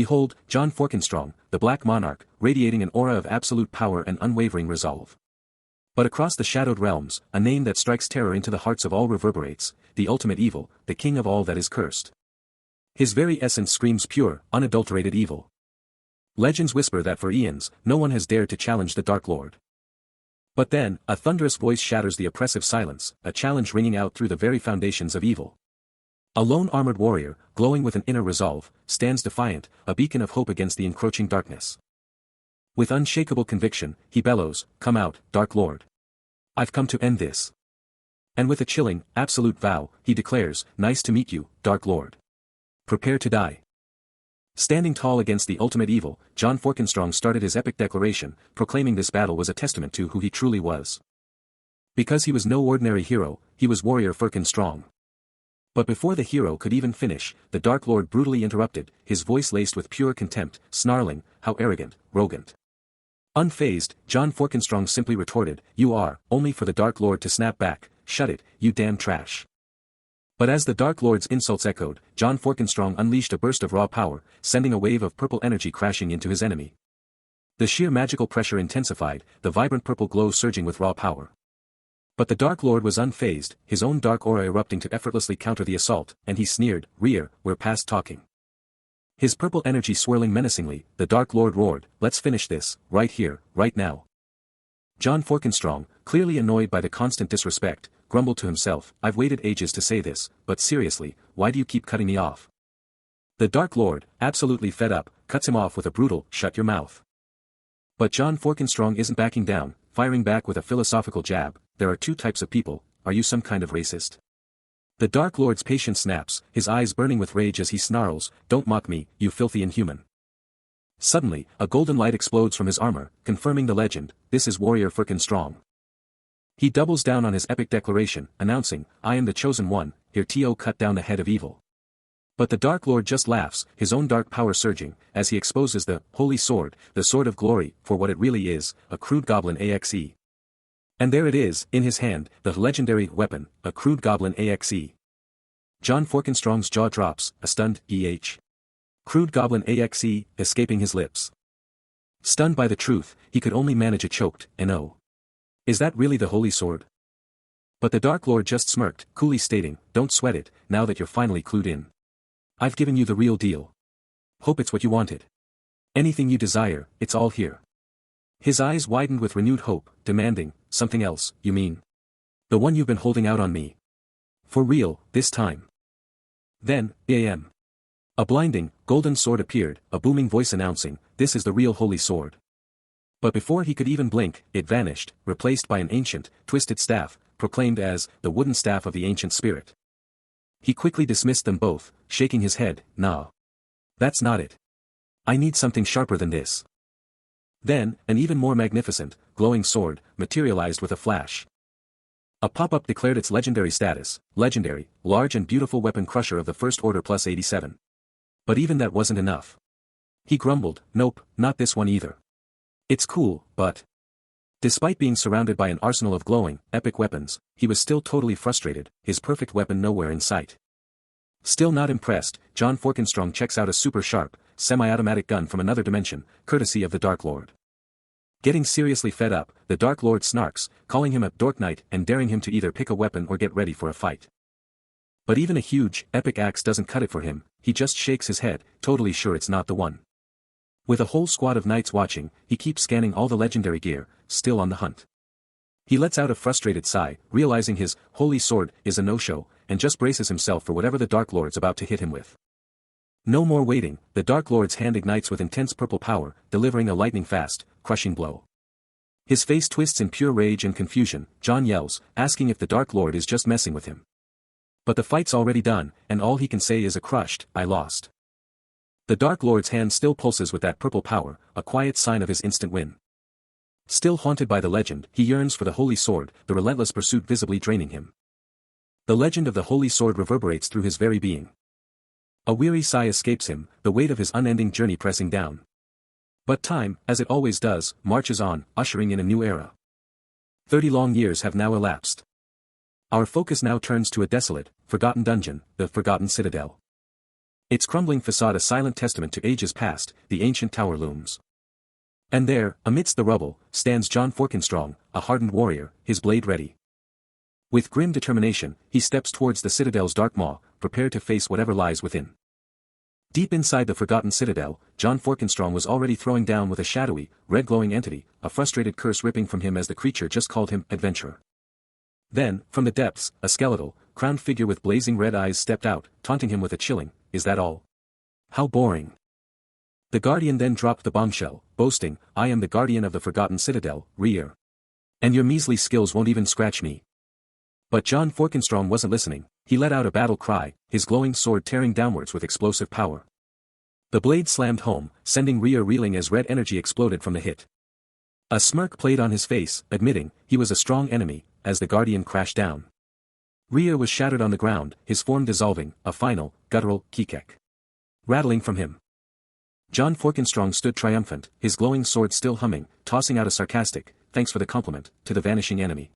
Behold, John Forkenstrong, the Black Monarch, radiating an aura of absolute power and unwavering resolve. But across the shadowed realms, a name that strikes terror into the hearts of all reverberates, the ultimate evil, the king of all that is cursed. His very essence screams pure, unadulterated evil. Legends whisper that for eons, no one has dared to challenge the Dark Lord. But then, a thunderous voice shatters the oppressive silence, a challenge ringing out through the very foundations of evil. A lone armored warrior, glowing with an inner resolve, stands defiant, a beacon of hope against the encroaching darkness. With unshakable conviction, he bellows, "Come out, Dark Lord. I've come to end this." And with a chilling, absolute vow, he declares, "Nice to meet you, Dark Lord. Prepare to die." Standing tall against the ultimate evil, John Forkenstrong started his epic declaration, proclaiming this battle was a testament to who he truly was. Because he was no ordinary hero, he was warrior Forkenstrong. But before the hero could even finish, the Dark Lord brutally interrupted, his voice laced with pure contempt, snarling, "How arrogant, arrogant." Unfazed, John Forkenstrong simply retorted, "You are," only for the Dark Lord to snap back, "Shut it, you damn trash." But as the Dark Lord's insults echoed, John Forkenstrong unleashed a burst of raw power, sending a wave of purple energy crashing into his enemy. The sheer magical pressure intensified, the vibrant purple glow surging with raw power. But the Dark Lord was unfazed, his own dark aura erupting to effortlessly counter the assault, and he sneered, "Rear, we're past talking." His purple energy swirling menacingly, the Dark Lord roared, "Let's finish this, right here, right now." John Forkenstrong, clearly annoyed by the constant disrespect, grumbled to himself, "I've waited ages to say this, but seriously, why do you keep cutting me off?" The Dark Lord, absolutely fed up, cuts him off with a brutal, "Shut your mouth." But John Forkenstrong isn't backing down, firing back with a philosophical jab, "There are two types of people, are you some kind of racist?" The Dark Lord's patience snaps, his eyes burning with rage as he snarls, "Don't mock me, you filthy inhuman." Suddenly, a golden light explodes from his armor, confirming the legend, "This is warrior Forkenstrong." He doubles down on his epic declaration, announcing, "I am the chosen one, here to cut down the head of evil." But the Dark Lord just laughs, his own dark power surging, as he exposes the holy sword, the sword of glory, for what it really is, a crude goblin axe. And there it is, in his hand, the legendary weapon, a crude goblin axe. John Forkenstrong's jaw drops, a stunned, Crude goblin axe, escaping his lips. Stunned by the truth, he could only manage a choked, "No. Is that really the holy sword?" But the Dark Lord just smirked, coolly stating, "Don't sweat it, now that you're finally clued in. I've given you the real deal. Hope it's what you wanted. Anything you desire, it's all here." His eyes widened with renewed hope, demanding, "Something else, you mean? The one you've been holding out on me. For real, this time." Then, bam. A blinding, golden sword appeared, a booming voice announcing, "This is the real holy sword." But before he could even blink, it vanished, replaced by an ancient, twisted staff, proclaimed as, the wooden staff of the ancient spirit. He quickly dismissed them both, shaking his head, "Nah. That's not it. I need something sharper than this." Then, an even more magnificent, glowing sword, materialized with a flash. A pop-up declared its legendary status, legendary, large and beautiful weapon crusher of the First Order plus 87. But even that wasn't enough. He grumbled, "Nope, not this one either. It's cool, but..." Despite being surrounded by an arsenal of glowing, epic weapons, he was still totally frustrated, his perfect weapon nowhere in sight. Still not impressed, John Forkenstrong checks out a super-sharp, semi-automatic gun from another dimension, courtesy of the Dark Lord. Getting seriously fed up, the Dark Lord snarks, calling him a Dork Knight and daring him to either pick a weapon or get ready for a fight. But even a huge, epic axe doesn't cut it for him, he just shakes his head, totally sure it's not the one. With a whole squad of knights watching, he keeps scanning all the legendary gear, still on the hunt. He lets out a frustrated sigh, realizing his holy sword is a no-show, and just braces himself for whatever the Dark Lord's about to hit him with. No more waiting, the Dark Lord's hand ignites with intense purple power, delivering a lightning-fast, crushing blow. His face twists in pure rage and confusion, John yells, asking if the Dark Lord is just messing with him. But the fight's already done, and all he can say is a crushed, "I lost." The Dark Lord's hand still pulses with that purple power, a quiet sign of his instant win. Still haunted by the legend, he yearns for the holy sword, the relentless pursuit visibly draining him. The legend of the holy sword reverberates through his very being. A weary sigh escapes him, the weight of his unending journey pressing down. But time, as it always does, marches on, ushering in a new era. 30 long years have now elapsed. Our focus now turns to a desolate, forgotten dungeon, the Forgotten Citadel. Its crumbling facade a silent testament to ages past, the ancient tower looms. And there, amidst the rubble, stands John Forkenstrong, a hardened warrior, his blade ready. With grim determination, he steps towards the citadel's dark maw, prepared to face whatever lies within. Deep inside the forgotten citadel, John Forkenstrong was already throwing down with a shadowy, red-glowing entity, a frustrated curse ripping from him as the creature just called him adventurer. Then, from the depths, a skeletal, crowned figure with blazing red eyes stepped out, taunting him with a chilling, "Is that all? How boring." The guardian then dropped the bombshell, boasting, "I am the guardian of the forgotten citadel, Rear. And your measly skills won't even scratch me." But John Forkenstrong wasn't listening. He let out a battle cry, his glowing sword tearing downwards with explosive power. The blade slammed home, sending Rear reeling as red energy exploded from the hit. A smirk played on his face, admitting he was a strong enemy, as the guardian crashed down. Rear was shattered on the ground, his form dissolving, a final, guttural kikek rattling from him. John Forkenstrong stood triumphant, his glowing sword still humming, tossing out a sarcastic, "Thanks for the compliment," to the vanishing enemy.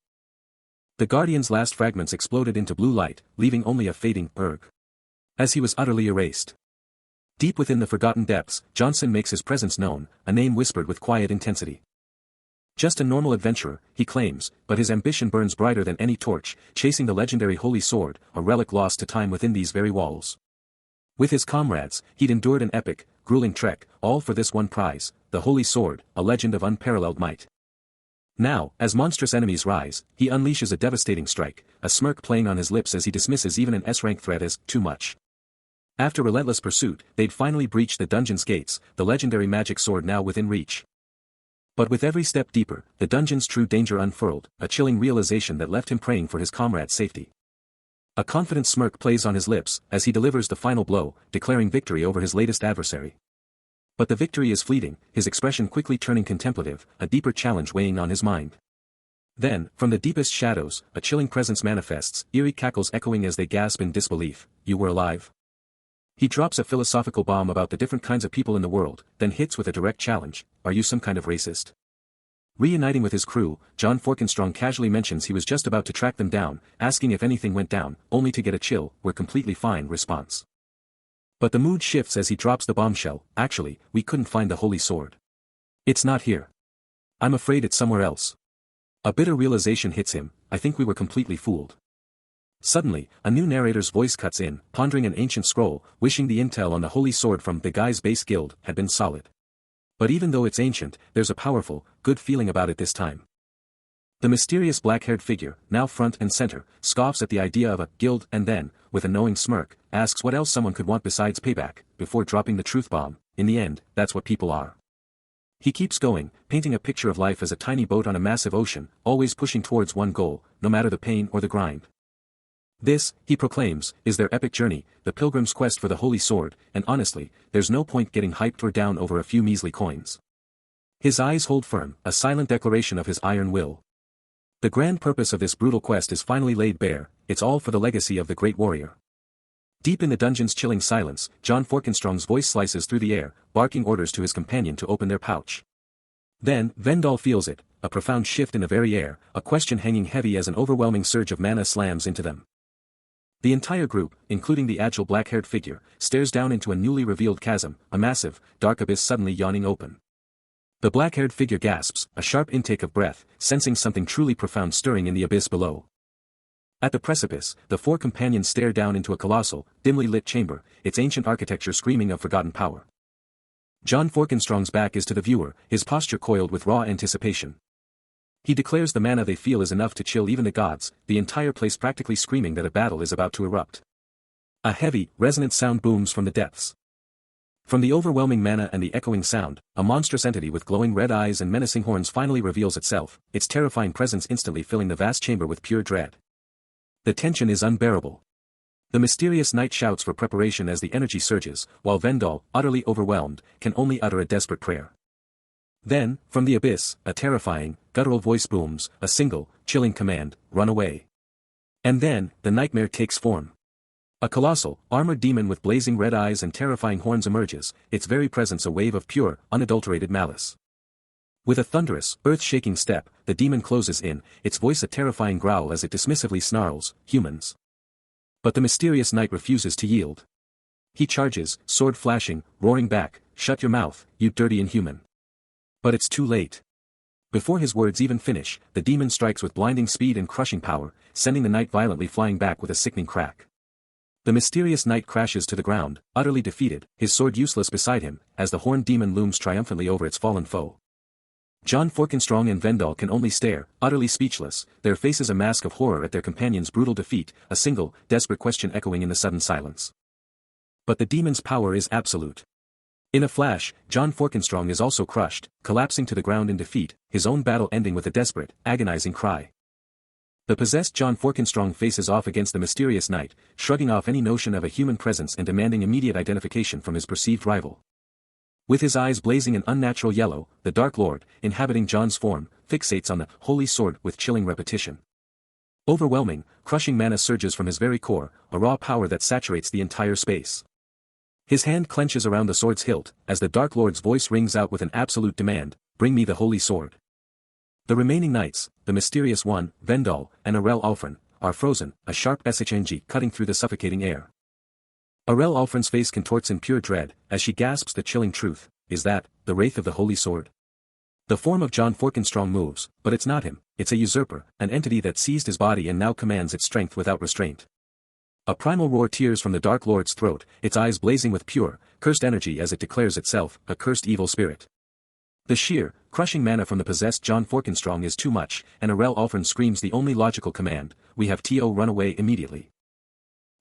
The guardian's last fragments exploded into blue light, leaving only a fading berg. As he was utterly erased. Deep within the forgotten depths, Johnson makes his presence known, a name whispered with quiet intensity. Just a normal adventurer, he claims, but his ambition burns brighter than any torch, chasing the legendary holy sword, a relic lost to time within these very walls. With his comrades, he'd endured an epic, grueling trek, all for this one prize, the holy sword, a legend of unparalleled might. Now, as monstrous enemies rise, he unleashes a devastating strike, a smirk playing on his lips as he dismisses even an S-rank threat as too much. After relentless pursuit, they'd finally breached the dungeon's gates, the legendary magic sword now within reach. But with every step deeper, the dungeon's true danger unfurled, a chilling realization that left him praying for his comrade's safety. A confident smirk plays on his lips, as he delivers the final blow, declaring victory over his latest adversary. But the victory is fleeting, his expression quickly turning contemplative, a deeper challenge weighing on his mind. Then, from the deepest shadows, a chilling presence manifests, eerie cackles echoing as they gasp in disbelief, "You were alive?" He drops a philosophical bomb about the different kinds of people in the world, then hits with a direct challenge, "Are you some kind of racist?" Reuniting with his crew, John Forkenstrong casually mentions he was just about to track them down, asking if anything went down, only to get a chill, "We're completely fine" response. But the mood shifts as he drops the bombshell, "Actually, we couldn't find the holy sword. It's not here. I'm afraid it's somewhere else." A bitter realization hits him, "I think we were completely fooled." Suddenly, a new narrator's voice cuts in, pondering an ancient scroll, wishing the intel on the holy sword from the Guy's base guild had been solid. But even though it's ancient, there's a powerful, good feeling about it this time. The mysterious black-haired figure, now front and center, scoffs at the idea of a guild and then, with a knowing smirk, asks what else someone could want besides payback, before dropping the truth bomb. In the end, that's what people are. He keeps going, painting a picture of life as a tiny boat on a massive ocean, always pushing towards one goal, no matter the pain or the grind. This, he proclaims, is their epic journey, the pilgrim's quest for the holy sword, and honestly, there's no point getting hyped or down over a few measly coins. His eyes hold firm, a silent declaration of his iron will. The grand purpose of this brutal quest is finally laid bare, it's all for the legacy of the great warrior. Deep in the dungeon's chilling silence, John Forkenstrong's voice slices through the air, barking orders to his companion to open their pouch. Then, Vendal feels it, a profound shift in the very air, a question hanging heavy as an overwhelming surge of mana slams into them. The entire group, including the agile black-haired figure, stares down into a newly revealed chasm, a massive, dark abyss suddenly yawning open. The black-haired figure gasps, a sharp intake of breath, sensing something truly profound stirring in the abyss below. At the precipice, the four companions stare down into a colossal, dimly lit chamber, its ancient architecture screaming of forgotten power. John Forkenstrong's back is to the viewer, his posture coiled with raw anticipation. He declares the mana they feel is enough to chill even the gods, the entire place practically screaming that a battle is about to erupt. A heavy, resonant sound booms from the depths. From the overwhelming mana and the echoing sound, a monstrous entity with glowing red eyes and menacing horns finally reveals itself, its terrifying presence instantly filling the vast chamber with pure dread. The tension is unbearable. The mysterious knight shouts for preparation as the energy surges, while Vendal, utterly overwhelmed, can only utter a desperate prayer. Then, from the abyss, a terrifying, guttural voice booms, a single, chilling command, "Run away." And then, the nightmare takes form. A colossal, armored demon with blazing red eyes and terrifying horns emerges, its very presence a wave of pure, unadulterated malice. With a thunderous, earth-shaking step, the demon closes in, its voice a terrifying growl as it dismissively snarls, "Humans." But the mysterious knight refuses to yield. He charges, sword flashing, roaring back, "Shut your mouth, you dirty inhuman." But it's too late. Before his words even finish, the demon strikes with blinding speed and crushing power, sending the knight violently flying back with a sickening crack. The mysterious knight crashes to the ground, utterly defeated, his sword useless beside him, as the horned demon looms triumphantly over its fallen foe. John Forkenstrong and Vendal can only stare, utterly speechless, their faces a mask of horror at their companion's brutal defeat, a single, desperate question echoing in the sudden silence. But the demon's power is absolute. In a flash, John Forkenstrong is also crushed, collapsing to the ground in defeat, his own battle ending with a desperate, agonizing cry. The possessed John Forkenstrong faces off against the mysterious knight, shrugging off any notion of a human presence and demanding immediate identification from his perceived rival. With his eyes blazing an unnatural yellow, the Dark Lord, inhabiting John's form, fixates on the holy sword with chilling repetition. Overwhelming, crushing mana surges from his very core, a raw power that saturates the entire space. His hand clenches around the sword's hilt, as the Dark Lord's voice rings out with an absolute demand, "Bring me the holy sword." The remaining knights, the mysterious one, Vendal, and Arel Alfren, are frozen, a sharp SHNG cutting through the suffocating air. Arel Alfren's face contorts in pure dread, as she gasps the chilling truth, "Is that, the wraith of the holy sword?" The form of John Forkenstrong moves, but it's not him, it's a usurper, an entity that seized his body and now commands its strength without restraint. A primal roar tears from the Dark Lord's throat, its eyes blazing with pure, cursed energy as it declares itself, a cursed evil spirit. The sheer, crushing mana from the possessed John Forkenstrong is too much, and Arel Alfren screams the only logical command, "We have to run away immediately."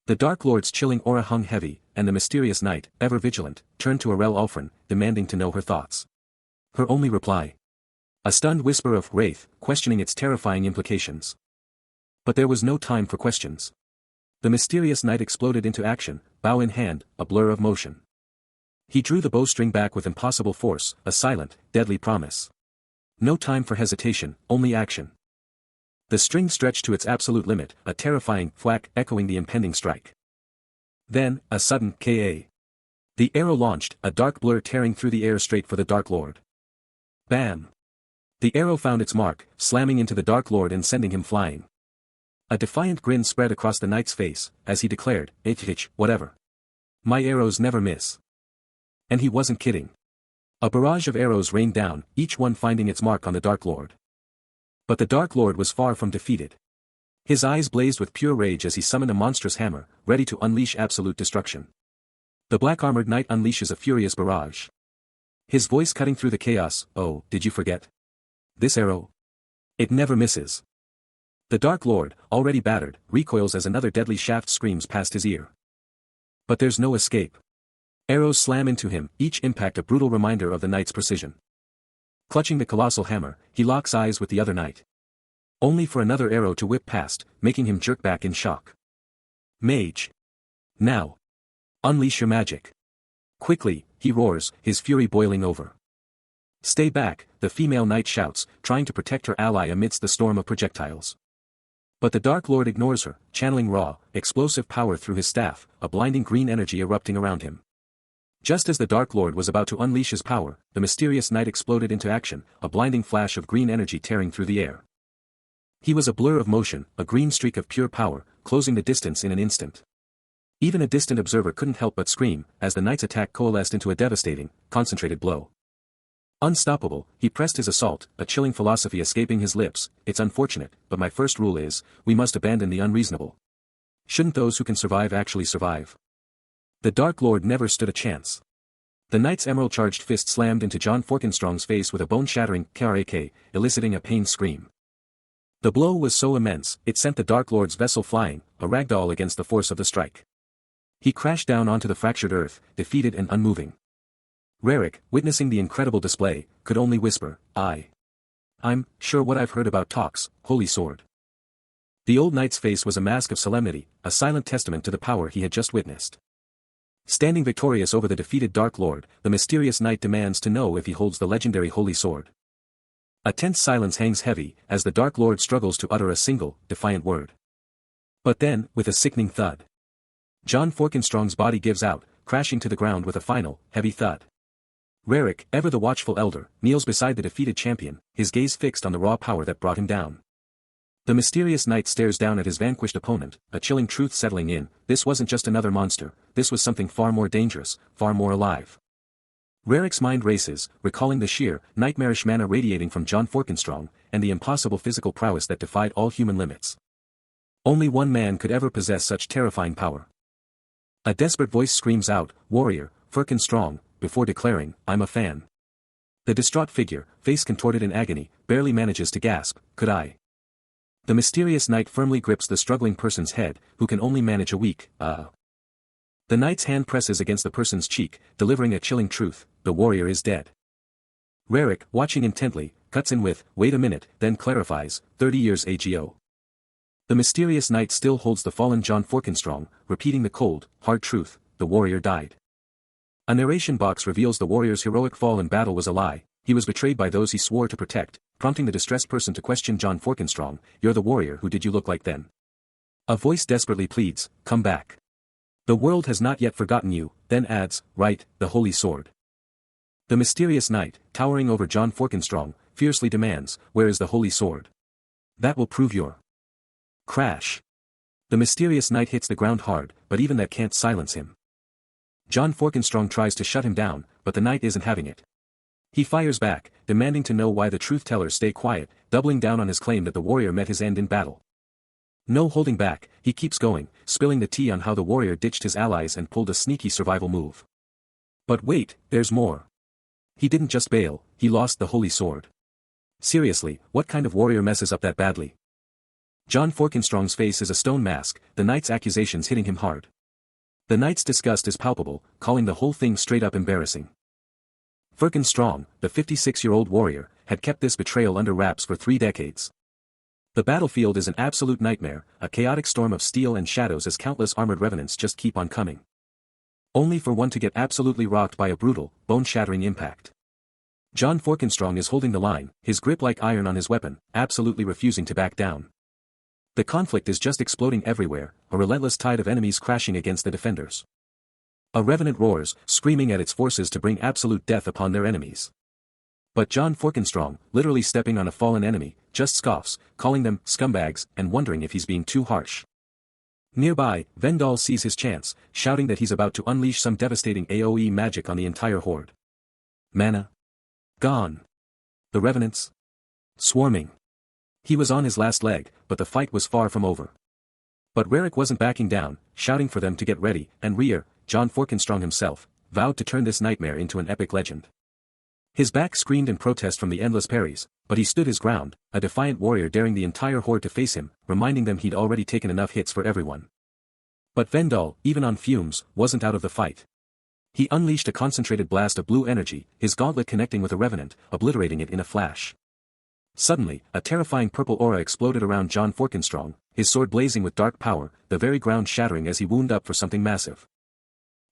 The Dark Lord's chilling aura hung heavy, and the mysterious knight, ever vigilant, turned to Arel Alfren, demanding to know her thoughts. Her only reply. A stunned whisper of wraith, questioning its terrifying implications. But there was no time for questions. The mysterious knight exploded into action, bow in hand, a blur of motion. He drew the bowstring back with impossible force, a silent, deadly promise. No time for hesitation, only action. The string stretched to its absolute limit, a terrifying thwack echoing the impending strike. Then, a sudden KA. The arrow launched, a dark blur tearing through the air straight for the Dark Lord. Bam! The arrow found its mark, slamming into the Dark Lord and sending him flying. A defiant grin spread across the knight's face, as he declared, "Whatever. My arrows never miss." And he wasn't kidding. A barrage of arrows rained down, each one finding its mark on the Dark Lord. But the Dark Lord was far from defeated. His eyes blazed with pure rage as he summoned a monstrous hammer, ready to unleash absolute destruction. The black-armored knight unleashes a furious barrage. His voice cutting through the chaos, "Oh, did you forget? This arrow? It never misses." The Dark Lord, already battered, recoils as another deadly shaft screams past his ear. But there's no escape. Arrows slam into him, each impact a brutal reminder of the knight's precision. Clutching the colossal hammer, he locks eyes with the other knight. Only for another arrow to whip past, making him jerk back in shock. "Mage. Now. Unleash your magic." Quickly, he roars, his fury boiling over. "Stay back," the female knight shouts, trying to protect her ally amidst the storm of projectiles. But the Dark Lord ignores her, channeling raw, explosive power through his staff, a blinding green energy erupting around him. Just as the Dark Lord was about to unleash his power, the mysterious knight exploded into action, a blinding flash of green energy tearing through the air. He was a blur of motion, a green streak of pure power, closing the distance in an instant. Even a distant observer couldn't help but scream, as the knight's attack coalesced into a devastating, concentrated blow. Unstoppable, he pressed his assault, a chilling philosophy escaping his lips, "It's unfortunate, but my first rule is, we must abandon the unreasonable. Shouldn't those who can survive actually survive?" The Dark Lord never stood a chance. The knight's emerald-charged fist slammed into John Forkenstrong's face with a bone-shattering krak, eliciting a pained scream. The blow was so immense, it sent the Dark Lord's vessel flying, a ragdoll against the force of the strike. He crashed down onto the fractured earth, defeated and unmoving. Rarik, witnessing the incredible display, could only whisper, I'm sure what I've heard about talks, holy sword." The old knight's face was a mask of solemnity, a silent testament to the power he had just witnessed. Standing victorious over the defeated Dark Lord, the mysterious knight demands to know if he holds the legendary holy sword. A tense silence hangs heavy, as the Dark Lord struggles to utter a single, defiant word. But then, with a sickening thud, John Forkenstrong's body gives out, crashing to the ground with a final, heavy thud. Rarik, ever the watchful elder, kneels beside the defeated champion, his gaze fixed on the raw power that brought him down. The mysterious knight stares down at his vanquished opponent, a chilling truth settling in. This wasn't just another monster, this was something far more dangerous, far more alive. Rerik's mind races, recalling the sheer, nightmarish mana radiating from John Forkenstrong, and the impossible physical prowess that defied all human limits. Only one man could ever possess such terrifying power. A desperate voice screams out, "Warrior, Forkenstrong," before declaring, "I'm a fan." The distraught figure, face contorted in agony, barely manages to gasp, "Could I?" The mysterious knight firmly grips the struggling person's head, who can only manage a weak, The knight's hand presses against the person's cheek, delivering a chilling truth, the warrior is dead. Rerik, watching intently, cuts in with, "Wait a minute," then clarifies, 30 years ago. The mysterious knight still holds the fallen John Forkenstrong, repeating the cold, hard truth, the warrior died. A narration box reveals the warrior's heroic fall in battle was a lie, he was betrayed by those he swore to protect, prompting the distressed person to question John Forkenstrong, "You're the warrior, who did you look like then?" A voice desperately pleads, "Come back. The world has not yet forgotten you," then adds, "Right, the holy sword." The mysterious knight, towering over John Forkenstrong, fiercely demands, "Where is the holy sword? That will prove your—" Crash. The mysterious knight hits the ground hard, but even that can't silence him. John Forkenstrong tries to shut him down, but the knight isn't having it. He fires back, demanding to know why the truth-tellers stay quiet, doubling down on his claim that the warrior met his end in battle. No holding back, he keeps going, spilling the tea on how the warrior ditched his allies and pulled a sneaky survival move. But wait, there's more. He didn't just bail, he lost the holy sword. Seriously, what kind of warrior messes up that badly? John Forkenstrong's face is a stone mask, the knight's accusations hitting him hard. The knight's disgust is palpable, calling the whole thing straight up embarrassing. Forkenstrong, the 56-year-old warrior, had kept this betrayal under wraps for 3 decades. The battlefield is an absolute nightmare, a chaotic storm of steel and shadows as countless armored revenants just keep on coming. Only for one to get absolutely rocked by a brutal, bone-shattering impact. John Forkenstrong is holding the line, his grip like iron on his weapon, absolutely refusing to back down. The conflict is just exploding everywhere, a relentless tide of enemies crashing against the defenders. A revenant roars, screaming at its forces to bring absolute death upon their enemies. But John Forkenstrong, literally stepping on a fallen enemy, just scoffs, calling them scumbags and wondering if he's being too harsh. Nearby, Vendal sees his chance, shouting that he's about to unleash some devastating AoE magic on the entire horde. Mana gone. The revenants swarming. He was on his last leg, but the fight was far from over. But Rerik wasn't backing down, shouting for them to get ready, and John Forkenstrong himself, vowed to turn this nightmare into an epic legend. His back screamed in protest from the endless parries, but he stood his ground, a defiant warrior daring the entire horde to face him, reminding them he'd already taken enough hits for everyone. But Vendal, even on fumes, wasn't out of the fight. He unleashed a concentrated blast of blue energy, his gauntlet connecting with a revenant, obliterating it in a flash. Suddenly, a terrifying purple aura exploded around John Forkenstrong, his sword blazing with dark power, the very ground shattering as he wound up for something massive.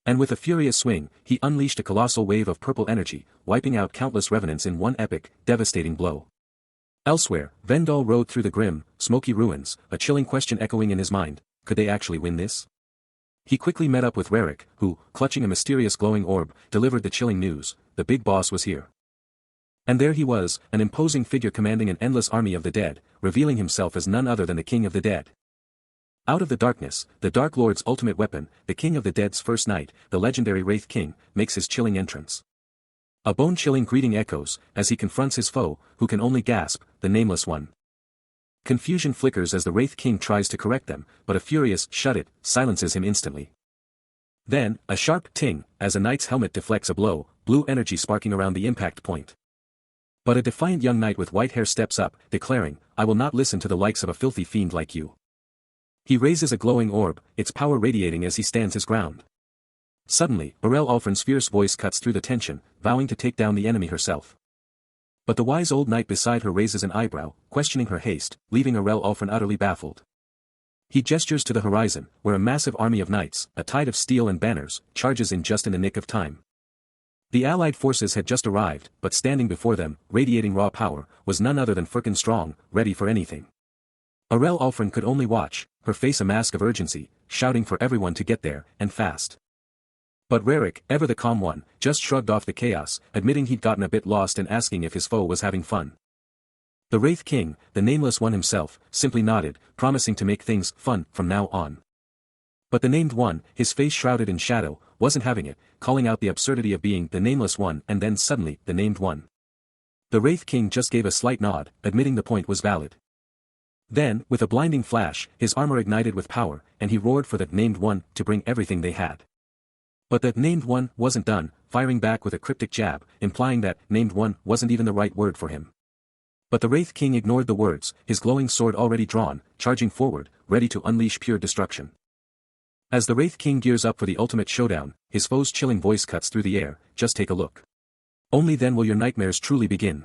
And with a furious swing, he unleashed a colossal wave of purple energy, wiping out countless revenants in one epic, devastating blow. Elsewhere, Vendal rode through the grim, smoky ruins, a chilling question echoing in his mind, could they actually win this? He quickly met up with Rerik, who, clutching a mysterious glowing orb, delivered the chilling news, the big boss was here. And there he was, an imposing figure commanding an endless army of the dead, revealing himself as none other than the King of the Dead. Out of the darkness, the Dark Lord's ultimate weapon, the King of the Dead's first knight, the legendary Wraith King, makes his chilling entrance. A bone-chilling greeting echoes, as he confronts his foe, who can only gasp, the Nameless One. Confusion flickers as the Wraith King tries to correct them, but a furious "shut it" silences him instantly. Then, a sharp ting, as a knight's helmet deflects a blow, blue energy sparking around the impact point. But a defiant young knight with white hair steps up, declaring, "I will not listen to the likes of a filthy fiend like you." He raises a glowing orb, its power radiating as he stands his ground. Suddenly, Aurel Alfrin's fierce voice cuts through the tension, vowing to take down the enemy herself. But the wise old knight beside her raises an eyebrow, questioning her haste, leaving Aurel Alfrin utterly baffled. He gestures to the horizon, where a massive army of knights, a tide of steel and banners, charges in just in the nick of time. The allied forces had just arrived, but standing before them, radiating raw power, was none other than Forkenstrong, ready for anything. Aurel Alfrin could only watch, her face a mask of urgency, shouting for everyone to get there, and fast. But Rerik, ever the calm one, just shrugged off the chaos, admitting he'd gotten a bit lost and asking if his foe was having fun. The Wraith King, the Nameless One himself, simply nodded, promising to make things fun from now on. But the Named One, his face shrouded in shadow, wasn't having it, calling out the absurdity of being the Nameless One and then suddenly the Named One. The Wraith King just gave a slight nod, admitting the point was valid. Then, with a blinding flash, his armor ignited with power, and he roared for that Named One to bring everything they had. But that Named One wasn't done, firing back with a cryptic jab, implying that Named One wasn't even the right word for him. But the Wraith King ignored the words, his glowing sword already drawn, charging forward, ready to unleash pure destruction. As the Wraith King gears up for the ultimate showdown, his foe's chilling voice cuts through the air, just take a look. Only then will your nightmares truly begin.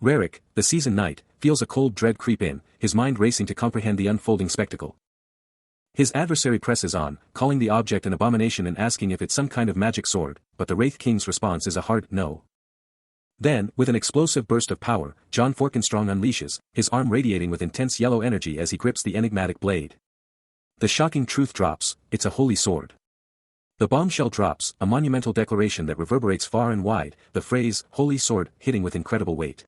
Rarik, the seasoned knight, feels a cold dread creep in, his mind racing to comprehend the unfolding spectacle. His adversary presses on, calling the object an abomination and asking if it's some kind of magic sword, but the Wraith King's response is a hard no. Then, with an explosive burst of power, John Forkenstrong unleashes, his arm radiating with intense yellow energy as he grips the enigmatic blade. The shocking truth drops, it's a holy sword. The bombshell drops, a monumental declaration that reverberates far and wide, the phrase, holy sword, hitting with incredible weight.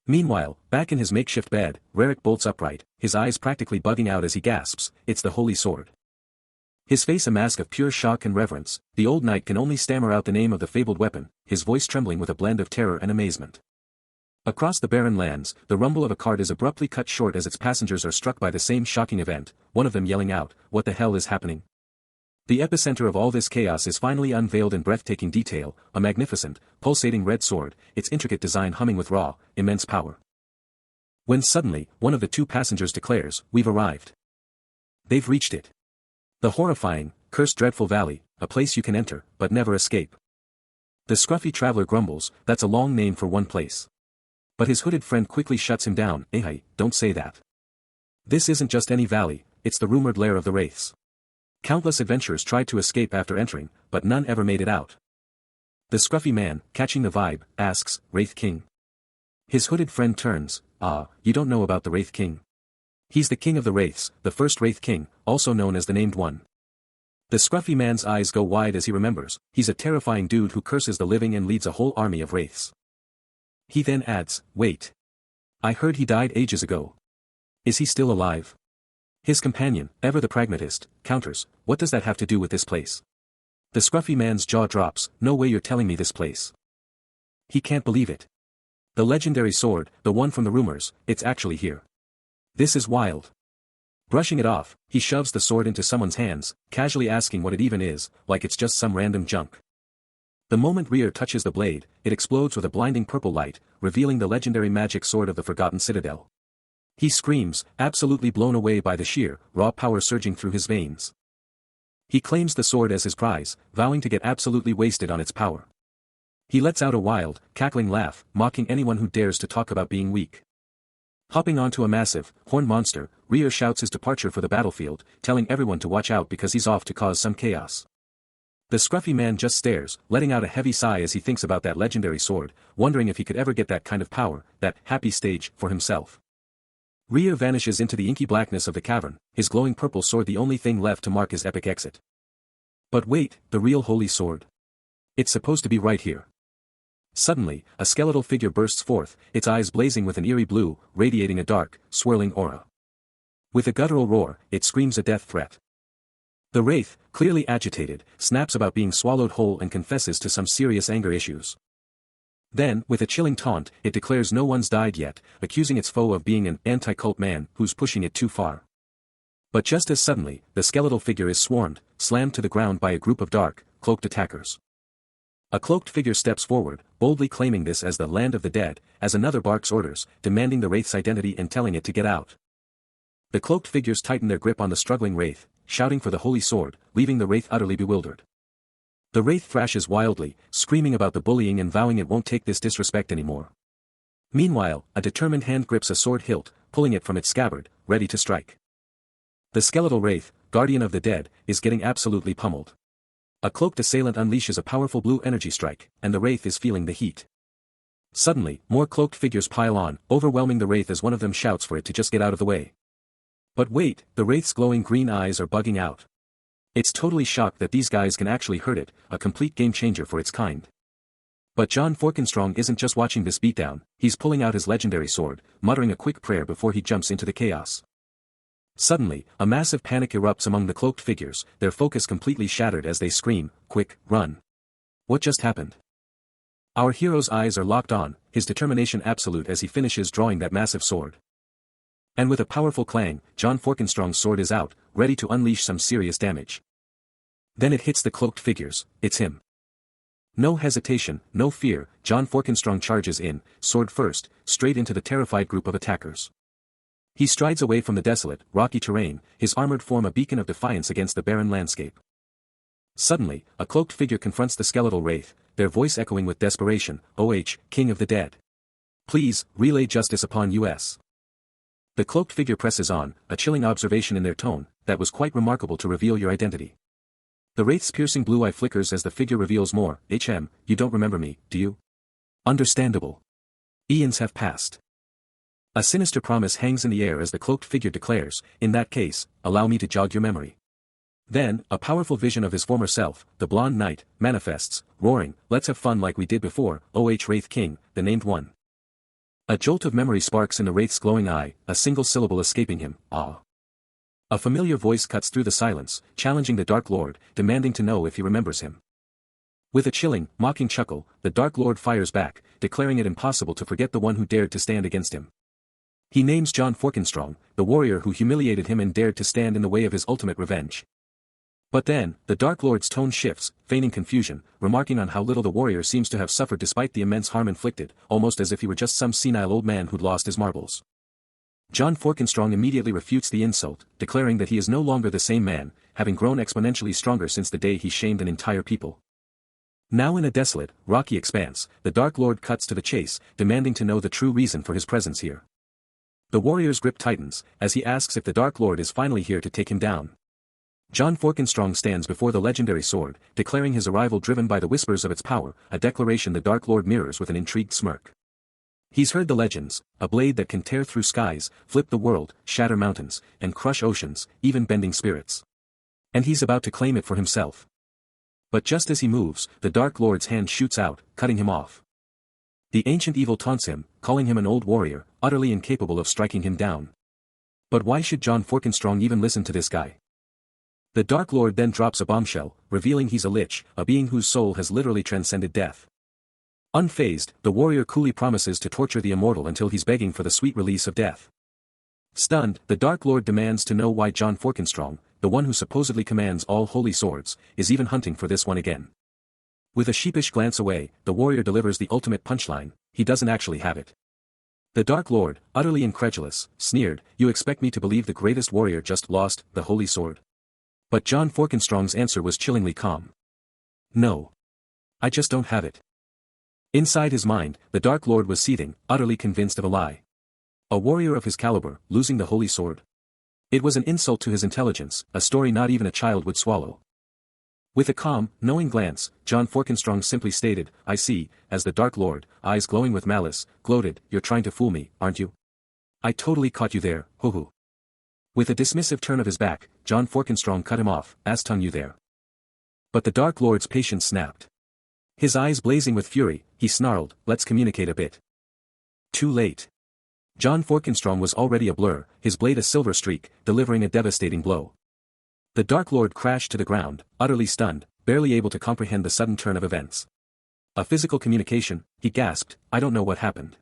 Meanwhile, back in his makeshift bed, Rarik bolts upright, his eyes practically bugging out as he gasps, it's the holy sword. His face a mask of pure shock and reverence, the old knight can only stammer out the name of the fabled weapon, his voice trembling with a blend of terror and amazement. Across the barren lands, the rumble of a cart is abruptly cut short as its passengers are struck by the same shocking event, one of them yelling out, what the hell is happening? The epicenter of all this chaos is finally unveiled in breathtaking detail, a magnificent, pulsating red sword, its intricate design humming with raw, immense power. When suddenly, one of the two passengers declares, we've arrived. They've reached it. The horrifying, cursed dreadful valley, a place you can enter, but never escape. The scruffy traveler grumbles, that's a long name for one place. But his hooded friend quickly shuts him down, hey, don't say that. This isn't just any valley, it's the rumored lair of the Wraiths. Countless adventurers tried to escape after entering, but none ever made it out. The scruffy man, catching the vibe, asks, Wraith King. His hooded friend turns, you don't know about the Wraith King. He's the king of the Wraiths, the first Wraith King, also known as the Named One. The scruffy man's eyes go wide as he remembers, he's a terrifying dude who curses the living and leads a whole army of Wraiths. He then adds, wait. I heard he died ages ago. Is he still alive? His companion, ever the pragmatist, counters, what does that have to do with this place? The scruffy man's jaw drops, no way you're telling me this place. He can't believe it. The legendary sword, the one from the rumors, it's actually here. This is wild. Brushing it off, he shoves the sword into someone's hands, casually asking what it even is, like it's just some random junk. The moment Rear touches the blade, it explodes with a blinding purple light, revealing the legendary magic sword of the Forgotten Citadel. He screams, absolutely blown away by the sheer, raw power surging through his veins. He claims the sword as his prize, vowing to get absolutely wasted on its power. He lets out a wild, cackling laugh, mocking anyone who dares to talk about being weak. Hopping onto a massive, horned monster, Rear shouts his departure for the battlefield, telling everyone to watch out because he's off to cause some chaos. The scruffy man just stares, letting out a heavy sigh as he thinks about that legendary sword, wondering if he could ever get that kind of power, that happy stage, for himself. Rear vanishes into the inky blackness of the cavern, his glowing purple sword the only thing left to mark his epic exit. But wait, the real holy sword. It's supposed to be right here. Suddenly, a skeletal figure bursts forth, its eyes blazing with an eerie blue, radiating a dark, swirling aura. With a guttural roar, it screams a death threat. The Wraith, clearly agitated, snaps about being swallowed whole and confesses to some serious anger issues. Then, with a chilling taunt, it declares no one's died yet, accusing its foe of being an anti-cult man who's pushing it too far. But just as suddenly, the skeletal figure is slammed to the ground by a group of dark, cloaked attackers. A cloaked figure steps forward, boldly claiming this as the land of the dead, as another barks orders, demanding the Wraith's identity and telling it to get out. The cloaked figures tighten their grip on the struggling Wraith, shouting for the holy sword, leaving the Wraith utterly bewildered. The Wraith thrashes wildly, screaming about the bullying and vowing it won't take this disrespect anymore. Meanwhile, a determined hand grips a sword hilt, pulling it from its scabbard, ready to strike. The skeletal Wraith, guardian of the dead, is getting absolutely pummeled. A cloaked assailant unleashes a powerful blue energy strike, and the Wraith is feeling the heat. Suddenly, more cloaked figures pile on, overwhelming the Wraith as one of them shouts for it to just get out of the way. But wait, the Wraith's glowing green eyes are bugging out. It's totally shocked that these guys can actually hurt it, a complete game changer for its kind. But John Forkenstrong isn't just watching this beatdown, he's pulling out his legendary sword, muttering a quick prayer before he jumps into the chaos. Suddenly, a massive panic erupts among the cloaked figures, their focus completely shattered as they scream, "Quick, run!" What just happened? Our hero's eyes are locked on, his determination absolute as he finishes drawing that massive sword. And with a powerful clang, John Forkenstrong's sword is out, ready to unleash some serious damage. Then it hits the cloaked figures, it's him. No hesitation, no fear, John Forkenstrong charges in, sword first, straight into the terrified group of attackers. He strides away from the desolate, rocky terrain, his armored form a beacon of defiance against the barren landscape. Suddenly, a cloaked figure confronts the skeletal wraith, their voice echoing with desperation, "O.H., King of the Dead. Please, relay justice upon us." The cloaked figure presses on, a chilling observation in their tone, that was quite remarkable to reveal your identity. The wraith's piercing blue eye flickers as the figure reveals more, "You don't remember me, do you?" Understandable. Eons have passed. A sinister promise hangs in the air as the cloaked figure declares, "In that case, allow me to jog your memory." Then, a powerful vision of his former self, the blonde knight, manifests, roaring, "Let's have fun like we did before, O.H. Wraith King, the named one." A jolt of memory sparks in the wraith's glowing eye, a single syllable escaping him, "Ah." A familiar voice cuts through the silence, challenging the Dark Lord, demanding to know if he remembers him. With a chilling, mocking chuckle, the Dark Lord fires back, declaring it impossible to forget the one who dared to stand against him. He names John Forkenstrong, the warrior who humiliated him and dared to stand in the way of his ultimate revenge. But then, the Dark Lord's tone shifts, feigning confusion, remarking on how little the warrior seems to have suffered despite the immense harm inflicted, almost as if he were just some senile old man who'd lost his marbles. John Forkenstrong immediately refutes the insult, declaring that he is no longer the same man, having grown exponentially stronger since the day he shamed an entire people. Now in a desolate, rocky expanse, the Dark Lord cuts to the chase, demanding to know the true reason for his presence here. The warrior's grip tightens, as he asks if the Dark Lord is finally here to take him down. John Forkenstrong stands before the legendary sword, declaring his arrival driven by the whispers of its power, a declaration the Dark Lord mirrors with an intrigued smirk. He's heard the legends, a blade that can tear through skies, flip the world, shatter mountains, and crush oceans, even bending spirits. And he's about to claim it for himself. But just as he moves, the Dark Lord's hand shoots out, cutting him off. The ancient evil taunts him, calling him an old warrior, utterly incapable of striking him down. But why should John Forkenstrong even listen to this guy? The Dark Lord then drops a bombshell, revealing he's a lich, a being whose soul has literally transcended death. Unfazed, the warrior coolly promises to torture the immortal until he's begging for the sweet release of death. Stunned, the Dark Lord demands to know why John Forkenstrong, the one who supposedly commands all holy swords, is even hunting for this one again. With a sheepish glance away, the warrior delivers the ultimate punchline, he doesn't actually have it. The Dark Lord, utterly incredulous, sneered, "You expect me to believe the greatest warrior just lost the holy sword?" But John Forkenstrong's answer was chillingly calm. "No. I just don't have it." Inside his mind, the Dark Lord was seething, utterly convinced of a lie. A warrior of his caliber, losing the holy sword? It was an insult to his intelligence, a story not even a child would swallow. With a calm, knowing glance, John Forkenstrong simply stated, "I see," as the Dark Lord, eyes glowing with malice, gloated, "You're trying to fool me, aren't you? I totally caught you there, hoo-hoo." With a dismissive turn of his back, John Forkenstrong cut him off, "Ass-tongue you there." But the Dark Lord's patience snapped. His eyes blazing with fury, he snarled, "Let's communicate a bit." Too late. John Forkenstrong was already a blur, his blade a silver streak, delivering a devastating blow. The Dark Lord crashed to the ground, utterly stunned, barely able to comprehend the sudden turn of events. "A physical communication," he gasped, "I don't know what happened."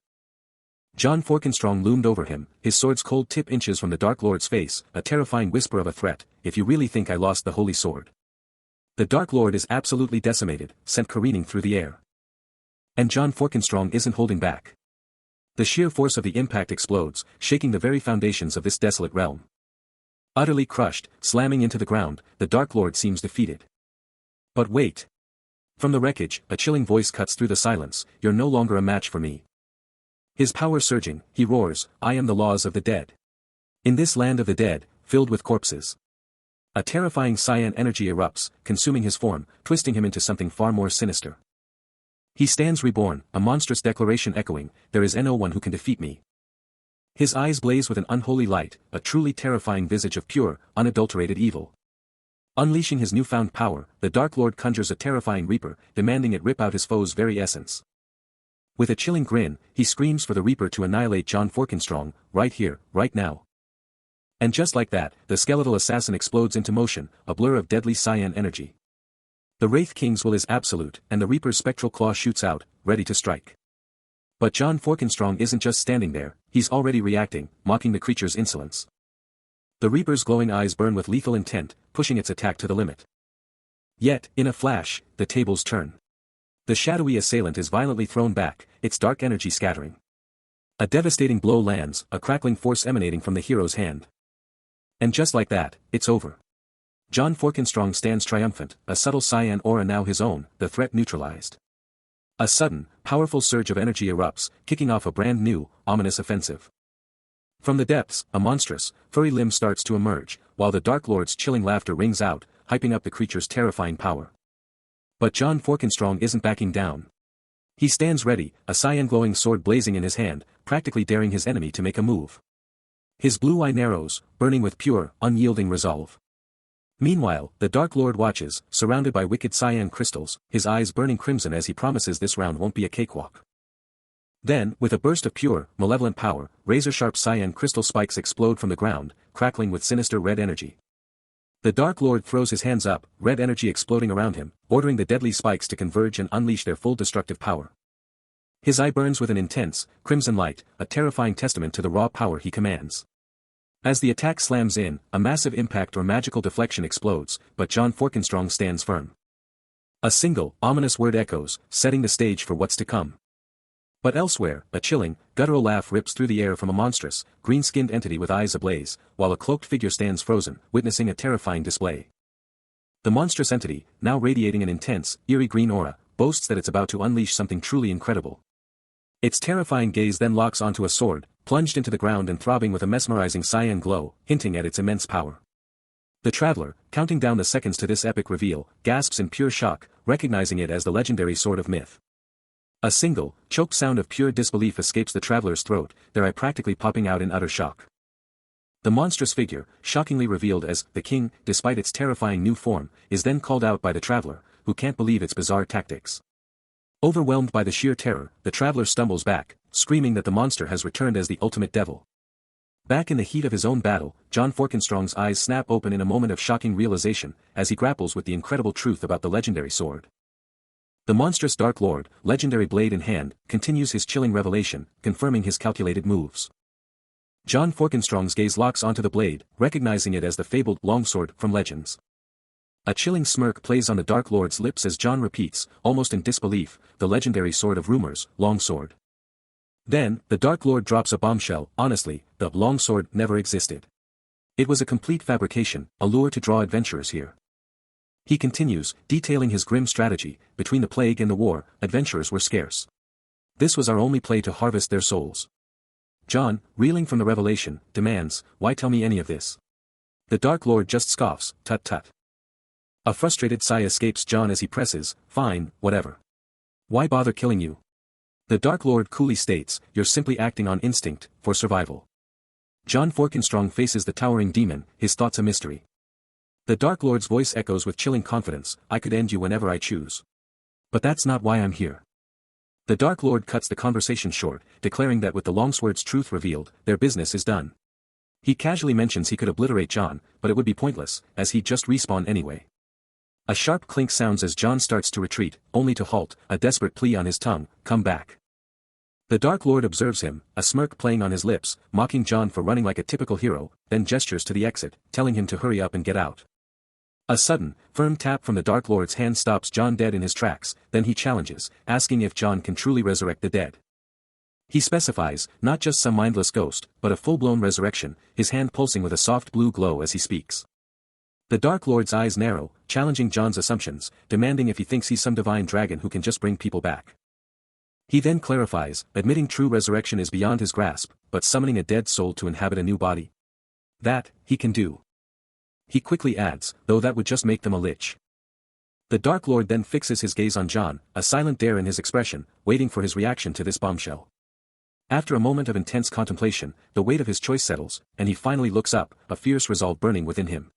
John Forkenstrong loomed over him, his sword's cold tip inches from the Dark Lord's face, a terrifying whisper of a threat, "If you really think I lost the holy sword." The Dark Lord is absolutely decimated, sent careening through the air. And John Forkenstrong isn't holding back. The sheer force of the impact explodes, shaking the very foundations of this desolate realm. Utterly crushed, slamming into the ground, the Dark Lord seems defeated. But wait. From the wreckage, a chilling voice cuts through the silence, "You're no longer a match for me." His power surging, he roars, "I am the laws of the dead." In this land of the dead, filled with corpses. A terrifying cyan energy erupts, consuming his form, twisting him into something far more sinister. He stands reborn, a monstrous declaration echoing, "There is no one who can defeat me." His eyes blaze with an unholy light, a truly terrifying visage of pure, unadulterated evil. Unleashing his newfound power, the Dark Lord conjures a terrifying Reaper, demanding it rip out his foe's very essence. With a chilling grin, he screams for the Reaper to annihilate John Forkenstrong, right here, right now. And just like that, the skeletal assassin explodes into motion, a blur of deadly cyan energy. The Wraith King's will is absolute, and the Reaper's spectral claw shoots out, ready to strike. But John Forkenstrong isn't just standing there, he's already reacting, mocking the creature's insolence. The Reaper's glowing eyes burn with lethal intent, pushing its attack to the limit. Yet, in a flash, the tables turn. The shadowy assailant is violently thrown back, its dark energy scattering. A devastating blow lands, a crackling force emanating from the hero's hand. And just like that, it's over. John Forkenstrong stands triumphant, a subtle cyan aura now his own, the threat neutralized. A sudden, powerful surge of energy erupts, kicking off a brand new, ominous offensive. From the depths, a monstrous, furry limb starts to emerge, while the Dark Lord's chilling laughter rings out, hyping up the creature's terrifying power. But John Forkenstrong isn't backing down. He stands ready, a cyan glowing sword blazing in his hand, practically daring his enemy to make a move. His blue eye narrows, burning with pure, unyielding resolve. Meanwhile, the Dark Lord watches, surrounded by wicked cyan crystals, his eyes burning crimson as he promises this round won't be a cakewalk. Then, with a burst of pure, malevolent power, razor-sharp cyan crystal spikes explode from the ground, crackling with sinister red energy. The Dark Lord throws his hands up, red energy exploding around him, ordering the deadly spikes to converge and unleash their full destructive power. His eye burns with an intense, crimson light, a terrifying testament to the raw power he commands. As the attack slams in, a massive impact or magical deflection explodes, but John Forkenstrong stands firm. A single, ominous word echoes, setting the stage for what's to come. But elsewhere, a chilling, guttural laugh rips through the air from a monstrous, green-skinned entity with eyes ablaze, while a cloaked figure stands frozen, witnessing a terrifying display. The monstrous entity, now radiating an intense, eerie green aura, boasts that it's about to unleash something truly incredible. Its terrifying gaze then locks onto a sword, plunged into the ground and throbbing with a mesmerizing cyan glow, hinting at its immense power. The traveler, counting down the seconds to this epic reveal, gasps in pure shock, recognizing it as the legendary sword of myth. A single, choked sound of pure disbelief escapes the traveler's throat, their eye practically popping out in utter shock. The monstrous figure, shockingly revealed as the king, despite its terrifying new form, is then called out by the traveler, who can't believe its bizarre tactics. Overwhelmed by the sheer terror, the traveler stumbles back, screaming that the monster has returned as the ultimate devil. Back in the heat of his own battle, John Forkenstrong's eyes snap open in a moment of shocking realization, as he grapples with the incredible truth about the legendary sword. The monstrous Dark Lord, legendary blade in hand, continues his chilling revelation, confirming his calculated moves. John Forkenstrong's gaze locks onto the blade, recognizing it as the fabled longsword from Legends. A chilling smirk plays on the Dark Lord's lips as John repeats, almost in disbelief, the legendary sword of rumors, longsword. Then, the Dark Lord drops a bombshell, honestly, the longsword never existed. It was a complete fabrication, a lure to draw adventurers here. He continues, detailing his grim strategy, between the plague and the war, adventurers were scarce. This was our only play to harvest their souls. John, reeling from the revelation, demands, why tell me any of this? The Dark Lord just scoffs, tut tut. A frustrated sigh escapes John as he presses, fine, whatever. Why bother killing you? The Dark Lord coolly states, you're simply acting on instinct, for survival. John Forkenstrong faces the towering demon, his thoughts a mystery. The Dark Lord's voice echoes with chilling confidence, I could end you whenever I choose. But that's not why I'm here. The Dark Lord cuts the conversation short, declaring that with the longsword's truth revealed, their business is done. He casually mentions he could obliterate John, but it would be pointless, as he'd just respawn anyway. A sharp clink sounds as John starts to retreat, only to halt, a desperate plea on his tongue, come back. The Dark Lord observes him, a smirk playing on his lips, mocking John for running like a typical hero, then gestures to the exit, telling him to hurry up and get out. A sudden, firm tap from the Dark Lord's hand stops John dead in his tracks, then he challenges, asking if John can truly resurrect the dead. He specifies, not just some mindless ghost, but a full-blown resurrection, his hand pulsing with a soft blue glow as he speaks. The Dark Lord's eyes narrow, challenging John's assumptions, demanding if he thinks he's some divine dragon who can just bring people back. He then clarifies, admitting true resurrection is beyond his grasp, but summoning a dead soul to inhabit a new body. That, he can do. He quickly adds, though that would just make them a lich. The Dark Lord then fixes his gaze on John, a silent dare in his expression, waiting for his reaction to this bombshell. After a moment of intense contemplation, the weight of his choice settles, and he finally looks up, a fierce resolve burning within him.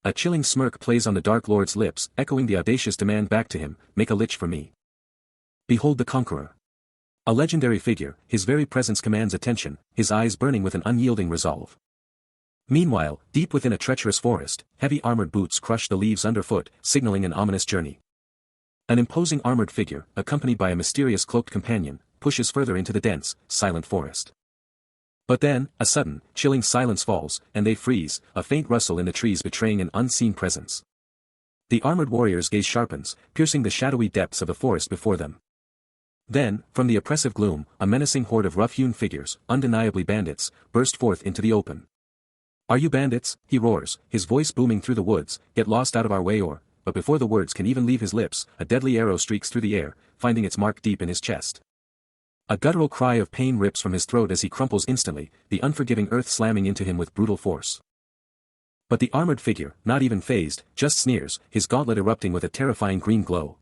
A chilling smirk plays on the Dark Lord's lips, echoing the audacious demand back to him, make a lich for me. Behold the conqueror. A legendary figure, his very presence commands attention, his eyes burning with an unyielding resolve. Meanwhile, deep within a treacherous forest, heavy armored boots crush the leaves underfoot, signaling an ominous journey. An imposing armored figure, accompanied by a mysterious cloaked companion, pushes further into the dense, silent forest. But then, a sudden, chilling silence falls, and they freeze, a faint rustle in the trees betraying an unseen presence. The armored warrior's gaze sharpens, piercing the shadowy depths of the forest before them. Then, from the oppressive gloom, a menacing horde of rough-hewn figures, undeniably bandits, burst forth into the open. Are you bandits? He roars, his voice booming through the woods, get lost out of our way or... But before the words can even leave his lips, a deadly arrow streaks through the air, finding its mark deep in his chest. A guttural cry of pain rips from his throat as he crumples instantly, the unforgiving earth slamming into him with brutal force. But the armored figure, not even fazed, just sneers, his gauntlet erupting with a terrifying green glow.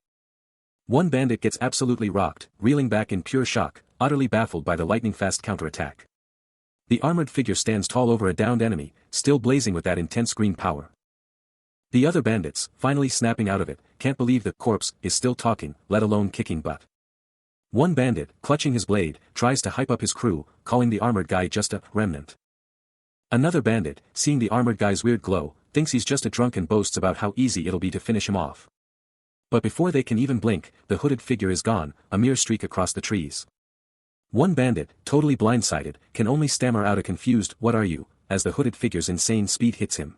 One bandit gets absolutely rocked, reeling back in pure shock, utterly baffled by the lightning-fast counterattack. The armored figure stands tall over a downed enemy, still blazing with that intense green power. The other bandits, finally snapping out of it, can't believe the corpse is still talking, let alone kicking butt. One bandit, clutching his blade, tries to hype up his crew, calling the armored guy just a remnant. Another bandit, seeing the armored guy's weird glow, thinks he's just a drunk and boasts about how easy it'll be to finish him off. But before they can even blink, the hooded figure is gone, a mere streak across the trees. One bandit, totally blindsided, can only stammer out a confused, "What are you?" as the hooded figure's insane speed hits him.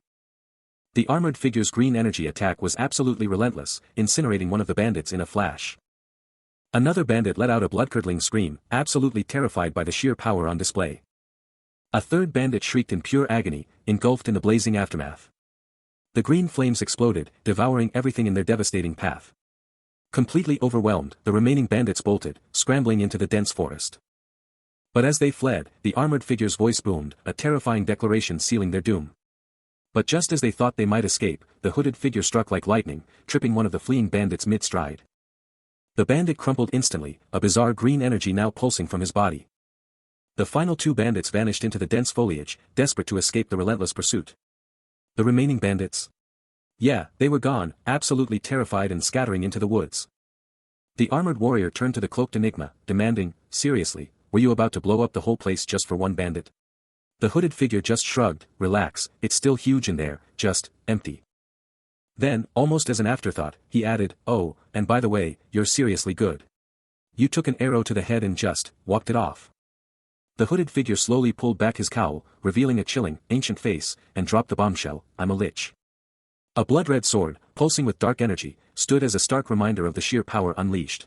The armored figure's green energy attack was absolutely relentless, incinerating one of the bandits in a flash. Another bandit let out a blood-curdling scream, absolutely terrified by the sheer power on display. A third bandit shrieked in pure agony, engulfed in the blazing aftermath. The green flames exploded, devouring everything in their devastating path. Completely overwhelmed, the remaining bandits bolted, scrambling into the dense forest. But as they fled, the armored figure's voice boomed, a terrifying declaration sealing their doom. But just as they thought they might escape, the hooded figure struck like lightning, tripping one of the fleeing bandits mid-stride. The bandit crumpled instantly, a bizarre green energy now pulsing from his body. The final two bandits vanished into the dense foliage, desperate to escape the relentless pursuit. The remaining bandits? Yeah, they were gone, absolutely terrified and scattering into the woods. The armored warrior turned to the cloaked enigma, demanding, "Seriously, were you about to blow up the whole place just for one bandit?" The hooded figure just shrugged, "Relax, it's still huge in there, just empty." Then, almost as an afterthought, he added, "Oh, and by the way, you're seriously good. You took an arrow to the head and just walked it off." The hooded figure slowly pulled back his cowl, revealing a chilling, ancient face, and dropped the bombshell, "I'm a lich." A blood-red sword, pulsing with dark energy, stood as a stark reminder of the sheer power unleashed.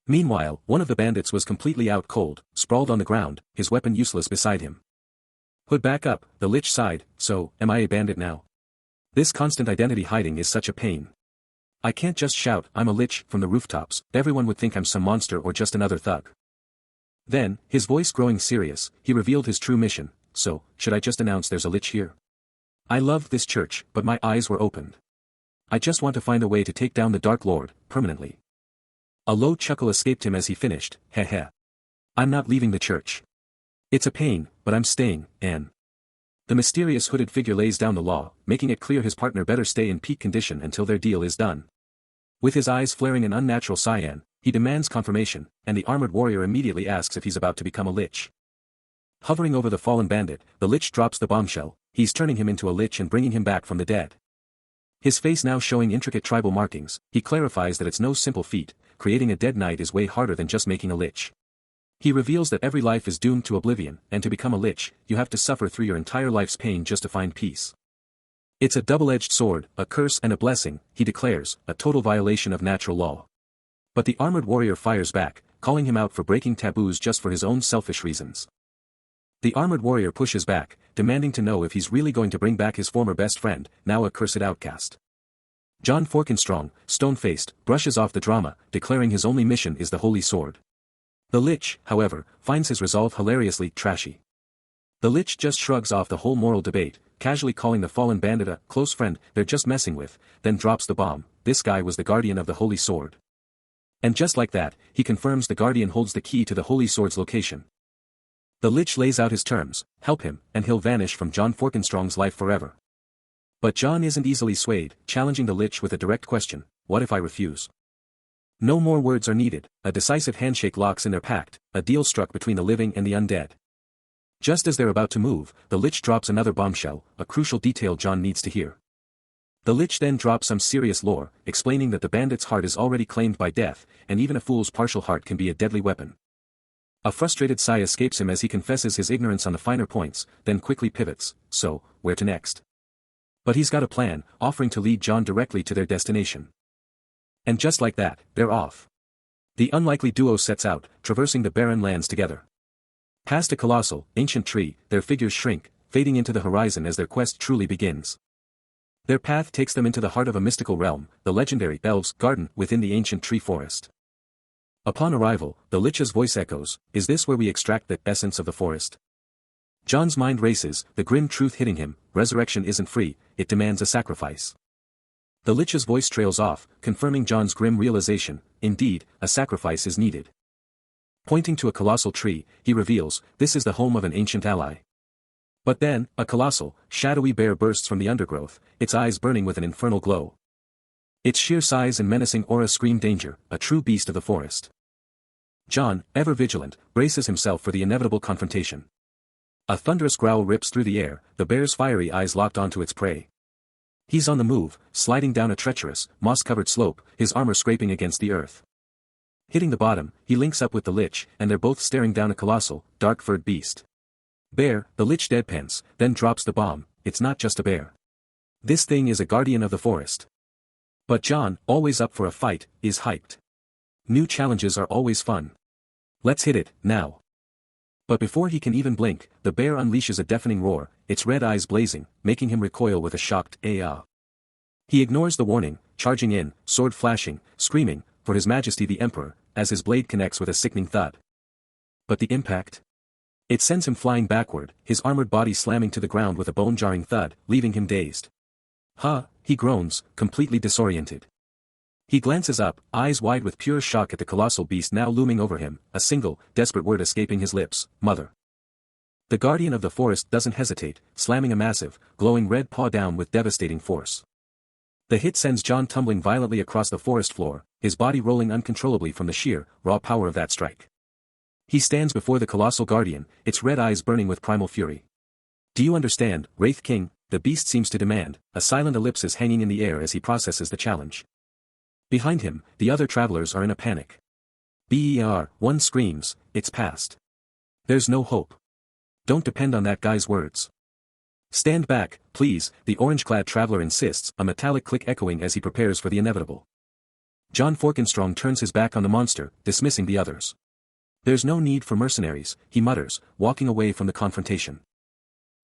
Meanwhile, one of the bandits was completely out cold, sprawled on the ground, his weapon useless beside him. "Hood back up," the lich sighed, "so, am I a bandit now? This constant identity hiding is such a pain. I can't just shout, 'I'm a lich,' from the rooftops, everyone would think I'm some monster or just another thug." Then, his voice growing serious, he revealed his true mission, "So, should I just announce there's a lich here? I love this church, but my eyes were opened. I just want to find a way to take down the Dark Lord, permanently." A low chuckle escaped him as he finished, "Heh heh. I'm not leaving the church. It's a pain, but I'm staying, and..." The mysterious hooded figure lays down the law, making it clear his partner better stay in peak condition until their deal is done. With his eyes flaring an unnatural cyan, he demands confirmation, and the armored warrior immediately asks if he's about to become a lich. Hovering over the fallen bandit, the lich drops the bombshell, he's turning him into a lich and bringing him back from the dead. His face now showing intricate tribal markings, he clarifies that it's no simple feat, creating a dead knight is way harder than just making a lich. He reveals that every life is doomed to oblivion, and to become a lich, you have to suffer through your entire life's pain just to find peace. It's a double-edged sword, a curse and a blessing, he declares, a total violation of natural law. But the armored warrior fires back, calling him out for breaking taboos just for his own selfish reasons. The armored warrior pushes back, demanding to know if he's really going to bring back his former best friend, now a cursed outcast. John Forkenstrong, stone-faced, brushes off the drama, declaring his only mission is the holy sword. The lich, however, finds his resolve hilariously trashy. The lich just shrugs off the whole moral debate, casually calling the fallen bandit a close friend they're just messing with, then drops the bomb, this guy was the guardian of the holy sword. And just like that, he confirms the guardian holds the key to the holy sword's location. The lich lays out his terms, help him, and he'll vanish from John Forkenstrong's life forever. But John isn't easily swayed, challenging the Lich with a direct question, what if I refuse? No more words are needed, a decisive handshake locks in their pact, a deal struck between the living and the undead. Just as they're about to move, the Lich drops another bombshell, a crucial detail John needs to hear. The Lich then drops some serious lore, explaining that the bandit's heart is already claimed by death, and even a fool's partial heart can be a deadly weapon. A frustrated sigh escapes him as he confesses his ignorance on the finer points, then quickly pivots, so, where to next? But he's got a plan, offering to lead John directly to their destination. And just like that, they're off. The unlikely duo sets out, traversing the barren lands together. Past a colossal, ancient tree, their figures shrink, fading into the horizon as their quest truly begins. Their path takes them into the heart of a mystical realm, the legendary Elves' Garden within the ancient tree forest. Upon arrival, the Lich's voice echoes, is this where we extract the essence of the forest? John's mind races, the grim truth hitting him, resurrection isn't free, it demands a sacrifice. The Lich's voice trails off, confirming John's grim realization, indeed, a sacrifice is needed. Pointing to a colossal tree, he reveals, this is the home of an ancient ally. But then, a colossal, shadowy bear bursts from the undergrowth, its eyes burning with an infernal glow. Its sheer size and menacing aura scream danger, a true beast of the forest. John, ever vigilant, braces himself for the inevitable confrontation. A thunderous growl rips through the air, the bear's fiery eyes locked onto its prey. He's on the move, sliding down a treacherous, moss-covered slope, his armor scraping against the earth. Hitting the bottom, he links up with the Lich, and they're both staring down a colossal, dark-furred beast. Bear, the Lich deadpans, then drops the bomb, it's not just a bear. This thing is a guardian of the forest. But John, always up for a fight, is hyped. New challenges are always fun. Let's hit it, now. But before he can even blink, the bear unleashes a deafening roar, its red eyes blazing, making him recoil with a shocked "ah." He ignores the warning, charging in, sword flashing, screaming, for His Majesty the Emperor, as his blade connects with a sickening thud. But the impact? It sends him flying backward, his armored body slamming to the ground with a bone-jarring thud, leaving him dazed. "Huh," he groans, completely disoriented. He glances up, eyes wide with pure shock at the colossal beast now looming over him, a single, desperate word escaping his lips, "Mother." The guardian of the forest doesn't hesitate, slamming a massive, glowing red paw down with devastating force. The hit sends John tumbling violently across the forest floor, his body rolling uncontrollably from the sheer, raw power of that strike. He stands before the colossal guardian, its red eyes burning with primal fury. "Do you understand, Wraith King?" the beast seems to demand, a silent ellipsis hanging in the air as he processes the challenge. Behind him, the other travelers are in a panic. One screams, "It's past. There's no hope. Don't depend on that guy's words." "Stand back, please," the orange-clad traveler insists, a metallic click echoing as he prepares for the inevitable. John Forkenstrong turns his back on the monster, dismissing the others. "There's no need for mercenaries," he mutters, walking away from the confrontation.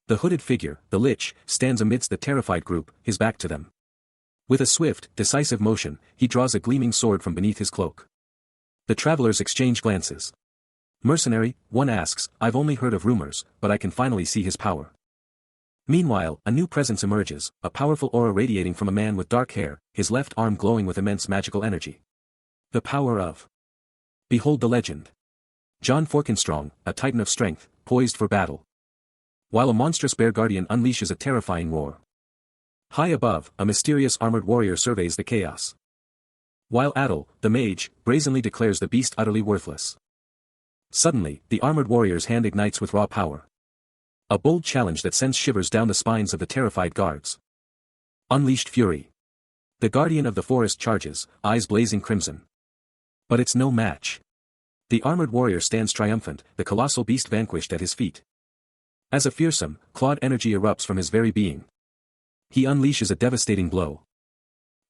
The hooded figure, the Lich, stands amidst the terrified group, his back to them. With a swift, decisive motion, he draws a gleaming sword from beneath his cloak. The travelers exchange glances. "Mercenary," one asks, "I've only heard of rumors, but I can finally see his power." Meanwhile, a new presence emerges, a powerful aura radiating from a man with dark hair, his left arm glowing with immense magical energy. The power of. Behold the legend. John Forkenstrong, a titan of strength, poised for battle. While a monstrous bear guardian unleashes a terrifying roar. High above, a mysterious armored warrior surveys the chaos. While Adel, the mage, brazenly declares the beast utterly worthless. Suddenly, the armored warrior's hand ignites with raw power. A bold challenge that sends shivers down the spines of the terrified guards. Unleashed fury. The guardian of the forest charges, eyes blazing crimson. But it's no match. The armored warrior stands triumphant, the colossal beast vanquished at his feet. As a fearsome, clawed energy erupts from his very being. He unleashes a devastating blow,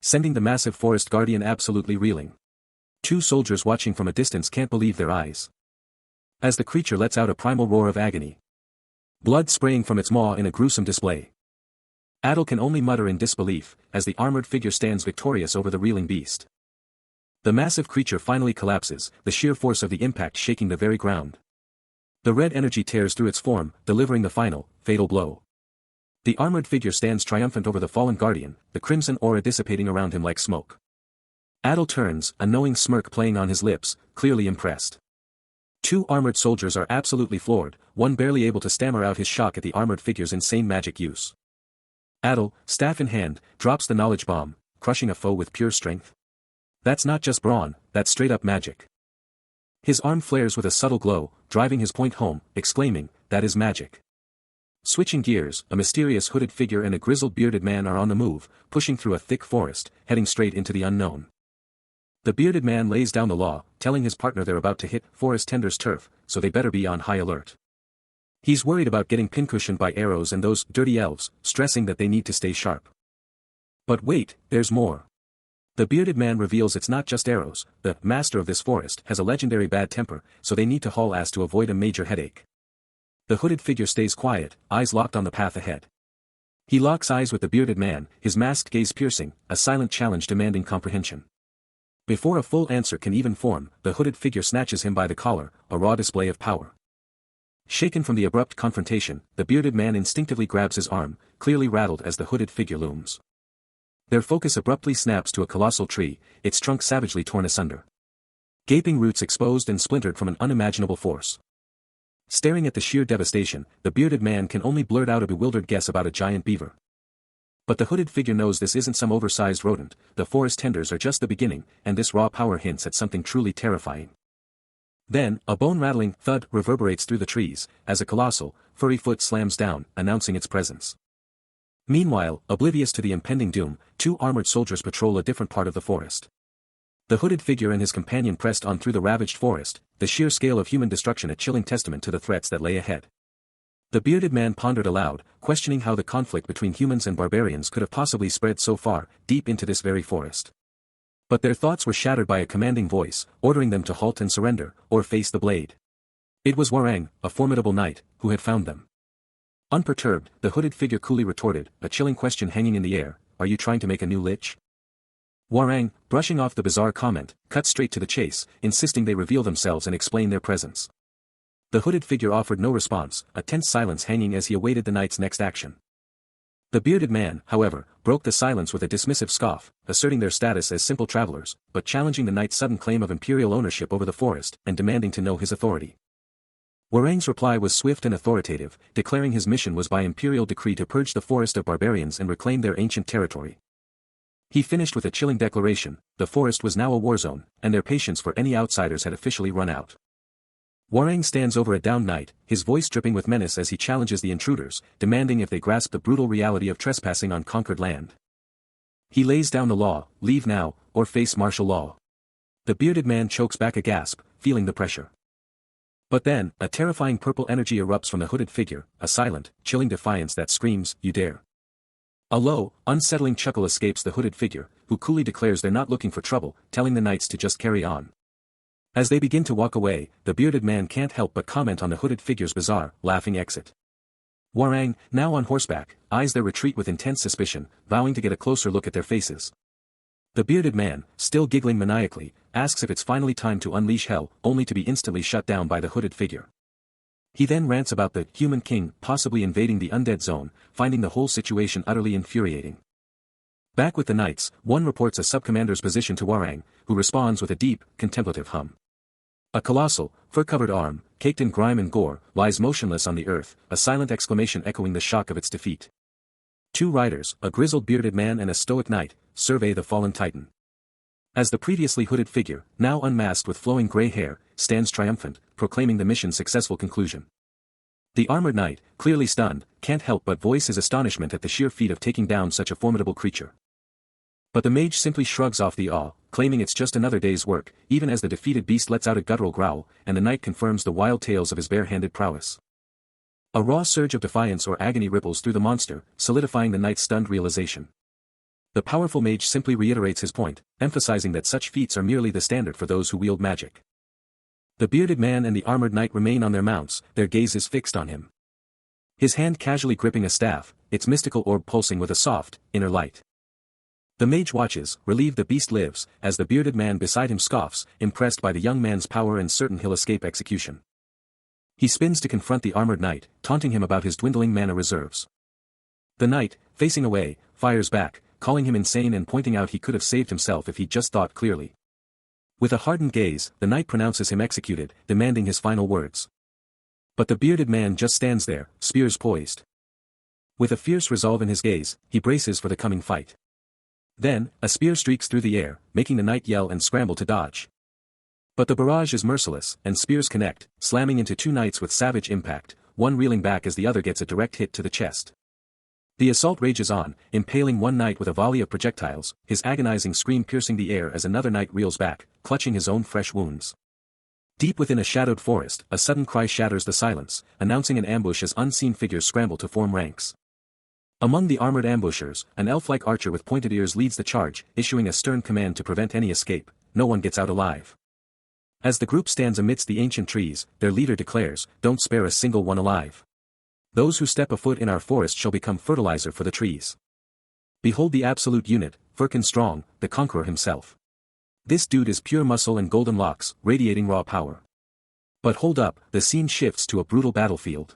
sending the massive forest guardian absolutely reeling. Two soldiers watching from a distance can't believe their eyes. As the creature lets out a primal roar of agony. Blood spraying from its maw in a gruesome display. Adel can only mutter in disbelief, as the armored figure stands victorious over the reeling beast. The massive creature finally collapses, the sheer force of the impact shaking the very ground. The red energy tears through its form, delivering the final, fatal blow. The armored figure stands triumphant over the fallen guardian, the crimson aura dissipating around him like smoke. Adel turns, a knowing smirk playing on his lips, clearly impressed. Two armored soldiers are absolutely floored, one barely able to stammer out his shock at the armored figure's insane magic use. Adel, staff in hand, drops the knowledge bomb, crushing a foe with pure strength. That's not just brawn, that's straight-up magic. His arm flares with a subtle glow, driving his point home, exclaiming, "That is magic." Switching gears, a mysterious hooded figure and a grizzled bearded man are on the move, pushing through a thick forest, heading straight into the unknown. The bearded man lays down the law, telling his partner they're about to hit Forest Tender's turf, so they better be on high alert. He's worried about getting pincushioned by arrows and those dirty elves, stressing that they need to stay sharp. But wait, there's more. The bearded man reveals it's not just arrows. The master of this forest has a legendary bad temper, so they need to haul ass to avoid a major headache. The hooded figure stays quiet, eyes locked on the path ahead. He locks eyes with the bearded man, his masked gaze piercing, a silent challenge demanding comprehension. Before a full answer can even form, the hooded figure snatches him by the collar, a raw display of power. Shaken from the abrupt confrontation, the bearded man instinctively grabs his arm, clearly rattled as the hooded figure looms. Their focus abruptly snaps to a colossal tree, its trunk savagely torn asunder. Gaping roots exposed and splintered from an unimaginable force. Staring at the sheer devastation, the bearded man can only blurt out a bewildered guess about a giant beaver. But the hooded figure knows this isn't some oversized rodent, the forest tenders are just the beginning, and this raw power hints at something truly terrifying. Then, a bone-rattling thud reverberates through the trees, as a colossal, furry foot slams down, announcing its presence. Meanwhile, oblivious to the impending doom, two armored soldiers patrol a different part of the forest. The hooded figure and his companion pressed on through the ravaged forest, the sheer scale of human destruction a chilling testament to the threats that lay ahead. The bearded man pondered aloud, questioning how the conflict between humans and barbarians could have possibly spread so far, deep into this very forest. But their thoughts were shattered by a commanding voice, ordering them to halt and surrender, or face the blade. It was Warang, a formidable knight, who had found them. Unperturbed, the hooded figure coolly retorted, a chilling question hanging in the air, "Are you trying to make a new lich?" Warang, brushing off the bizarre comment, cut straight to the chase, insisting they reveal themselves and explain their presence. The hooded figure offered no response, a tense silence hanging as he awaited the knight's next action. The bearded man, however, broke the silence with a dismissive scoff, asserting their status as simple travelers, but challenging the knight's sudden claim of imperial ownership over the forest, and demanding to know his authority. Warang's reply was swift and authoritative, declaring his mission was by imperial decree to purge the forest of barbarians and reclaim their ancient territory. He finished with a chilling declaration: the forest was now a war zone, and their patience for any outsiders had officially run out. Warang stands over a downed knight, his voice dripping with menace as he challenges the intruders, demanding if they grasp the brutal reality of trespassing on conquered land. He lays down the law: leave now, or face martial law. The bearded man chokes back a gasp, feeling the pressure. But then, a terrifying purple energy erupts from the hooded figure, a silent, chilling defiance that screams, "You dare." A low, unsettling chuckle escapes the hooded figure, who coolly declares they're not looking for trouble, telling the knights to just carry on. As they begin to walk away, the bearded man can't help but comment on the hooded figure's bizarre, laughing exit. Warang, now on horseback, eyes their retreat with intense suspicion, vowing to get a closer look at their faces. The bearded man, still giggling maniacally, asks if it's finally time to unleash hell, only to be instantly shut down by the hooded figure. He then rants about the human king possibly invading the undead zone, finding the whole situation utterly infuriating. Back with the knights, one reports a sub-commander's position to Warang, who responds with a deep, contemplative hum. A colossal, fur-covered arm, caked in grime and gore, lies motionless on the earth, a silent exclamation echoing the shock of its defeat. Two riders, a grizzled bearded man and a stoic knight, survey the fallen titan. As the previously hooded figure, now unmasked with flowing gray hair, stands triumphant, proclaiming the mission's successful conclusion. The armored knight, clearly stunned, can't help but voice his astonishment at the sheer feat of taking down such a formidable creature. But the mage simply shrugs off the awe, claiming it's just another day's work, even as the defeated beast lets out a guttural growl, and the knight confirms the wild tales of his bare-handed prowess. A raw surge of defiance or agony ripples through the monster, solidifying the knight's stunned realization. The powerful mage simply reiterates his point, emphasizing that such feats are merely the standard for those who wield magic. The bearded man and the armored knight remain on their mounts, their gazes fixed on him. His hand casually gripping a staff, its mystical orb pulsing with a soft, inner light. The mage watches, relieved the beast lives, as the bearded man beside him scoffs, impressed by the young man's power and certain he'll escape execution. He spins to confront the armored knight, taunting him about his dwindling mana reserves. The knight, facing away, fires back, calling him insane and pointing out he could have saved himself if he'd just thought clearly. With a hardened gaze, the knight pronounces him executed, demanding his final words. But the bearded man just stands there, spears poised. With a fierce resolve in his gaze, he braces for the coming fight. Then, a spear streaks through the air, making the knight yell and scramble to dodge. But the barrage is merciless, and spears connect, slamming into two knights with savage impact, one reeling back as the other gets a direct hit to the chest. The assault rages on, impaling one knight with a volley of projectiles, his agonizing scream piercing the air as another knight reels back, clutching his own fresh wounds. Deep within a shadowed forest, a sudden cry shatters the silence, announcing an ambush as unseen figures scramble to form ranks. Among the armored ambushers, an elf-like archer with pointed ears leads the charge, issuing a stern command to prevent any escape. No one gets out alive. As the group stands amidst the ancient trees, their leader declares, "Don't spare a single one alive. Those who step a foot in our forest shall become fertilizer for the trees." Behold the absolute unit, Firkin Strong, the conqueror himself. This dude is pure muscle and golden locks, radiating raw power. But hold up, the scene shifts to a brutal battlefield.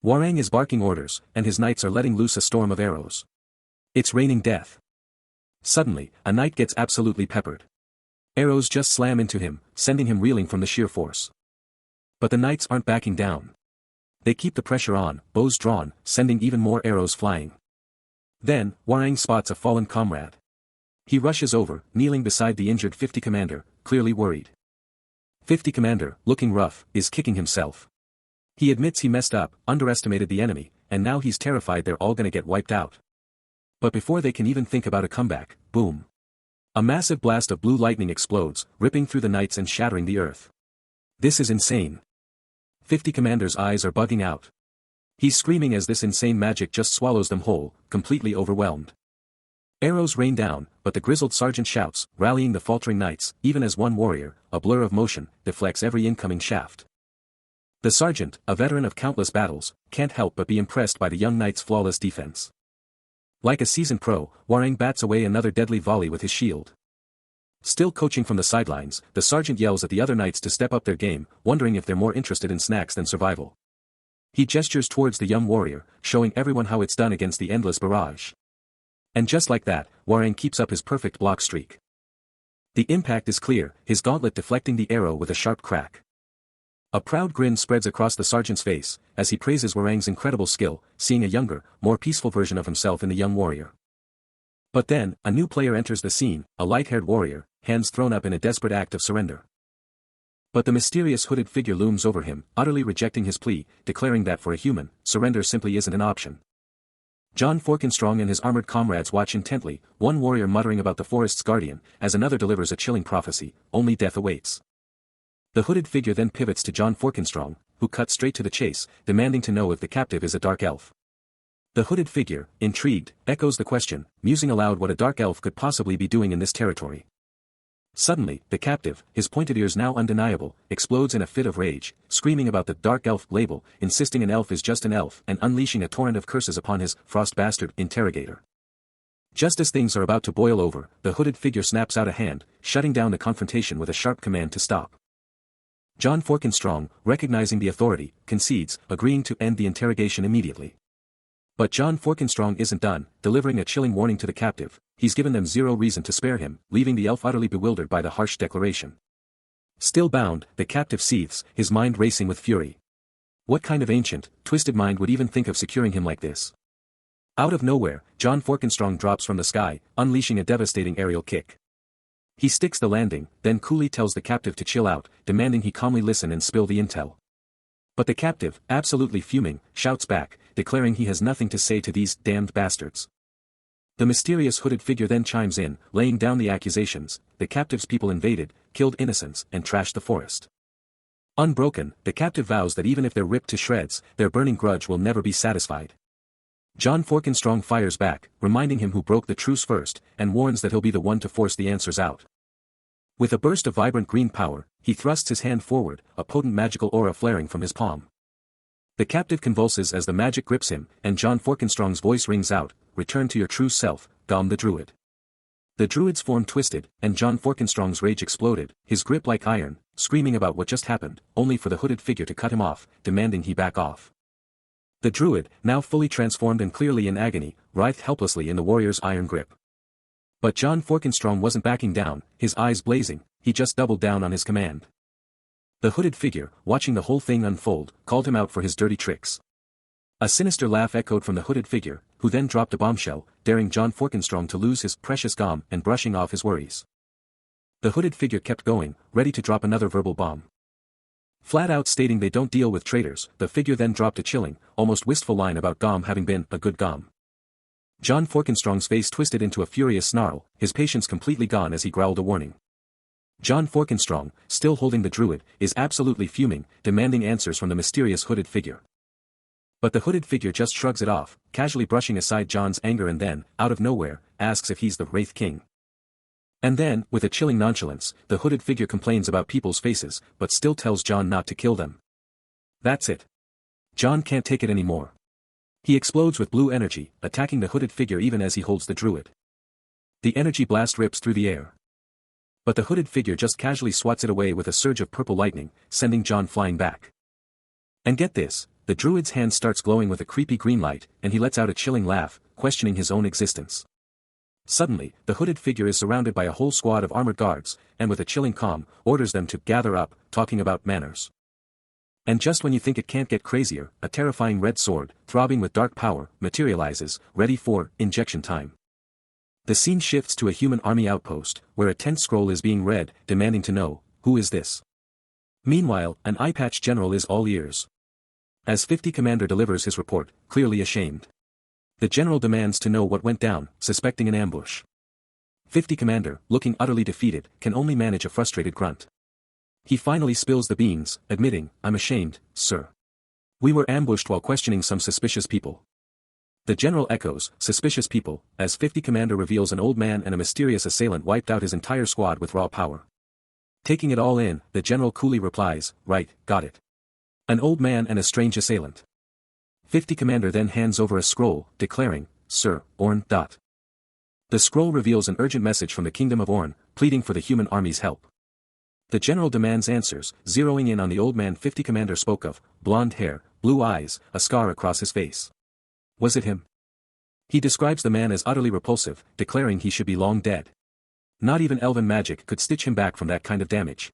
Hwoarang is barking orders, and his knights are letting loose a storm of arrows. It's raining death. Suddenly, a knight gets absolutely peppered. Arrows just slam into him, sending him reeling from the sheer force. But the knights aren't backing down. They keep the pressure on, bows drawn, sending even more arrows flying. Then, Hwoarang spots a fallen comrade. He rushes over, kneeling beside the injured 50 commander, clearly worried. 50 commander, looking rough, is kicking himself. He admits he messed up, underestimated the enemy, and now he's terrified they're all gonna get wiped out. But before they can even think about a comeback, boom. A massive blast of blue lightning explodes, ripping through the knights and shattering the earth. This is insane. 50 commander's eyes are bugging out. He's screaming as this insane magic just swallows them whole, completely overwhelmed. Arrows rain down, but the grizzled sergeant shouts, rallying the faltering knights, even as one warrior, a blur of motion, deflects every incoming shaft. The sergeant, a veteran of countless battles, can't help but be impressed by the young knight's flawless defense. Like a seasoned pro, Hwoarang bats away another deadly volley with his shield. Still coaching from the sidelines, the sergeant yells at the other knights to step up their game, wondering if they're more interested in snacks than survival. He gestures towards the young warrior, showing everyone how it's done against the endless barrage. And just like that, Hwoarang keeps up his perfect block streak. The impact is clear, his gauntlet deflecting the arrow with a sharp crack. A proud grin spreads across the sergeant's face, as he praises Hwoarang's incredible skill, seeing a younger, more peaceful version of himself in the young warrior. But then, a new player enters the scene, a light-haired warrior, hands thrown up in a desperate act of surrender. But the mysterious hooded figure looms over him, utterly rejecting his plea, declaring that for a human, surrender simply isn't an option. John Forkenstrong and his armored comrades watch intently, one warrior muttering about the forest's guardian, as another delivers a chilling prophecy, only death awaits. The hooded figure then pivots to John Forkenstrong, who cuts straight to the chase, demanding to know if the captive is a dark elf. The hooded figure, intrigued, echoes the question, musing aloud what a dark elf could possibly be doing in this territory. Suddenly, the captive, his pointed ears now undeniable, explodes in a fit of rage, screaming about the dark elf label, insisting an elf is just an elf, and unleashing a torrent of curses upon his frost bastard interrogator. Just as things are about to boil over, the hooded figure snaps out a hand, shutting down the confrontation with a sharp command to stop. John Forkenstrong, recognizing the authority, concedes, agreeing to end the interrogation immediately. But John Forkenstrong isn't done, delivering a chilling warning to the captive. He's given them zero reason to spare him, leaving the elf utterly bewildered by the harsh declaration. Still bound, the captive seethes, his mind racing with fury. What kind of ancient, twisted mind would even think of securing him like this? Out of nowhere, John Forkenstrong drops from the sky, unleashing a devastating aerial kick. He sticks the landing, then coolly tells the captive to chill out, demanding he calmly listen and spill the intel. But the captive, absolutely fuming, shouts back, declaring he has nothing to say to these damned bastards. The mysterious hooded figure then chimes in, laying down the accusations, the captive's people invaded, killed innocents, and trashed the forest. Unbroken, the captive vows that even if they're ripped to shreds, their burning grudge will never be satisfied. John Forkenstrong fires back, reminding him who broke the truce first, and warns that he'll be the one to force the answers out. With a burst of vibrant green power, he thrusts his hand forward, a potent magical aura flaring from his palm. The captive convulses as the magic grips him, and John Forkenstrong's voice rings out, "Return to your true self, Gom the Druid." The druid's form twisted, and John Forkenstrong's rage exploded, his grip like iron, screaming about what just happened, only for the hooded figure to cut him off, demanding he back off. The druid, now fully transformed and clearly in agony, writhed helplessly in the warrior's iron grip. But John Forkenstrong wasn't backing down, his eyes blazing, he just doubled down on his command. The hooded figure, watching the whole thing unfold, called him out for his dirty tricks. A sinister laugh echoed from the hooded figure, who then dropped a bombshell, daring John Forkenstrong to lose his precious gum and brushing off his worries. The hooded figure kept going, ready to drop another verbal bomb. Flat out stating they don't deal with traitors, the figure then dropped a chilling, almost wistful line about gum having been a good gum. John Forkenstrong's face twisted into a furious snarl, his patience completely gone as he growled a warning. John Forkenstrong, still holding the druid, is absolutely fuming, demanding answers from the mysterious hooded figure. But the hooded figure just shrugs it off, casually brushing aside John's anger and then, out of nowhere, asks if he's the Wraith King. And then, with a chilling nonchalance, the hooded figure complains about people's faces, but still tells John not to kill them. That's it. John can't take it anymore. He explodes with blue energy, attacking the hooded figure even as he holds the druid. The energy blast rips through the air. But the hooded figure just casually swats it away with a surge of purple lightning, sending John flying back. And get this, the druid's hand starts glowing with a creepy green light, and he lets out a chilling laugh, questioning his own existence. Suddenly, the hooded figure is surrounded by a whole squad of armored guards, and with a chilling calm, orders them to gather up, talking about manners. And just when you think it can't get crazier, a terrifying red sword, throbbing with dark power, materializes, ready for injection time. The scene shifts to a human army outpost, where a tense scroll is being read, demanding to know, who is this? Meanwhile, an eye-patch general is all ears. As 50 Commander delivers his report, clearly ashamed. The general demands to know what went down, suspecting an ambush. 50 Commander, looking utterly defeated, can only manage a frustrated grunt. He finally spills the beans, admitting, "I'm ashamed, sir. We were ambushed while questioning some suspicious people." The general echoes, "Suspicious people," as 50 Commander reveals an old man and a mysterious assailant wiped out his entire squad with raw power. Taking it all in, the general coolly replies, "Right, got it. An old man and a strange assailant." 50 Commander then hands over a scroll, declaring, "Sir, Orn. The scroll reveals an urgent message from the Kingdom of Orn, pleading for the human army's help. The general demands answers, zeroing in on the old man 50 Commander spoke of, blonde hair, blue eyes, a scar across his face. Was it him? He describes the man as utterly repulsive, declaring he should be long dead. Not even elven magic could stitch him back from that kind of damage.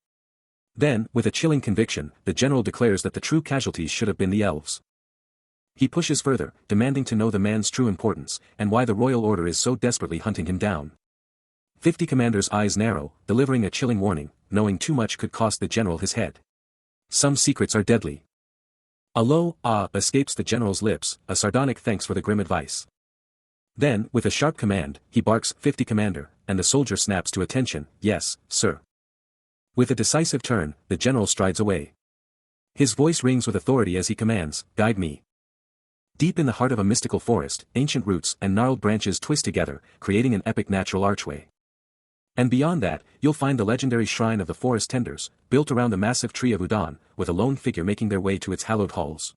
Then, with a chilling conviction, the general declares that the true casualties should have been the elves. He pushes further, demanding to know the man's true importance, and why the royal order is so desperately hunting him down. 50 Commander's eyes narrow, delivering a chilling warning, knowing too much could cost the general his head. Some secrets are deadly. A low "ah" escapes the general's lips, a sardonic thanks for the grim advice. Then, with a sharp command, he barks, 50 Commander, and the soldier snaps to attention, "Yes, sir." With a decisive turn, the general strides away. His voice rings with authority as he commands, "Guide me." Deep in the heart of a mystical forest, ancient roots and gnarled branches twist together, creating an epic natural archway. And beyond that, you'll find the legendary shrine of the forest tenders, built around the massive tree of Udon, with a lone figure making their way to its hallowed halls.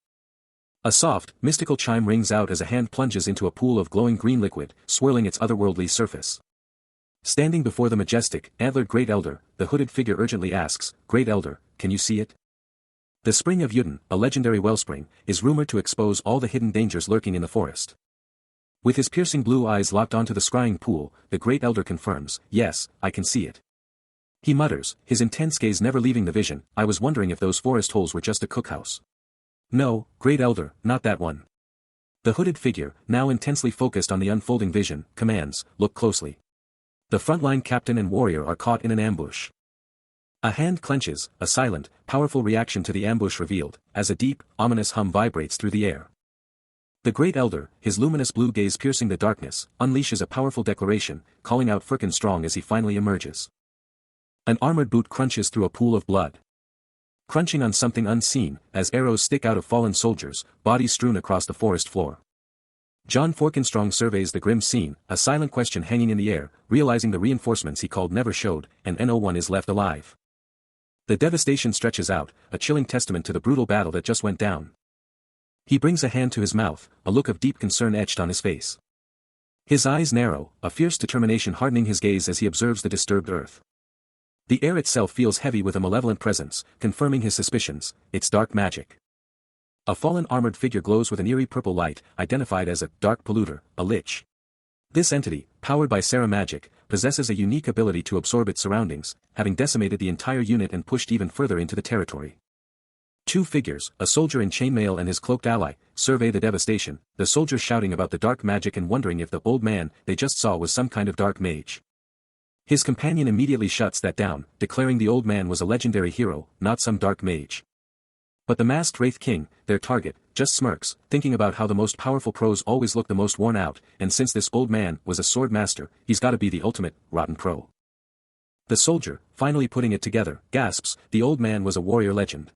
A soft, mystical chime rings out as a hand plunges into a pool of glowing green liquid, swirling its otherworldly surface. Standing before the majestic, antlered Great Elder, the hooded figure urgently asks, "Great Elder, can you see it?" The spring of Udon, a legendary wellspring, is rumored to expose all the hidden dangers lurking in the forest. With his piercing blue eyes locked onto the scrying pool, the Great Elder confirms, "Yes, I can see it." He mutters, his intense gaze never leaving the vision, "I was wondering if those forest holes were just a cookhouse." "No, Great Elder, not that one." The hooded figure, now intensely focused on the unfolding vision, commands, "Look closely." The frontline captain and warrior are caught in an ambush. A hand clenches, a silent, powerful reaction to the ambush revealed, as a deep, ominous hum vibrates through the air. The Great Elder, his luminous blue gaze piercing the darkness, unleashes a powerful declaration, calling out Forkenstrong as he finally emerges. An armored boot crunches through a pool of blood. Crunching on something unseen, as arrows stick out of fallen soldiers, bodies strewn across the forest floor. John Forkenstrong surveys the grim scene, a silent question hanging in the air, realizing the reinforcements he called never showed, and no one is left alive. The devastation stretches out, a chilling testament to the brutal battle that just went down. He brings a hand to his mouth, a look of deep concern etched on his face. His eyes narrow, a fierce determination hardening his gaze as he observes the disturbed earth. The air itself feels heavy with a malevolent presence, confirming his suspicions, it's dark magic. A fallen armored figure glows with an eerie purple light, identified as a dark polluter, a lich. This entity, powered by Serra magic, possesses a unique ability to absorb its surroundings, having decimated the entire unit and pushed even further into the territory. two figures, a soldier in chainmail and his cloaked ally, survey the devastation, the soldier shouting about the dark magic and wondering if the old man they just saw was some kind of dark mage. His companion immediately shuts that down, declaring the old man was a legendary hero, not some dark mage. But the masked Wraith King, their target, just smirks, thinking about how the most powerful pros always look the most worn out, and since this old man was a sword master, he's gotta be the ultimate, rotten pro. The soldier, finally putting it together, gasps, the old man was a warrior legend.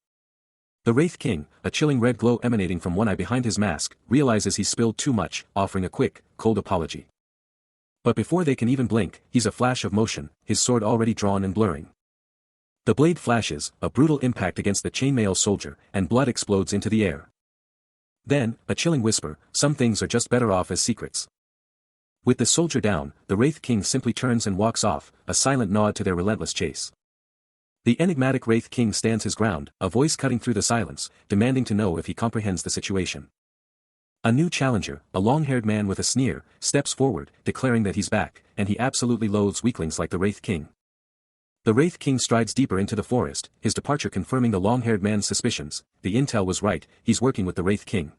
The Wraith King, a chilling red glow emanating from one eye behind his mask, realizes he spilled too much, offering a quick, cold apology. But before they can even blink, he's a flash of motion, his sword already drawn and blurring. The blade flashes, a brutal impact against the chainmail soldier, and blood explodes into the air. Then, a chilling whisper, some things are just better off as secrets. With the soldier down, the Wraith King simply turns and walks off, a silent nod to their relentless chase. The enigmatic Wraith King stands his ground, a voice cutting through the silence, demanding to know if he comprehends the situation. A new challenger, a long-haired man with a sneer, steps forward, declaring that he's back, and he absolutely loathes weaklings like the Wraith King. The Wraith King strides deeper into the forest, his departure confirming the long-haired man's suspicions. The intel was right, he's working with the Wraith King.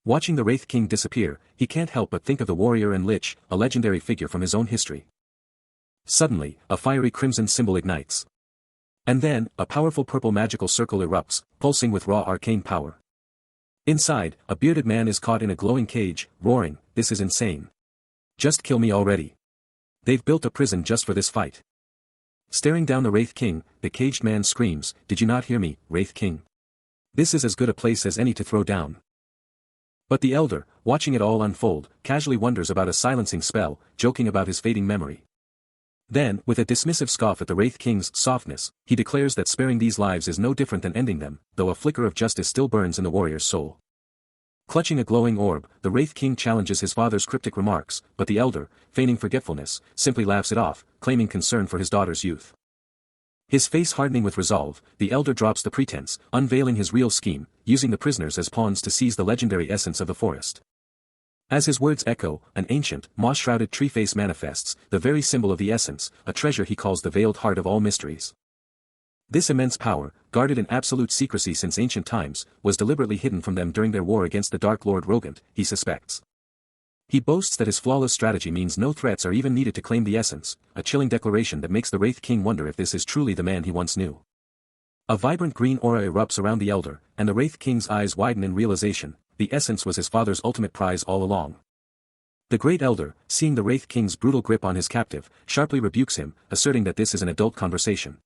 Watching the Wraith King disappear, he can't help but think of the warrior and lich, a legendary figure from his own history. Suddenly, a fiery crimson symbol ignites. And then, a powerful purple magical circle erupts, pulsing with raw arcane power. Inside, a bearded man is caught in a glowing cage, roaring, "This is insane. Just kill me already. They've built a prison just for this fight." Staring down the Wraith King, the caged man screams, "Did you not hear me, Wraith King? This is as good a place as any to throw down." But the elder, watching it all unfold, casually wonders about a silencing spell, joking about his fading memory. Then, with a dismissive scoff at the Wraith King's softness, he declares that sparing these lives is no different than ending them, though a flicker of justice still burns in the warrior's soul. Clutching a glowing orb, the Wraith King challenges his father's cryptic remarks, but the elder, feigning forgetfulness, simply laughs it off, claiming concern for his daughter's youth. His face hardening with resolve, the elder drops the pretense, unveiling his real scheme, using the prisoners as pawns to seize the legendary essence of the forest. As his words echo, an ancient, moss-shrouded tree face manifests, the very symbol of the essence, a treasure he calls the veiled heart of all mysteries. This immense power, guarded in absolute secrecy since ancient times, was deliberately hidden from them during their war against the Dark Lord Rogant, he suspects. He boasts that his flawless strategy means no threats are even needed to claim the essence, a chilling declaration that makes the Wraith King wonder if this is truly the man he once knew. A vibrant green aura erupts around the elder, and the Wraith King's eyes widen in realization. The essence was his father's ultimate prize all along. The great elder, seeing the Wraith King's brutal grip on his captive, sharply rebukes him, asserting that this is an adult conversation.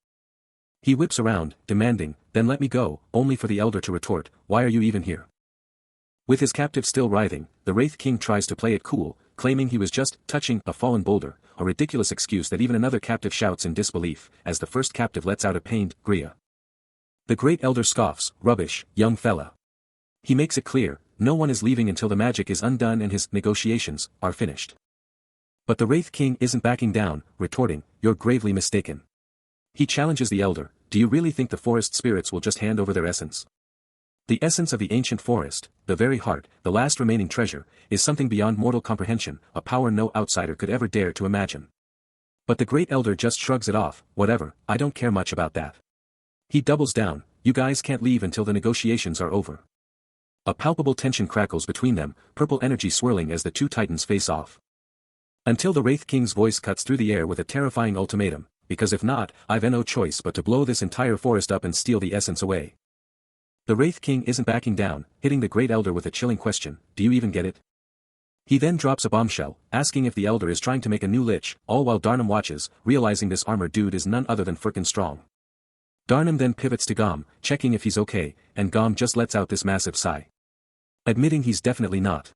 He whips around, demanding, "Then let me go," only for the elder to retort, "Why are you even here?" With his captive still writhing, the Wraith King tries to play it cool, claiming he was just touching a fallen boulder, a ridiculous excuse that even another captive shouts in disbelief, as the first captive lets out a pained, "Gria." The great elder scoffs, "Rubbish, young fella." He makes it clear, no one is leaving until the magic is undone and his negotiations are finished. But the Wraith King isn't backing down, retorting, "You're gravely mistaken." He challenges the elder, "Do you really think the forest spirits will just hand over their essence? The essence of the ancient forest, the very heart, the last remaining treasure, is something beyond mortal comprehension, a power no outsider could ever dare to imagine." But the great elder just shrugs it off, "Whatever, I don't care much about that." He doubles down, "You guys can't leave until the negotiations are over." A palpable tension crackles between them, purple energy swirling as the two titans face off. Until the Wraith King's voice cuts through the air with a terrifying ultimatum, "Because if not, I've no choice but to blow this entire forest up and steal the essence away." The Wraith King isn't backing down, hitting the great elder with a chilling question, "Do you even get it?" He then drops a bombshell, asking if the elder is trying to make a new lich, all while Darnum watches, realizing this armored dude is none other than frickin' strong. Darnum then pivots to Gom, checking if he's okay, and Gom just lets out this massive sigh, admitting he's definitely not.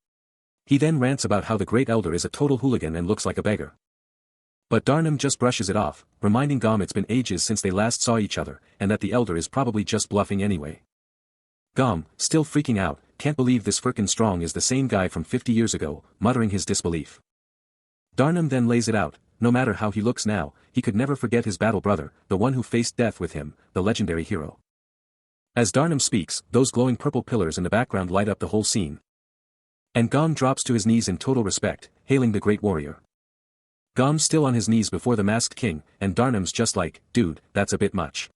He then rants about how the great elder is a total hooligan and looks like a beggar. But Darnum just brushes it off, reminding Gom it's been ages since they last saw each other, and that the elder is probably just bluffing anyway. Gom, still freaking out, can't believe this frickin' strong is the same guy from 50 years ago, muttering his disbelief. Darnum then lays it out, no matter how he looks now, he could never forget his battle brother, the one who faced death with him, the legendary hero. As Darnum speaks, those glowing purple pillars in the background light up the whole scene. And Gom drops to his knees in total respect, hailing the great warrior. Gom's still on his knees before the masked king, and Darnum's just like, "Dude, that's a bit much."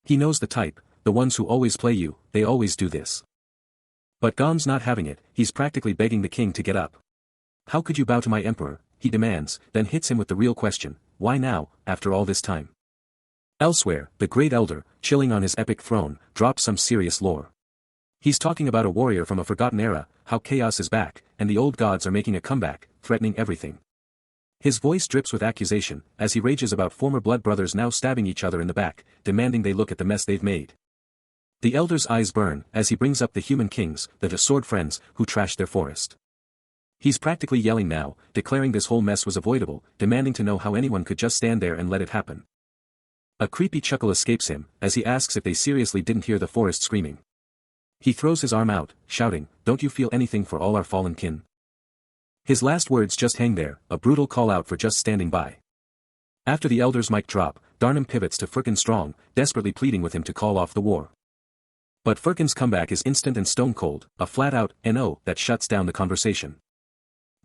He knows the type, the ones who always play you, they always do this. But Gom's not having it, he's practically begging the king to get up. How could you bow to my emperor, he demands, then hits him with the real question, why now, after all this time? Elsewhere, the great elder, chilling on his epic throne, drops some serious lore. He's talking about a warrior from a forgotten era, how chaos is back, and the old gods are making a comeback, threatening everything. His voice drips with accusation, as he rages about former blood brothers now stabbing each other in the back, demanding they look at the mess they've made. The elder's eyes burn, as he brings up the human kings, the sword friends, who trashed their forest. He's practically yelling now, declaring this whole mess was avoidable, demanding to know how anyone could just stand there and let it happen. A creepy chuckle escapes him, as he asks if they seriously didn't hear the forest screaming. He throws his arm out, shouting, don't you feel anything for all our fallen kin? His last words just hang there, a brutal call-out for just standing by. After the elder's mic drop, Darnum pivots to Firkin Strong, desperately pleading with him to call off the war. But Firkin's comeback is instant and stone-cold, a flat-out "no" that shuts down the conversation.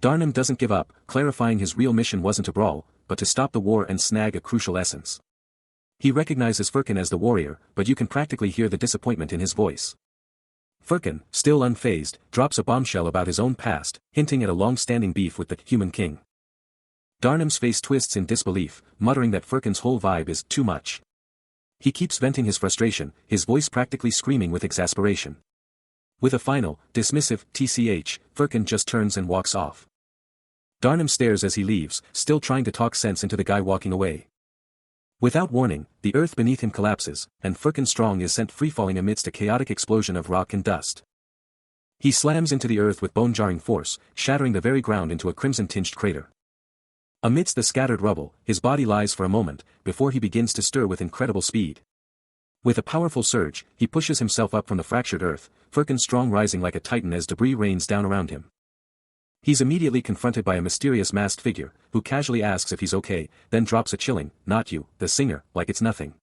Darnum doesn't give up, clarifying his real mission wasn't to brawl, but to stop the war and snag a crucial essence. He recognizes Firkin as the warrior, but you can practically hear the disappointment in his voice. Firkin, still unfazed, drops a bombshell about his own past, hinting at a long-standing beef with the human king. Darnum's face twists in disbelief, muttering that Firkin's whole vibe is too much. He keeps venting his frustration, his voice practically screaming with exasperation. With a final, dismissive "tch," Firkin just turns and walks off. Darnum stares as he leaves, still trying to talk sense into the guy walking away. Without warning, the earth beneath him collapses, and Firkin Strong is sent free-falling amidst a chaotic explosion of rock and dust. He slams into the earth with bone-jarring force, shattering the very ground into a crimson-tinged crater. Amidst the scattered rubble, his body lies for a moment, before he begins to stir with incredible speed. With a powerful surge, he pushes himself up from the fractured earth, Firkin Strong rising like a titan as debris rains down around him. He's immediately confronted by a mysterious masked figure, who casually asks if he's okay, then drops a chilling, "Not you, the singer," like it's nothing.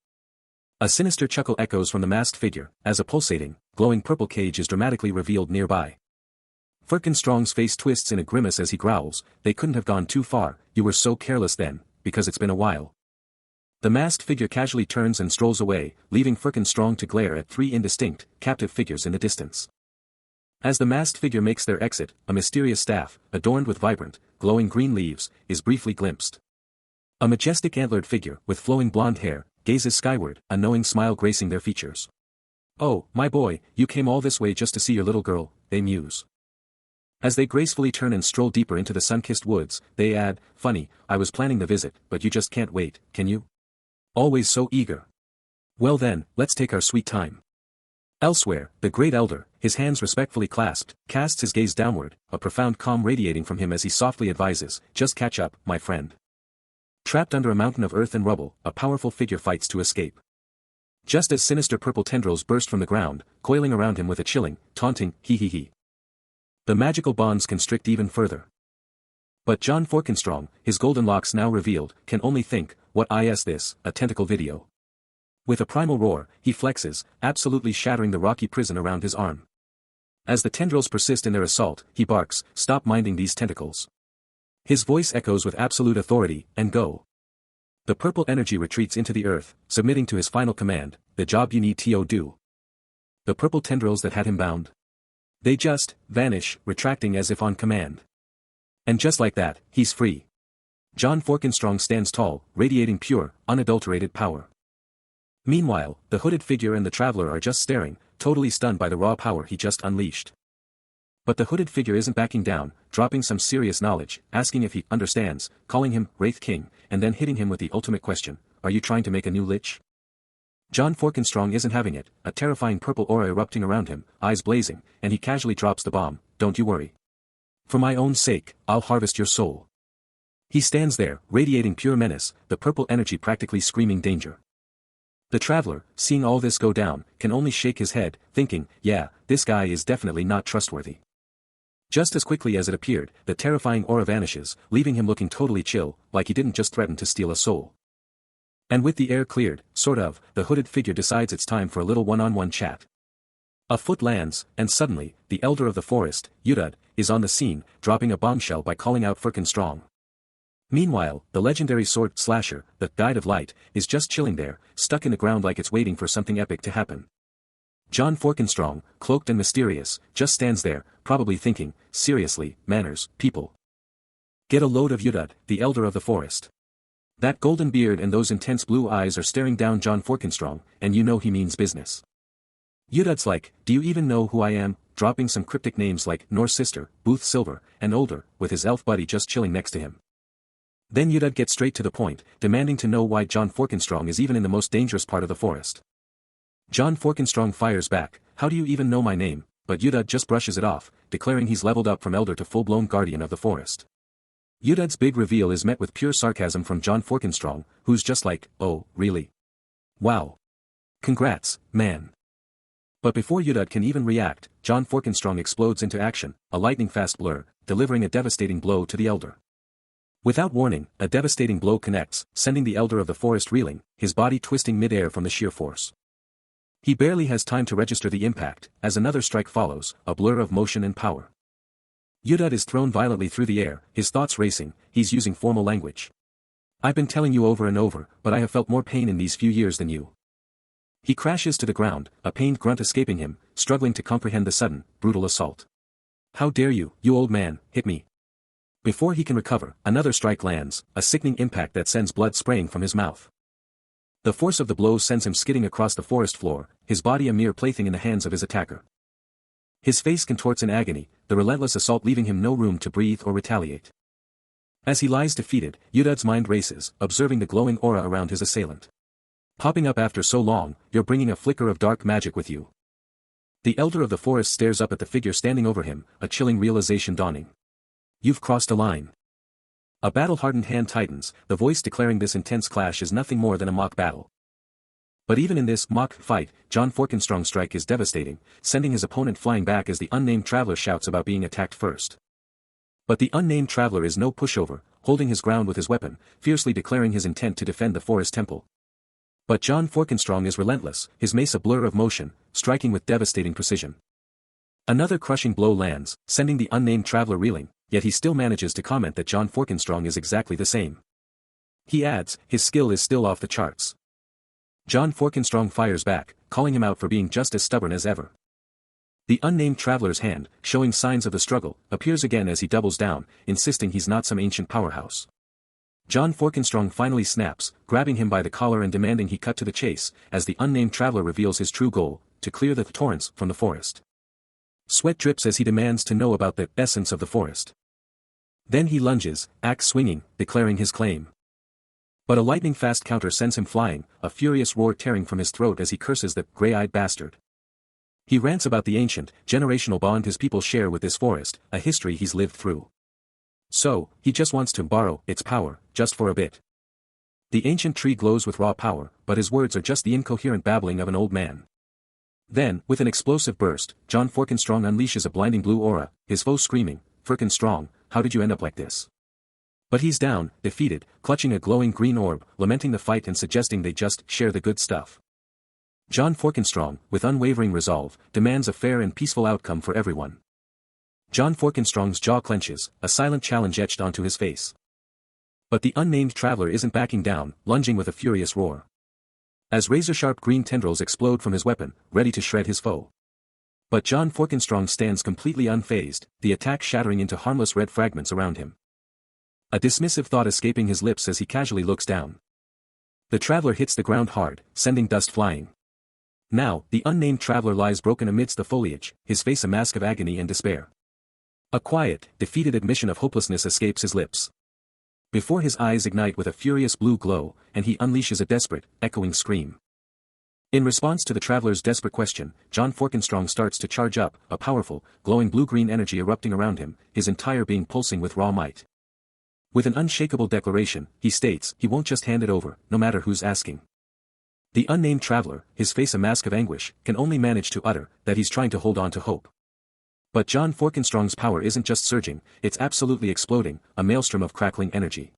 A sinister chuckle echoes from the masked figure, as a pulsating, glowing purple cage is dramatically revealed nearby. Firkin Strong's face twists in a grimace as he growls, "They couldn't have gone too far, you were so careless then, because it's been a while." The masked figure casually turns and strolls away, leaving Firkin Strong to glare at three indistinct, captive figures in the distance. As the masked figure makes their exit, a mysterious staff, adorned with vibrant, glowing green leaves, is briefly glimpsed. A majestic antlered figure, with flowing blonde hair, gazes skyward, a knowing smile gracing their features. "Oh, my boy, you came all this way just to see your little girl," they muse. As they gracefully turn and stroll deeper into the sun-kissed woods, they add, "Funny, I was planning the visit, but you just can't wait, can you? Always so eager. Well then, let's take our sweet time." Elsewhere, the great elder, his hands respectfully clasped, casts his gaze downward, a profound calm radiating from him as he softly advises, "Just catch up, my friend." Trapped under a mountain of earth and rubble, a powerful figure fights to escape. Just as sinister purple tendrils burst from the ground, coiling around him with a chilling, taunting, "He." The magical bonds constrict even further. But John Forkenstrong, his golden locks now revealed, can only think, what is this, a tentacle video? With a primal roar, he flexes, absolutely shattering the rocky prison around his arm. As the tendrils persist in their assault, he barks, "Stop minding these tentacles." His voice echoes with absolute authority, and go. The purple energy retreats into the earth, submitting to his final command, "The job you need to do." The purple tendrils that had him bound. They just vanish, retracting as if on command. And just like that, he's free. John Forkenstrong stands tall, radiating pure, unadulterated power. Meanwhile, the hooded figure and the traveler are just staring, totally stunned by the raw power he just unleashed. But the hooded figure isn't backing down, dropping some serious knowledge, asking if he understands, calling him Wraith King, and then hitting him with the ultimate question, "Are you trying to make a new lich?" John Forkenstrong isn't having it, a terrifying purple aura erupting around him, eyes blazing, and he casually drops the bomb, "Don't you worry. For my own sake, I'll harvest your soul." He stands there, radiating pure menace, the purple energy practically screaming danger. The traveler, seeing all this go down, can only shake his head, thinking, "Yeah, this guy is definitely not trustworthy." Just as quickly as it appeared, the terrifying aura vanishes, leaving him looking totally chill, like he didn't just threaten to steal a soul. And with the air cleared, sort of, the hooded figure decides it's time for a little one-on-one chat. A foot lands, and suddenly, the elder of the forest, Yudud, is on the scene, dropping a bombshell by calling out Firkin Strong. Meanwhile, the legendary sword slasher, the Guide of Light, is just chilling there, stuck in the ground like it's waiting for something epic to happen. John Forkenstrong, cloaked and mysterious, just stands there, probably thinking, seriously, manners, people. Get a load of Yudud, the elder of the forest. That golden beard and those intense blue eyes are staring down John Forkenstrong, and you know he means business. Yudud's like, do you even know who I am, dropping some cryptic names like Norse Sister, Booth Silver, and Older, with his elf buddy just chilling next to him. Then Yudud gets straight to the point, demanding to know why John Forkenstrong is even in the most dangerous part of the forest. John Forkenstrong fires back, how do you even know my name, but Yudud just brushes it off, declaring he's leveled up from elder to full-blown guardian of the forest. Yudud's big reveal is met with pure sarcasm from John Forkenstrong, who's just like, oh, really? Wow. Congrats, man. But before Yudud can even react, John Forkenstrong explodes into action, a lightning-fast blur, delivering a devastating blow to the elder. Without warning, a devastating blow connects, sending the elder of the forest reeling, his body twisting mid-air from the sheer force. He barely has time to register the impact, as another strike follows, a blur of motion and power. Yudud is thrown violently through the air, his thoughts racing, he's using formal language. I've been telling you over and over, but I have felt more pain in these few years than you. He crashes to the ground, a pained grunt escaping him, struggling to comprehend the sudden, brutal assault. How dare you old man, hit me. Before he can recover, another strike lands, a sickening impact that sends blood spraying from his mouth. The force of the blow sends him skidding across the forest floor, his body a mere plaything in the hands of his attacker. His face contorts in agony, the relentless assault leaving him no room to breathe or retaliate. As he lies defeated, Yudud's mind races, observing the glowing aura around his assailant. Popping up after so long, you're bringing a flicker of dark magic with you. The elder of the forest stares up at the figure standing over him, a chilling realization dawning. You've crossed a line. A battle-hardened hand tightens, the voice declaring this intense clash is nothing more than a mock battle. But even in this mock fight, John Forkenstrong's strike is devastating, sending his opponent flying back as the unnamed traveler shouts about being attacked first. But the unnamed traveler is no pushover, holding his ground with his weapon, fiercely declaring his intent to defend the forest temple. But John Forkenstrong is relentless, his mace a blur of motion, striking with devastating precision. Another crushing blow lands, sending the unnamed traveler reeling, yet he still manages to comment that John Forkenstrong is exactly the same. He adds, his skill is still off the charts. John Forkenstrong fires back, calling him out for being just as stubborn as ever. The unnamed traveler's hand, showing signs of the struggle, appears again as he doubles down, insisting he's not some ancient powerhouse. John Forkenstrong finally snaps, grabbing him by the collar and demanding he cut to the chase, as the unnamed traveler reveals his true goal, to clear the torrents from the forest. Sweat drips as he demands to know about the essence of the forest. Then he lunges, axe swinging, declaring his claim. But a lightning-fast counter sends him flying, a furious roar tearing from his throat as he curses the gray-eyed bastard. He rants about the ancient, generational bond his people share with this forest, a history he's lived through. So, he just wants to borrow its power, just for a bit. The ancient tree glows with raw power, but his words are just the incoherent babbling of an old man. Then, with an explosive burst, John Forkenstrong unleashes a blinding blue aura, his foe screaming, Forkenstrong, how did you end up like this? But he's down, defeated, clutching a glowing green orb, lamenting the fight and suggesting they just share the good stuff. John Forkenstrong, with unwavering resolve, demands a fair and peaceful outcome for everyone. John Forkenstrong's jaw clenches, a silent challenge etched onto his face. But the unnamed traveler isn't backing down, lunging with a furious roar. As razor-sharp green tendrils explode from his weapon, ready to shred his foe. But John Forkenstrong stands completely unfazed, the attack shattering into harmless red fragments around him. A dismissive thought escaping his lips as he casually looks down. The traveler hits the ground hard, sending dust flying. Now, the unnamed traveler lies broken amidst the foliage, his face a mask of agony and despair. A quiet, defeated admission of hopelessness escapes his lips. Before his eyes ignite with a furious blue glow, and he unleashes a desperate, echoing scream. In response to the traveler's desperate question, John Forkenstrong starts to charge up, a powerful, glowing blue-green energy erupting around him, his entire being pulsing with raw might. With an unshakable declaration, he states he won't just hand it over, no matter who's asking. The unnamed traveler, his face a mask of anguish, can only manage to utter that he's trying to hold on to hope. But John Forkenstrong's power isn't just surging, it's absolutely exploding, a maelstrom of crackling energy.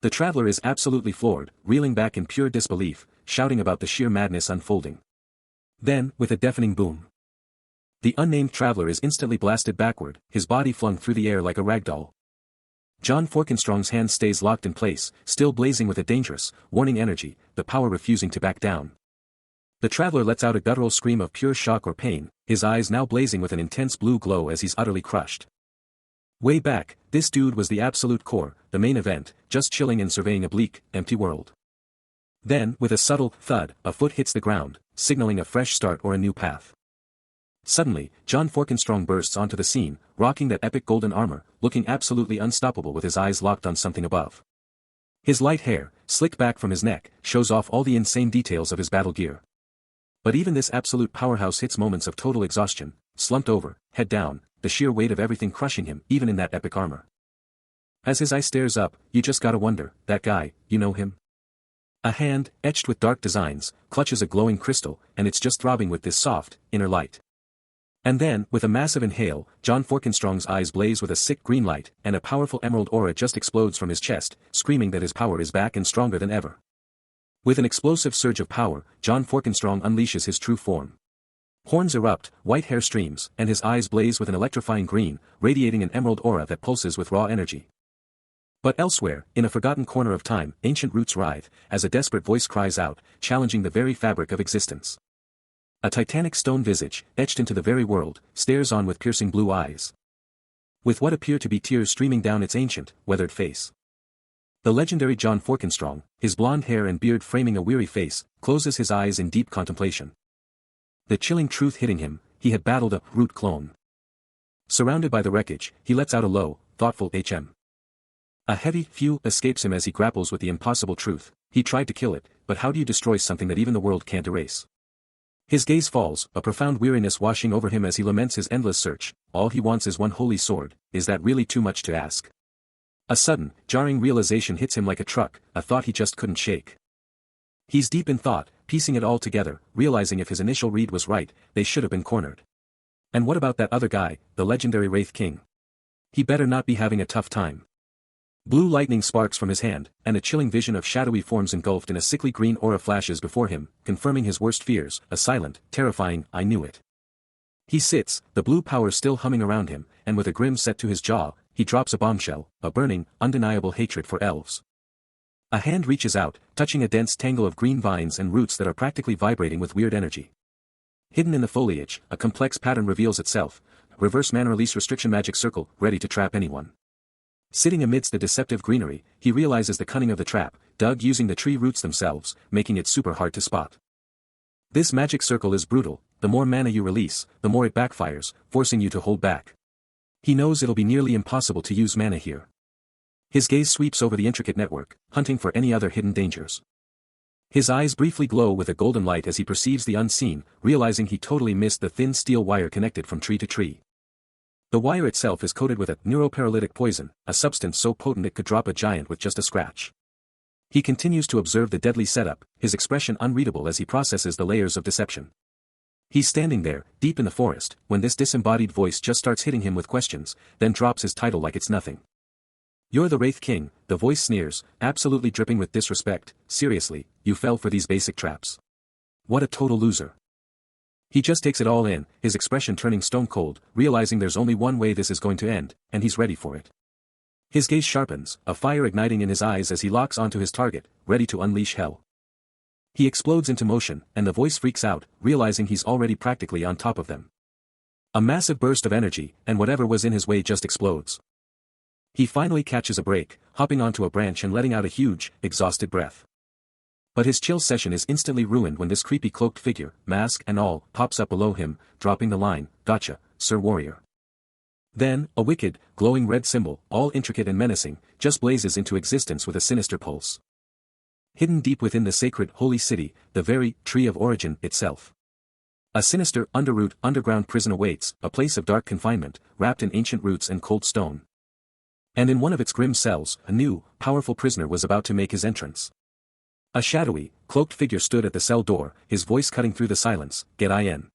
The traveler is absolutely floored, reeling back in pure disbelief, shouting about the sheer madness unfolding. Then, with a deafening boom, the unnamed traveler is instantly blasted backward, his body flung through the air like a ragdoll. John Forkenstrong's hand stays locked in place, still blazing with a dangerous, warning energy, the power refusing to back down. The traveler lets out a guttural scream of pure shock or pain, his eyes now blazing with an intense blue glow as he's utterly crushed. Way back, this dude was the absolute core, the main event, just chilling and surveying a bleak, empty world. Then, with a subtle thud, a foot hits the ground, signaling a fresh start or a new path. Suddenly, John Forkenstrong bursts onto the scene, rocking that epic golden armor, looking absolutely unstoppable with his eyes locked on something above. His light hair, slicked back from his neck, shows off all the insane details of his battle gear. But even this absolute powerhouse hits moments of total exhaustion, slumped over, head down, the sheer weight of everything crushing him, even in that epic armor. As his eye stares up, you just gotta wonder, that guy, you know him? A hand, etched with dark designs, clutches a glowing crystal, and it's just throbbing with this soft, inner light. And then, with a massive inhale, John Forkenstrong's eyes blaze with a sick green light, and a powerful emerald aura just explodes from his chest, screaming that his power is back and stronger than ever. With an explosive surge of power, John Forkenstrong unleashes his true form. Horns erupt, white hair streams, and his eyes blaze with an electrifying green, radiating an emerald aura that pulses with raw energy. But elsewhere, in a forgotten corner of time, ancient roots writhe, as a desperate voice cries out, challenging the very fabric of existence. A titanic stone visage, etched into the very world, stares on with piercing blue eyes. With what appear to be tears streaming down its ancient, weathered face. The legendary John Forkenstrong, his blonde hair and beard framing a weary face, closes his eyes in deep contemplation. The chilling truth hitting him, he had battled a root clone. Surrounded by the wreckage, he lets out a low, thoughtful HM. A heavy phew escapes him as he grapples with the impossible truth. He tried to kill it, but how do you destroy something that even the world can't erase? His gaze falls, a profound weariness washing over him as he laments his endless search. All he wants is one holy sword. Is that really too much to ask? A sudden, jarring realization hits him like a truck, a thought he just couldn't shake. He's deep in thought, piecing it all together, realizing if his initial read was right, they should have been cornered. And what about that other guy, the legendary Wraith King? He better not be having a tough time. Blue lightning sparks from his hand, and a chilling vision of shadowy forms engulfed in a sickly green aura flashes before him, confirming his worst fears, a silent, terrifying, I knew it. He sits, the blue power still humming around him, and with a grim set to his jaw, he drops a bombshell, a burning, undeniable hatred for elves. A hand reaches out, touching a dense tangle of green vines and roots that are practically vibrating with weird energy. Hidden in the foliage, a complex pattern reveals itself, reverse mana release restriction magic circle, ready to trap anyone. Sitting amidst the deceptive greenery, he realizes the cunning of the trap, dug using the tree roots themselves, making it super hard to spot. This magic circle is brutal, the more mana you release, the more it backfires, forcing you to hold back. He knows it'll be nearly impossible to use mana here. His gaze sweeps over the intricate network, hunting for any other hidden dangers. His eyes briefly glow with a golden light as he perceives the unseen, realizing he totally missed the thin steel wire connected from tree to tree. The wire itself is coated with a neuroparalytic poison, a substance so potent it could drop a giant with just a scratch. He continues to observe the deadly setup, his expression unreadable as he processes the layers of deception. He's standing there, deep in the forest, when this disembodied voice just starts hitting him with questions, then drops his title like it's nothing. You're the Wraith King, the voice sneers, absolutely dripping with disrespect. Seriously, you fell for these basic traps. What a total loser. He just takes it all in, his expression turning stone cold, realizing there's only one way this is going to end, and he's ready for it. His gaze sharpens, a fire igniting in his eyes as he locks onto his target, ready to unleash hell. He explodes into motion, and the voice freaks out, realizing he's already practically on top of them. A massive burst of energy, and whatever was in his way just explodes. He finally catches a break, hopping onto a branch and letting out a huge, exhausted breath. But his chill session is instantly ruined when this creepy cloaked figure, mask and all, pops up below him, dropping the line, "Gotcha, Sir Warrior." Then, a wicked, glowing red symbol, all intricate and menacing, just blazes into existence with a sinister pulse. Hidden deep within the sacred, holy city, the very tree of origin itself. A sinister, underground prison awaits, a place of dark confinement, wrapped in ancient roots and cold stone. And in one of its grim cells, a new, powerful prisoner was about to make his entrance. A shadowy, cloaked figure stood at the cell door, his voice cutting through the silence, "Get in."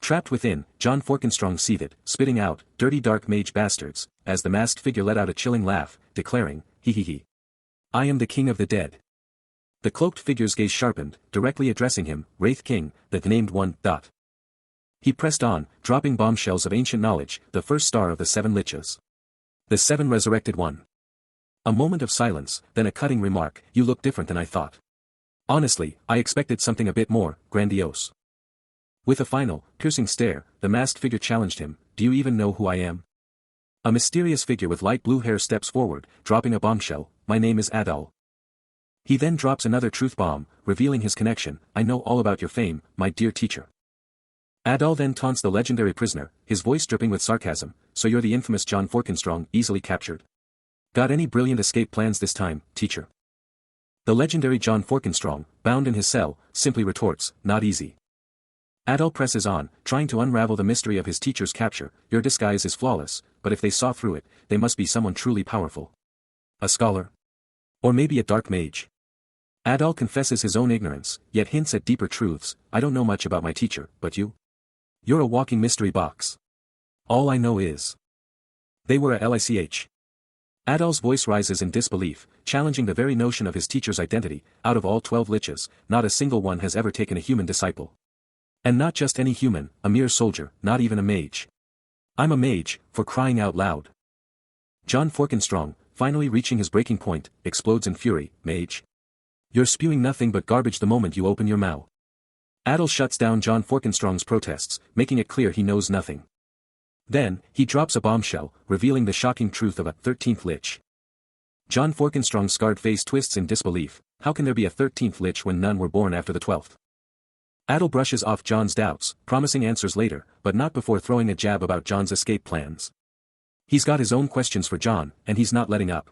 Trapped within, John Forkenstrong seethed, spitting out, "Dirty dark mage bastards," as the masked figure let out a chilling laugh, declaring, "He. I am the king of the dead." The cloaked figure's gaze sharpened, directly addressing him, "Wraith King, the named one." He pressed on, dropping bombshells of ancient knowledge, the first star of the 7 liches. The 7 resurrected one. A moment of silence, then a cutting remark, "You look different than I thought." Honestly, I expected something a bit more grandiose. With a final, piercing stare, the masked figure challenged him, "Do you even know who I am?" A mysterious figure with light blue hair steps forward, dropping a bombshell, "My name is Adol." He then drops another truth bomb, revealing his connection, "I know all about your fame, my dear teacher." Adol then taunts the legendary prisoner, his voice dripping with sarcasm, "So you're the infamous John Forkenstrong, easily captured? Got any brilliant escape plans this time, teacher?" The legendary John Forkenstrong, bound in his cell, simply retorts, "Not easy." Adol presses on, trying to unravel the mystery of his teacher's capture, "Your disguise is flawless, but if they saw through it, they must be someone truly powerful. A scholar? Or maybe a dark mage?" Adol confesses his own ignorance, yet hints at deeper truths, "I don't know much about my teacher, but you? You're a walking mystery box. All I know is they were a lich." Adol's voice rises in disbelief, challenging the very notion of his teacher's identity. "Out of all 12 liches, not a single one has ever taken a human disciple. And not just any human, a mere soldier, not even a mage. I'm a mage, for crying out loud." John Forkenstrong, finally reaching his breaking point, explodes in fury, "Mage? You're spewing nothing but garbage the moment you open your mouth." Adol shuts down John Forkenstrong's protests, making it clear he knows nothing. Then, he drops a bombshell, revealing the shocking truth of a 13th lich. John Forkenstrong's scarred face twists in disbelief, how can there be a 13th lich when none were born after the 12th? Adol brushes off John's doubts, promising answers later, but not before throwing a jab about John's escape plans. He's got his own questions for John, and he's not letting up.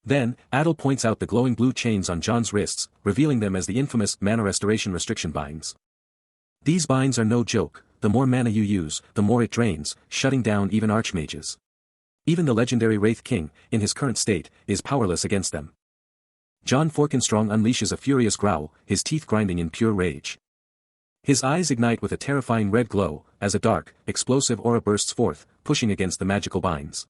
Then, Adol points out the glowing blue chains on John's wrists, revealing them as the infamous mana restoration restriction binds. These binds are no joke, the more mana you use, the more it drains, shutting down even archmages. Even the legendary Wraith King, in his current state, is powerless against them. John Forkenstrong unleashes a furious growl, his teeth grinding in pure rage. His eyes ignite with a terrifying red glow, as a dark, explosive aura bursts forth, pushing against the magical binds.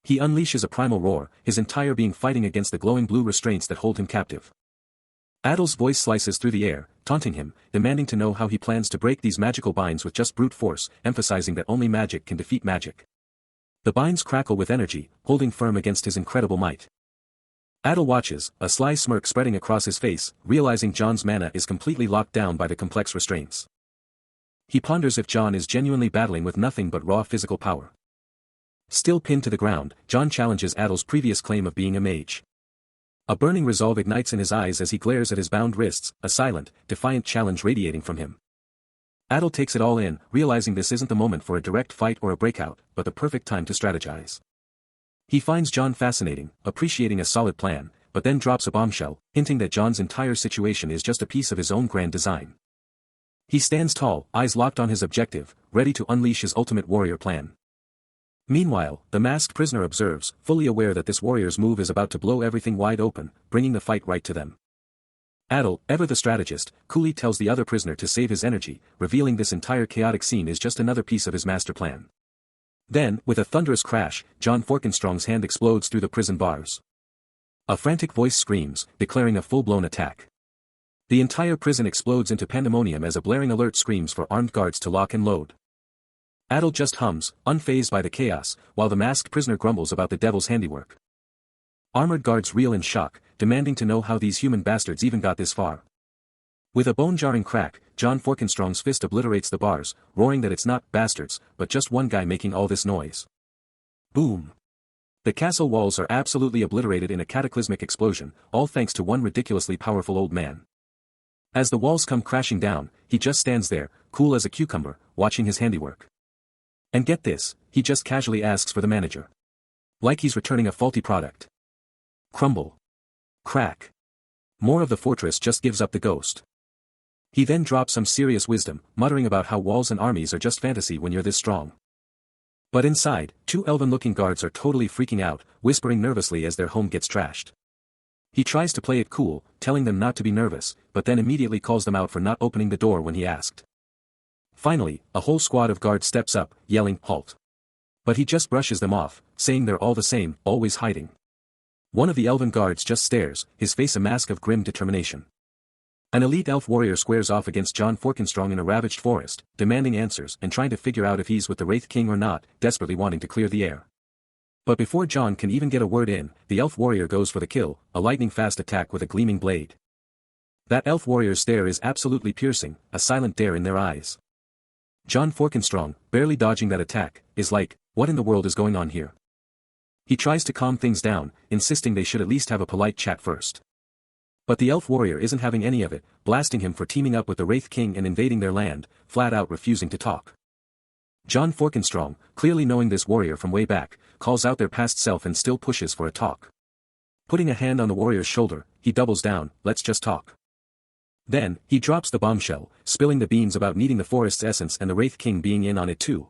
He unleashes a primal roar, his entire being fighting against the glowing blue restraints that hold him captive. Adol's voice slices through the air, taunting him, demanding to know how he plans to break these magical binds with just brute force, emphasizing that only magic can defeat magic. The binds crackle with energy, holding firm against his incredible might. Adol watches, a sly smirk spreading across his face, realizing John's mana is completely locked down by the complex restraints. He ponders if John is genuinely battling with nothing but raw physical power. Still pinned to the ground, John challenges Adol's previous claim of being a mage. A burning resolve ignites in his eyes as he glares at his bound wrists, a silent, defiant challenge radiating from him. Adol takes it all in, realizing this isn't the moment for a direct fight or a breakout, but the perfect time to strategize. He finds John fascinating, appreciating a solid plan, but then drops a bombshell, hinting that John's entire situation is just a piece of his own grand design. He stands tall, eyes locked on his objective, ready to unleash his ultimate warrior plan. Meanwhile, the masked prisoner observes, fully aware that this warrior's move is about to blow everything wide open, bringing the fight right to them. Adol, ever the strategist, coolly tells the other prisoner to save his energy, revealing this entire chaotic scene is just another piece of his master plan. Then, with a thunderous crash, John Forkenstrong's hand explodes through the prison bars. A frantic voice screams, declaring a full-blown attack. The entire prison explodes into pandemonium as a blaring alert screams for armed guards to lock and load. Adol just hums, unfazed by the chaos, while the masked prisoner grumbles about the devil's handiwork. Armored guards reel in shock, demanding to know how these human bastards even got this far. With a bone-jarring crack, John Forkenstrong's fist obliterates the bars, roaring that it's not bastards, but just one guy making all this noise. Boom! The castle walls are absolutely obliterated in a cataclysmic explosion, all thanks to one ridiculously powerful old man. As the walls come crashing down, he just stands there, cool as a cucumber, watching his handiwork. And get this, he just casually asks for the manager. Like he's returning a faulty product. Crumble. Crack. More of the fortress just gives up the ghost. He then drops some serious wisdom, muttering about how walls and armies are just fantasy when you're this strong. But inside, two elven-looking guards are totally freaking out, whispering nervously as their home gets trashed. He tries to play it cool, telling them not to be nervous, but then immediately calls them out for not opening the door when he asked. Finally, a whole squad of guards steps up, yelling, "Halt!" But he just brushes them off, saying they're all the same, always hiding. One of the elven guards just stares, his face a mask of grim determination. An elite elf warrior squares off against John Forkenstrong in a ravaged forest, demanding answers and trying to figure out if he's with the Wraith King or not, desperately wanting to clear the air. But before John can even get a word in, the elf warrior goes for the kill, a lightning-fast attack with a gleaming blade. That elf warrior's stare is absolutely piercing, a silent dare in their eyes. John Forkenstrong, barely dodging that attack, is like, what in the world is going on here? He tries to calm things down, insisting they should at least have a polite chat first. But the elf warrior isn't having any of it, blasting him for teaming up with the Wraith King and invading their land, flat out refusing to talk. John Forkenstrong, clearly knowing this warrior from way back, calls out their past self and still pushes for a talk. Putting a hand on the warrior's shoulder, he doubles down, let's just talk. Then, he drops the bombshell, spilling the beans about needing the forest's essence and the Wraith King being in on it too.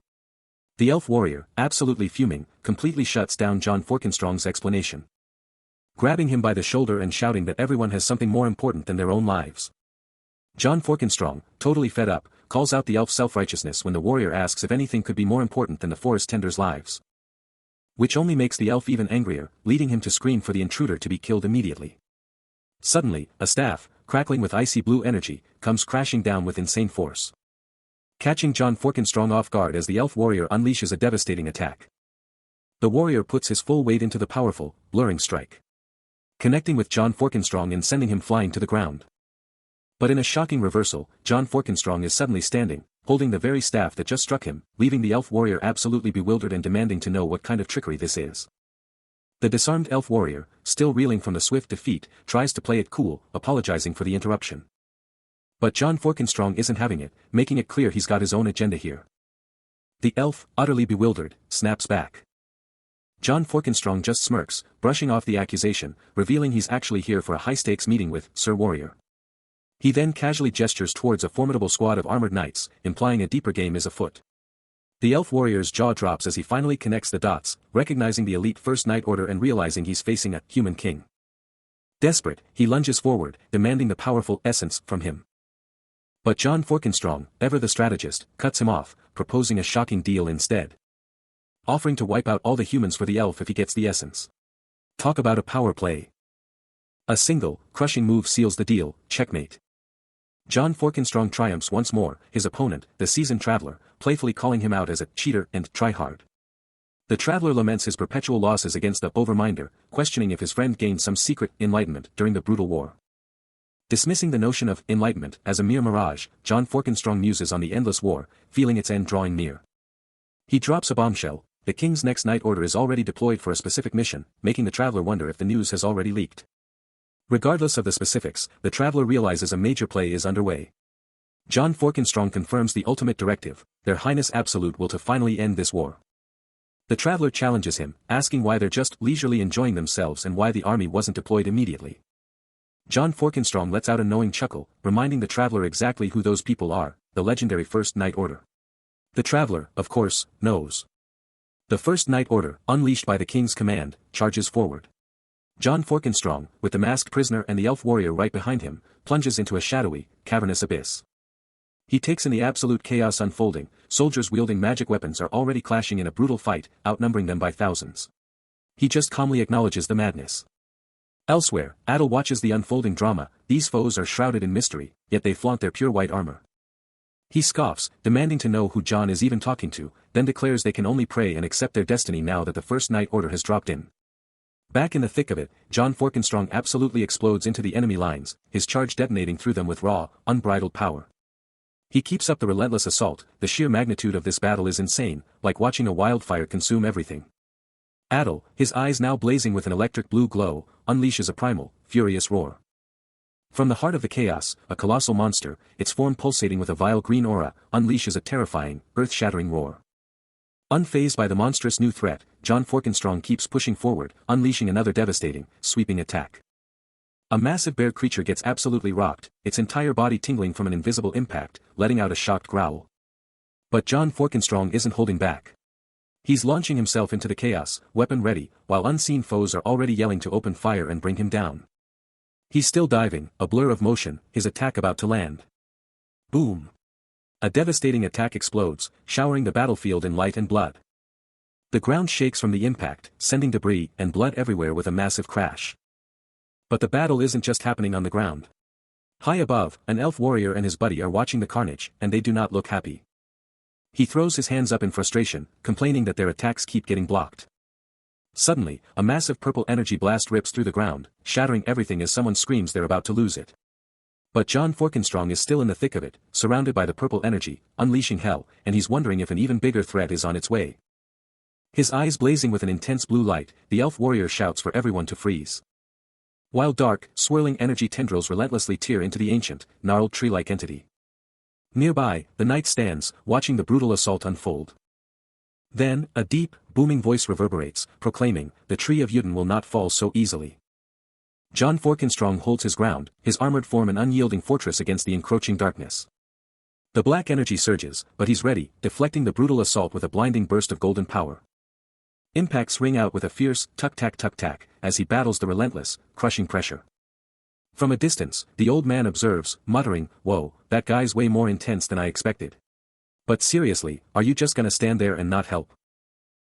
The elf warrior, absolutely fuming, completely shuts down John Forkenstrong's explanation. Grabbing him by the shoulder and shouting that everyone has something more important than their own lives. John Forkenstrong, totally fed up, calls out the elf's self-righteousness when the warrior asks if anything could be more important than the forest tenders' lives. Which only makes the elf even angrier, leading him to scream for the intruder to be killed immediately. Suddenly, a staff, crackling with icy blue energy, comes crashing down with insane force. Catching John Forkenstrong off guard as the elf warrior unleashes a devastating attack. The warrior puts his full weight into the powerful, blurring strike. Connecting with John Forkenstrong and sending him flying to the ground. But in a shocking reversal, John Forkenstrong is suddenly standing, holding the very staff that just struck him, leaving the elf warrior absolutely bewildered and demanding to know what kind of trickery this is. The disarmed elf warrior, still reeling from the swift defeat, tries to play it cool, apologizing for the interruption. But John Forkenstrong isn't having it, making it clear he's got his own agenda here. The elf, utterly bewildered, snaps back. John Forkenstrong just smirks, brushing off the accusation, revealing he's actually here for a high-stakes meeting with Sir Warrior. He then casually gestures towards a formidable squad of armored knights, implying a deeper game is afoot. The elf warrior's jaw drops as he finally connects the dots, recognizing the elite First Knight Order and realizing he's facing a human king. Desperate, he lunges forward, demanding the powerful essence from him. But John Forkenstrong, ever the strategist, cuts him off, proposing a shocking deal instead. Offering to wipe out all the humans for the elf if he gets the essence. Talk about a power play. A single, crushing move seals the deal, checkmate. John Forkenstrong triumphs once more, his opponent, the seasoned traveler, playfully calling him out as a cheater and tryhard. The traveler laments his perpetual losses against the Overminder, questioning if his friend gained some secret enlightenment during the brutal war. Dismissing the notion of enlightenment as a mere mirage, John Forkenstrong muses on the endless war, feeling its end drawing near. He drops a bombshell. The king's next night order is already deployed for a specific mission, making the traveler wonder if the news has already leaked. Regardless of the specifics, the traveler realizes a major play is underway. John Forkenstrong confirms the ultimate directive, Their Highness Absolute will to finally end this war. The traveler challenges him, asking why they're just leisurely enjoying themselves and why the army wasn't deployed immediately. John Forkenstrong lets out a knowing chuckle, reminding the traveler exactly who those people are, the legendary First Knight Order. The traveler, of course, knows. The First Knight Order, unleashed by the king's command, charges forward. John Forkenstrong, with the masked prisoner and the elf warrior right behind him, plunges into a shadowy, cavernous abyss. He takes in the absolute chaos unfolding. Soldiers wielding magic weapons are already clashing in a brutal fight, outnumbering them by thousands. He just calmly acknowledges the madness. Elsewhere, Adel watches the unfolding drama. These foes are shrouded in mystery, yet they flaunt their pure white armor. He scoffs, demanding to know who John is even talking to, then declares they can only pray and accept their destiny now that the First Knight Order has dropped in. Back in the thick of it, John Forkenstrong absolutely explodes into the enemy lines, his charge detonating through them with raw, unbridled power. He keeps up the relentless assault. The sheer magnitude of this battle is insane, like watching a wildfire consume everything. Adel, his eyes now blazing with an electric blue glow, unleashes a primal, furious roar. From the heart of the chaos, a colossal monster, its form pulsating with a vile green aura, unleashes a terrifying, earth-shattering roar. Unfazed by the monstrous new threat, John Forkenstrong keeps pushing forward, unleashing another devastating, sweeping attack. A massive bear creature gets absolutely rocked, its entire body tingling from an invisible impact, letting out a shocked growl. But John Forkenstrong isn't holding back. He's launching himself into the chaos, weapon ready, while unseen foes are already yelling to open fire and bring him down. He's still diving, a blur of motion, his attack about to land. Boom! A devastating attack explodes, showering the battlefield in light and blood. The ground shakes from the impact, sending debris and blood everywhere with a massive crash. But the battle isn't just happening on the ground. High above, an elf warrior and his buddy are watching the carnage, and they do not look happy. He throws his hands up in frustration, complaining that their attacks keep getting blocked. Suddenly, a massive purple energy blast rips through the ground, shattering everything as someone screams they're about to lose it. But John Forkenstrong is still in the thick of it, surrounded by the purple energy, unleashing hell, and he's wondering if an even bigger threat is on its way. His eyes blazing with an intense blue light, the elf warrior shouts for everyone to freeze. While dark, swirling energy tendrils relentlessly tear into the ancient, gnarled tree-like entity. Nearby, the knight stands, watching the brutal assault unfold. Then, a deep, booming voice reverberates, proclaiming, "The tree of Yuden will not fall so easily." John Forkenstrong holds his ground, his armored form an unyielding fortress against the encroaching darkness. The black energy surges, but he's ready, deflecting the brutal assault with a blinding burst of golden power. Impacts ring out with a fierce tuck-tack as he battles the relentless, crushing pressure. From a distance, the old man observes, muttering, "Whoa, that guy's way more intense than I expected. But seriously, are you just gonna stand there and not help?"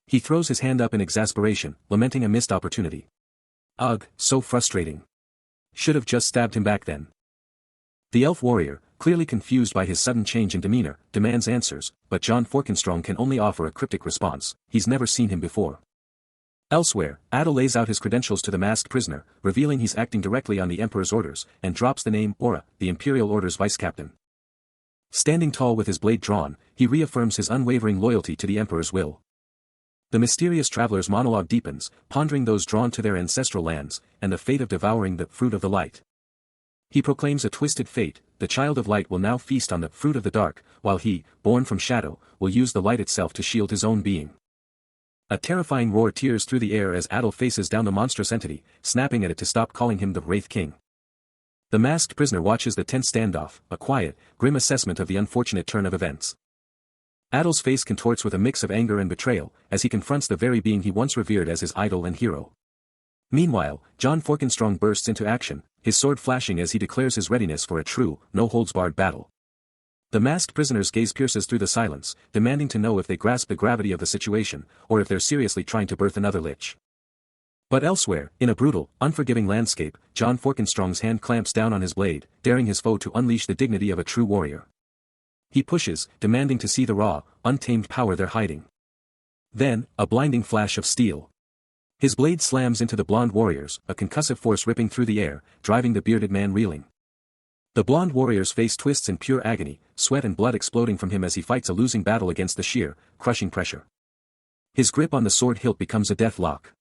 He throws his hand up in exasperation, lamenting a missed opportunity. Ugh, so frustrating. Should have just stabbed him back then. The elf warrior, clearly confused by his sudden change in demeanor, demands answers, but John Forkenstrong can only offer a cryptic response. He's never seen him before. Elsewhere, Adol lays out his credentials to the masked prisoner, revealing he's acting directly on the Emperor's orders, and drops the name Aura, the Imperial Order's vice-captain. Standing tall with his blade drawn, he reaffirms his unwavering loyalty to the Emperor's will. The mysterious traveler's monologue deepens, pondering those drawn to their ancestral lands, and the fate of devouring the fruit of the light. He proclaims a twisted fate: the child of light will now feast on the fruit of the dark, while he, born from shadow, will use the light itself to shield his own being. A terrifying roar tears through the air as Adol faces down the monstrous entity, snapping at it to stop calling him the Wraith King. The masked prisoner watches the tense standoff, a quiet, grim assessment of the unfortunate turn of events. Adol's face contorts with a mix of anger and betrayal, as he confronts the very being he once revered as his idol and hero. Meanwhile, John Forkenstrong bursts into action, his sword flashing as he declares his readiness for a true, no-holds-barred battle. The masked prisoner's gaze pierces through the silence, demanding to know if they grasp the gravity of the situation, or if they're seriously trying to birth another lich. But elsewhere, in a brutal, unforgiving landscape, John Forkenstrong's hand clamps down on his blade, daring his foe to unleash the dignity of a true warrior. He pushes, demanding to see the raw, untamed power they're hiding. Then, a blinding flash of steel. His blade slams into the blonde warriors, a concussive force ripping through the air, driving the bearded man reeling. The blonde warrior's face twists in pure agony, sweat and blood exploding from him as he fights a losing battle against the sheer, crushing pressure. His grip on the sword hilt becomes a death lock.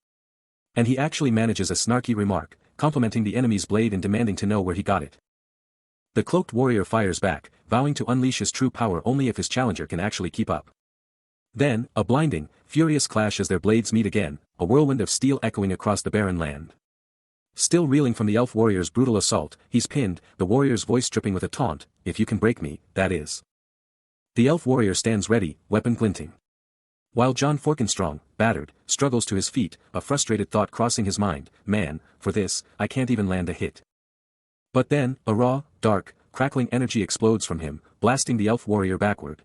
And he actually manages a snarky remark, complimenting the enemy's blade and demanding to know where he got it. The cloaked warrior fires back, vowing to unleash his true power only if his challenger can actually keep up. Then, a blinding, furious clash as their blades meet again, a whirlwind of steel echoing across the barren land. Still reeling from the elf warrior's brutal assault, he's pinned, the warrior's voice dripping with a taunt, "If you can break me, that is." The elf warrior stands ready, weapon glinting. While John Forkenstrong, battered, struggles to his feet, a frustrated thought crossing his mind, "Man, for this, I can't even land a hit." But then, a raw, dark, crackling energy explodes from him, blasting the elf warrior backward.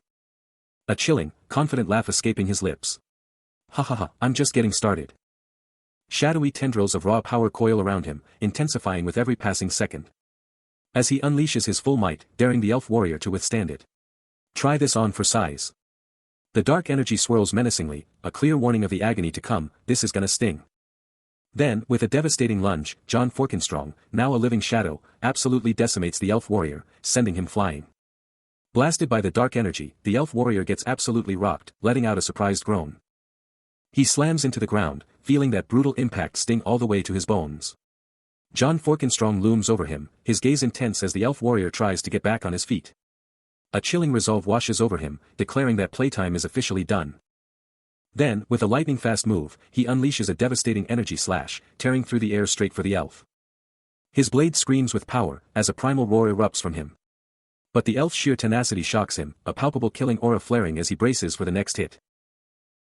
A chilling, confident laugh escaping his lips. "Ha ha ha, I'm just getting started." Shadowy tendrils of raw power coil around him, intensifying with every passing second. As he unleashes his full might, daring the elf warrior to withstand it. Try this on for size. The dark energy swirls menacingly, a clear warning of the agony to come. This is gonna sting. Then, with a devastating lunge, John Forkenstrong, now a living shadow, absolutely decimates the elf warrior, sending him flying. Blasted by the dark energy, the elf warrior gets absolutely rocked, letting out a surprised groan. He slams into the ground, feeling that brutal impact sting all the way to his bones. John Forkenstrong looms over him, his gaze intense as the elf warrior tries to get back on his feet. A chilling resolve washes over him, declaring that playtime is officially done. Then, with a lightning-fast move, he unleashes a devastating energy slash, tearing through the air straight for the elf. His blade screams with power, as a primal roar erupts from him. But the elf's sheer tenacity shocks him, a palpable killing aura flaring as he braces for the next hit.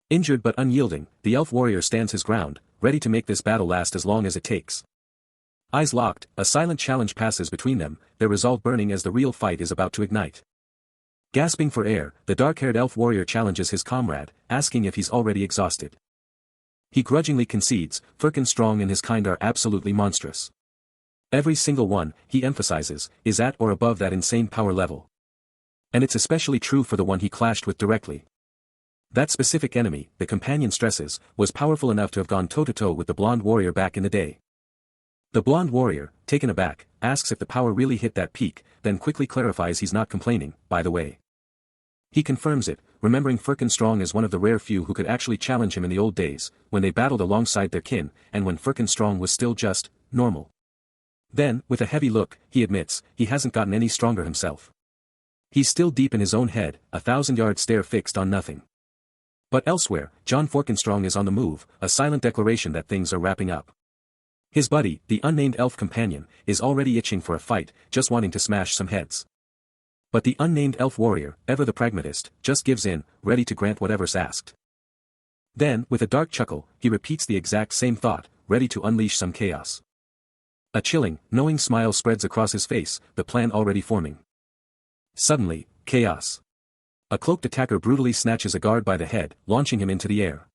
Injured but unyielding, the elf warrior stands his ground, ready to make this battle last as long as it takes. Eyes locked, a silent challenge passes between them, their resolve burning as the real fight is about to ignite. Gasping for air, the dark-haired elf warrior challenges his comrade, asking if he's already exhausted. He grudgingly concedes, Forkenstrong and his kind are absolutely monstrous. Every single one, he emphasizes, is at or above that insane power level. And it's especially true for the one he clashed with directly. That specific enemy, the companion stresses, was powerful enough to have gone toe-to-toe with the blonde warrior back in the day. The blonde warrior, taken aback, asks if the power really hit that peak, then quickly clarifies he's not complaining, by the way. He confirms it, remembering Firkenstrong as one of the rare few who could actually challenge him in the old days, when they battled alongside their kin, and when Firkenstrong was still just normal. Then, with a heavy look, he admits, he hasn't gotten any stronger himself. He's still deep in his own head, 1,000-yard stare fixed on nothing. But elsewhere, John Firkenstrong is on the move, a silent declaration that things are wrapping up. His buddy, the unnamed elf companion, is already itching for a fight, just wanting to smash some heads. But the unnamed elf warrior, ever the pragmatist, just gives in, ready to grant whatever's asked. Then, with a dark chuckle, he repeats the exact same thought, ready to unleash some chaos. A chilling, knowing smile spreads across his face, the plan already forming. Suddenly, chaos. A cloaked attacker brutally snatches a guard by the head, launching him into the air.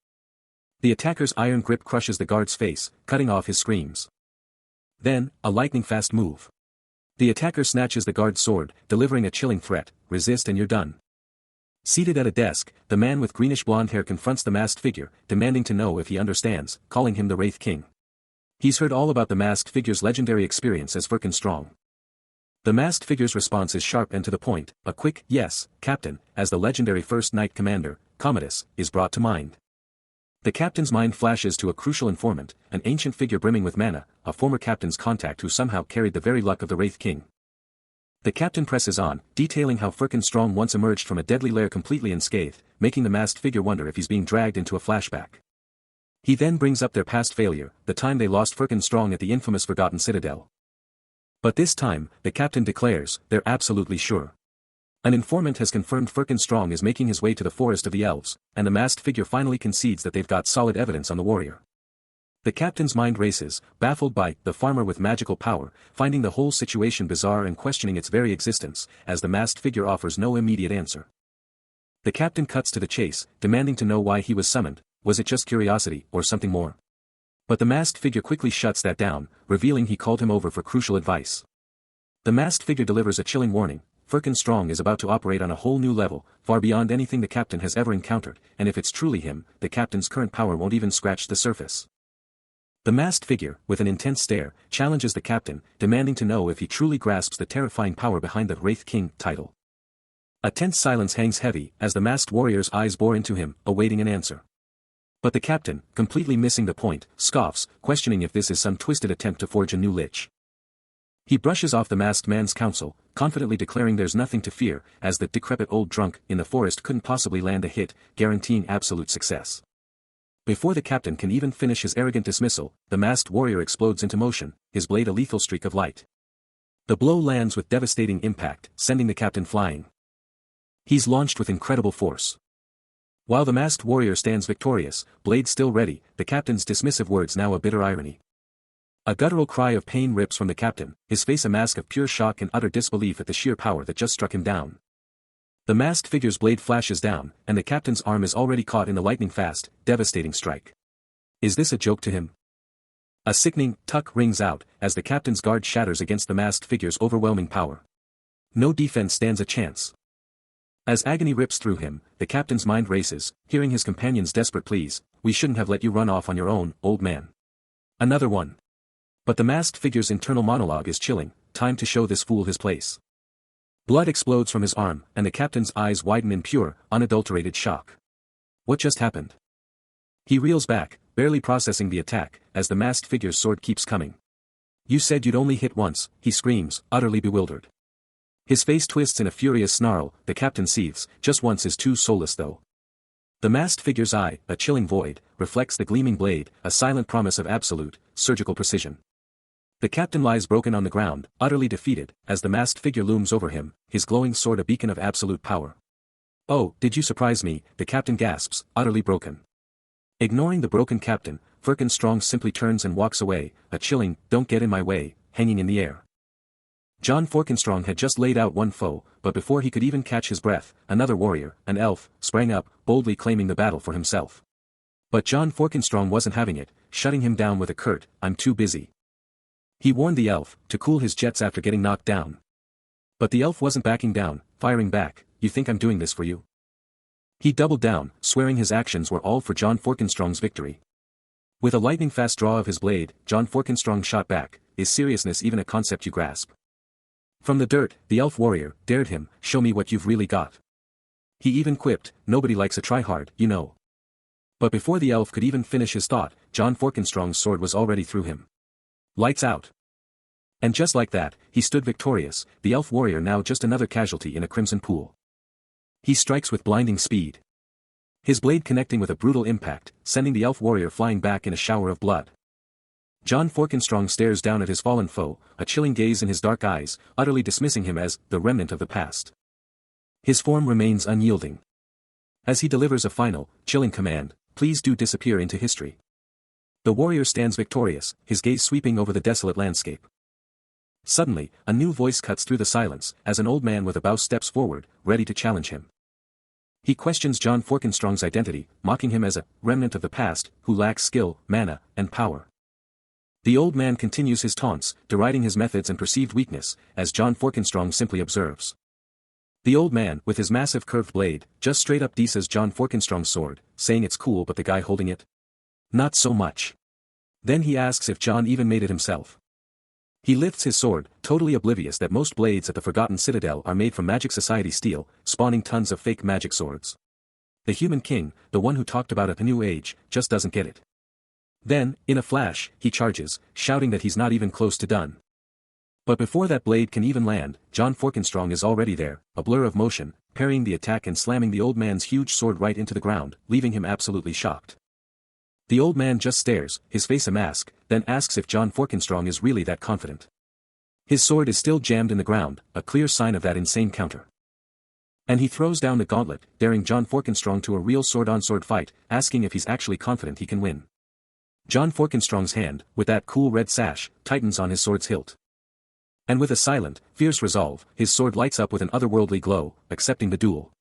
The attacker's iron grip crushes the guard's face, cutting off his screams. Then, a lightning-fast move. The attacker snatches the guard's sword, delivering a chilling threat, resist and you're done. Seated at a desk, the man with greenish-blonde hair confronts the masked figure, demanding to know if he understands, calling him the Wraith King. He's heard all about the masked figure's legendary experience as Firkenstrong. The masked figure's response is sharp and to the point, a quick, yes, Captain, as the legendary First Knight Commander, Commodus, is brought to mind. The captain's mind flashes to a crucial informant, an ancient figure brimming with mana, a former captain's contact who somehow carried the very luck of the Wraith King. The captain presses on, detailing how Firkenstrong once emerged from a deadly lair completely unscathed, making the masked figure wonder if he's being dragged into a flashback. He then brings up their past failure, the time they lost Firkenstrong at the infamous Forgotten Citadel. But this time, the captain declares, they're absolutely sure. An informant has confirmed Firkenstrong is making his way to the Forest of the Elves, and the masked figure finally concedes that they've got solid evidence on the warrior. The captain's mind races, baffled by the farmer with magical power, finding the whole situation bizarre and questioning its very existence, as the masked figure offers no immediate answer. The captain cuts to the chase, demanding to know why he was summoned. Was it just curiosity, or something more? But the masked figure quickly shuts that down, revealing he called him over for crucial advice. The masked figure delivers a chilling warning, Firkenstrong is about to operate on a whole new level, far beyond anything the captain has ever encountered, and if it's truly him, the captain's current power won't even scratch the surface. The masked figure, with an intense stare, challenges the captain, demanding to know if he truly grasps the terrifying power behind the Wraith King title. A tense silence hangs heavy, as the masked warrior's eyes bore into him, awaiting an answer. But the captain, completely missing the point, scoffs, questioning if this is some twisted attempt to forge a new lich. He brushes off the masked man's counsel, confidently declaring there's nothing to fear, as the decrepit old drunk in the forest couldn't possibly land a hit, guaranteeing absolute success. Before the captain can even finish his arrogant dismissal, the masked warrior explodes into motion, his blade a lethal streak of light. The blow lands with devastating impact, sending the captain flying. He's launched with incredible force. While the masked warrior stands victorious, blade still ready, the captain's dismissive words now a bitter irony. A guttural cry of pain rips from the captain, his face a mask of pure shock and utter disbelief at the sheer power that just struck him down. The masked figure's blade flashes down, and the captain's arm is already caught in the lightning-fast, devastating strike. Is this a joke to him? A sickening tuck rings out, as the captain's guard shatters against the masked figure's overwhelming power. No defense stands a chance. As agony rips through him, the captain's mind races, hearing his companion's desperate pleas, we shouldn't have let you run off on your own, old man. Another one. But the masked figure's internal monologue is chilling, time to show this fool his place. Blood explodes from his arm, and the captain's eyes widen in pure, unadulterated shock. What just happened? He reels back, barely processing the attack, as the masked figure's sword keeps coming. You said you'd only hit once, he screams, utterly bewildered. His face twists in a furious snarl, the captain seethes, just once is too soulless though. The masked figure's eye, a chilling void, reflects the gleaming blade, a silent promise of absolute, surgical precision. The captain lies broken on the ground, utterly defeated, as the masked figure looms over him, his glowing sword a beacon of absolute power. Oh, did you surprise me, the captain gasps, utterly broken. Ignoring the broken captain, Firkenstrong simply turns and walks away, a chilling, don't get in my way, hanging in the air. John Firkenstrong had just laid out one foe, but before he could even catch his breath, another warrior, an elf, sprang up, boldly claiming the battle for himself. But John Firkenstrong wasn't having it, shutting him down with a curt, I'm too busy. He warned the elf, to cool his jets after getting knocked down. But the elf wasn't backing down, firing back, you think I'm doing this for you? He doubled down, swearing his actions were all for John Firkenstrong's victory. With a lightning-fast draw of his blade, John Firkenstrong shot back, is seriousness even a concept you grasp? From the dirt, the elf warrior dared him, show me what you've really got. He even quipped, nobody likes a tryhard, you know. But before the elf could even finish his thought, John Forkenstrong's sword was already through him. Lights out. And just like that, he stood victorious, the elf warrior now just another casualty in a crimson pool. He strikes with blinding speed. His blade connecting with a brutal impact, sending the elf warrior flying back in a shower of blood. John Forkenstrong stares down at his fallen foe, a chilling gaze in his dark eyes, utterly dismissing him as the remnant of the past. His form remains unyielding. As he delivers a final, chilling command, please do disappear into history. The warrior stands victorious, his gaze sweeping over the desolate landscape. Suddenly, a new voice cuts through the silence, as an old man with a bow steps forward, ready to challenge him. He questions John Forkenstrong's identity, mocking him as a remnant of the past, who lacks skill, mana, and power. The old man continues his taunts, deriding his methods and perceived weakness, as John Forkenstrong simply observes. The old man, with his massive curved blade, just straight up disses John Forkenstrong's sword, saying it's cool, but the guy holding it? Not so much. Then he asks if John even made it himself. He lifts his sword, totally oblivious that most blades at the Forgotten Citadel are made from Magic Society steel, spawning tons of fake magic swords. The human king, the one who talked about a new age, just doesn't get it. Then, in a flash, he charges, shouting that he's not even close to done. But before that blade can even land, John Forkenstrong is already there, a blur of motion, parrying the attack and slamming the old man's huge sword right into the ground, leaving him absolutely shocked. The old man just stares, his face a mask, then asks if John Forkenstrong is really that confident. His sword is still jammed in the ground, a clear sign of that insane counter. And he throws down the gauntlet, daring John Forkenstrong to a real sword-on-sword fight, asking if he's actually confident he can win. John Forkenstrong's hand, with that cool red sash, tightens on his sword's hilt. And with a silent, fierce resolve, his sword lights up with an otherworldly glow, accepting the duel.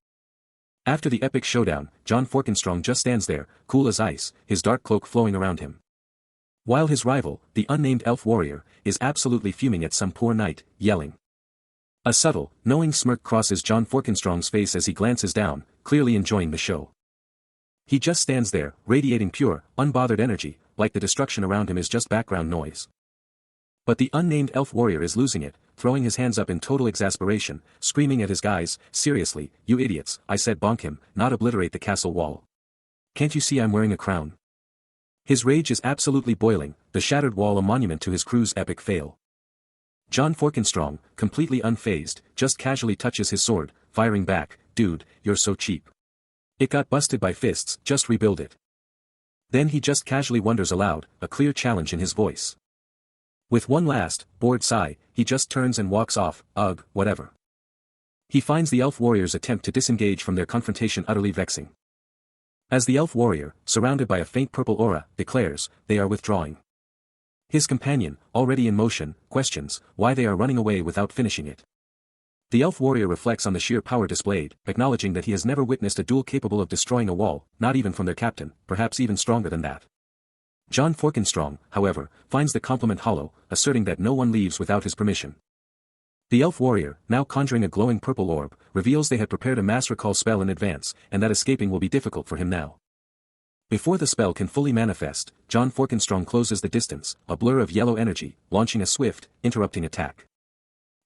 After the epic showdown, John Forkenstrong just stands there, cool as ice, his dark cloak flowing around him. While his rival, the unnamed elf warrior, is absolutely fuming at some poor knight, yelling. A subtle, knowing smirk crosses John Forkenstrong's face as he glances down, clearly enjoying the show. He just stands there, radiating pure, unbothered energy, like the destruction around him is just background noise. But the unnamed elf warrior is losing it, throwing his hands up in total exasperation, screaming at his guys, seriously, you idiots, I said bonk him, not obliterate the castle wall. Can't you see I'm wearing a crown? His rage is absolutely boiling, the shattered wall a monument to his crew's epic fail. John Forkenstrong, completely unfazed, just casually touches his sword, firing back, dude, you're so cheap. It got busted by fists, just rebuild it. Then he just casually wonders aloud, a clear challenge in his voice. With one last, bored sigh, he just turns and walks off, ugh, whatever. He finds the elf warrior's attempt to disengage from their confrontation utterly vexing. As the elf warrior, surrounded by a faint purple aura, declares, they are withdrawing. His companion, already in motion, questions, why they are running away without finishing it. The elf warrior reflects on the sheer power displayed, acknowledging that he has never witnessed a duel capable of destroying a wall, not even from their captain, perhaps even stronger than that. John Forkenstrong, however, finds the compliment hollow, asserting that no one leaves without his permission. The elf warrior, now conjuring a glowing purple orb, reveals they had prepared a mass recall spell in advance, and that escaping will be difficult for him now. Before the spell can fully manifest, John Forkenstrong closes the distance, a blur of yellow energy, launching a swift, interrupting attack.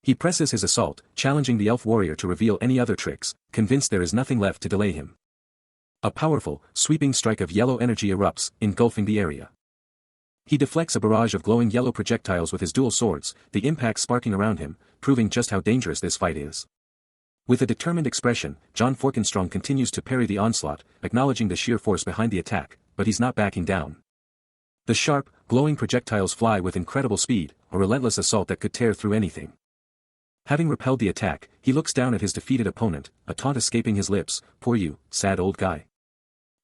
He presses his assault, challenging the elf warrior to reveal any other tricks, convinced there is nothing left to delay him. A powerful, sweeping strike of yellow energy erupts, engulfing the area. He deflects a barrage of glowing yellow projectiles with his dual swords, the impact sparking around him, proving just how dangerous this fight is. With a determined expression, John Forkenstrong continues to parry the onslaught, acknowledging the sheer force behind the attack, but he's not backing down. The sharp, glowing projectiles fly with incredible speed, a relentless assault that could tear through anything. Having repelled the attack, he looks down at his defeated opponent, a taunt escaping his lips, poor you, sad old guy.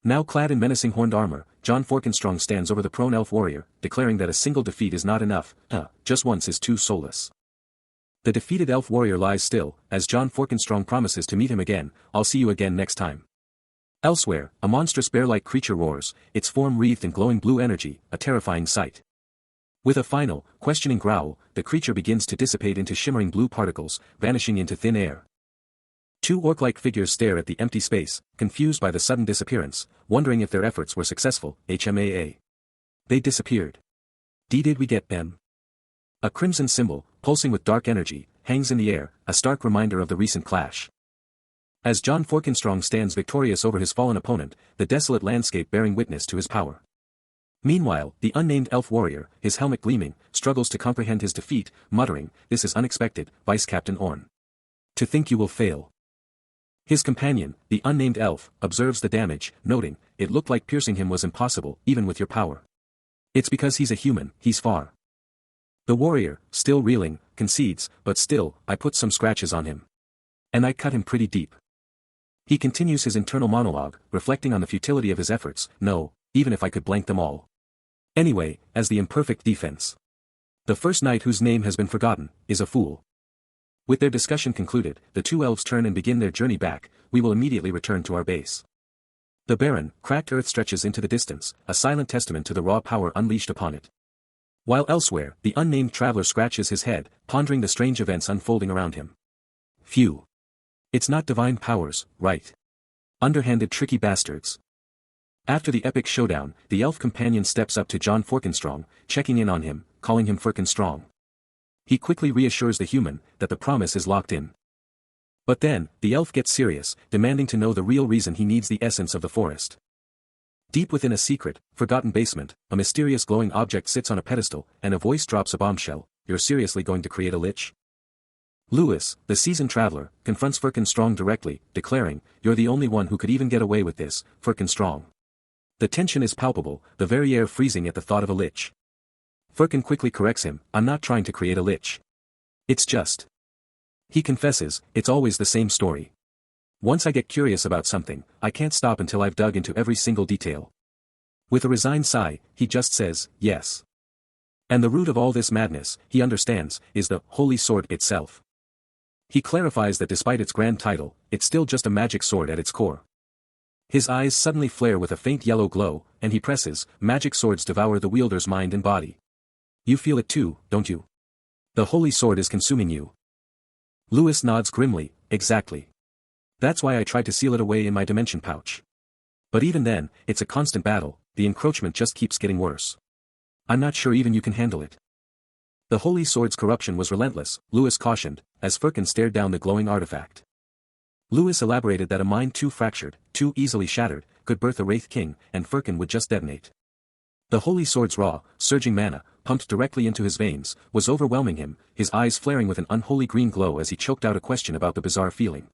Now clad in menacing horned armor, John Forkenstrong stands over the prone elf warrior, declaring that a single defeat is not enough, just once is too soulless. The defeated elf warrior lies still, as John Forkenstrong promises to meet him again, I'll see you again next time. Elsewhere, a monstrous bear-like creature roars, its form wreathed in glowing blue energy, a terrifying sight. With a final, questioning growl, the creature begins to dissipate into shimmering blue particles, vanishing into thin air. Two orc-like figures stare at the empty space, confused by the sudden disappearance, wondering if their efforts were successful, HMAA. They disappeared. Did we get them? A crimson symbol, pulsing with dark energy, hangs in the air, a stark reminder of the recent clash. As John Forkenstrong stands victorious over his fallen opponent, the desolate landscape bearing witness to his power. Meanwhile, the unnamed elf warrior, his helmet gleaming, struggles to comprehend his defeat, muttering, "This is unexpected, Vice Captain Orn. To think you will fail." His companion, the unnamed elf, observes the damage, noting, "It looked like piercing him was impossible, even with your power. It's because he's a human, he's far." The warrior, still reeling, concedes, "But still, I put some scratches on him. And I cut him pretty deep." He continues his internal monologue, reflecting on the futility of his efforts. "No, even if I could blank them all. Anyway, as the imperfect defense. The first knight whose name has been forgotten, is a fool." With their discussion concluded, the two elves turn and begin their journey back. We will immediately return to our base. The barren, cracked earth stretches into the distance, a silent testament to the raw power unleashed upon it. While elsewhere, the unnamed traveler scratches his head, pondering the strange events unfolding around him. Phew. It's not divine powers, right? Underhanded tricky bastards. After the epic showdown, the elf companion steps up to John Forkenstrong, checking in on him, calling him Forkenstrong. He quickly reassures the human that the promise is locked in. But then, the elf gets serious, demanding to know the real reason he needs the essence of the forest. Deep within a secret, forgotten basement, a mysterious glowing object sits on a pedestal, and a voice drops a bombshell. "You're seriously going to create a lich?" Lewis, the seasoned traveler, confronts Forkenstrong directly, declaring, "You're the only one who could even get away with this, Forkenstrong." The tension is palpable, the very air freezing at the thought of a lich. Firkin quickly corrects him, "I'm not trying to create a lich. It's just." He confesses, "It's always the same story. Once I get curious about something, I can't stop until I've dug into every single detail." With a resigned sigh, he just says, "Yes." And the root of all this madness, he understands, is the Holy Sword itself. He clarifies that despite its grand title, it's still just a magic sword at its core. His eyes suddenly flare with a faint yellow glow, and he presses, "Magic swords devour the wielder's mind and body. You feel it too, don't you? The Holy Sword is consuming you." Lewis nods grimly, "Exactly. That's why I tried to seal it away in my dimension pouch. But even then, it's a constant battle, the encroachment just keeps getting worse. I'm not sure even you can handle it." The Holy Sword's corruption was relentless, Lewis cautioned, as Firkin stared down the glowing artifact. Lewis elaborated that a mind too fractured, too easily shattered, could birth a Wraith King, and Firkin would just detonate. The Holy Sword's raw, surging mana, pumped directly into his veins, was overwhelming him, his eyes flaring with an unholy green glow as he choked out a question about the bizarre feeling.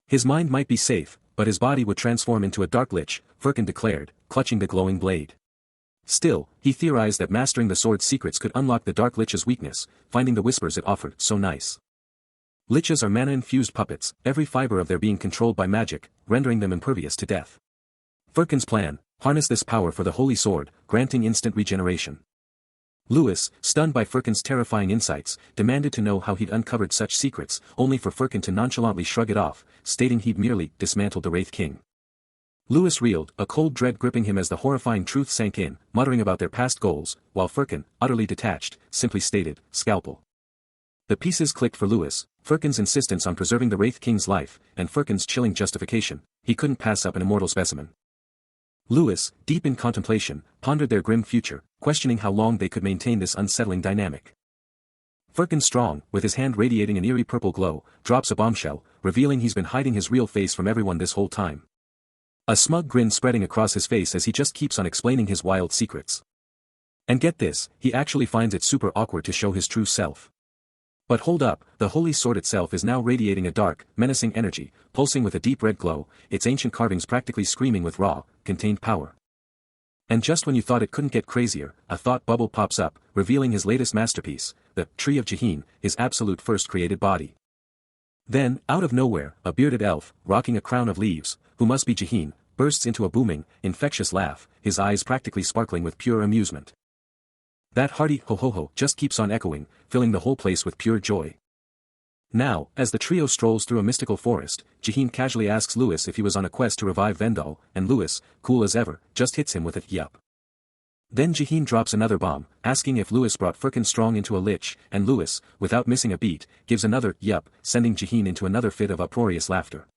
His mind might be safe, but his body would transform into a dark lich, Firkin declared, clutching the glowing blade. Still, he theorized that mastering the sword's secrets could unlock the dark lich's weakness, finding the whispers it offered so nice. Liches are mana-infused puppets, every fiber of their being controlled by magic, rendering them impervious to death. Firkin's plan, harness this power for the Holy Sword, granting instant regeneration. Lewis, stunned by Firkin's terrifying insights, demanded to know how he'd uncovered such secrets, only for Firkin to nonchalantly shrug it off, stating he'd merely dismantled the Wraith King. Lewis reeled, a cold dread gripping him as the horrifying truth sank in, muttering about their past goals, while Firkin, utterly detached, simply stated, "Scalpel." The pieces clicked for Lewis, Firkin's insistence on preserving the Wraith King's life, and Firkin's chilling justification, he couldn't pass up an immortal specimen. Lewis, deep in contemplation, pondered their grim future, questioning how long they could maintain this unsettling dynamic. Forkenstrong, with his hand radiating an eerie purple glow, drops a bombshell, revealing he's been hiding his real face from everyone this whole time. A smug grin spreading across his face as he just keeps on explaining his wild secrets. And get this, he actually finds it super awkward to show his true self. But hold up, the Holy Sword itself is now radiating a dark, menacing energy, pulsing with a deep red glow, its ancient carvings practically screaming with raw, contained power. And just when you thought it couldn't get crazier, a thought bubble pops up, revealing his latest masterpiece, the Tree of Jaheen, his absolute first created body. Then, out of nowhere, a bearded elf, rocking a crown of leaves, who must be Jaheen, bursts into a booming, infectious laugh, his eyes practically sparkling with pure amusement. That hearty ho-ho-ho just keeps on echoing, filling the whole place with pure joy. Now, as the trio strolls through a mystical forest, Jaheen casually asks Lewis if he was on a quest to revive Vendal, and Lewis, cool as ever, just hits him with a yup. Then Jaheen drops another bomb, asking if Lewis brought Forkenstrong into a lich, and Lewis, without missing a beat, gives another yup, sending Jaheen into another fit of uproarious laughter.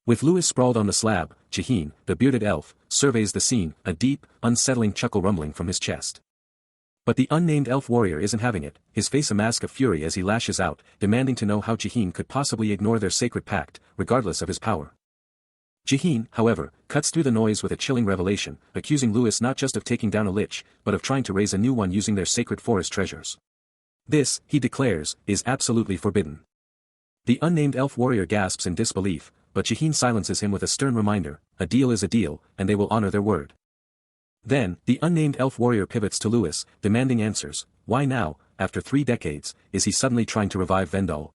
With Lewis sprawled on the slab, Jaheen, the bearded elf, surveys the scene, a deep, unsettling chuckle rumbling from his chest. But the unnamed elf warrior isn't having it, his face a mask of fury as he lashes out, demanding to know how Jihin could possibly ignore their sacred pact, regardless of his power. Jihin, however, cuts through the noise with a chilling revelation, accusing Lewis not just of taking down a lich, but of trying to raise a new one using their sacred forest treasures. This, he declares, is absolutely forbidden. The unnamed elf warrior gasps in disbelief, but Jihin silences him with a stern reminder, a deal is a deal, and they will honor their word. Then, the unnamed elf warrior pivots to Lewis, demanding answers. Why now, after 3 decades, is he suddenly trying to revive Vendal?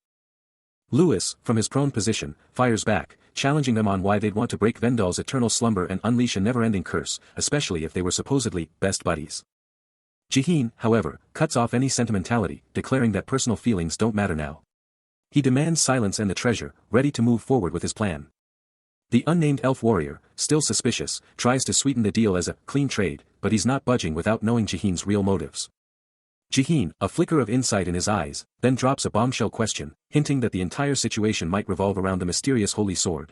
Lewis, from his prone position, fires back, challenging them on why they'd want to break Vendal's eternal slumber and unleash a never-ending curse, especially if they were supposedly best buddies. Jihin, however, cuts off any sentimentality, declaring that personal feelings don't matter now. He demands silence and the treasure, ready to move forward with his plan. The unnamed elf warrior, still suspicious, tries to sweeten the deal as a clean trade, but he's not budging without knowing Jihin's real motives. Jihin, a flicker of insight in his eyes, then drops a bombshell question, hinting that the entire situation might revolve around the mysterious holy sword.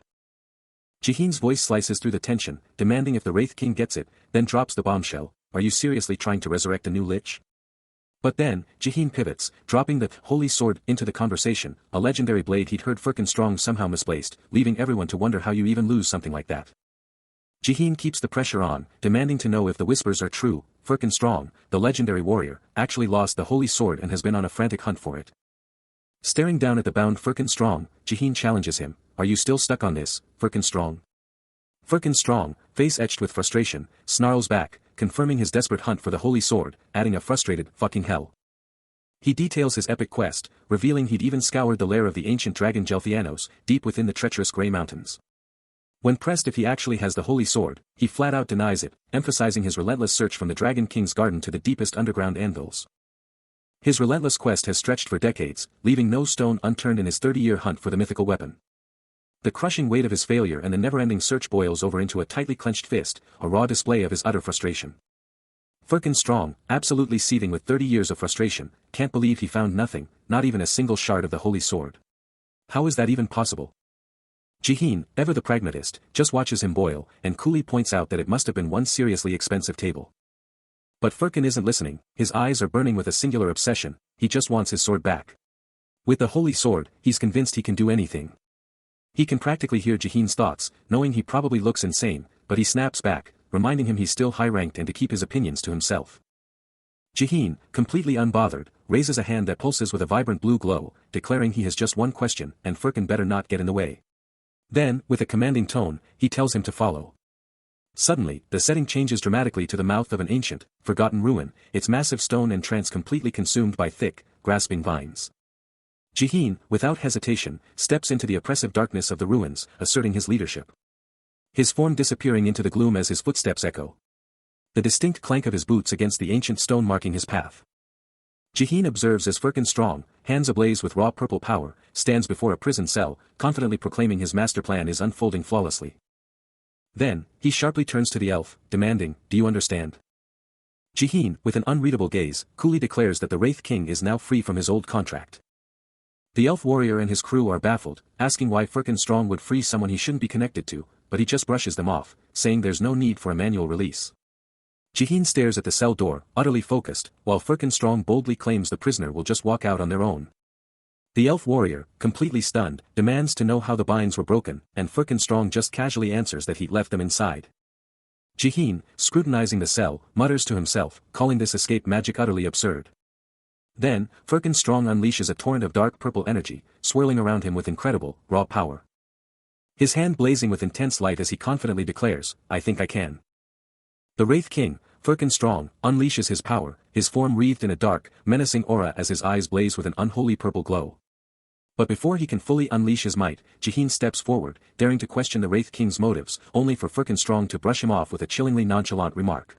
Jihin's voice slices through the tension, demanding if the Wraith King gets it, then drops the bombshell, are you seriously trying to resurrect a new lich? But then, Jihin pivots, dropping the holy sword into the conversation, a legendary blade he'd heard Firkenstrong somehow misplaced, leaving everyone to wonder how you even lose something like that. Jihin keeps the pressure on, demanding to know if the whispers are true. Firkenstrong, the legendary warrior, actually lost the holy sword and has been on a frantic hunt for it. Staring down at the bound Firkenstrong, Jihin challenges him, are you still stuck on this, Firkenstrong? Firkenstrong, face etched with frustration, snarls back, confirming his desperate hunt for the holy sword, adding a frustrated, fucking hell. He details his epic quest, revealing he'd even scoured the lair of the ancient dragon Gelfianos, deep within the treacherous Grey Mountains. When pressed if he actually has the holy sword, he flat out denies it, emphasizing his relentless search from the Dragon King's garden to the deepest underground anvils. His relentless quest has stretched for decades, leaving no stone unturned in his 30-year hunt for the mythical weapon. The crushing weight of his failure and the never-ending search boils over into a tightly clenched fist, a raw display of his utter frustration. Firkenstrong, absolutely seething with 30 years of frustration, can't believe he found nothing, not even a single shard of the holy sword. How is that even possible? Jihin, ever the pragmatist, just watches him boil, and coolly points out that it must have been one seriously expensive table. But Firken isn't listening, his eyes are burning with a singular obsession, he just wants his sword back. With the holy sword, he's convinced he can do anything. He can practically hear Jihin's thoughts, knowing he probably looks insane, but he snaps back, reminding him he's still high-ranked and to keep his opinions to himself. Jihin, completely unbothered, raises a hand that pulses with a vibrant blue glow, declaring he has just one question, and Firken better not get in the way. Then, with a commanding tone, he tells him to follow. Suddenly, the setting changes dramatically to the mouth of an ancient, forgotten ruin, its massive stone entrance completely consumed by thick, grasping vines. Jihin, without hesitation, steps into the oppressive darkness of the ruins, asserting his leadership. His form disappearing into the gloom as his footsteps echo. The distinct clank of his boots against the ancient stone marking his path. Jihin observes as Firkenstrong, hands ablaze with raw purple power, stands before a prison cell, confidently proclaiming his master plan is unfolding flawlessly. Then, he sharply turns to the elf, demanding, do you understand? Jihin, with an unreadable gaze, coolly declares that the Wraith King is now free from his old contract. The elf warrior and his crew are baffled, asking why Firkenstrong would free someone he shouldn't be connected to, but he just brushes them off, saying there's no need for a manual release. Jihin stares at the cell door, utterly focused, while Firkenstrong boldly claims the prisoner will just walk out on their own. The elf warrior, completely stunned, demands to know how the binds were broken, and Firkenstrong just casually answers that he'd left them inside. Jihin, scrutinizing the cell, mutters to himself, calling this escape magic utterly absurd. Then, Firkenstrong unleashes a torrent of dark purple energy, swirling around him with incredible, raw power. His hand blazing with intense light as he confidently declares, I think I can. The Wraith King, Firkenstrong, unleashes his power, his form wreathed in a dark, menacing aura as his eyes blaze with an unholy purple glow. But before he can fully unleash his might, Jihin steps forward, daring to question the Wraith King's motives, only for Firkenstrong to brush him off with a chillingly nonchalant remark.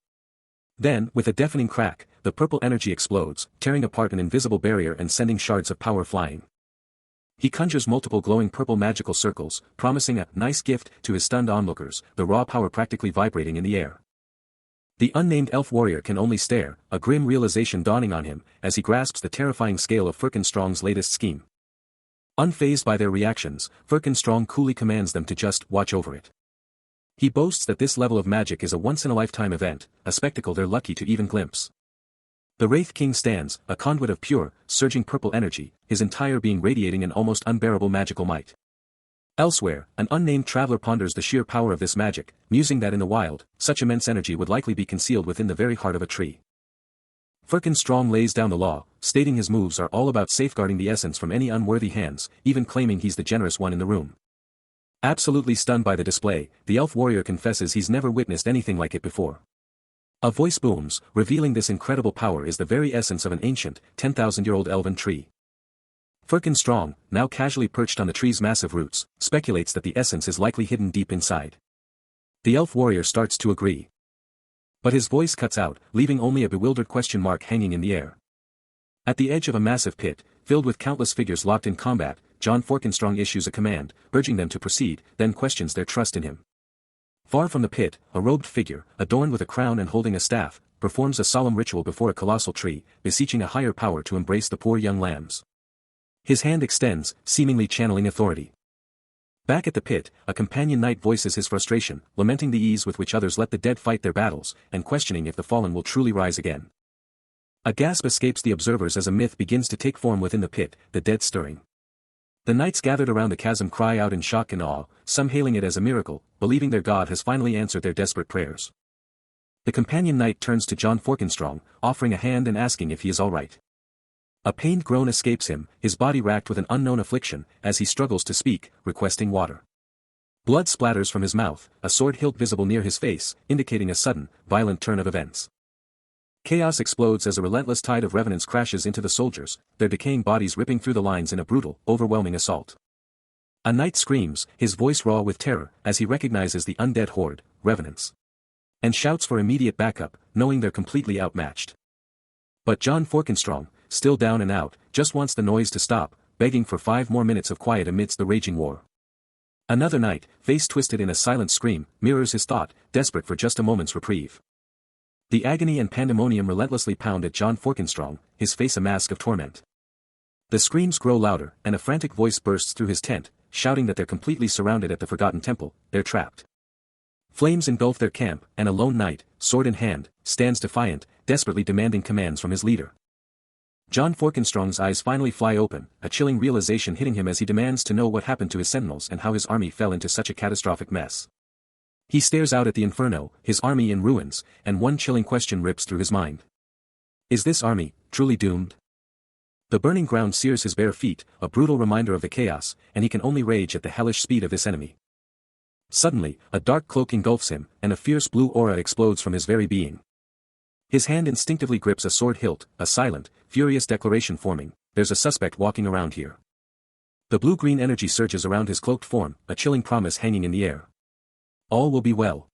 Then, with a deafening crack, the purple energy explodes, tearing apart an invisible barrier and sending shards of power flying. He conjures multiple glowing purple magical circles, promising a nice gift to his stunned onlookers, the raw power practically vibrating in the air. The unnamed elf warrior can only stare, a grim realization dawning on him, as he grasps the terrifying scale of Firkenstrong's latest scheme. Unfazed by their reactions, Firkenstrong coolly commands them to just watch over it. He boasts that this level of magic is a once-in-a-lifetime event, a spectacle they're lucky to even glimpse. The Wraith King stands, a conduit of pure, surging purple energy, his entire being radiating an almost unbearable magical might. Elsewhere, an unnamed traveler ponders the sheer power of this magic, musing that in the wild, such immense energy would likely be concealed within the very heart of a tree. Firkin lays down the law, stating his moves are all about safeguarding the essence from any unworthy hands, even claiming he's the generous one in the room. Absolutely stunned by the display, the elf warrior confesses he's never witnessed anything like it before. A voice booms, revealing this incredible power is the very essence of an ancient, 10,000-year-old elven tree. Firkin, now casually perched on the tree's massive roots, speculates that the essence is likely hidden deep inside. The elf warrior starts to agree. But his voice cuts out, leaving only a bewildered question mark hanging in the air. At the edge of a massive pit, filled with countless figures locked in combat, John Firkin issues a command, urging them to proceed, then questions their trust in him. Far from the pit, a robed figure, adorned with a crown and holding a staff, performs a solemn ritual before a colossal tree, beseeching a higher power to embrace the poor young lambs. His hand extends, seemingly channeling authority. Back at the pit, a companion knight voices his frustration, lamenting the ease with which others let the dead fight their battles, and questioning if the fallen will truly rise again. A gasp escapes the observers as a myth begins to take form within the pit, the dead stirring. The knights gathered around the chasm cry out in shock and awe, some hailing it as a miracle, believing their god has finally answered their desperate prayers. The companion knight turns to John Firkin, offering a hand and asking if he is all right. A pained groan escapes him, his body racked with an unknown affliction, as he struggles to speak, requesting water. Blood splatters from his mouth, a sword hilt visible near his face, indicating a sudden, violent turn of events. Chaos explodes as a relentless tide of revenants crashes into the soldiers, their decaying bodies ripping through the lines in a brutal, overwhelming assault. A knight screams, his voice raw with terror, as he recognizes the undead horde, revenants. And shouts for immediate backup, knowing they're completely outmatched. But John Firkin, still down and out, just wants the noise to stop, begging for 5 more minutes of quiet amidst the raging war. Another knight, face twisted in a silent scream, mirrors his thought, desperate for just a moment's reprieve. The agony and pandemonium relentlessly pound at John Firkin, his face a mask of torment. The screams grow louder, and a frantic voice bursts through his tent, shouting that they're completely surrounded at the Forgotten Temple, they're trapped. Flames engulf their camp, and a lone knight, sword in hand, stands defiant, desperately demanding commands from his leader. John Firkin's eyes finally fly open, a chilling realization hitting him as he demands to know what happened to his sentinels and how his army fell into such a catastrophic mess. He stares out at the inferno, his army in ruins, and one chilling question rips through his mind. Is this army truly doomed? The burning ground sears his bare feet, a brutal reminder of the chaos, and he can only rage at the hellish speed of this enemy. Suddenly, a dark cloak engulfs him, and a fierce blue aura explodes from his very being. His hand instinctively grips a sword hilt, a silent, furious declaration forming, there's a suspect walking around here. The blue-green energy surges around his cloaked form, a chilling promise hanging in the air. All will be well.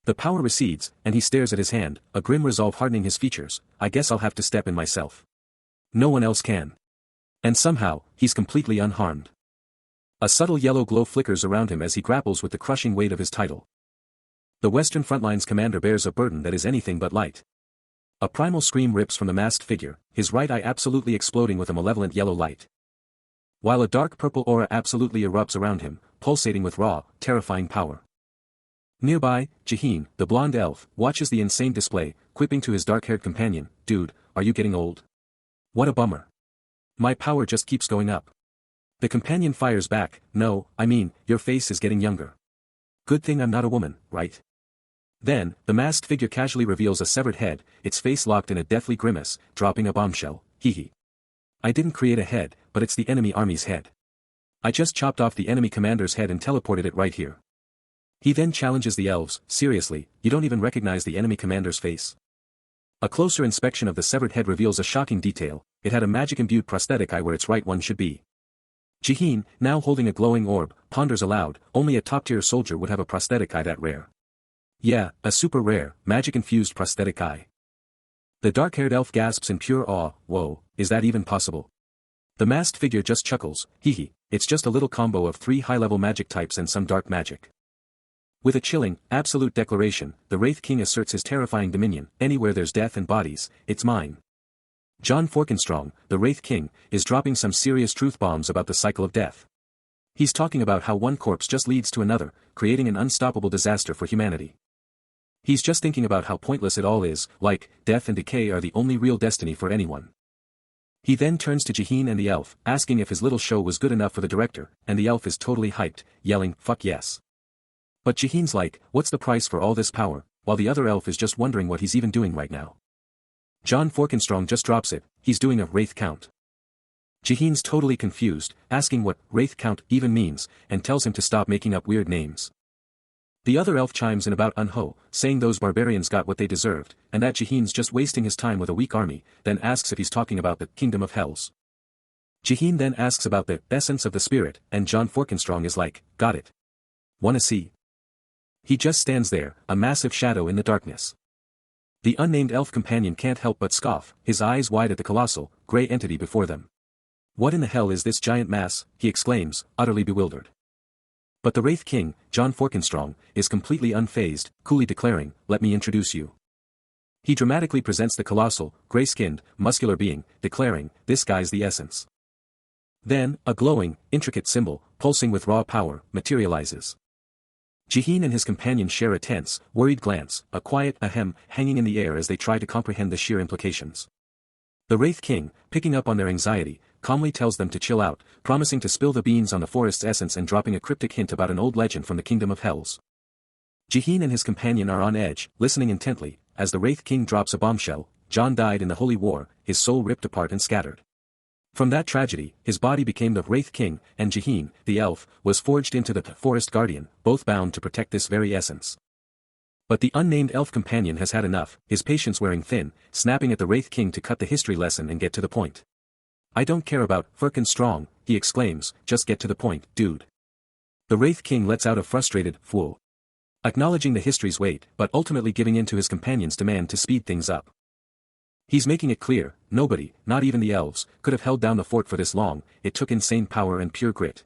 The power recedes, and he stares at his hand, a grim resolve hardening his features, I guess I'll have to step in myself. No one else can. And somehow, he's completely unharmed. A subtle yellow glow flickers around him as he grapples with the crushing weight of his title. The Western Frontline's commander bears a burden that is anything but light. A primal scream rips from the masked figure, his right eye absolutely exploding with a malevolent yellow light. While a dark purple aura absolutely erupts around him, pulsating with raw, terrifying power. Nearby, Jaheen, the blonde elf, watches the insane display, quipping to his dark-haired companion, dude, are you getting old? What a bummer. My power just keeps going up. The companion fires back, no, I mean, your face is getting younger. Good thing I'm not a woman, right? Then, the masked figure casually reveals a severed head, its face locked in a deathly grimace, dropping a bombshell, hee. I didn't create a head, but it's the enemy army's head. I just chopped off the enemy commander's head and teleported it right here. He then challenges the elves, seriously, you don't even recognize the enemy commander's face. A closer inspection of the severed head reveals a shocking detail, it had a magic-imbued prosthetic eye where its right one should be. Jaheen, now holding a glowing orb, ponders aloud, only a top-tier soldier would have a prosthetic eye that rare. Yeah, a super rare, magic-infused prosthetic eye. The dark-haired elf gasps in pure awe, whoa, is that even possible? The masked figure just chuckles, hee, it's just a little combo of 3 high-level magic types and some dark magic. With a chilling, absolute declaration, the Wraith King asserts his terrifying dominion, anywhere there's death and bodies, it's mine. John Firkin, the Wraith King, is dropping some serious truth bombs about the cycle of death. He's talking about how one corpse just leads to another, creating an unstoppable disaster for humanity. He's just thinking about how pointless it all is, like, death and decay are the only real destiny for anyone. He then turns to Jiheen and the elf, asking if his little show was good enough for the director, and the elf is totally hyped, yelling, "Fuck yes." But Jiheen's like, what's the price for all this power, while the other elf is just wondering what he's even doing right now. John Forkenstrong just drops it, he's doing a wraith count. Jiheen's totally confused, asking what wraith count even means, and tells him to stop making up weird names. The other elf chimes in about Unho, saying those barbarians got what they deserved, and that Jiheen's just wasting his time with a weak army, then asks if he's talking about the Kingdom of Hells. Jiheen then asks about the essence of the spirit, and John Forkenstrong is like, got it. Wanna see? He just stands there, a massive shadow in the darkness. The unnamed elf companion can't help but scoff, his eyes wide at the colossal, grey entity before them. What in the hell is this giant mass, he exclaims, utterly bewildered. But the Wraith King, John Forkenstrong, is completely unfazed, coolly declaring, let me introduce you. He dramatically presents the colossal, grey-skinned, muscular being, declaring, this guy's the essence. Then, a glowing, intricate symbol, pulsing with raw power, materializes. Jiheen and his companion share a tense, worried glance, a quiet ahem hanging in the air as they try to comprehend the sheer implications. The Wraith King, picking up on their anxiety, calmly tells them to chill out, promising to spill the beans on the forest's essence and dropping a cryptic hint about an old legend from the Kingdom of Hells. Jiheen and his companion are on edge, listening intently, as the Wraith King drops a bombshell. John died in the Holy War, his soul ripped apart and scattered. From that tragedy, his body became the Wraith King, and Jiheen, the elf, was forged into the Forest Guardian, both bound to protect this very essence. But the unnamed elf companion has had enough, his patience wearing thin, snapping at the Wraith King to cut the history lesson and get to the point. I don't care about Forkenstrong, he exclaims, just get to the point, dude. The Wraith King lets out a frustrated, fool. Acknowledging the history's weight, but ultimately giving in to his companion's demand to speed things up. He's making it clear, nobody, not even the elves, could have held down the fort for this long, it took insane power and pure grit.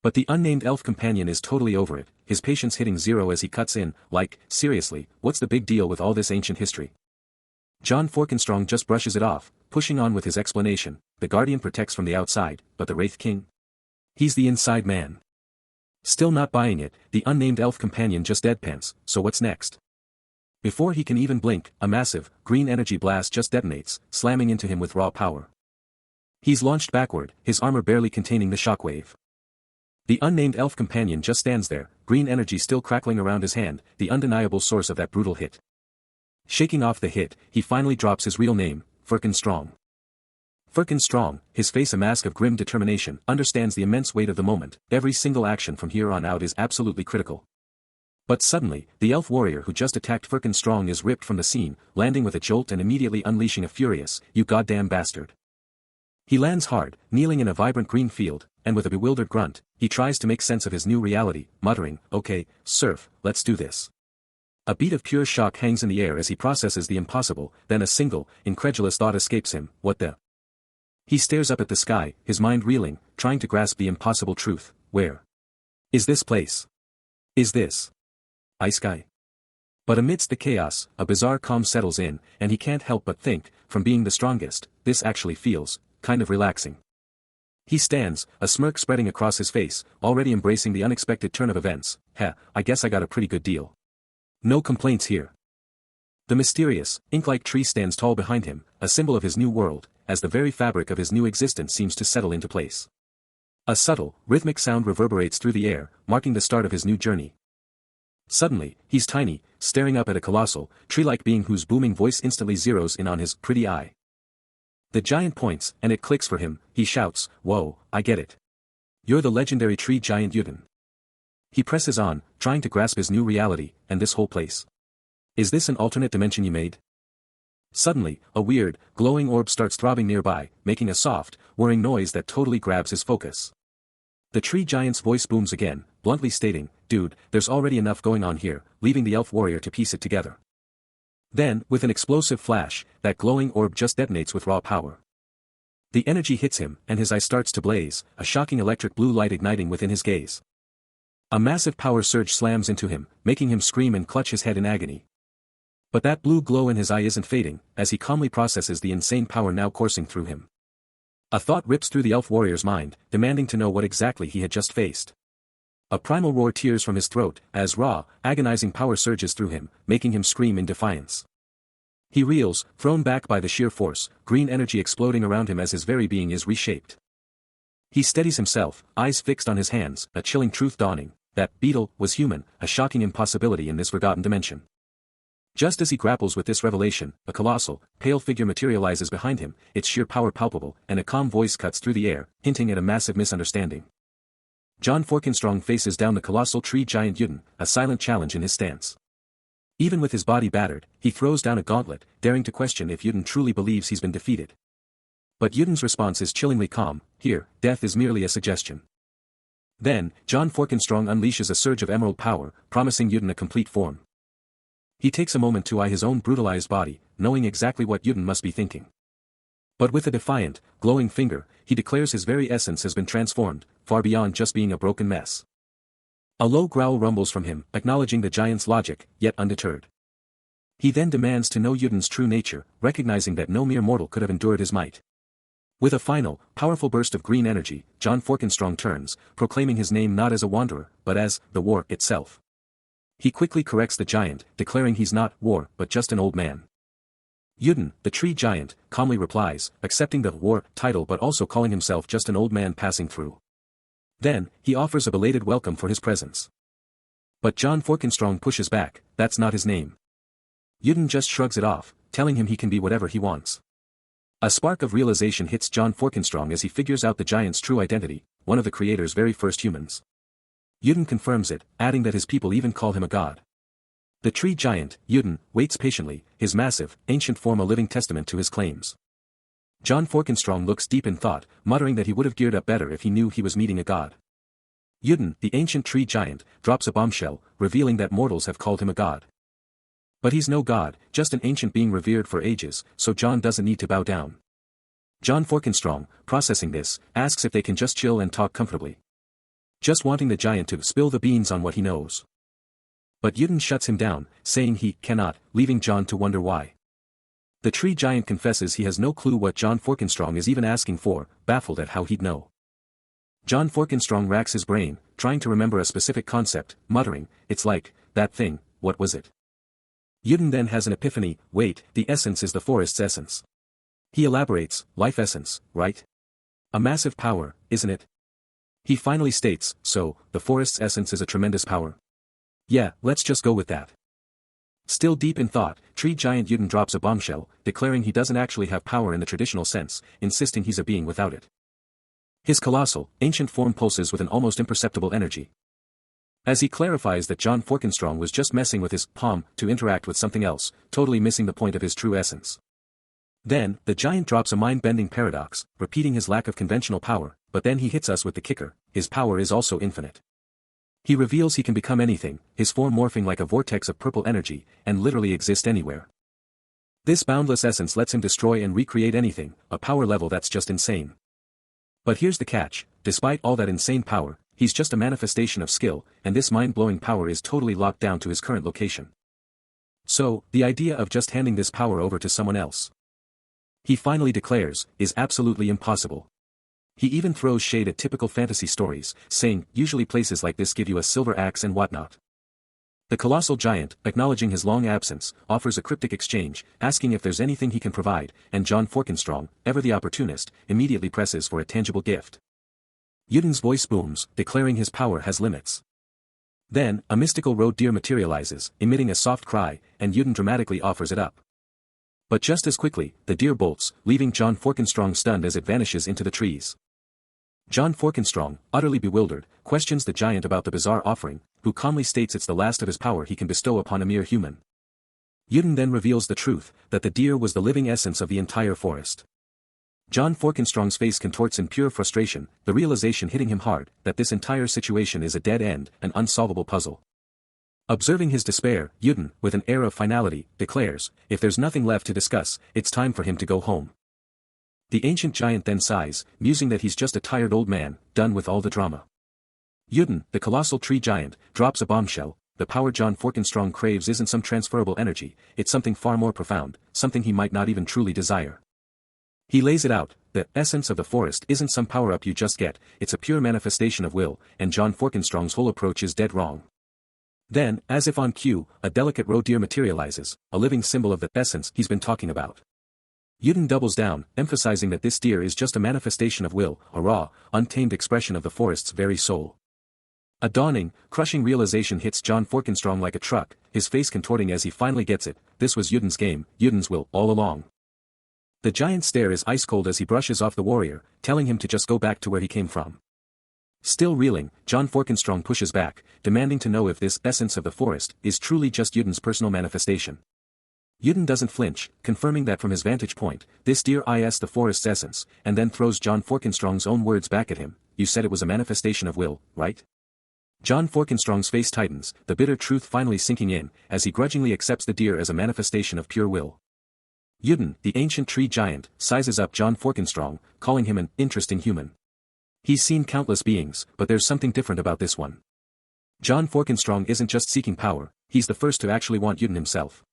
But the unnamed elf companion is totally over it, his patience hitting zero as he cuts in, like, seriously, what's the big deal with all this ancient history? John Forkenstrong just brushes it off, pushing on with his explanation, the Guardian protects from the outside, but the Wraith King? He's the inside man. Still not buying it, the unnamed elf companion just deadpans, so what's next? Before he can even blink, a massive, green energy blast just detonates, slamming into him with raw power. He's launched backward, his armor barely containing the shockwave. The unnamed elf companion just stands there, green energy still crackling around his hand, the undeniable source of that brutal hit. Shaking off the hit, he finally drops his real name, Forkenstrong. Forkenstrong, his face a mask of grim determination, understands the immense weight of the moment, every single action from here on out is absolutely critical. But suddenly, the elf warrior who just attacked Forkenstrong is ripped from the scene, landing with a jolt and immediately unleashing a furious, "You goddamn bastard." He lands hard, kneeling in a vibrant green field, and with a bewildered grunt, he tries to make sense of his new reality, muttering, okay, Surf, let's do this. A beat of pure shock hangs in the air as he processes the impossible, then a single, incredulous thought escapes him, what the? He stares up at the sky, his mind reeling, trying to grasp the impossible truth, where? Is this place? Is this? Ice Sky? But amidst the chaos, a bizarre calm settles in, and he can't help but think, from being the strongest, this actually feels, kind of relaxing. He stands, a smirk spreading across his face, already embracing the unexpected turn of events. I guess I got a pretty good deal. No complaints here. The mysterious, ink-like tree stands tall behind him, a symbol of his new world, as the very fabric of his new existence seems to settle into place. A subtle, rhythmic sound reverberates through the air, marking the start of his new journey. Suddenly, he's tiny, staring up at a colossal, tree-like being whose booming voice instantly zeroes in on his pretty eye. The giant points, and it clicks for him, he shouts, "Whoa, I get it. You're the legendary tree giant Yuten." He presses on, trying to grasp his new reality, and this whole place. Is this an alternate dimension you made? Suddenly, a weird, glowing orb starts throbbing nearby, making a soft, whirring noise that totally grabs his focus. The tree giant's voice booms again, bluntly stating, "Dude, there's already enough going on here," leaving the elf warrior to piece it together. Then, with an explosive flash, that glowing orb just detonates with raw power. The energy hits him, and his eye starts to blaze, a shocking electric blue light igniting within his gaze. A massive power surge slams into him, making him scream and clutch his head in agony. But that blue glow in his eye isn't fading, as he calmly processes the insane power now coursing through him. A thought rips through the elf warrior's mind, demanding to know what exactly he had just faced. A primal roar tears from his throat, as raw, agonizing power surges through him, making him scream in defiance. He reels, thrown back by the sheer force, green energy exploding around him as his very being is reshaped. He steadies himself, eyes fixed on his hands, a chilling truth dawning, that Beetle was human, a shocking impossibility in this forgotten dimension. Just as he grapples with this revelation, a colossal, pale figure materializes behind him, its sheer power palpable, and a calm voice cuts through the air, hinting at a massive misunderstanding. John Forkenstrong faces down the colossal tree giant Yuden, a silent challenge in his stance. Even with his body battered, he throws down a gauntlet, daring to question if Yuden truly believes he's been defeated. But Yuden's response is chillingly calm, here, death is merely a suggestion. Then, John Forkenstrong unleashes a surge of emerald power, promising Yuden a complete form. He takes a moment to eye his own brutalized body, knowing exactly what Yuden must be thinking. But with a defiant, glowing finger, he declares his very essence has been transformed, far beyond just being a broken mess. A low growl rumbles from him, acknowledging the giant's logic, yet undeterred. He then demands to know Yuden's true nature, recognizing that no mere mortal could have endured his might. With a final, powerful burst of green energy, John Forkenstrong turns, proclaiming his name not as a wanderer, but as the War itself. He quickly corrects the giant, declaring he's not War, but just an old man. Yuden, the tree giant, calmly replies, accepting the War title but also calling himself just an old man passing through. Then, he offers a belated welcome for his presence. But John Forkenstrong pushes back, that's not his name. Yuden just shrugs it off, telling him he can be whatever he wants. A spark of realization hits John Forkenstrong as he figures out the giant's true identity, one of the creator's very first humans. Yuden confirms it, adding that his people even call him a god. The tree giant, Yuden, waits patiently, his massive, ancient form a living testament to his claims. John Forkenstrong looks deep in thought, muttering that he would have geared up better if he knew he was meeting a god. Yuden, the ancient tree giant, drops a bombshell, revealing that mortals have called him a god. But he's no god, just an ancient being revered for ages, so John doesn't need to bow down. John Forkenstrong, processing this, asks if they can just chill and talk comfortably. Just wanting the giant to spill the beans on what he knows. But Yuden shuts him down, saying he cannot, leaving John to wonder why. The tree giant confesses he has no clue what John Forkenstrong is even asking for, baffled at how he'd know. John Forkenstrong racks his brain, trying to remember a specific concept, muttering, it's like, that thing, what was it? Yuden then has an epiphany, wait, the essence is the forest's essence. He elaborates, life essence, right? A massive power, isn't it? He finally states, so, the forest's essence is a tremendous power. Yeah, let's just go with that. Still deep in thought, tree giant Yuden drops a bombshell, declaring he doesn't actually have power in the traditional sense, insisting he's a being without it. His colossal, ancient form pulses with an almost imperceptible energy. As he clarifies that John Forkenstrong was just messing with his palm to interact with something else, totally missing the point of his true essence. Then, the giant drops a mind-bending paradox, repeating his lack of conventional power, but then he hits us with the kicker, his power is also infinite. He reveals he can become anything, his form morphing like a vortex of purple energy, and literally exist anywhere. This boundless essence lets him destroy and recreate anything, a power level that's just insane. But here's the catch, despite all that insane power, he's just a manifestation of skill, and this mind-blowing power is totally locked down to his current location. So, the idea of just handing this power over to someone else, he finally declares, is absolutely impossible. He even throws shade at typical fantasy stories, saying, usually places like this give you a silver axe and whatnot. The colossal giant, acknowledging his long absence, offers a cryptic exchange, asking if there's anything he can provide, and John Forkenstrong, ever the opportunist, immediately presses for a tangible gift. Yuden's voice booms, declaring his power has limits. Then, a mystical roe deer materializes, emitting a soft cry, and Yuden dramatically offers it up. But just as quickly, the deer bolts, leaving John Forkenstrong stunned as it vanishes into the trees. John Forkenstrong, utterly bewildered, questions the giant about the bizarre offering, who calmly states it's the last of his power he can bestow upon a mere human. Yuden then reveals the truth, that the deer was the living essence of the entire forest. John Forkenstrong's face contorts in pure frustration, the realization hitting him hard, that this entire situation is a dead end, an unsolvable puzzle. Observing his despair, Yuden, with an air of finality, declares, if there's nothing left to discuss, it's time for him to go home. The ancient giant then sighs, musing that he's just a tired old man, done with all the drama. Yuden, the colossal tree giant, drops a bombshell, the power John Forkenstrong craves isn't some transferable energy, it's something far more profound, something he might not even truly desire. He lays it out: the essence of the forest isn't some power-up you just get, it's a pure manifestation of will, and John Forkenstrong's whole approach is dead wrong. Then, as if on cue, a delicate roe deer materializes, a living symbol of the essence he's been talking about. Yuden doubles down, emphasizing that this deer is just a manifestation of will, a raw, untamed expression of the forest's very soul. A dawning, crushing realization hits John Forkenstrong like a truck, his face contorting as he finally gets it: this was Yuden's game, Yuden's will, all along. The giant's stare is ice-cold as he brushes off the warrior, telling him to just go back to where he came from. Still reeling, John Forkenstrong pushes back, demanding to know if this essence of the forest is truly just Yuden's personal manifestation. Yuden doesn't flinch, confirming that from his vantage point, this deer is the forest's essence, and then throws John Forkenstrong's own words back at him: you said it was a manifestation of will, right? John Forkenstrong's face tightens, the bitter truth finally sinking in, as he grudgingly accepts the deer as a manifestation of pure will. Yuden, the ancient tree giant, sizes up John Forkenstrong, calling him an interesting human. He's seen countless beings, but there's something different about this one. John Forkenstrong isn't just seeking power, he's the first to actually want Yuden himself.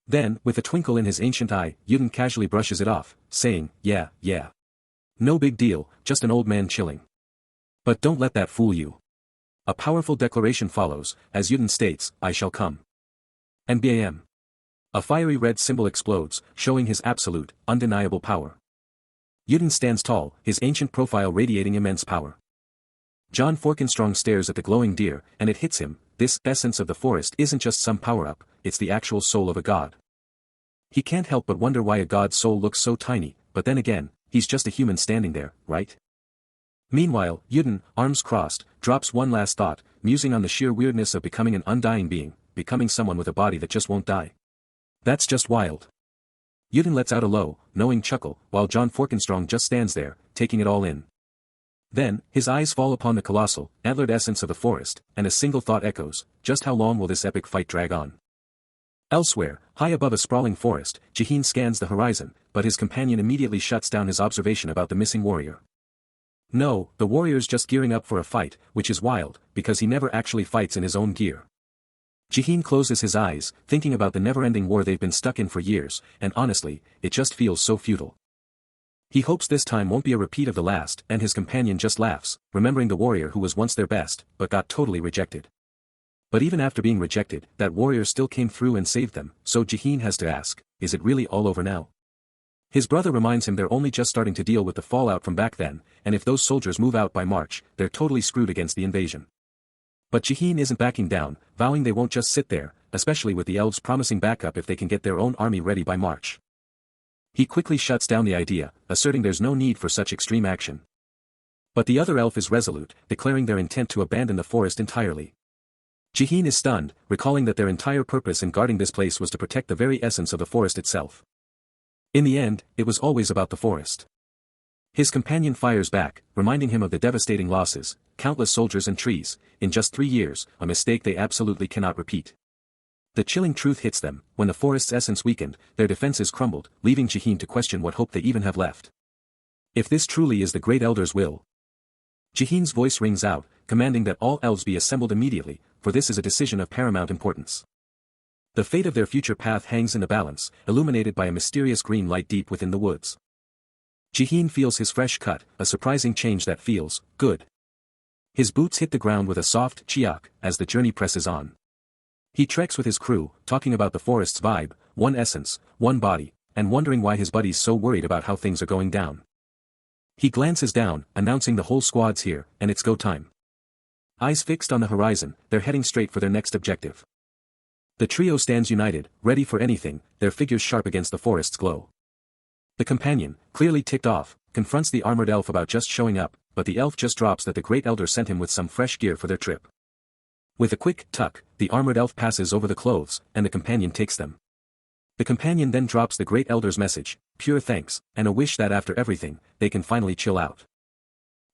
Then, with a twinkle in his ancient eye, Yuden casually brushes it off, saying, yeah. No big deal, just an old man chilling. But don't let that fool you. A powerful declaration follows, as Yuden states, I shall come. And bam. A fiery red symbol explodes, showing his absolute, undeniable power. Yuden stands tall, his ancient profile radiating immense power. John Forkenstrong stares at the glowing deer, and it hits him: this essence of the forest isn't just some power-up, it's the actual soul of a god. He can't help but wonder why a god's soul looks so tiny, but then again, he's just a human standing there, right? Meanwhile, Yuden, arms crossed, drops one last thought, musing on the sheer weirdness of becoming an undying being, becoming someone with a body that just won't die. That's just wild. Yuden lets out a low, knowing chuckle, while John Forkenstrong just stands there, taking it all in. Then, his eyes fall upon the colossal, antlered essence of the forest, and a single thought echoes: just how long will this epic fight drag on? Elsewhere, high above a sprawling forest, Jihin scans the horizon, but his companion immediately shuts down his observation about the missing warrior. No, the warrior's just gearing up for a fight, which is wild, because he never actually fights in his own gear. Jihin closes his eyes, thinking about the never-ending war they've been stuck in for years, and honestly, it just feels so futile. He hopes this time won't be a repeat of the last, and his companion just laughs, remembering the warrior who was once their best, but got totally rejected. But even after being rejected, that warrior still came through and saved them, so Jihin has to ask, is it really all over now? His brother reminds him they're only just starting to deal with the fallout from back then, and if those soldiers move out by March, they're totally screwed against the invasion. But Jihin isn't backing down, vowing they won't just sit there, especially with the elves promising backup if they can get their own army ready by March. He quickly shuts down the idea, asserting there's no need for such extreme action. But the other elf is resolute, declaring their intent to abandon the forest entirely. Jihin is stunned, recalling that their entire purpose in guarding this place was to protect the very essence of the forest itself. In the end, it was always about the forest. His companion fires back, reminding him of the devastating losses: countless soldiers and trees, in just 3 years, a mistake they absolutely cannot repeat. The chilling truth hits them: when the forest's essence weakened, their defenses crumbled, leaving Jihin to question what hope they even have left. If this truly is the Great Elder's will. Jihin's voice rings out, commanding that all elves be assembled immediately, for this is a decision of paramount importance. The fate of their future path hangs in the balance, illuminated by a mysterious green light deep within the woods. Jihin feels his fresh cut, a surprising change that feels good. His boots hit the ground with a soft chiak as the journey presses on. He treks with his crew, talking about the forest's vibe, one essence, one body, and wondering why his buddy's so worried about how things are going down. He glances down, announcing the whole squad's here, and it's go time. Eyes fixed on the horizon, they're heading straight for their next objective. The trio stands united, ready for anything, their figures sharp against the forest's glow. The companion, clearly ticked off, confronts the armored elf about just showing up, but the elf just drops that the Great Elder sent him with some fresh gear for their trip. With a quick tuck, the armored elf passes over the clothes, and the companion takes them. The companion then drops the Great Elder's message: pure thanks, and a wish that after everything, they can finally chill out.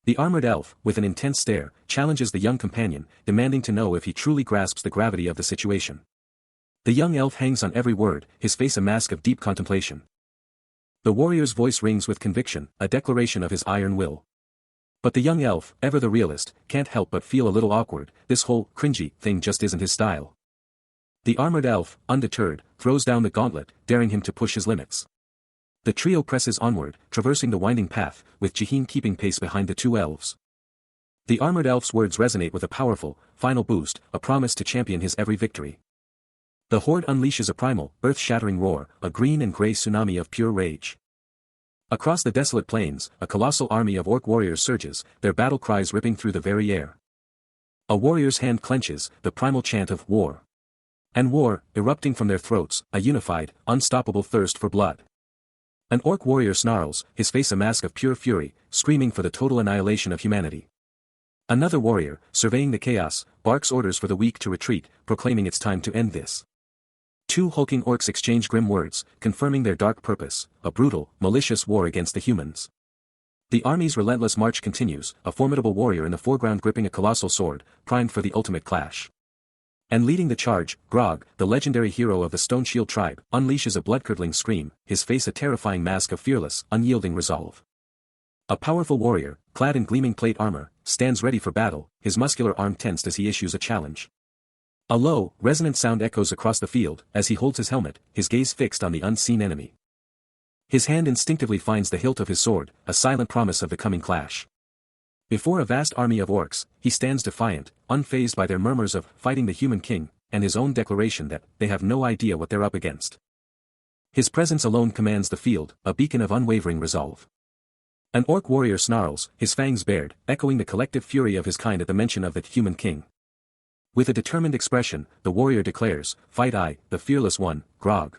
The armored elf, with an intense stare, challenges the young companion, demanding to know if he truly grasps the gravity of the situation. The young elf hangs on every word, his face a mask of deep contemplation. The warrior's voice rings with conviction, a declaration of his iron will. But the young elf, ever the realist, can't help but feel a little awkward. This whole cringy thing just isn't his style. The armored elf, undeterred, throws down the gauntlet, daring him to push his limits. The trio presses onward, traversing the winding path, with Jihin keeping pace behind the two elves. The armored elf's words resonate with a powerful, final boost, a promise to champion his every victory. The horde unleashes a primal, earth-shattering roar, a green and gray tsunami of pure rage. Across the desolate plains, a colossal army of orc warriors surges, their battle cries ripping through the very air. A warrior's hand clenches, the primal chant of war. And war, erupting from their throats, a unified, unstoppable thirst for blood. An orc warrior snarls, his face a mask of pure fury, screaming for the total annihilation of humanity. Another warrior, surveying the chaos, barks orders for the weak to retreat, proclaiming it's time to end this. Two hulking orcs exchange grim words, confirming their dark purpose, a brutal, malicious war against the humans. The army's relentless march continues, a formidable warrior in the foreground gripping a colossal sword, primed for the ultimate clash. And leading the charge, Grog, the legendary hero of the Stone Shield tribe, unleashes a blood-curdling scream, his face a terrifying mask of fearless, unyielding resolve. A powerful warrior, clad in gleaming plate armor, stands ready for battle, his muscular arm tensed as he issues a challenge. A low, resonant sound echoes across the field, as he holds his helmet, his gaze fixed on the unseen enemy. His hand instinctively finds the hilt of his sword, a silent promise of the coming clash. Before a vast army of orcs, he stands defiant, unfazed by their murmurs of fighting the human king, and his own declaration that they have no idea what they're up against. His presence alone commands the field, a beacon of unwavering resolve. An orc warrior snarls, his fangs bared, echoing the collective fury of his kind at the mention of the human king. With a determined expression, the warrior declares, "Fight I, the fearless one, Grog."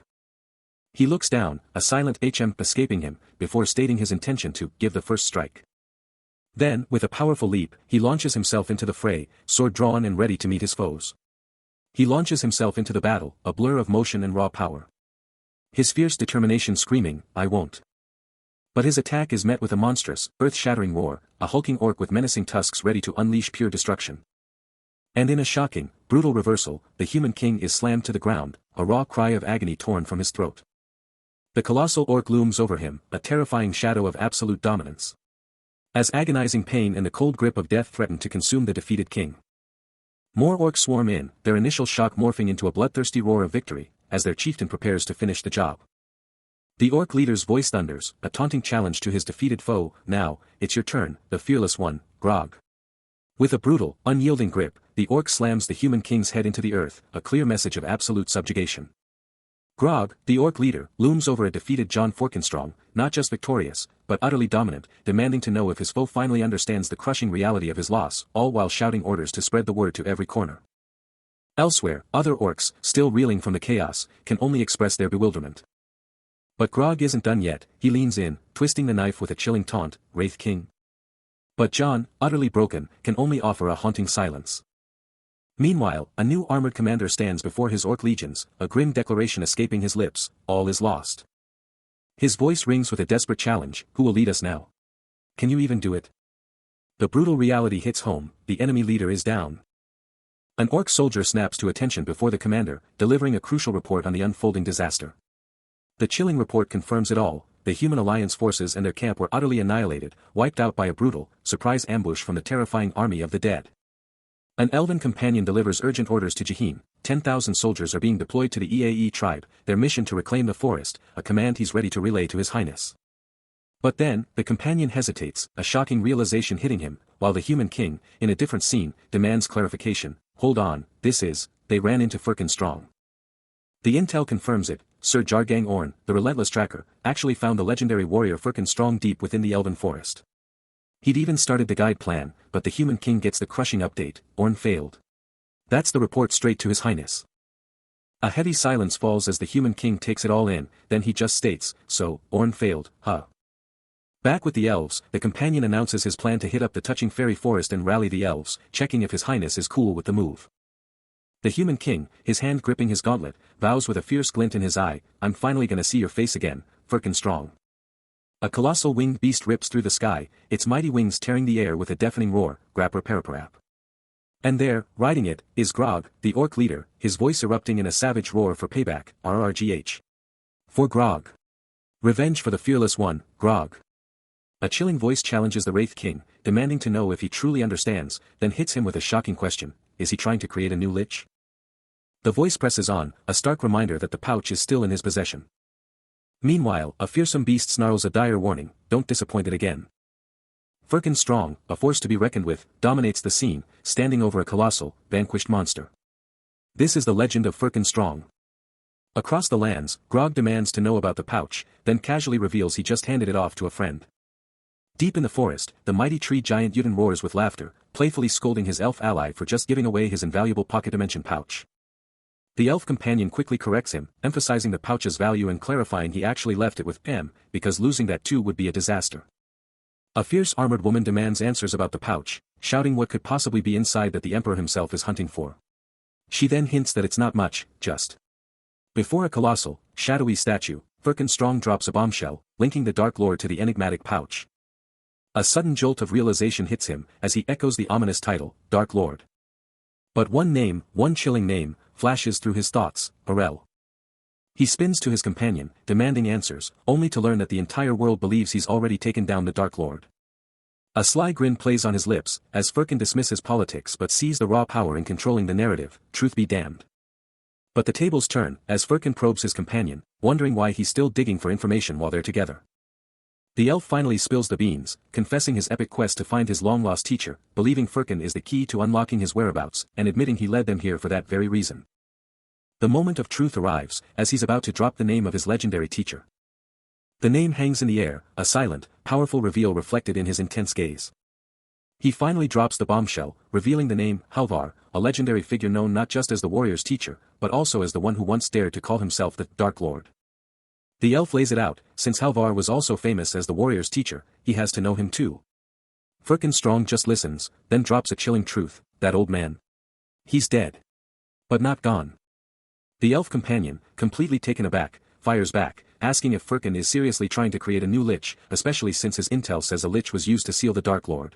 He looks down, a silent escaping him, before stating his intention to give the first strike. Then, with a powerful leap, he launches himself into the fray, sword drawn and ready to meet his foes. He launches himself into the battle, a blur of motion and raw power. His fierce determination screaming, "I won't." But his attack is met with a monstrous, earth-shattering roar, a hulking orc with menacing tusks ready to unleash pure destruction. And in a shocking, brutal reversal, the human king is slammed to the ground, a raw cry of agony torn from his throat. The colossal orc looms over him, a terrifying shadow of absolute dominance. As agonizing pain and the cold grip of death threaten to consume the defeated king. More orcs swarm in, their initial shock morphing into a bloodthirsty roar of victory, as their chieftain prepares to finish the job. The orc leader's voice thunders, a taunting challenge to his defeated foe, "Now, it's your turn, the fearless one, Grog." With a brutal, unyielding grip, the orc slams the human king's head into the earth, a clear message of absolute subjugation. Grog, the orc leader, looms over a defeated John Forkenstrong, not just victorious, but utterly dominant, demanding to know if his foe finally understands the crushing reality of his loss, all while shouting orders to spread the word to every corner. Elsewhere, other orcs, still reeling from the chaos, can only express their bewilderment. But Grog isn't done yet, he leans in, twisting the knife with a chilling taunt, "Wraith King." But John, utterly broken, can only offer a haunting silence. Meanwhile, a new armored commander stands before his orc legions, a grim declaration escaping his lips, "All is lost." His voice rings with a desperate challenge, "Who will lead us now? Can you even do it?" The brutal reality hits home, the enemy leader is down. An orc soldier snaps to attention before the commander, delivering a crucial report on the unfolding disaster. The chilling report confirms it all, the human alliance forces and their camp were utterly annihilated, wiped out by a brutal, surprise ambush from the terrifying army of the dead. An elven companion delivers urgent orders to Jihin, 10,000 soldiers are being deployed to the EAE tribe, their mission to reclaim the forest, a command he's ready to relay to his highness. But then, the companion hesitates, a shocking realization hitting him, while the human king, in a different scene, demands clarification, "Hold on, they ran into Firkenstrong." The intel confirms it, Sir Jargang Orn, the relentless tracker, actually found the legendary warrior Firkenstrong deep within the elven forest. He'd even started the guide plan, but the human king gets the crushing update, Orn failed. That's the report straight to his highness. A heavy silence falls as the human king takes it all in, then he just states, "So, Orn failed, huh?" Back with the elves, the companion announces his plan to hit up the touching fairy forest and rally the elves, checking if his highness is cool with the move. The human king, his hand gripping his gauntlet, vows with a fierce glint in his eye, "I'm finally gonna see your face again, Firkenstrong." A colossal winged beast rips through the sky, its mighty wings tearing the air with a deafening roar, "Grapper Paraparap." And there, riding it, is Grog, the orc leader, his voice erupting in a savage roar for payback, RRGH. For Grog. Revenge for the fearless one, Grog. A chilling voice challenges the Wraith King, demanding to know if he truly understands, then hits him with a shocking question, is he trying to create a new lich? The voice presses on, a stark reminder that the pouch is still in his possession. Meanwhile, a fearsome beast snarls a dire warning, don't disappoint it again. Firkin Strong, a force to be reckoned with, dominates the scene, standing over a colossal, vanquished monster. This is the legend of Firkin Strong. Across the lands, Grog demands to know about the pouch, then casually reveals he just handed it off to a friend. Deep in the forest, the mighty tree giant Yuden roars with laughter, playfully scolding his elf ally for just giving away his invaluable pocket dimension pouch. The elf companion quickly corrects him, emphasizing the pouch's value and clarifying he actually left it with M, because losing that too would be a disaster. A fierce armored woman demands answers about the pouch, shouting what could possibly be inside that the emperor himself is hunting for. She then hints that it's not much, just. Before a colossal, shadowy statue, Firkin Strong drops a bombshell, linking the Dark Lord to the enigmatic pouch. A sudden jolt of realization hits him, as he echoes the ominous title, Dark Lord. But one name, one chilling name, flashes through his thoughts, Arel. He spins to his companion, demanding answers, only to learn that the entire world believes he's already taken down the Dark Lord. A sly grin plays on his lips, as Firkin dismisses politics but sees the raw power in controlling the narrative, truth be damned. But the tables turn, as Firkin probes his companion, wondering why he's still digging for information while they're together. The elf finally spills the beans, confessing his epic quest to find his long-lost teacher, believing Firkin is the key to unlocking his whereabouts, and admitting he led them here for that very reason. The moment of truth arrives, as he's about to drop the name of his legendary teacher. The name hangs in the air, a silent, powerful reveal reflected in his intense gaze. He finally drops the bombshell, revealing the name, Halvar, a legendary figure known not just as the warrior's teacher, but also as the one who once dared to call himself the Dark Lord. The elf lays it out, since Halvar was also famous as the warrior's teacher, he has to know him too. Firkin Strong just listens, then drops a chilling truth, that old man. He's dead. But not gone. The elf companion, completely taken aback, fires back, asking if Firkin is seriously trying to create a new lich, especially since his intel says a lich was used to seal the Dark Lord.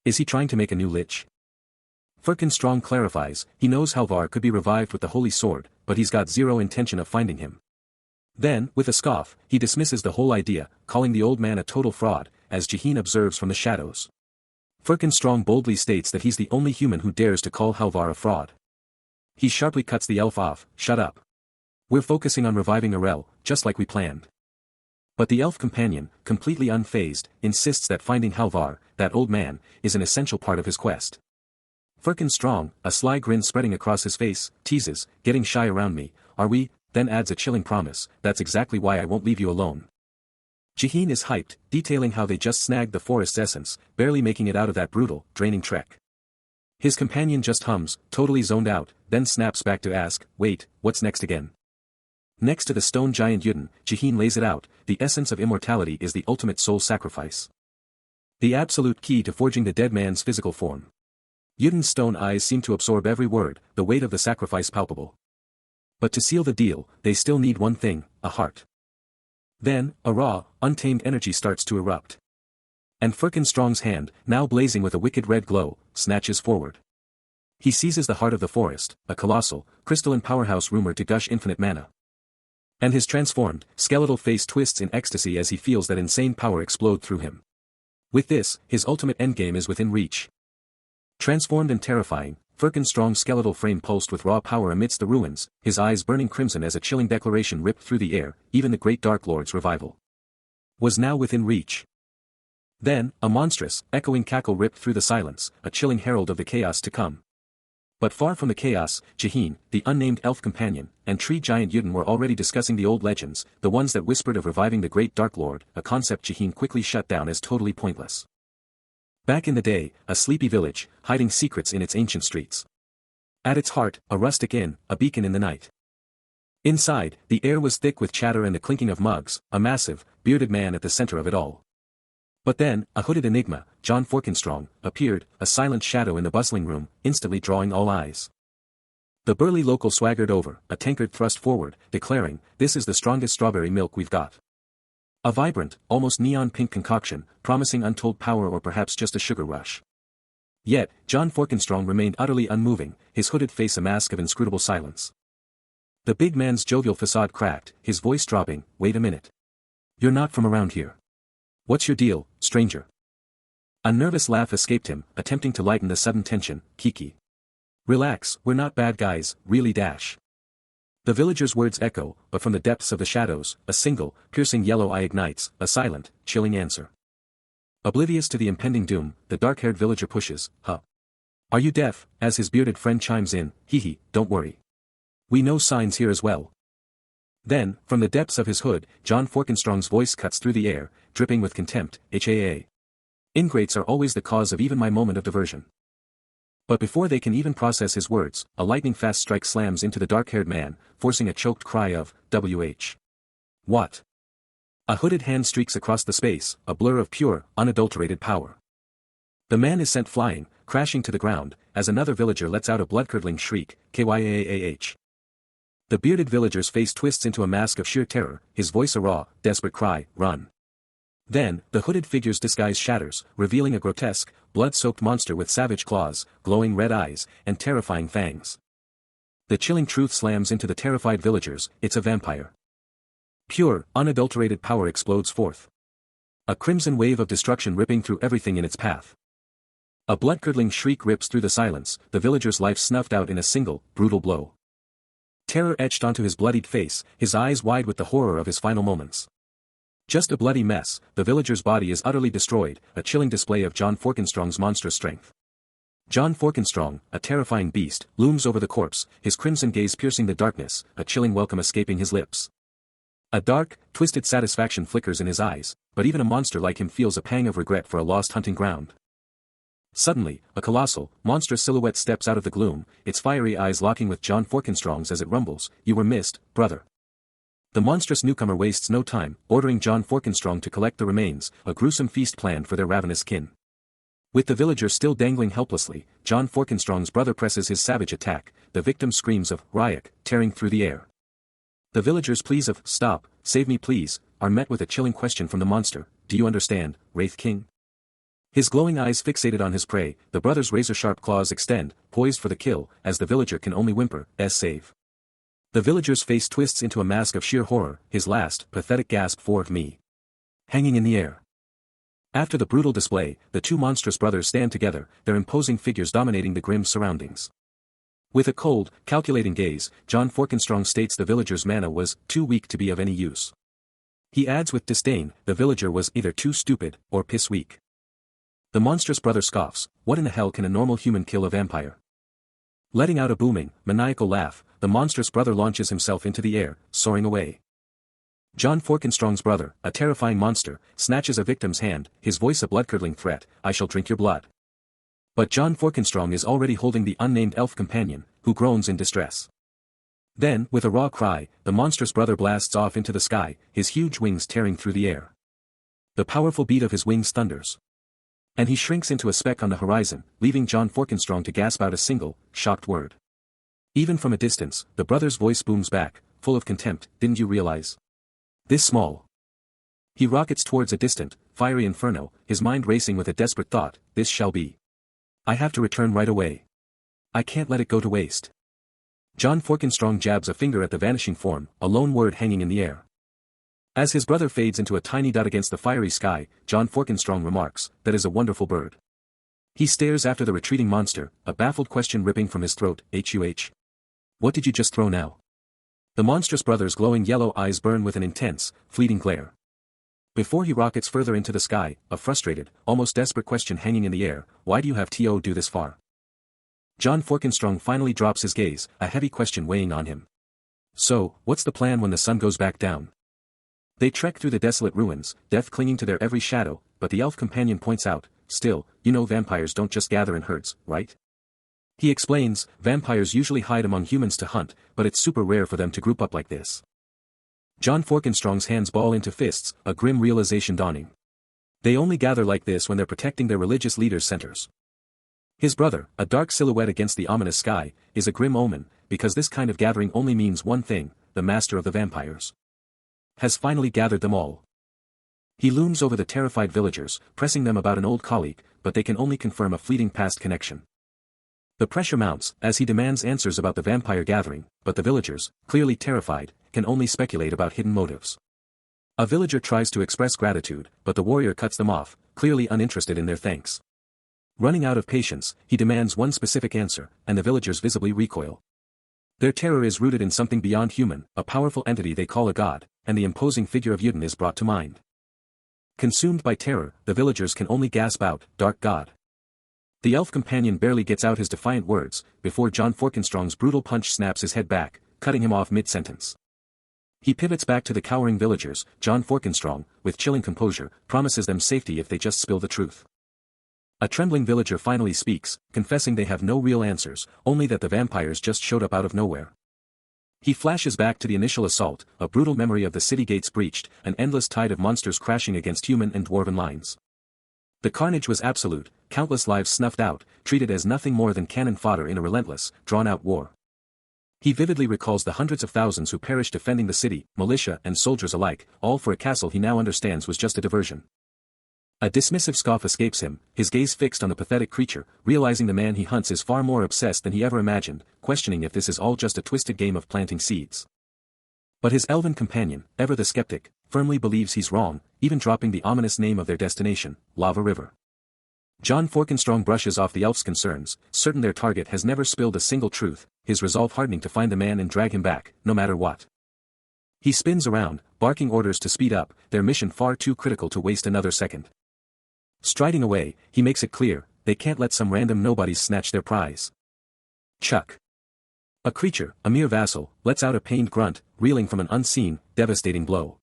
Is he trying to make a new lich? Firkin Strong clarifies, he knows Halvar could be revived with the holy sword, but he's got zero intention of finding him. Then, with a scoff, he dismisses the whole idea, calling the old man a total fraud, as Jaheen observes from the shadows. Firkin Strong boldly states that he's the only human who dares to call Halvar a fraud. He sharply cuts the elf off, shut up. We're focusing on reviving Arel, just like we planned. But the elf companion, completely unfazed, insists that finding Halvar, that old man, is an essential part of his quest. Firkin Strong, a sly grin spreading across his face, teases, getting shy around me, are we? Then adds a chilling promise, that's exactly why I won't leave you alone. Jaheen is hyped, detailing how they just snagged the forest's essence, barely making it out of that brutal, draining trek. His companion just hums, totally zoned out, then snaps back to ask, wait, what's next again? Next to the stone giant Yuden, Jaheen lays it out, the essence of immortality is the ultimate soul sacrifice. The absolute key to forging the dead man's physical form. Yuden's stone eyes seem to absorb every word, the weight of the sacrifice palpable. But to seal the deal, they still need one thing, a heart. Then, a raw, untamed energy starts to erupt. And Firkin Strong's hand, now blazing with a wicked red glow, snatches forward. He seizes the heart of the forest, a colossal, crystalline powerhouse rumored to gush infinite mana. And his transformed, skeletal face twists in ecstasy as he feels that insane power explode through him. With this, his ultimate endgame is within reach. Transformed and terrifying, Firkin Strong's skeletal frame pulsed with raw power amidst the ruins, his eyes burning crimson as a chilling declaration ripped through the air, even the great Dark Lord's revival was now within reach. Then, a monstrous, echoing cackle ripped through the silence, a chilling herald of the chaos to come. But far from the chaos, Jaheen, the unnamed elf companion, and tree giant Yuden were already discussing the old legends, the ones that whispered of reviving the great Dark Lord, a concept Jaheen quickly shut down as totally pointless. Back in the day, a sleepy village, hiding secrets in its ancient streets. At its heart, a rustic inn, a beacon in the night. Inside, the air was thick with chatter and the clinking of mugs, a massive, bearded man at the center of it all. But then, a hooded enigma, John Forkenstrong, appeared, a silent shadow in the bustling room, instantly drawing all eyes. The burly local swaggered over, a tankard thrust forward, declaring, "This is the strongest strawberry milk we've got." A vibrant, almost neon-pink concoction, promising untold power or perhaps just a sugar rush. Yet, John Forkenstrong remained utterly unmoving, his hooded face a mask of inscrutable silence. The big man's jovial facade cracked, his voice dropping, "Wait a minute. You're not from around here. What's your deal, stranger?" A nervous laugh escaped him, attempting to lighten the sudden tension, "Kiki. Relax, we're not bad guys, really dash." The villagers' words echo, but from the depths of the shadows, a single, piercing yellow eye ignites, a silent, chilling answer. Oblivious to the impending doom, the dark-haired villager pushes, "Huh. Are you deaf?" As his bearded friend chimes in, "Hee, don't worry. We know signs here as well." Then, from the depths of his hood, John Forkenstrong's voice cuts through the air, dripping with contempt, "HAA. Ingrates are always the cause of even my moment of diversion." But before they can even process his words, a lightning-fast strike slams into the dark-haired man, forcing a choked cry of, "WH. What?" A hooded hand streaks across the space, a blur of pure, unadulterated power. The man is sent flying, crashing to the ground, as another villager lets out a blood-curdling shriek, "KYAAH." The bearded villager's face twists into a mask of sheer terror, his voice a raw, desperate cry, "Run." Then, the hooded figure's disguise shatters, revealing a grotesque, blood-soaked monster with savage claws, glowing red eyes, and terrifying fangs. The chilling truth slams into the terrified villagers, it's a vampire. Pure, unadulterated power explodes forth. A crimson wave of destruction ripping through everything in its path. A blood-curdling shriek rips through the silence, the villager's life snuffed out in a single, brutal blow. Terror etched onto his bloodied face, his eyes wide with the horror of his final moments. Just a bloody mess, the villager's body is utterly destroyed, a chilling display of John Forkenstrong's monstrous strength. John Forkenstrong, a terrifying beast, looms over the corpse, his crimson gaze piercing the darkness, a chilling welcome escaping his lips. A dark, twisted satisfaction flickers in his eyes, but even a monster like him feels a pang of regret for a lost hunting ground. Suddenly, a colossal, monstrous silhouette steps out of the gloom, its fiery eyes locking with John Forkenstrong's as it rumbles, "You were missed, brother." The monstrous newcomer wastes no time, ordering John Forkenstrong to collect the remains, a gruesome feast planned for their ravenous kin. With the villager still dangling helplessly, John Forkenstrong's brother presses his savage attack, the victim's screams of "Ryak" tearing through the air. The villager's pleas of "Stop, save me please," are met with a chilling question from the monster, "Do you understand, Wraith King?" His glowing eyes fixated on his prey, the brother's razor-sharp claws extend, poised for the kill, as the villager can only whimper, "Save." The villager's face twists into a mask of sheer horror, his last, pathetic gasp for "Me." Hanging in the air. After the brutal display, the two monstrous brothers stand together, their imposing figures dominating the grim surroundings. With a cold, calculating gaze, John Forkenstrong states the villager's mana was too weak to be of any use. He adds with disdain, the villager was either too stupid, or piss-weak. The monstrous brother scoffs, "What in the hell can a normal human kill a vampire?" Letting out a booming, maniacal laugh, the monstrous brother launches himself into the air, soaring away. John Forkenstrong's brother, a terrifying monster, snatches a victim's hand, his voice a blood-curdling threat, "I shall drink your blood." But John Forkenstrong is already holding the unnamed elf companion, who groans in distress. Then, with a raw cry, the monstrous brother blasts off into the sky, his huge wings tearing through the air. The powerful beat of his wings thunders. And he shrinks into a speck on the horizon, leaving John Forkenstrong to gasp out a single, shocked word. Even from a distance, the brother's voice booms back, full of contempt, "Didn't you realize? This small." He rockets towards a distant, fiery inferno, his mind racing with a desperate thought, "This shall be. I have to return right away. I can't let it go to waste." John Forkenstrong jabs a finger at the vanishing form, a lone word hanging in the air. As his brother fades into a tiny dot against the fiery sky, John Forkenstrong remarks, "That is a wonderful bird." He stares after the retreating monster, a baffled question ripping from his throat, "Huh. What did you just throw now?" The monstrous brother's glowing yellow eyes burn with an intense, fleeting glare. Before he rockets further into the sky, a frustrated, almost desperate question hanging in the air, "Why do you have to do this far?" John Forkenstrong finally drops his gaze, a heavy question weighing on him. "So, what's the plan when the sun goes back down?" They trek through the desolate ruins, death clinging to their every shadow, but the elf companion points out, "Still, you know vampires don't just gather in herds, right?" He explains, vampires usually hide among humans to hunt, but it's super rare for them to group up like this. John Forkenstrong's hands ball into fists, a grim realization dawning. They only gather like this when they're protecting their religious leaders' centers. His brother, a dark silhouette against the ominous sky, is a grim omen, because this kind of gathering only means one thing, the master of the vampires has finally gathered them all. He looms over the terrified villagers, pressing them about an old colleague, but they can only confirm a fleeting past connection. The pressure mounts, as he demands answers about the vampire gathering, but the villagers, clearly terrified, can only speculate about hidden motives. A villager tries to express gratitude, but the warrior cuts them off, clearly uninterested in their thanks. Running out of patience, he demands one specific answer, and the villagers visibly recoil. Their terror is rooted in something beyond human, a powerful entity they call a god, and the imposing figure of Yuden is brought to mind. Consumed by terror, the villagers can only gasp out, "Dark God." The elf companion barely gets out his defiant words, before John Forkenstrong's brutal punch snaps his head back, cutting him off mid-sentence. He pivots back to the cowering villagers. John Forkenstrong, with chilling composure, promises them safety if they just spill the truth. A trembling villager finally speaks, confessing they have no real answers, only that the vampires just showed up out of nowhere. He flashes back to the initial assault, a brutal memory of the city gates breached, an endless tide of monsters crashing against human and dwarven lines. The carnage was absolute, countless lives snuffed out, treated as nothing more than cannon fodder in a relentless, drawn-out war. He vividly recalls the hundreds of thousands who perished defending the city, militia and soldiers alike, all for a castle he now understands was just a diversion. A dismissive scoff escapes him, his gaze fixed on the pathetic creature, realizing the man he hunts is far more obsessed than he ever imagined, questioning if this is all just a twisted game of planting seeds. But his elven companion, ever the skeptic, firmly believes he's wrong, even dropping the ominous name of their destination, Lava River. John Forkenstrong brushes off the elf's concerns, certain their target has never spilled a single truth, his resolve hardening to find the man and drag him back, no matter what. He spins around, barking orders to speed up, their mission far too critical to waste another second. Striding away, he makes it clear, they can't let some random nobodies snatch their prize. Chuck. A creature, a mere vassal, lets out a pained grunt, reeling from an unseen, devastating blow.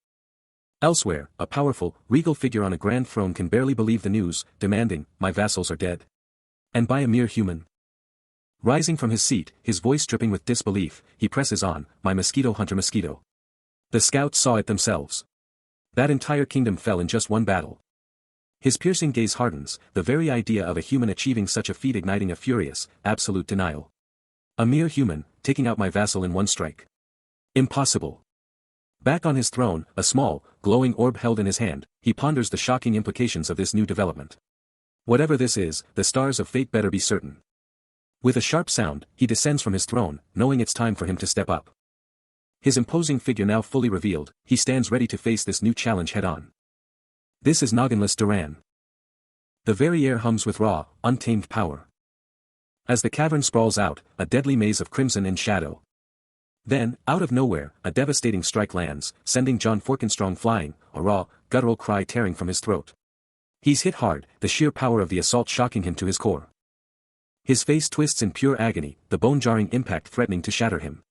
Elsewhere, a powerful, regal figure on a grand throne can barely believe the news, demanding, "My vassals are dead." And by a mere human. Rising from his seat, his voice dripping with disbelief, he presses on, "My mosquito hunter mosquito." The scouts saw it themselves. That entire kingdom fell in just one battle. His piercing gaze hardens, the very idea of a human achieving such a feat igniting a furious, absolute denial. A mere human, taking out my vassal in one strike. Impossible. Back on his throne, a small, glowing orb held in his hand, he ponders the shocking implications of this new development. Whatever this is, the stars of fate better be certain. With a sharp sound, he descends from his throne, knowing it's time for him to step up. His imposing figure now fully revealed, he stands ready to face this new challenge head-on. This is Nogginless Duran. The very air hums with raw, untamed power. As the cavern sprawls out, a deadly maze of crimson and shadow. Then, out of nowhere, a devastating strike lands, sending John Forkenstrong flying, a raw, guttural cry tearing from his throat. He's hit hard, the sheer power of the assault shocking him to his core. His face twists in pure agony, the bone-jarring impact threatening to shatter him.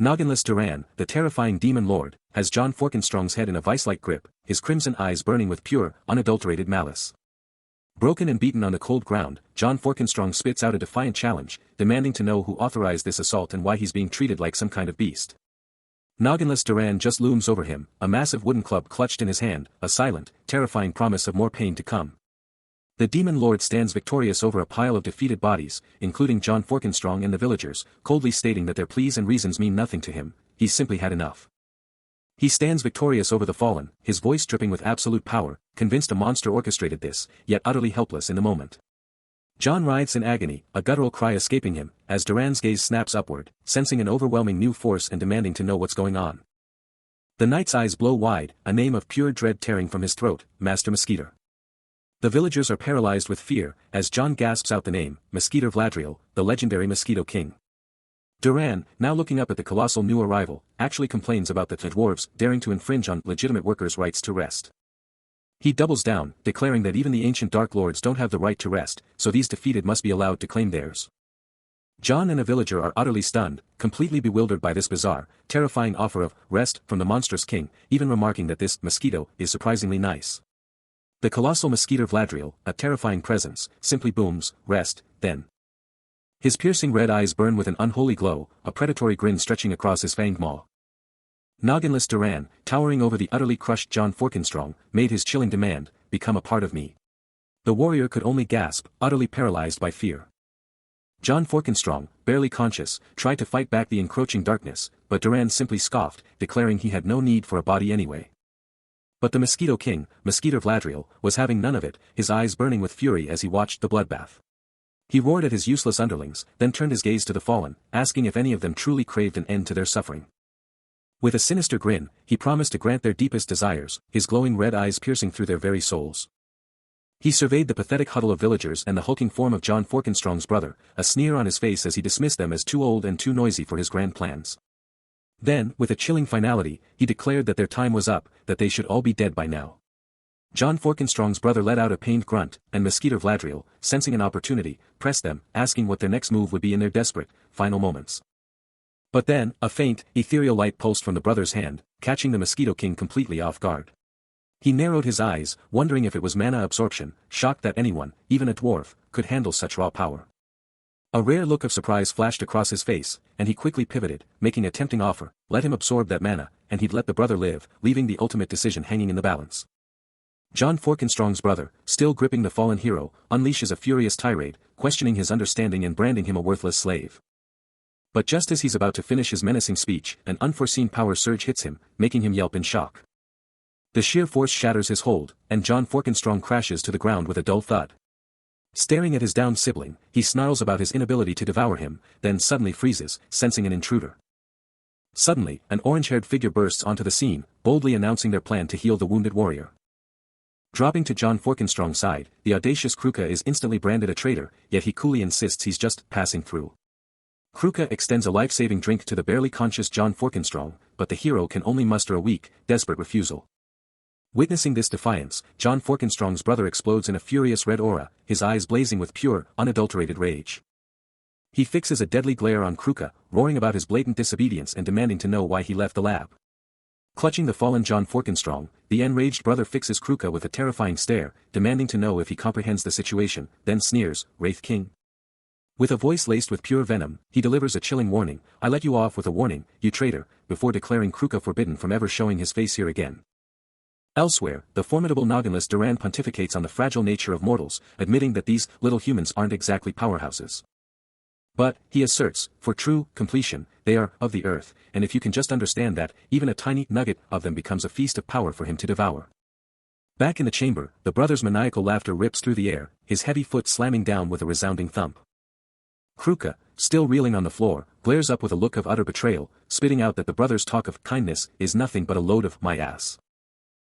Nogginless Duran, the terrifying demon lord, has John Forkenstrong's head in a vice-like grip, his crimson eyes burning with pure, unadulterated malice. Broken and beaten on the cold ground, John Forkenstrong spits out a defiant challenge, demanding to know who authorized this assault and why he's being treated like some kind of beast. Nogginless Duran just looms over him, a massive wooden club clutched in his hand, a silent, terrifying promise of more pain to come. The demon lord stands victorious over a pile of defeated bodies, including John Forkenstrong and the villagers, coldly stating that their pleas and reasons mean nothing to him, he's simply had enough. He stands victorious over the fallen, his voice dripping with absolute power, convinced a monster orchestrated this, yet utterly helpless in the moment. John writhes in agony, a guttural cry escaping him, as Duran's gaze snaps upward, sensing an overwhelming new force and demanding to know what's going on. The knight's eyes blow wide, a name of pure dread tearing from his throat, Master Mosquito. The villagers are paralyzed with fear, as John gasps out the name, Mosquito Vladriel, the legendary Mosquito King. Duran, now looking up at the colossal new arrival, actually complains about the dwarves daring to infringe on legitimate workers' rights to rest. He doubles down, declaring that even the ancient Dark Lords don't have the right to rest, so these defeated must be allowed to claim theirs. John and a villager are utterly stunned, completely bewildered by this bizarre, terrifying offer of rest from the monstrous king, even remarking that this mosquito is surprisingly nice. The colossal Mosquito Vladriel, a terrifying presence, simply booms, rest, then. His piercing red eyes burn with an unholy glow, a predatory grin stretching across his fanged maw. Nogginless Duran, towering over the utterly crushed John Forkenstrong, made his chilling demand, "Become a part of me." The warrior could only gasp, utterly paralyzed by fear. John Forkenstrong, barely conscious, tried to fight back the encroaching darkness, but Duran simply scoffed, declaring he had no need for a body anyway. But the Mosquito King, Mosquito Vladriel, was having none of it, his eyes burning with fury as he watched the bloodbath. He roared at his useless underlings, then turned his gaze to the fallen, asking if any of them truly craved an end to their suffering. With a sinister grin, he promised to grant their deepest desires, his glowing red eyes piercing through their very souls. He surveyed the pathetic huddle of villagers and the hulking form of John Forkenstrong's brother, a sneer on his face as he dismissed them as too old and too noisy for his grand plans. Then, with a chilling finality, he declared that their time was up, that they should all be dead by now. John Forkenstrong's brother let out a pained grunt, and Mosquito Vladriel, sensing an opportunity, pressed them, asking what their next move would be in their desperate, final moments. But then, a faint, ethereal light pulsed from the brother's hand, catching the Mosquito King completely off guard. He narrowed his eyes, wondering if it was mana absorption, shocked that anyone, even a dwarf, could handle such raw power. A rare look of surprise flashed across his face, and he quickly pivoted, making a tempting offer: let him absorb that mana, and he'd let the brother live, leaving the ultimate decision hanging in the balance. John Forkenstrong's brother, still gripping the fallen hero, unleashes a furious tirade, questioning his understanding and branding him a worthless slave. But just as he's about to finish his menacing speech, an unforeseen power surge hits him, making him yelp in shock. The sheer force shatters his hold, and John Forkenstrong crashes to the ground with a dull thud. Staring at his downed sibling, he snarls about his inability to devour him, then suddenly freezes, sensing an intruder. Suddenly, an orange-haired figure bursts onto the scene, boldly announcing their plan to heal the wounded warrior. Dropping to John Forkenstrong's side, the audacious Kruka is instantly branded a traitor, yet he coolly insists he's just passing through. Kruka extends a life-saving drink to the barely conscious John Forkenstrong, but the hero can only muster a weak, desperate refusal. Witnessing this defiance, John Forkenstrong's brother explodes in a furious red aura, his eyes blazing with pure, unadulterated rage. He fixes a deadly glare on Kruka, roaring about his blatant disobedience and demanding to know why he left the lab. Clutching the fallen John Forkenstrong, the enraged brother fixes Kruka with a terrifying stare, demanding to know if he comprehends the situation, then sneers, "Wraith King?" With a voice laced with pure venom, he delivers a chilling warning: "I let you off with a warning, you traitor," before declaring Kruka forbidden from ever showing his face here again. Elsewhere, the formidable Noginless Duran pontificates on the fragile nature of mortals, admitting that these little humans aren't exactly powerhouses. But, he asserts, for true completion, they are of the earth, and if you can just understand that, even a tiny nugget of them becomes a feast of power for him to devour. Back in the chamber, the brother's maniacal laughter rips through the air, his heavy foot slamming down with a resounding thump. Kruka, still reeling on the floor, glares up with a look of utter betrayal, spitting out that the brother's talk of kindness is nothing but a load of my ass.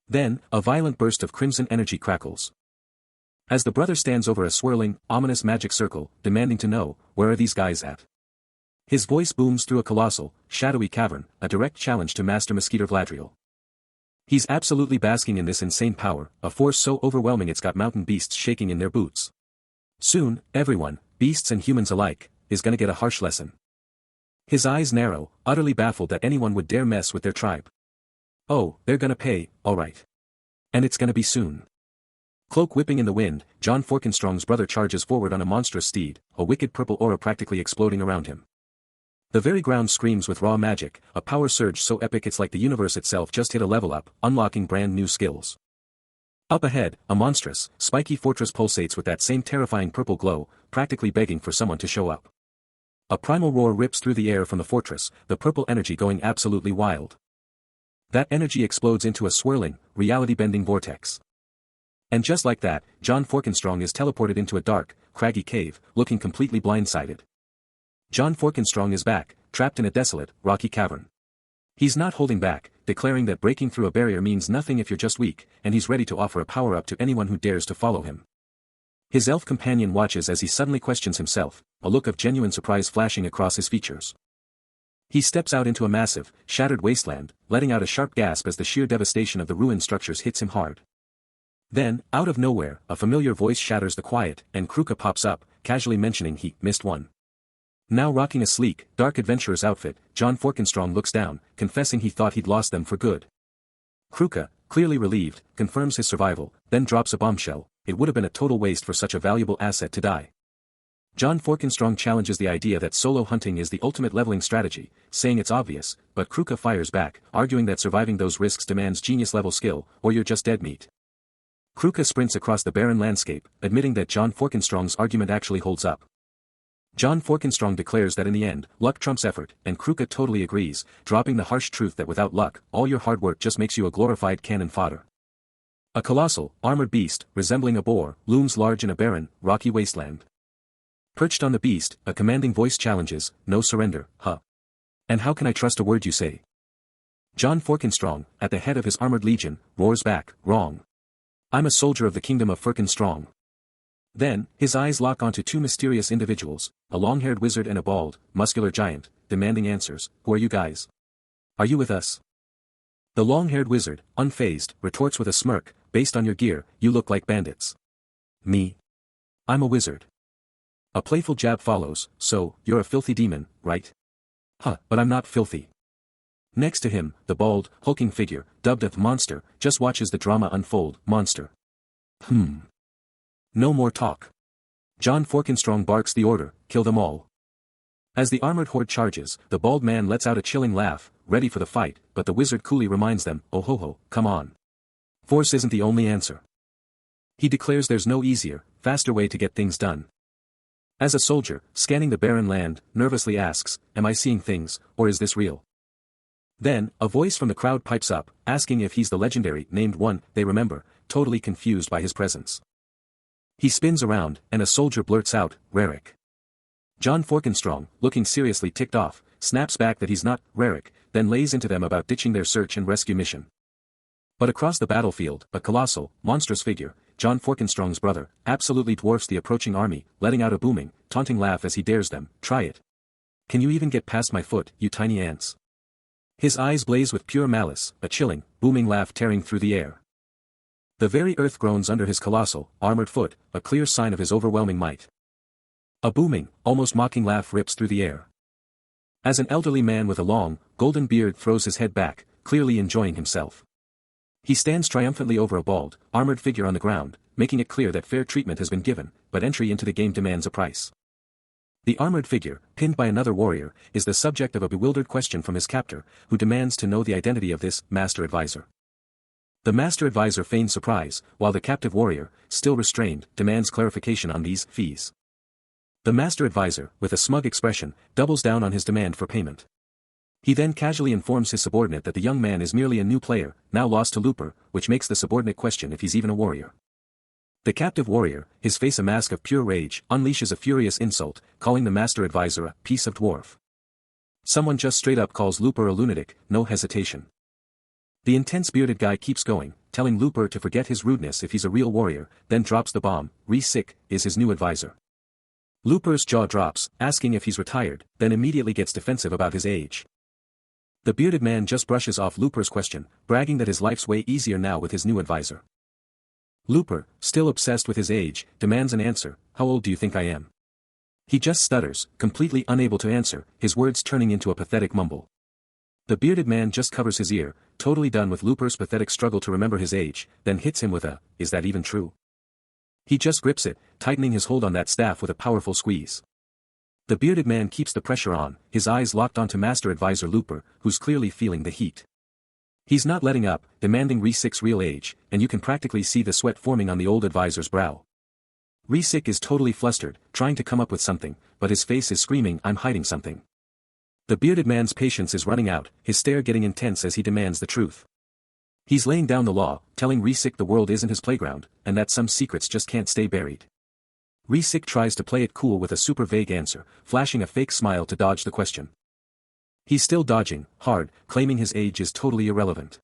Then, a violent burst of crimson energy crackles. As the brother stands over a swirling, ominous magic circle, demanding to know, where are these guys at? His voice booms through a colossal, shadowy cavern, a direct challenge to Master Mosquito Vladriel. He's absolutely basking in this insane power, a force so overwhelming it's got mountain beasts shaking in their boots. Soon, everyone, beasts and humans alike, is gonna get a harsh lesson. His eyes narrow, utterly baffled that anyone would dare mess with their tribe. Oh, they're gonna pay, alright. And it's gonna be soon. Cloak whipping in the wind, John Forkenstrong's brother charges forward on a monstrous steed, a wicked purple aura practically exploding around him. The very ground screams with raw magic, a power surge so epic it's like the universe itself just hit a level up, unlocking brand new skills. Up ahead, a monstrous, spiky fortress pulsates with that same terrifying purple glow, practically begging for someone to show up. A primal roar rips through the air from the fortress, the purple energy going absolutely wild. That energy explodes into a swirling, reality-bending vortex. And just like that, John Forkenstrong is teleported into a dark, craggy cave, looking completely blindsided. John Forkenstrong is back, trapped in a desolate, rocky cavern. He's not holding back, declaring that breaking through a barrier means nothing if you're just weak, and he's ready to offer a power-up to anyone who dares to follow him. His elf companion watches as he suddenly questions himself, a look of genuine surprise flashing across his features. He steps out into a massive, shattered wasteland, letting out a sharp gasp as the sheer devastation of the ruined structures hits him hard. Then, out of nowhere, a familiar voice shatters the quiet, and Kruka pops up, casually mentioning he missed one. Now rocking a sleek, dark adventurer's outfit, John Forkenstrong looks down, confessing he thought he'd lost them for good. Kruka, clearly relieved, confirms his survival, then drops a bombshell: it would have been a total waste for such a valuable asset to die. John Forkenstrong challenges the idea that solo hunting is the ultimate leveling strategy, saying it's obvious, but Kruka fires back, arguing that surviving those risks demands genius-level skill, or you're just dead meat. Kruka sprints across the barren landscape, admitting that John Forkenstrong's argument actually holds up. John Forkenstrong declares that in the end, luck trumps effort, and Kruka totally agrees, dropping the harsh truth that without luck, all your hard work just makes you a glorified cannon fodder. A colossal, armored beast, resembling a boar, looms large in a barren, rocky wasteland. Perched on the beast, a commanding voice challenges, "No surrender, huh? And how can I trust a word you say?" John Forkenstrong, at the head of his armored legion, roars back, "Wrong. I'm a soldier of the kingdom of Firkin Strong. Then, his eyes lock onto two mysterious individuals, a long-haired wizard and a bald, muscular giant, demanding answers. Who are you guys? Are you with us? The long-haired wizard, unfazed, retorts with a smirk, based on your gear, you look like bandits. Me? I'm a wizard. A playful jab follows, so, you're a filthy demon, right? Huh, but I'm not filthy. Next to him, the bald, hulking figure, dubbed a monster, just watches the drama unfold. Monster. No more talk. John Forkenstrong barks the order, kill them all. As the armored horde charges, the bald man lets out a chilling laugh, ready for the fight, but the wizard coolly reminds them, oh ho ho, come on. Force isn't the only answer. He declares there's no easier, faster way to get things done. As a soldier, scanning the barren land, nervously asks, am I seeing things, or is this real? Then, a voice from the crowd pipes up, asking if he's the legendary, named one, they remember, totally confused by his presence. He spins around, and a soldier blurts out, Rarik. John Forkenstrong, looking seriously ticked off, snaps back that he's not Rarik, then lays into them about ditching their search and rescue mission. But across the battlefield, a colossal, monstrous figure, John Forkenstrong's brother, absolutely dwarfs the approaching army, letting out a booming, taunting laugh as he dares them, try it. Can you even get past my foot, you tiny ants? His eyes blaze with pure malice, a chilling, booming laugh tearing through the air. The very earth groans under his colossal, armored foot, a clear sign of his overwhelming might. A booming, almost mocking laugh rips through the air. As an elderly man with a long, golden beard throws his head back, clearly enjoying himself. He stands triumphantly over a bald, armored figure on the ground, making it clear that fair treatment has been given, but entry into the game demands a price. The armored figure, pinned by another warrior, is the subject of a bewildered question from his captor, who demands to know the identity of this master advisor. The master advisor feigns surprise, while the captive warrior, still restrained, demands clarification on these fees. The master advisor, with a smug expression, doubles down on his demand for payment. He then casually informs his subordinate that the young man is merely a new player, now lost to Looper, which makes the subordinate question if he's even a warrior. The captive warrior, his face a mask of pure rage, unleashes a furious insult, calling the master advisor a piece of dwarf. Someone just straight up calls Looper a lunatic, no hesitation. The intense bearded guy keeps going, telling Looper to forget his rudeness if he's a real warrior, then drops the bomb, Re-Sick is his new advisor. Looper's jaw drops, asking if he's retired, then immediately gets defensive about his age. The bearded man just brushes off Looper's question, bragging that his life's way easier now with his new advisor. Looper, still obsessed with his age, demands an answer, how old do you think I am? He just stutters, completely unable to answer, his words turning into a pathetic mumble. The bearded man just covers his ear, totally done with Looper's pathetic struggle to remember his age, then hits him with a, is that even true? He just grips it, tightening his hold on that staff with a powerful squeeze. The bearded man keeps the pressure on, his eyes locked onto Master Advisor Looper, who's clearly feeling the heat. He's not letting up, demanding Re-Sick's real age, and you can practically see the sweat forming on the old advisor's brow. Re-Sick is totally flustered, trying to come up with something, but his face is screaming, I'm hiding something. The bearded man's patience is running out, his stare getting intense as he demands the truth. He's laying down the law, telling Re-Sick the world isn't his playground, and that some secrets just can't stay buried. Re-Sick tries to play it cool with a super vague answer, flashing a fake smile to dodge the question. He's still dodging, hard, claiming his age is totally irrelevant.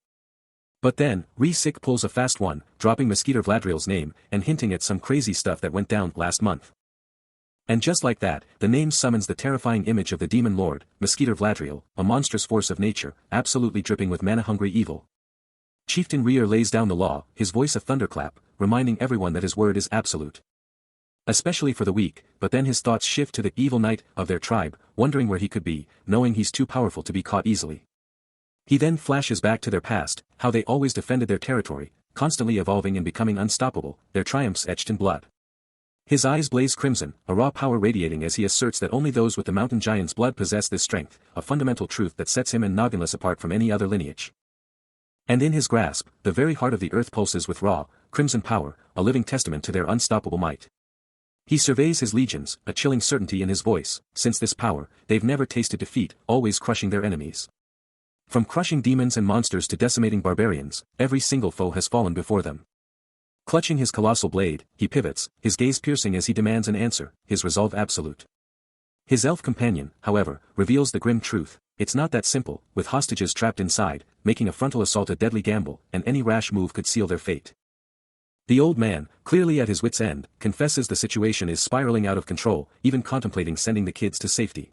But then, Re-Sick pulls a fast one, dropping Mosquito Vladriel's name, and hinting at some crazy stuff that went down last month. And just like that, the name summons the terrifying image of the demon lord, Mosquito Vladriel, a monstrous force of nature, absolutely dripping with mana-hungry evil. Chieftain Rear lays down the law, his voice a thunderclap, reminding everyone that his word is absolute. Especially for the weak, but then his thoughts shift to the evil knight of their tribe, wondering where he could be, knowing he's too powerful to be caught easily. He then flashes back to their past, how they always defended their territory, constantly evolving and becoming unstoppable, their triumphs etched in blood. His eyes blaze crimson, a raw power radiating as he asserts that only those with the mountain giant's blood possess this strength, a fundamental truth that sets him and Nogginless apart from any other lineage. And in his grasp, the very heart of the earth pulses with raw, crimson power, a living testament to their unstoppable might. He surveys his legions, a chilling certainty in his voice, since this power, they've never tasted defeat, always crushing their enemies. From crushing demons and monsters to decimating barbarians, every single foe has fallen before them. Clutching his colossal blade, he pivots, his gaze piercing as he demands an answer, his resolve absolute. His elf companion, however, reveals the grim truth, it's not that simple, with hostages trapped inside, making a frontal assault a deadly gamble, and any rash move could seal their fate. The old man, clearly at his wit's end, confesses the situation is spiraling out of control, even contemplating sending the kids to safety.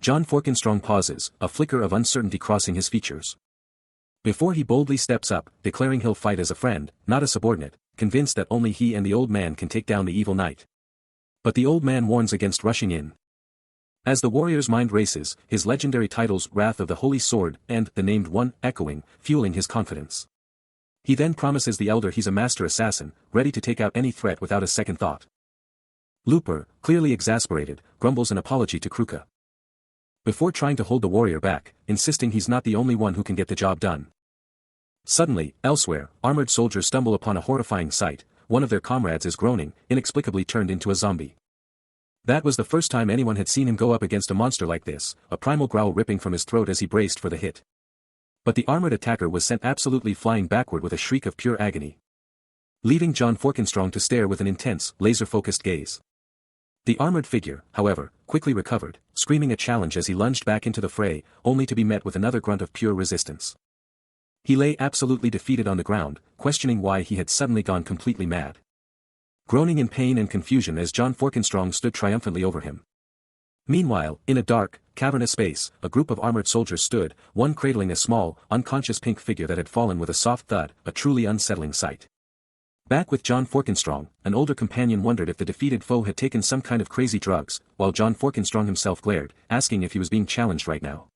John Forkenstrong pauses, a flicker of uncertainty crossing his features. Before he boldly steps up, declaring he'll fight as a friend, not a subordinate, convinced that only he and the old man can take down the evil knight. But the old man warns against rushing in. As the warrior's mind races, his legendary titles Wrath of the Holy Sword and The Named One echoing, fueling his confidence. He then promises the elder he's a master assassin, ready to take out any threat without a second thought. Looper, clearly exasperated, grumbles an apology to Kruka. Before trying to hold the warrior back, insisting he's not the only one who can get the job done. Suddenly, elsewhere, armored soldiers stumble upon a horrifying sight. One of their comrades is groaning, inexplicably turned into a zombie. That was the first time anyone had seen him go up against a monster like this, a primal growl ripping from his throat as he braced for the hit. But the armored attacker was sent absolutely flying backward with a shriek of pure agony, leaving John Forkenstrong to stare with an intense, laser-focused gaze. The armored figure, however, quickly recovered, screaming a challenge as he lunged back into the fray, only to be met with another grunt of pure resistance. He lay absolutely defeated on the ground, questioning why he had suddenly gone completely mad. Groaning in pain and confusion as John Forkenstrong stood triumphantly over him. Meanwhile, in a dark, cavernous space, a group of armored soldiers stood, one cradling a small, unconscious pink figure that had fallen with a soft thud, a truly unsettling sight. Back with John Forkenstrong, an older companion wondered if the defeated foe had taken some kind of crazy drugs, while John Forkenstrong himself glared, asking if he was being challenged right now.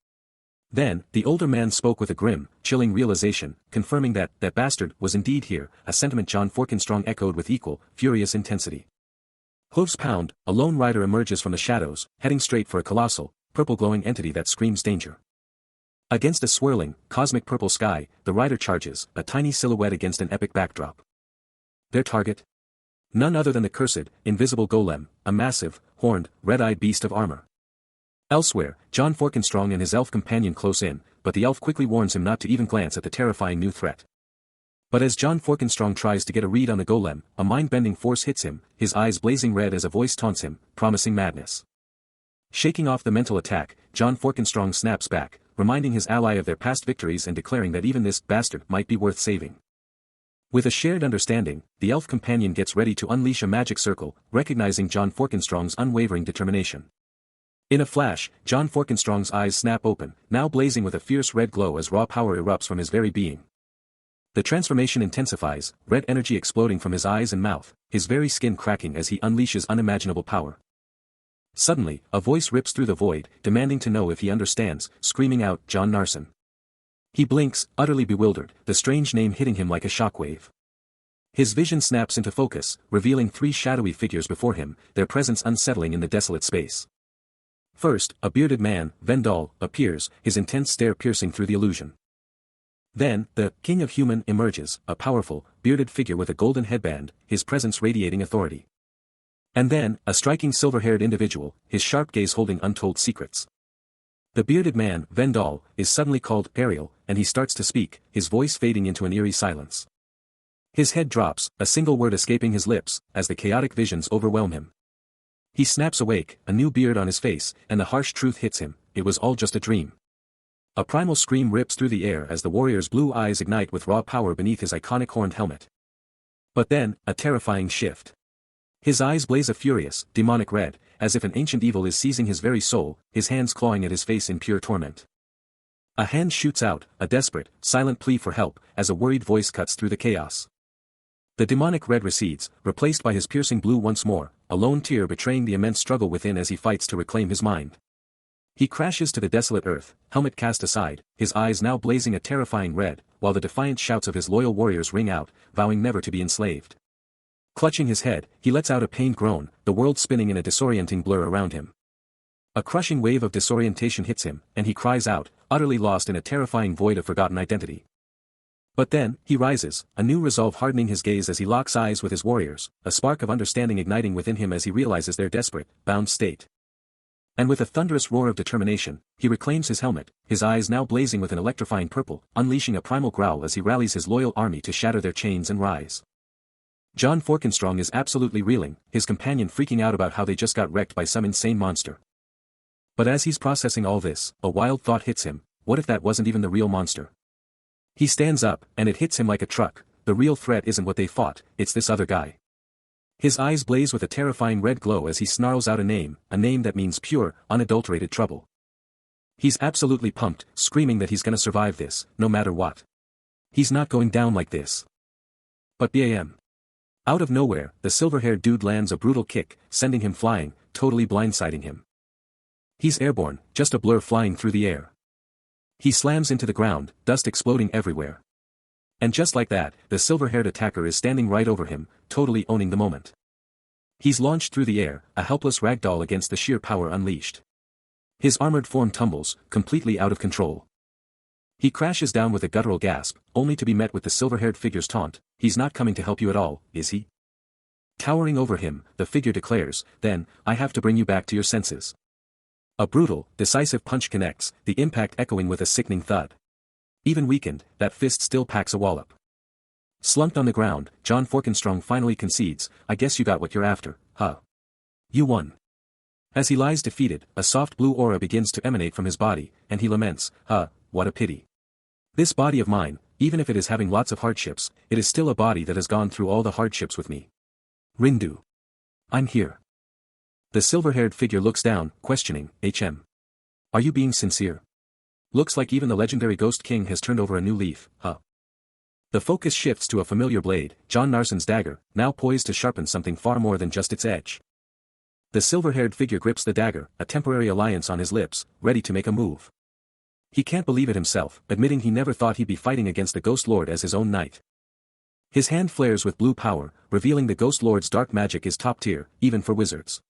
Then, the older man spoke with a grim, chilling realization, confirming that bastard was indeed here, a sentiment John Forkenstrong echoed with equal, furious intensity. Hooves pound, a lone rider emerges from the shadows, heading straight for a colossal, purple-glowing entity that screams danger. Against a swirling, cosmic purple sky, the rider charges, a tiny silhouette against an epic backdrop. Their target? None other than the cursed, invisible golem, a massive, horned, red-eyed beast of armor. Elsewhere, John Forkenstrong and his elf companion close in, but the elf quickly warns him not to even glance at the terrifying new threat. But as John Forkenstrong tries to get a read on the golem, a mind-bending force hits him, his eyes blazing red as a voice taunts him, promising madness. Shaking off the mental attack, John Forkenstrong snaps back, reminding his ally of their past victories and declaring that even this bastard might be worth saving. With a shared understanding, the elf companion gets ready to unleash a magic circle, recognizing John Forkenstrong's unwavering determination. In a flash, John Forkenstrong's eyes snap open, now blazing with a fierce red glow as raw power erupts from his very being. The transformation intensifies, red energy exploding from his eyes and mouth, his very skin cracking as he unleashes unimaginable power. Suddenly, a voice rips through the void, demanding to know if he understands, screaming out, "John Narson." He blinks, utterly bewildered, the strange name hitting him like a shockwave. His vision snaps into focus, revealing three shadowy figures before him, their presence unsettling in the desolate space. First, a bearded man, Vendal, appears, his intense stare piercing through the illusion. Then, the King of Human emerges, a powerful, bearded figure with a golden headband, his presence radiating authority. And then, a striking silver-haired individual, his sharp gaze holding untold secrets. The bearded man, Vendal, is suddenly called Ariel, and he starts to speak, his voice fading into an eerie silence. His head drops, a single word escaping his lips, as the chaotic visions overwhelm him. He snaps awake, a new beard on his face, and the harsh truth hits him, it was all just a dream. A primal scream rips through the air as the warrior's blue eyes ignite with raw power beneath his iconic horned helmet. But then, a terrifying shift. His eyes blaze a furious, demonic red, as if an ancient evil is seizing his very soul, his hands clawing at his face in pure torment. A hand shoots out, a desperate, silent plea for help, as a worried voice cuts through the chaos. The demonic red recedes, replaced by his piercing blue once more, a lone tear betraying the immense struggle within as he fights to reclaim his mind. He crashes to the desolate earth, helmet cast aside, his eyes now blazing a terrifying red, while the defiant shouts of his loyal warriors ring out, vowing never to be enslaved. Clutching his head, he lets out a pained groan, the world spinning in a disorienting blur around him. A crushing wave of disorientation hits him, and he cries out, utterly lost in a terrifying void of forgotten identity. But then, he rises, a new resolve hardening his gaze as he locks eyes with his warriors, a spark of understanding igniting within him as he realizes their desperate, bound state. And with a thunderous roar of determination, he reclaims his helmet, his eyes now blazing with an electrifying purple, unleashing a primal growl as he rallies his loyal army to shatter their chains and rise. John Forkenstrong is absolutely reeling, his companion freaking out about how they just got wrecked by some insane monster. But as he's processing all this, a wild thought hits him, what if that wasn't even the real monster? He stands up, and it hits him like a truck, the real threat isn't what they fought, it's this other guy. His eyes blaze with a terrifying red glow as he snarls out a name that means pure, unadulterated trouble. He's absolutely pumped, screaming that he's gonna survive this, no matter what. He's not going down like this. But bam. Out of nowhere, the silver-haired dude lands a brutal kick, sending him flying, totally blindsiding him. He's airborne, just a blur flying through the air. He slams into the ground, dust exploding everywhere. And just like that, the silver-haired attacker is standing right over him, totally owning the moment. He's launched through the air, a helpless ragdoll against the sheer power unleashed. His armored form tumbles, completely out of control. He crashes down with a guttural gasp, only to be met with the silver-haired figure's taunt, "He's not coming to help you at all, is he?" Towering over him, the figure declares, "Then, I have to bring you back to your senses." A brutal, decisive punch connects, the impact echoing with a sickening thud. Even weakened, that fist still packs a wallop. Slumped on the ground, John Forkenstrong finally concedes, "I guess you got what you're after, huh? You won." As he lies defeated, a soft blue aura begins to emanate from his body, and he laments, "Huh, what a pity. This body of mine, even if it is having lots of hardships, it is still a body that has gone through all the hardships with me. Rindu. I'm here." The silver-haired figure looks down, questioning, Are you being sincere? Looks like even the legendary Ghost King has turned over a new leaf, huh? The focus shifts to a familiar blade, John Narson's dagger, now poised to sharpen something far more than just its edge. The silver-haired figure grips the dagger, a temporary alliance on his lips, ready to make a move. He can't believe it himself, admitting he never thought he'd be fighting against the Ghost Lord as his own knight. His hand flares with blue power, revealing the Ghost Lord's dark magic is top tier, even for wizards.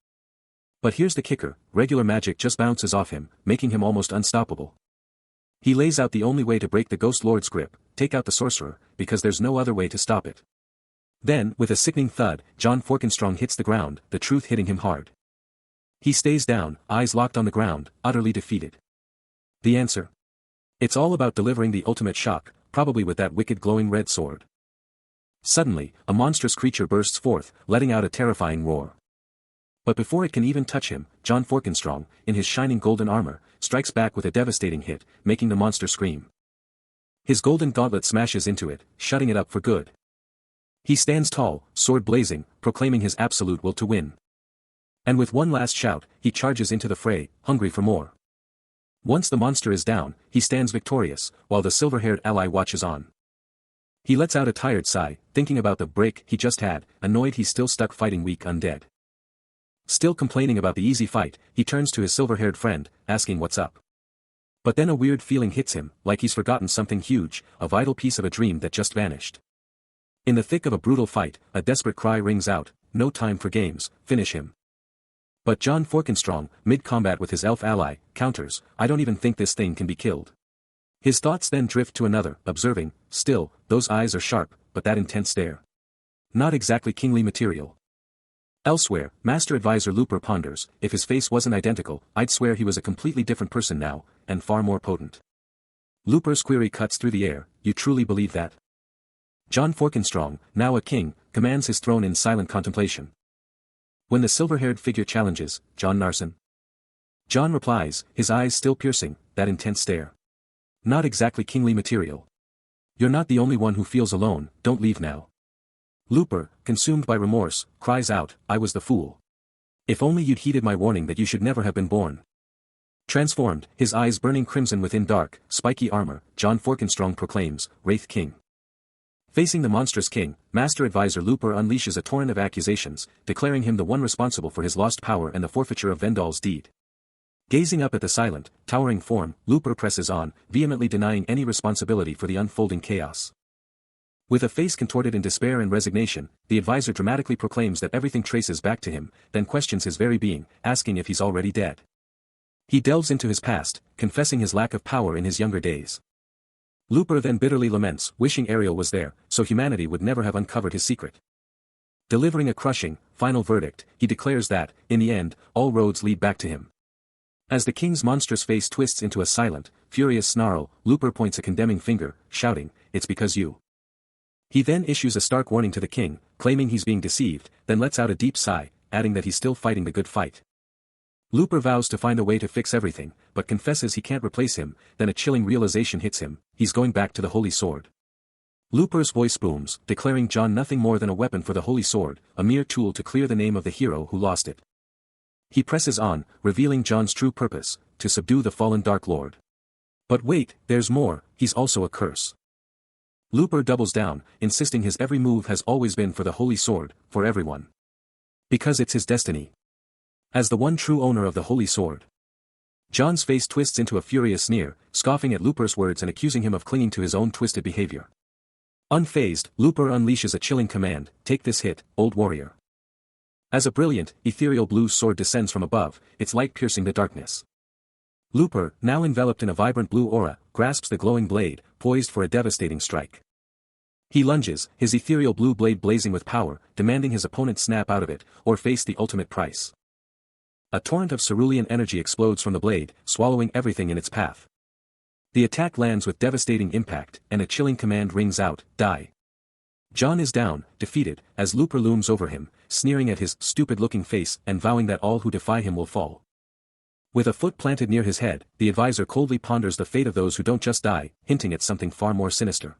But here's the kicker, regular magic just bounces off him, making him almost unstoppable. He lays out the only way to break the Ghost Lord's grip, take out the sorcerer, because there's no other way to stop it. Then, with a sickening thud, John Forkenstrong hits the ground, the truth hitting him hard. He stays down, eyes locked on the ground, utterly defeated. The answer? It's all about delivering the ultimate shock, probably with that wicked glowing red sword. Suddenly, a monstrous creature bursts forth, letting out a terrifying roar. But before it can even touch him, John Forkenstrong, in his shining golden armor, strikes back with a devastating hit, making the monster scream. His golden gauntlet smashes into it, shutting it up for good. He stands tall, sword blazing, proclaiming his absolute will to win. And with one last shout, he charges into the fray, hungry for more. Once the monster is down, he stands victorious, while the silver-haired ally watches on. He lets out a tired sigh, thinking about the break he just had, annoyed he's still stuck fighting weak undead. Still complaining about the easy fight, he turns to his silver-haired friend, asking what's up. But then a weird feeling hits him, like he's forgotten something huge, a vital piece of a dream that just vanished. In the thick of a brutal fight, a desperate cry rings out, "No time for games, finish him." But John Forkenstrong, mid-combat with his elf ally, counters, "I don't even think this thing can be killed." His thoughts then drift to another, observing, "Still, those eyes are sharp, but that intense stare. Not exactly kingly material." Elsewhere, Master Advisor Looper ponders, "If his face wasn't identical, I'd swear he was a completely different person now, and far more potent." Looper's query cuts through the air, "You truly believe that?" John Forkenstrong, now a king, commands his throne in silent contemplation. When the silver-haired figure challenges, "John Narson?" John replies, his eyes still piercing, "That intense stare. Not exactly kingly material. You're not the only one who feels alone, don't leave now." Looper, consumed by remorse, cries out, "I was the fool. If only you'd heeded my warning that you should never have been born." Transformed, his eyes burning crimson within dark, spiky armor, John Forkenstrong proclaims, "Wraith King." Facing the monstrous king, Master Advisor Looper unleashes a torrent of accusations, declaring him the one responsible for his lost power and the forfeiture of Vendal's deed. Gazing up at the silent, towering form, Looper presses on, vehemently denying any responsibility for the unfolding chaos. With a face contorted in despair and resignation, the advisor dramatically proclaims that everything traces back to him, then questions his very being, asking if he's already dead. He delves into his past, confessing his lack of power in his younger days. Looper then bitterly laments, wishing Ariel was there, so humanity would never have uncovered his secret. Delivering a crushing, final verdict, he declares that, in the end, all roads lead back to him. As the king's monstrous face twists into a silent, furious snarl, Looper points a condemning finger, shouting, "It's because you." He then issues a stark warning to the king, claiming he's being deceived, then lets out a deep sigh, adding that he's still fighting the good fight. Looper vows to find a way to fix everything, but confesses he can't replace him, then a chilling realization hits him, he's going back to the Holy Sword. Looper's voice booms, declaring John nothing more than a weapon for the Holy Sword, a mere tool to clear the name of the hero who lost it. He presses on, revealing John's true purpose, to subdue the fallen Dark Lord. But wait, there's more, he's also a curse. Looper doubles down, insisting his every move has always been for the Holy Sword, for everyone. Because it's his destiny. As the one true owner of the Holy Sword. John's face twists into a furious sneer, scoffing at Looper's words and accusing him of clinging to his own twisted behavior. Unfazed, Looper unleashes a chilling command, "Take this hit, old warrior." As a brilliant, ethereal blue sword descends from above, its light piercing the darkness. Looper, now enveloped in a vibrant blue aura, grasps the glowing blade, poised for a devastating strike. He lunges, his ethereal blue blade blazing with power, demanding his opponent snap out of it, or face the ultimate price. A torrent of cerulean energy explodes from the blade, swallowing everything in its path. The attack lands with devastating impact, and a chilling command rings out, "Die." John is down, defeated, as Looper looms over him, sneering at his stupid-looking face and vowing that all who defy him will fall. With a foot planted near his head, the advisor coldly ponders the fate of those who don't just die, hinting at something far more sinister.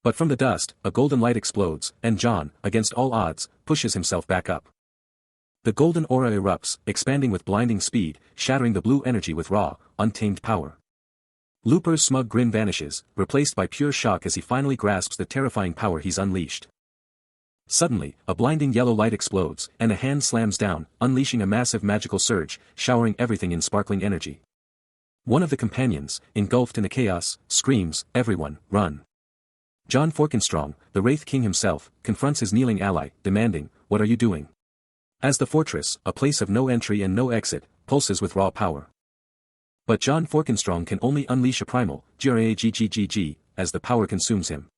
But from the dust, a golden light explodes, and John, against all odds, pushes himself back up. The golden aura erupts, expanding with blinding speed, shattering the blue energy with raw, untamed power. Looper's smug grin vanishes, replaced by pure shock as he finally grasps the terrifying power he's unleashed. Suddenly, a blinding yellow light explodes, and a hand slams down, unleashing a massive magical surge, showering everything in sparkling energy. One of the companions, engulfed in the chaos, screams, "Everyone, run!" John Forkenstrong, the Wraith King himself, confronts his kneeling ally, demanding, "What are you doing?" As the fortress, a place of no entry and no exit, pulses with raw power. But John Forkenstrong can only unleash a primal, GRAGGGG, as the power consumes him.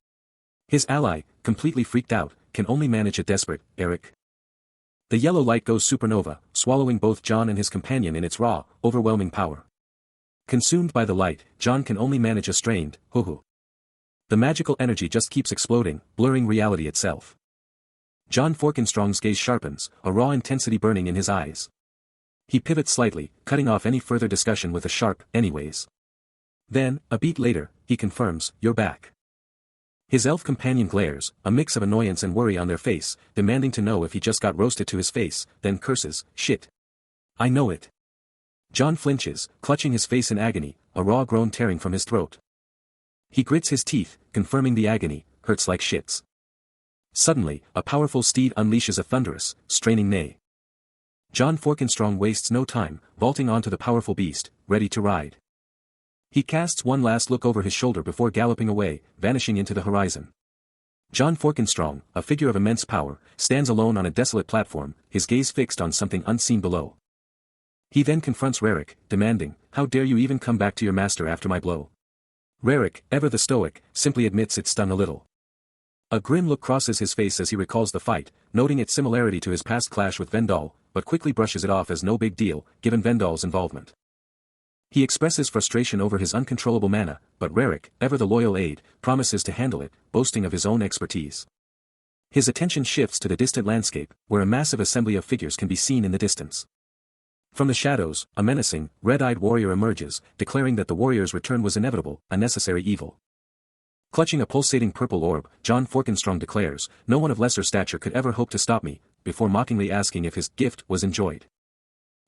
His ally, completely freaked out, can only manage a desperate, Eric. The yellow light goes supernova, swallowing both John and his companion in its raw, overwhelming power. Consumed by the light, John can only manage a strained, hoo-hoo. The magical energy just keeps exploding, blurring reality itself. John Forkenstrong's gaze sharpens, a raw intensity burning in his eyes. He pivots slightly, cutting off any further discussion with a sharp, "Anyways." Then, a beat later, he confirms, "You're back." His elf companion glares, a mix of annoyance and worry on their face, demanding to know if he just got roasted to his face, then curses, "Shit. I know it." John flinches, clutching his face in agony, a raw groan tearing from his throat. He grits his teeth, confirming the agony, "Hurts like shits." Suddenly, a powerful steed unleashes a thunderous, straining neigh. John Forkenstrong wastes no time, vaulting onto the powerful beast, ready to ride. He casts one last look over his shoulder before galloping away, vanishing into the horizon. John Forkenstrong, a figure of immense power, stands alone on a desolate platform, his gaze fixed on something unseen below. He then confronts Rarik, demanding, "How dare you even come back to your master after my blow?" Rarik, ever the stoic, simply admits it stung a little. A grim look crosses his face as he recalls the fight, noting its similarity to his past clash with Vendal, but quickly brushes it off as no big deal, given Vendal's involvement. He expresses frustration over his uncontrollable mana, but Rarik, ever the loyal aide, promises to handle it, boasting of his own expertise. His attention shifts to the distant landscape, where a massive assembly of figures can be seen in the distance. From the shadows, a menacing, red-eyed warrior emerges, declaring that the warrior's return was inevitable, a necessary evil. Clutching a pulsating purple orb, John Forkenstrong declares, "No one of lesser stature could ever hope to stop me," before mockingly asking if his gift was enjoyed.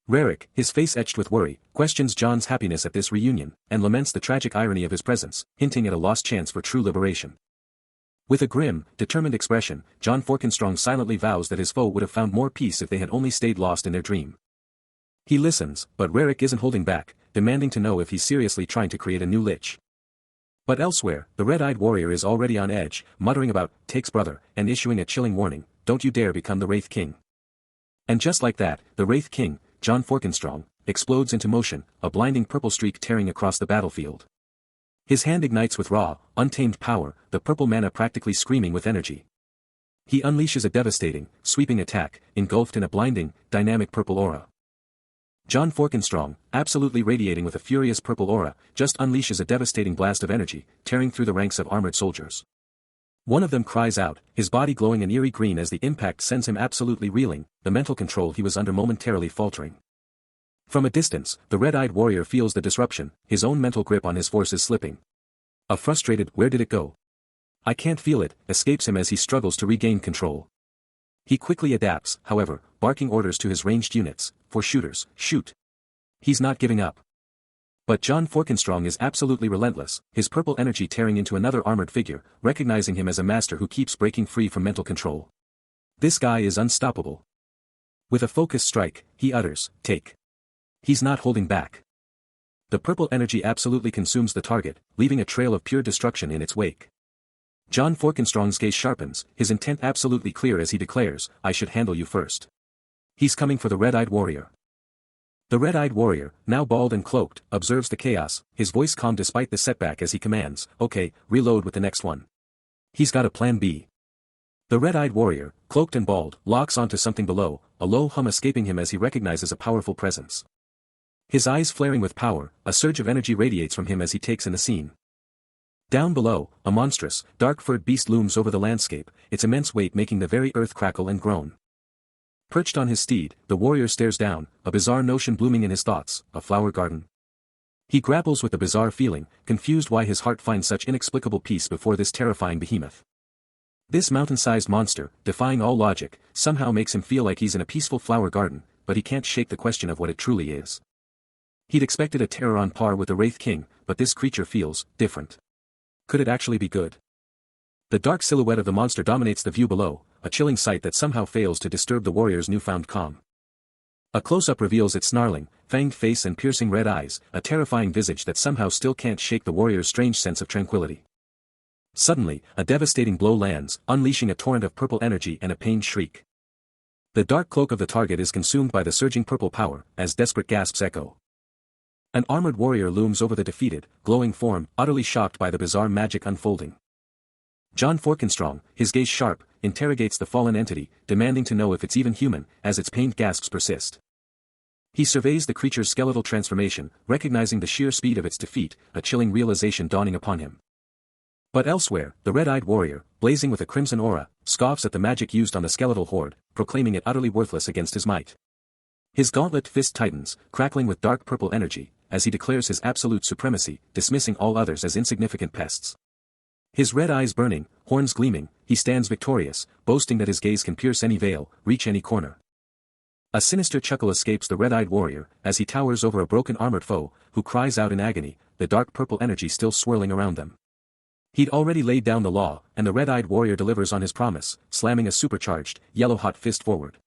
Rarik, his face etched with worry, questions John's happiness at this reunion, and laments the tragic irony of his presence, hinting at a lost chance for true liberation. With a grim, determined expression, John Forkenstrong silently vows that his foe would have found more peace if they had only stayed lost in their dream. He listens, but Rarik isn't holding back, demanding to know if he's seriously trying to create a new lich. But elsewhere, the red-eyed warrior is already on edge, muttering about Take's brother, and issuing a chilling warning, "Don't you dare become the Wraith King." And just like that, the Wraith King, John Forkenstrong, explodes into motion, a blinding purple streak tearing across the battlefield. His hand ignites with raw, untamed power, the purple mana practically screaming with energy. He unleashes a devastating, sweeping attack, engulfed in a blinding, dynamic purple aura. John Forkenstrong, absolutely radiating with a furious purple aura, just unleashes a devastating blast of energy, tearing through the ranks of armored soldiers. One of them cries out, his body glowing an eerie green as the impact sends him absolutely reeling, the mental control he was under momentarily faltering. From a distance, the red-eyed warrior feels the disruption, his own mental grip on his forces slipping. A frustrated, "Where did it go? "I can't feel it," escapes him as he struggles to regain control. He quickly adapts, however, barking orders to his ranged units, "For shooters, shoot." He's not giving up. But John Forkenstrong is absolutely relentless, his purple energy tearing into another armored figure, recognizing him as a master who keeps breaking free from mental control. This guy is unstoppable. With a focused strike, he utters, "Take." He's not holding back. The purple energy absolutely consumes the target, leaving a trail of pure destruction in its wake. John Forkenstrong's gaze sharpens, his intent absolutely clear as he declares, "I should handle you first." He's coming for the red-eyed warrior. The red-eyed warrior, now bald and cloaked, observes the chaos, his voice calm despite the setback as he commands, "Okay, reload with the next one." He's got a plan B. The red-eyed warrior, cloaked and bald, locks onto something below, a low hum escaping him as he recognizes a powerful presence. His eyes flaring with power, a surge of energy radiates from him as he takes in the scene. Down below, a monstrous, dark-furred beast looms over the landscape, its immense weight making the very earth crackle and groan. Perched on his steed, the warrior stares down, a bizarre notion blooming in his thoughts, a flower garden. He grapples with the bizarre feeling, confused why his heart finds such inexplicable peace before this terrifying behemoth. This mountain-sized monster, defying all logic, somehow makes him feel like he's in a peaceful flower garden, but he can't shake the question of what it truly is. He'd expected a terror on par with the Wraith King, but this creature feels different. Could it actually be good? The dark silhouette of the monster dominates the view below, a chilling sight that somehow fails to disturb the warrior's newfound calm. A close-up reveals its snarling, fanged face and piercing red eyes, a terrifying visage that somehow still can't shake the warrior's strange sense of tranquility. Suddenly, a devastating blow lands, unleashing a torrent of purple energy and a pained shriek. The dark cloak of the target is consumed by the surging purple power, as desperate gasps echo. An armored warrior looms over the defeated, glowing form, utterly shocked by the bizarre magic unfolding. John Forkenstrong, his gaze sharp, interrogates the fallen entity, demanding to know if it's even human, as its pained gasps persist. He surveys the creature's skeletal transformation, recognizing the sheer speed of its defeat, a chilling realization dawning upon him. But elsewhere, the red-eyed warrior, blazing with a crimson aura, scoffs at the magic used on the skeletal horde, proclaiming it utterly worthless against his might. His gauntlet fist tightens, crackling with dark purple energy, as he declares his absolute supremacy, dismissing all others as insignificant pests. His red eyes burning, horns gleaming, he stands victorious, boasting that his gaze can pierce any veil, reach any corner. A sinister chuckle escapes the red-eyed warrior, as he towers over a broken armored foe, who cries out in agony, the dark purple energy still swirling around them. He'd already laid down the law, and the red-eyed warrior delivers on his promise, slamming a supercharged, yellow-hot fist forward.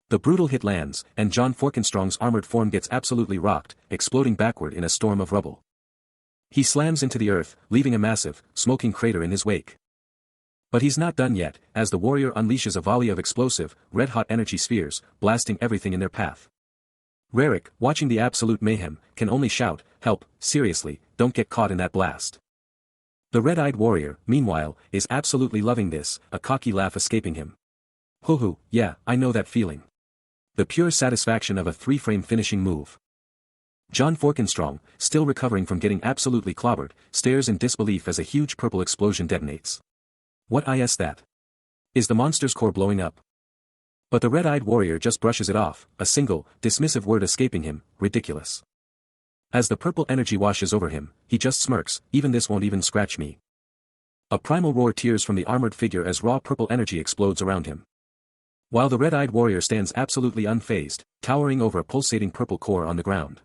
The brutal hit lands, and John Forkenstrong's armored form gets absolutely rocked, exploding backward in a storm of rubble. He slams into the earth, leaving a massive, smoking crater in his wake. But he's not done yet, as the warrior unleashes a volley of explosive, red-hot energy spheres, blasting everything in their path. Rarick, watching the absolute mayhem, can only shout, "Help, seriously, don't get caught in that blast." The red-eyed warrior, meanwhile, is absolutely loving this, a cocky laugh escaping him. "Hoo-hoo, yeah, I know that feeling." The pure satisfaction of a three-frame finishing move. John Forkenstrong, still recovering from getting absolutely clobbered, stares in disbelief as a huge purple explosion detonates. What is that? Is the monster's core blowing up? But the red-eyed warrior just brushes it off, a single, dismissive word escaping him, "Ridiculous." As the purple energy washes over him, he just smirks, "Even this won't even scratch me." A primal roar tears from the armored figure as raw purple energy explodes around him. While the red-eyed warrior stands absolutely unfazed, towering over a pulsating purple core on the ground.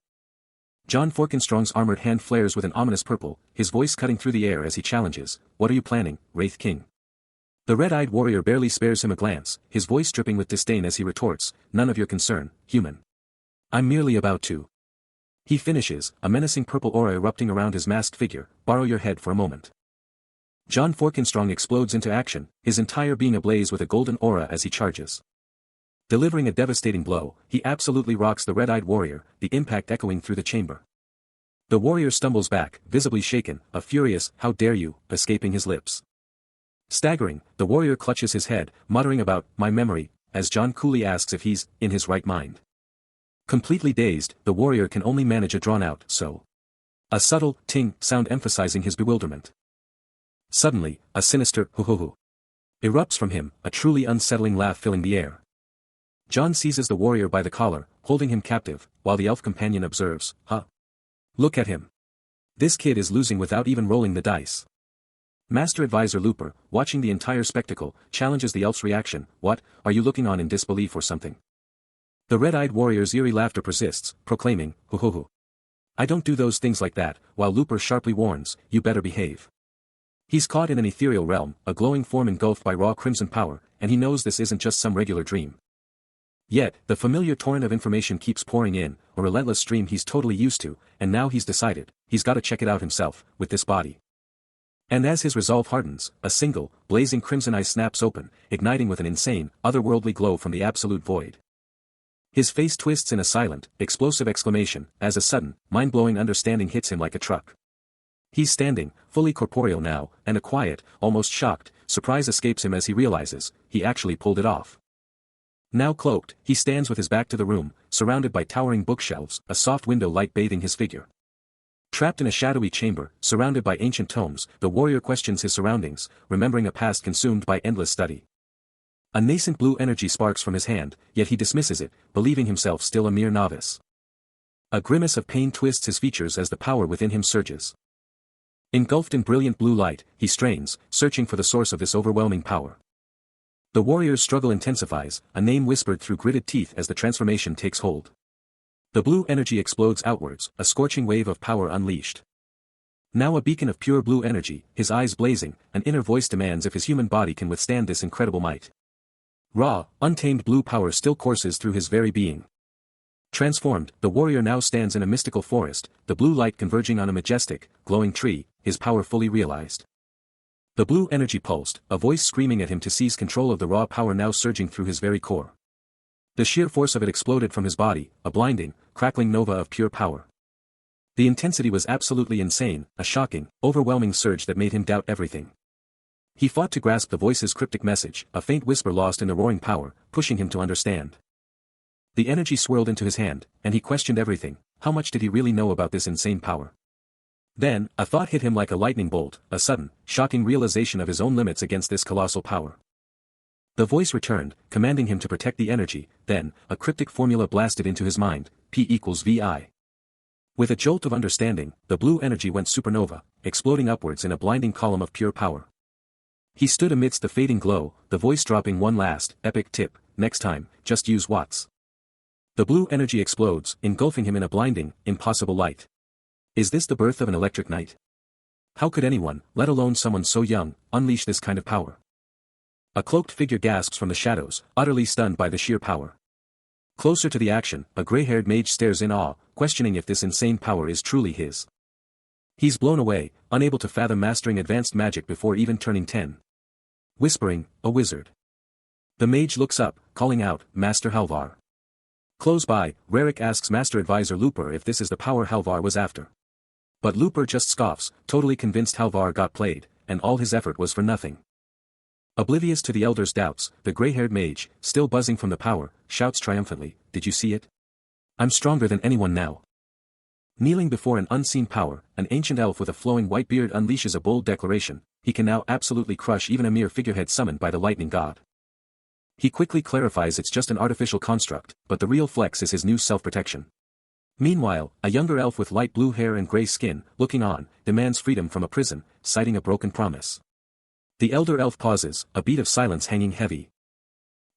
John Forkenstrong's armored hand flares with an ominous purple, his voice cutting through the air as he challenges, "What are you planning, Wraith King?" The red-eyed warrior barely spares him a glance, his voice dripping with disdain as he retorts, "None of your concern, human. I'm merely about to." He finishes, a menacing purple aura erupting around his masked figure, "Borrow your head for a moment." John Forkenstrong explodes into action, his entire being ablaze with a golden aura as he charges. Delivering a devastating blow, he absolutely rocks the red-eyed warrior, the impact echoing through the chamber. The warrior stumbles back, visibly shaken, a furious, "How dare you," escaping his lips. Staggering, the warrior clutches his head, muttering about, "My memory," as John coolly asks if he's in his right mind. Completely dazed, the warrior can only manage a drawn-out, "So." A subtle, ting, sound emphasizing his bewilderment. Suddenly, a sinister, "Hoo-hoo-hoo," erupts from him, a truly unsettling laugh filling the air. John seizes the warrior by the collar, holding him captive, while the elf companion observes, "Huh? Look at him. This kid is losing without even rolling the dice." Master Advisor Looper, watching the entire spectacle, challenges the elf's reaction. What, are you looking on in disbelief or something? The red-eyed warrior's eerie laughter persists, proclaiming, "Hoo hoo hoo. I don't do those things like that," while Looper sharply warns, "You better behave." He's caught in an ethereal realm, a glowing form engulfed by raw crimson power, and he knows this isn't just some regular dream. Yet, the familiar torrent of information keeps pouring in, a relentless stream he's totally used to, and now he's decided, he's gotta check it out himself, with this body. And as his resolve hardens, a single, blazing crimson eye snaps open, igniting with an insane, otherworldly glow from the absolute void. His face twists in a silent, explosive exclamation, as a sudden, mind-blowing understanding hits him like a truck. He's standing, fully corporeal now, and a quiet, almost shocked, surprise escapes him as he realizes, he actually pulled it off. Now cloaked, he stands with his back to the room, surrounded by towering bookshelves, a soft window light bathing his figure. Trapped in a shadowy chamber, surrounded by ancient tomes, the warrior questions his surroundings, remembering a past consumed by endless study. A nascent blue energy sparks from his hand, yet he dismisses it, believing himself still a mere novice. A grimace of pain twists his features as the power within him surges. Engulfed in brilliant blue light, he strains, searching for the source of this overwhelming power. The warrior's struggle intensifies, a name whispered through gritted teeth as the transformation takes hold. The blue energy explodes outwards, a scorching wave of power unleashed. Now a beacon of pure blue energy, his eyes blazing, an inner voice demands if his human body can withstand this incredible might. Raw, untamed blue power still courses through his very being. Transformed, the warrior now stands in a mystical forest, the blue light converging on a majestic, glowing tree, his power fully realized. The blue energy pulsed, a voice screaming at him to seize control of the raw power now surging through his very core. The sheer force of it exploded from his body, a blinding, crackling nova of pure power. The intensity was absolutely insane, a shocking, overwhelming surge that made him doubt everything. He fought to grasp the voice's cryptic message, a faint whisper lost in the roaring power, pushing him to understand. The energy swirled into his hand, and he questioned everything. How much did he really know about this insane power? Then, a thought hit him like a lightning bolt, a sudden, shocking realization of his own limits against this colossal power. The voice returned, commanding him to protect the energy, then, a cryptic formula blasted into his mind, P=VI. With a jolt of understanding, the blue energy went supernova, exploding upwards in a blinding column of pure power. He stood amidst the fading glow, the voice dropping one last, epic tip, next time, just use watts. The blue energy explodes, engulfing him in a blinding, impossible light. Is this the birth of an electric knight? How could anyone, let alone someone so young, unleash this kind of power? A cloaked figure gasps from the shadows, utterly stunned by the sheer power. Closer to the action, a gray-haired mage stares in awe, questioning if this insane power is truly his. He's blown away, unable to fathom mastering advanced magic before even turning 10. Whispering, a wizard. The mage looks up, calling out, Master Halvar. Close by, Rarik asks Master Advisor Looper if this is the power Halvar was after. But Looper just scoffs, totally convinced Halvar got played, and all his effort was for nothing. Oblivious to the elder's doubts, the gray-haired mage, still buzzing from the power, shouts triumphantly, Did you see it? I'm stronger than anyone now. Kneeling before an unseen power, an ancient elf with a flowing white beard unleashes a bold declaration, he can now absolutely crush even a mere figurehead summoned by the lightning god. He quickly clarifies it's just an artificial construct, but the real flex is his new self-protection. Meanwhile, a younger elf with light blue hair and gray skin, looking on, demands freedom from a prison, citing a broken promise. The elder elf pauses, a beat of silence hanging heavy.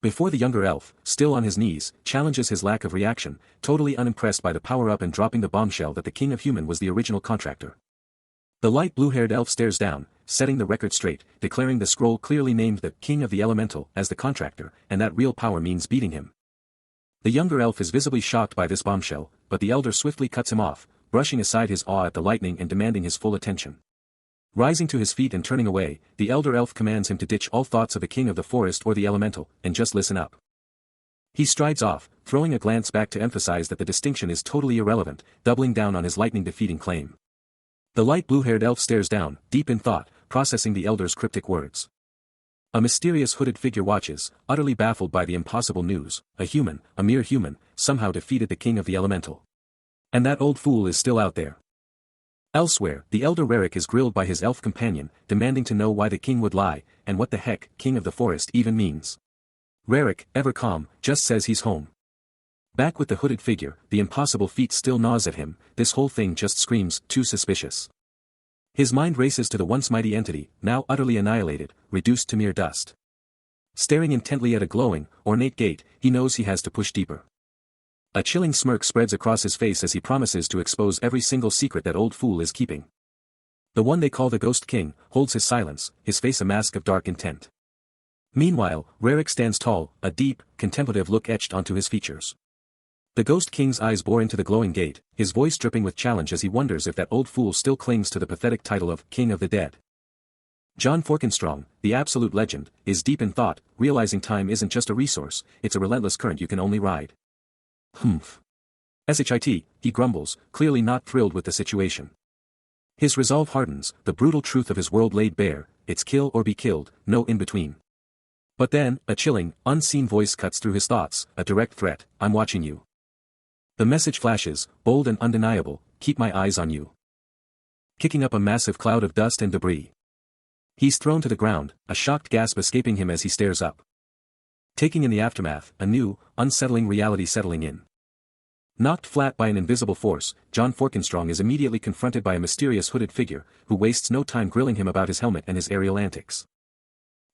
Before the younger elf, still on his knees, challenges his lack of reaction, totally unimpressed by the power-up and dropping the bombshell that the King of Human was the original contractor. The light blue-haired elf stares down, setting the record straight, declaring the scroll clearly named the King of the Elemental as the contractor, and that real power means beating him. The younger elf is visibly shocked by this bombshell, but the elder swiftly cuts him off, brushing aside his awe at the lightning and demanding his full attention. Rising to his feet and turning away, the elder elf commands him to ditch all thoughts of the king of the forest or the elemental, and just listen up. He strides off, throwing a glance back to emphasize that the distinction is totally irrelevant, doubling down on his lightning-defeating claim. The light blue-haired elf stares down, deep in thought, processing the elder's cryptic words. A mysterious hooded figure watches, utterly baffled by the impossible news. A human, a mere human, somehow defeated the king of the elemental. And that old fool is still out there. Elsewhere, the elder Rarik is grilled by his elf companion, demanding to know why the king would lie, and what the heck, king of the forest even means. Rarik, ever calm, just says he's home. Back with the hooded figure, the impossible feat still gnaws at him, this whole thing just screams, too suspicious. His mind races to the once mighty entity, now utterly annihilated, reduced to mere dust. Staring intently at a glowing, ornate gate, he knows he has to push deeper. A chilling smirk spreads across his face as he promises to expose every single secret that old fool is keeping. The one they call the Ghost King holds his silence, his face a mask of dark intent. Meanwhile, Rarik stands tall, a deep, contemplative look etched onto his features. The Ghost King's eyes bore into the glowing gate, his voice dripping with challenge as he wonders if that old fool still clings to the pathetic title of King of the Dead. John Forkenstrong, the absolute legend, is deep in thought, realizing time isn't just a resource, it's a relentless current you can only ride. Humph. Shit, he grumbles, clearly not thrilled with the situation. His resolve hardens, the brutal truth of his world laid bare, it's kill or be killed, no in-between. But then, a chilling, unseen voice cuts through his thoughts, a direct threat, I'm watching you. The message flashes, bold and undeniable, keep my eyes on you. Kicking up a massive cloud of dust and debris. He's thrown to the ground, a shocked gasp escaping him as he stares up. Taking in the aftermath, a new, unsettling reality settling in. Knocked flat by an invisible force, John Forkenstrong is immediately confronted by a mysterious hooded figure, who wastes no time grilling him about his helmet and his aerial antics.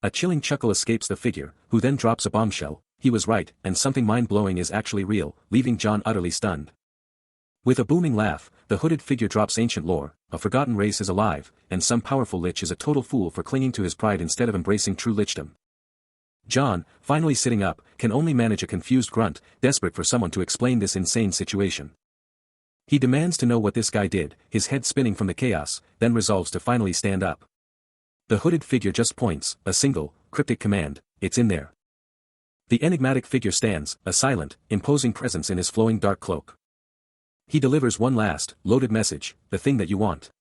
A chilling chuckle escapes the figure, who then drops a bombshell. He was right, and something mind-blowing is actually real, leaving John utterly stunned. With a booming laugh, the hooded figure drops ancient lore, a forgotten race is alive, and some powerful lich is a total fool for clinging to his pride instead of embracing true lichdom. John, finally sitting up, can only manage a confused grunt, desperate for someone to explain this insane situation. He demands to know what this guy did, his head spinning from the chaos, then resolves to finally stand up. The hooded figure just points, a single, cryptic command, it's in there. The enigmatic figure stands, a silent, imposing presence in his flowing dark cloak. He delivers one last, loaded message, the thing that you want.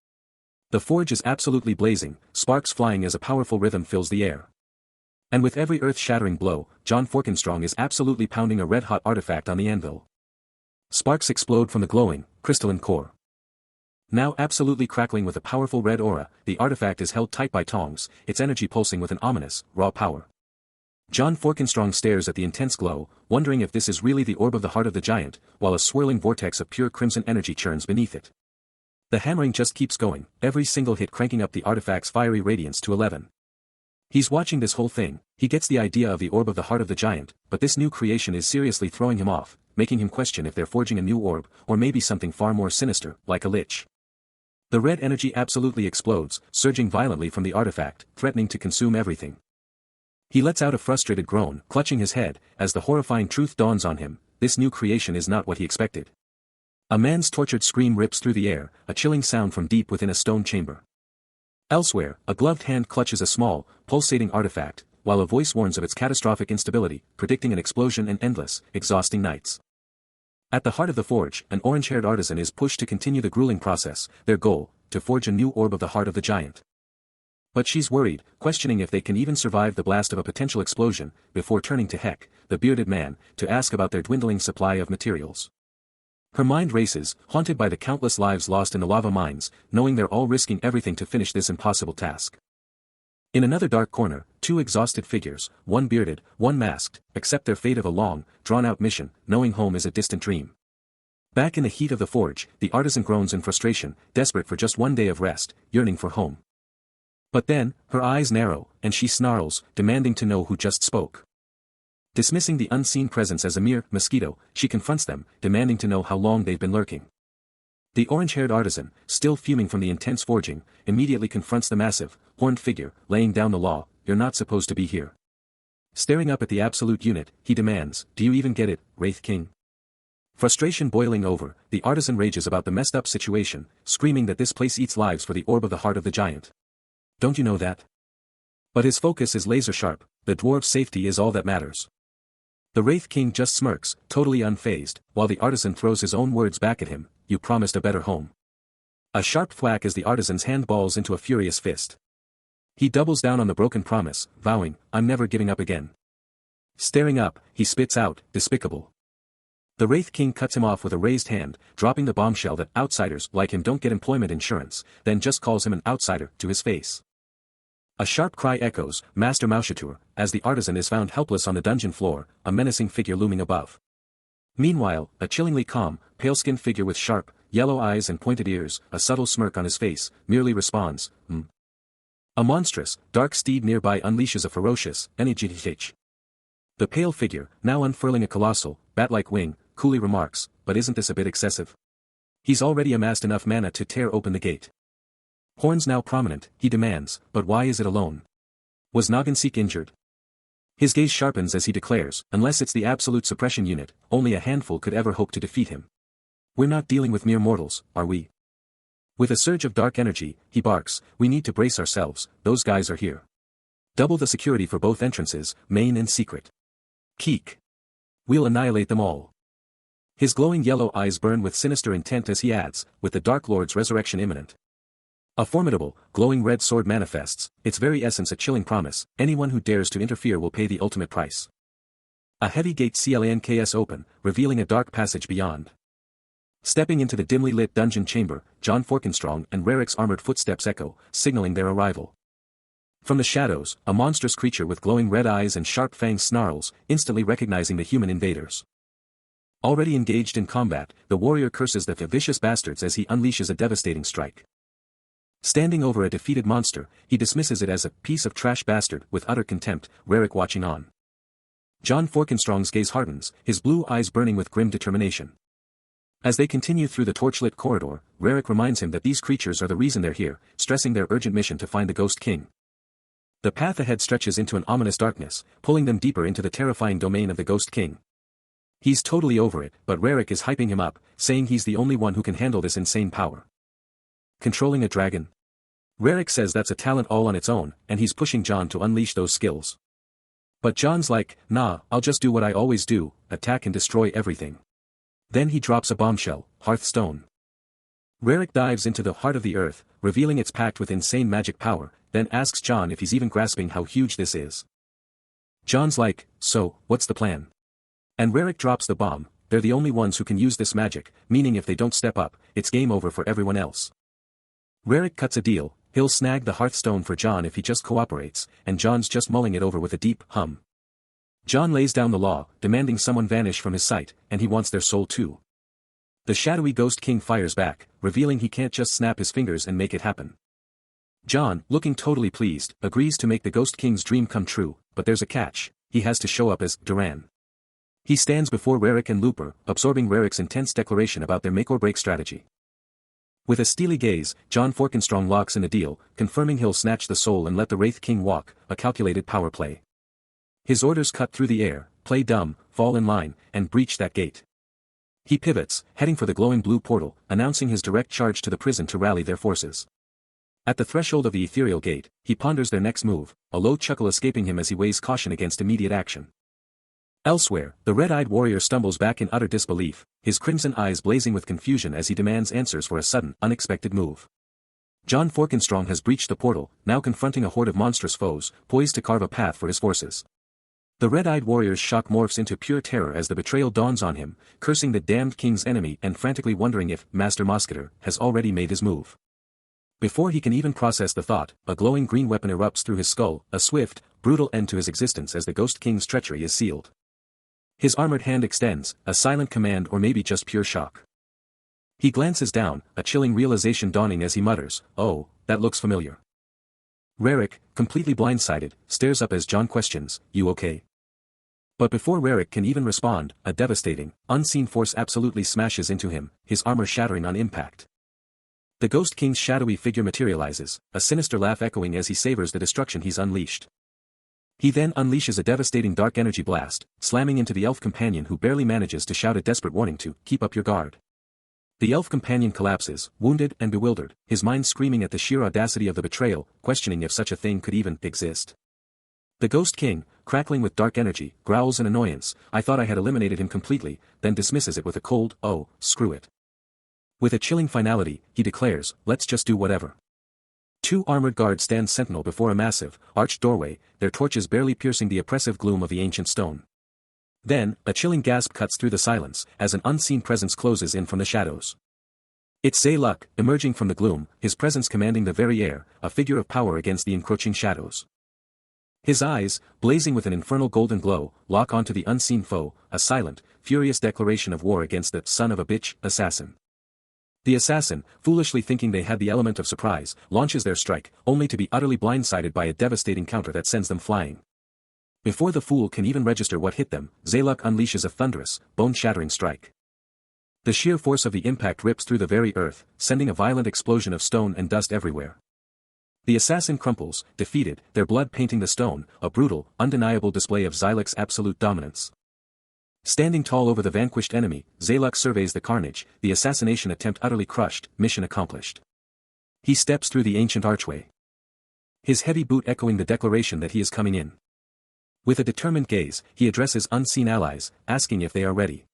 The forge is absolutely blazing, sparks flying as a powerful rhythm fills the air. And with every earth-shattering blow, John Forkenstrong is absolutely pounding a red-hot artifact on the anvil. Sparks explode from the glowing, crystalline core. Now absolutely crackling with a powerful red aura, the artifact is held tight by tongs, its energy pulsing with an ominous, raw power. John Forkenstrong stares at the intense glow, wondering if this is really the orb of the heart of the giant, while a swirling vortex of pure crimson energy churns beneath it. The hammering just keeps going, every single hit cranking up the artifact's fiery radiance to 11. He's watching this whole thing, he gets the idea of the orb of the heart of the giant, but this new creation is seriously throwing him off, making him question if they're forging a new orb, or maybe something far more sinister, like a lich. The red energy absolutely explodes, surging violently from the artifact, threatening to consume everything. He lets out a frustrated groan, clutching his head, as the horrifying truth dawns on him, this new creation is not what he expected. A man's tortured scream rips through the air, a chilling sound from deep within a stone chamber. Elsewhere, a gloved hand clutches a small, pulsating artifact, while a voice warns of its catastrophic instability, predicting an explosion and endless, exhausting nights. At the heart of the forge, an orange-haired artisan is pushed to continue the grueling process, their goal, to forge a new orb of the heart of the giant. But she's worried, questioning if they can even survive the blast of a potential explosion, before turning to Heck, the bearded man, to ask about their dwindling supply of materials. Her mind races, haunted by the countless lives lost in the lava mines, knowing they're all risking everything to finish this impossible task. In another dark corner, two exhausted figures, one bearded, one masked, accept their fate of a long, drawn-out mission, knowing home is a distant dream. Back in the heat of the forge, the artisan groans in frustration, desperate for just one day of rest, yearning for home. But then, her eyes narrow, and she snarls, demanding to know who just spoke. Dismissing the unseen presence as a mere mosquito, she confronts them, demanding to know how long they've been lurking. The orange-haired artisan, still fuming from the intense forging, immediately confronts the massive, horned figure, laying down the law, you're not supposed to be here. Staring up at the absolute unit, he demands, do you even get it, Wraith King? Frustration boiling over, the artisan rages about the messed up situation, screaming that this place eats lives for the orb of the heart of the giant. Don't you know that? But his focus is laser-sharp, the dwarf's safety is all that matters. The Wraith King just smirks, totally unfazed, while the artisan throws his own words back at him, you promised a better home. A sharp thwack as the artisan's hand balls into a furious fist. He doubles down on the broken promise, vowing, I'm never giving up again. Staring up, he spits out, despicable. The Wraith King cuts him off with a raised hand, dropping the bombshell that outsiders like him don't get employment insurance, then just calls him an outsider to his face. A sharp cry echoes, Master Mauchatur, as the artisan is found helpless on the dungeon floor, a menacing figure looming above. Meanwhile, a chillingly calm, pale-skinned figure with sharp, yellow eyes and pointed ears, a subtle smirk on his face, merely responds, A monstrous, dark steed nearby unleashes a ferocious, energetic. The pale figure, now unfurling a colossal, bat-like wing, coolly remarks, but isn't this a bit excessive? He's already amassed enough mana to tear open the gate. Horns now prominent, he demands, but why is it alone? Was Naganseek injured? His gaze sharpens as he declares, unless it's the absolute suppression unit, only a handful could ever hope to defeat him. We're not dealing with mere mortals, are we? With a surge of dark energy, he barks, we need to brace ourselves, those guys are here. Double the security for both entrances, main and secret. Keek. We'll annihilate them all. His glowing yellow eyes burn with sinister intent as he adds, with the Dark Lord's resurrection imminent. A formidable, glowing red sword manifests, its very essence a chilling promise, anyone who dares to interfere will pay the ultimate price. A heavy gate clanks open, revealing a dark passage beyond. Stepping into the dimly lit dungeon chamber, John Forkenstrong and Rarik's armored footsteps echo, signaling their arrival. From the shadows, a monstrous creature with glowing red eyes and sharp fangs snarls, instantly recognizing the human invaders. Already engaged in combat, the warrior curses the vicious bastards as he unleashes a devastating strike. Standing over a defeated monster, he dismisses it as a piece of trash bastard with utter contempt, Rarik watching on. John Forkenstrong's gaze hardens, his blue eyes burning with grim determination. As they continue through the torchlit corridor, Rarik reminds him that these creatures are the reason they're here, stressing their urgent mission to find the Ghost King. The path ahead stretches into an ominous darkness, pulling them deeper into the terrifying domain of the Ghost King. He's totally over it, but Rarik is hyping him up, saying he's the only one who can handle this insane power. Controlling a dragon? Rarik says that's a talent all on its own, and he's pushing John to unleash those skills. But John's like, nah, I'll just do what I always do, attack and destroy everything. Then he drops a bombshell, Hearthstone. Rarik dives into the heart of the earth, revealing it's packed with insane magic power, then asks John if he's even grasping how huge this is. John's like, so, what's the plan? And Rarik drops the bomb, they're the only ones who can use this magic, meaning if they don't step up, it's game over for everyone else. Rarik cuts a deal, he'll snag the Hearthstone for John if he just cooperates, and John's just mulling it over with a deep hum. John lays down the law, demanding someone vanish from his sight, and he wants their soul too. The shadowy Ghost King fires back, revealing he can't just snap his fingers and make it happen. John, looking totally pleased, agrees to make the Ghost King's dream come true, but there's a catch, he has to show up as Duran. He stands before Rarik and Looper, absorbing Rarik's intense declaration about their make-or-break strategy. With a steely gaze, John Forkenstrong locks in a deal, confirming he'll snatch the soul and let the Wraith King walk, a calculated power play. His orders cut through the air, play dumb, fall in line, and breach that gate. He pivots, heading for the glowing blue portal, announcing his direct charge to the prison to rally their forces. At the threshold of the ethereal gate, he ponders their next move, a low chuckle escaping him as he weighs caution against immediate action. Elsewhere, the red-eyed warrior stumbles back in utter disbelief, his crimson eyes blazing with confusion as he demands answers for a sudden, unexpected move. John Forkenstrong has breached the portal, now confronting a horde of monstrous foes, poised to carve a path for his forces. The red-eyed warrior's shock morphs into pure terror as the betrayal dawns on him, cursing the damned king's enemy and frantically wondering if Master Mosketer has already made his move. Before he can even process the thought, a glowing green weapon erupts through his skull, a swift, brutal end to his existence as the Ghost King's treachery is sealed. His armored hand extends, a silent command or maybe just pure shock. He glances down, a chilling realization dawning as he mutters, oh, that looks familiar. Rarik, completely blindsided, stares up as John questions, you okay? But before Rarik can even respond, a devastating, unseen force absolutely smashes into him, his armor shattering on impact. The Ghost King's shadowy figure materializes, a sinister laugh echoing as he savors the destruction he's unleashed. He then unleashes a devastating dark energy blast, slamming into the elf companion who barely manages to shout a desperate warning to, keep up your guard. The elf companion collapses, wounded and bewildered, his mind screaming at the sheer audacity of the betrayal, questioning if such a thing could even exist. The Ghost King, crackling with dark energy, growls in annoyance, I thought I had eliminated him completely, then dismisses it with a cold, oh, screw it. With a chilling finality, he declares, let's just do whatever. Two armored guards stand sentinel before a massive, arched doorway, their torches barely piercing the oppressive gloom of the ancient stone. Then, a chilling gasp cuts through the silence, as an unseen presence closes in from the shadows. It's Zayluk, emerging from the gloom, his presence commanding the very air, a figure of power against the encroaching shadows. His eyes, blazing with an infernal golden glow, lock onto the unseen foe, a silent, furious declaration of war against the son of a bitch assassin. The assassin, foolishly thinking they had the element of surprise, launches their strike, only to be utterly blindsided by a devastating counter that sends them flying. Before the fool can even register what hit them, Zayluk unleashes a thunderous, bone-shattering strike. The sheer force of the impact rips through the very earth, sending a violent explosion of stone and dust everywhere. The assassin crumples, defeated, their blood painting the stone, a brutal, undeniable display of Zayluk's absolute dominance. Standing tall over the vanquished enemy, Zayluk surveys the carnage, the assassination attempt utterly crushed, mission accomplished. He steps through the ancient archway, his heavy boot echoing the declaration that he is coming in. With a determined gaze, he addresses unseen allies, asking if they are ready.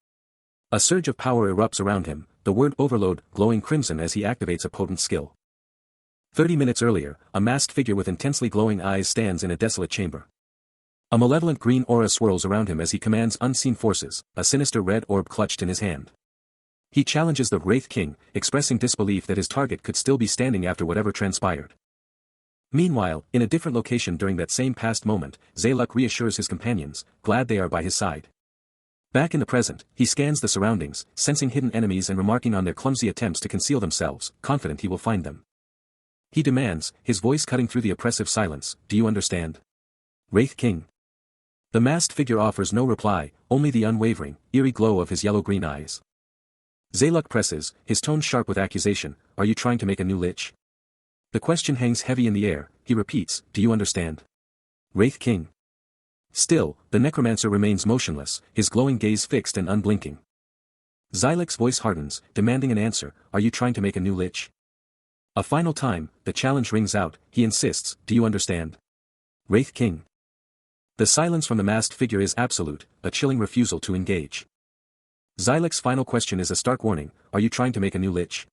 A surge of power erupts around him, the word overload glowing crimson as he activates a potent skill. 30 minutes earlier, a masked figure with intensely glowing eyes stands in a desolate chamber. A malevolent green aura swirls around him as he commands unseen forces, a sinister red orb clutched in his hand. He challenges the Wraith King, expressing disbelief that his target could still be standing after whatever transpired. Meanwhile, in a different location during that same past moment, Zayluk reassures his companions, glad they are by his side. Back in the present, he scans the surroundings, sensing hidden enemies and remarking on their clumsy attempts to conceal themselves, confident he will find them. He demands, his voice cutting through the oppressive silence, "Do you understand? Wraith King?" The masked figure offers no reply, only the unwavering, eerie glow of his yellow-green eyes. Zayluk presses, his tone sharp with accusation, "Are you trying to make a new lich?" The question hangs heavy in the air, he repeats, "Do you understand? Wraith King?" Still, the necromancer remains motionless, his glowing gaze fixed and unblinking. Zayluk's voice hardens, demanding an answer, "Are you trying to make a new lich?" A final time, the challenge rings out, he insists, "Do you understand? Wraith King?" The silence from the masked figure is absolute, a chilling refusal to engage. Zayluk's final question is a stark warning, "Are you trying to make a new lich?"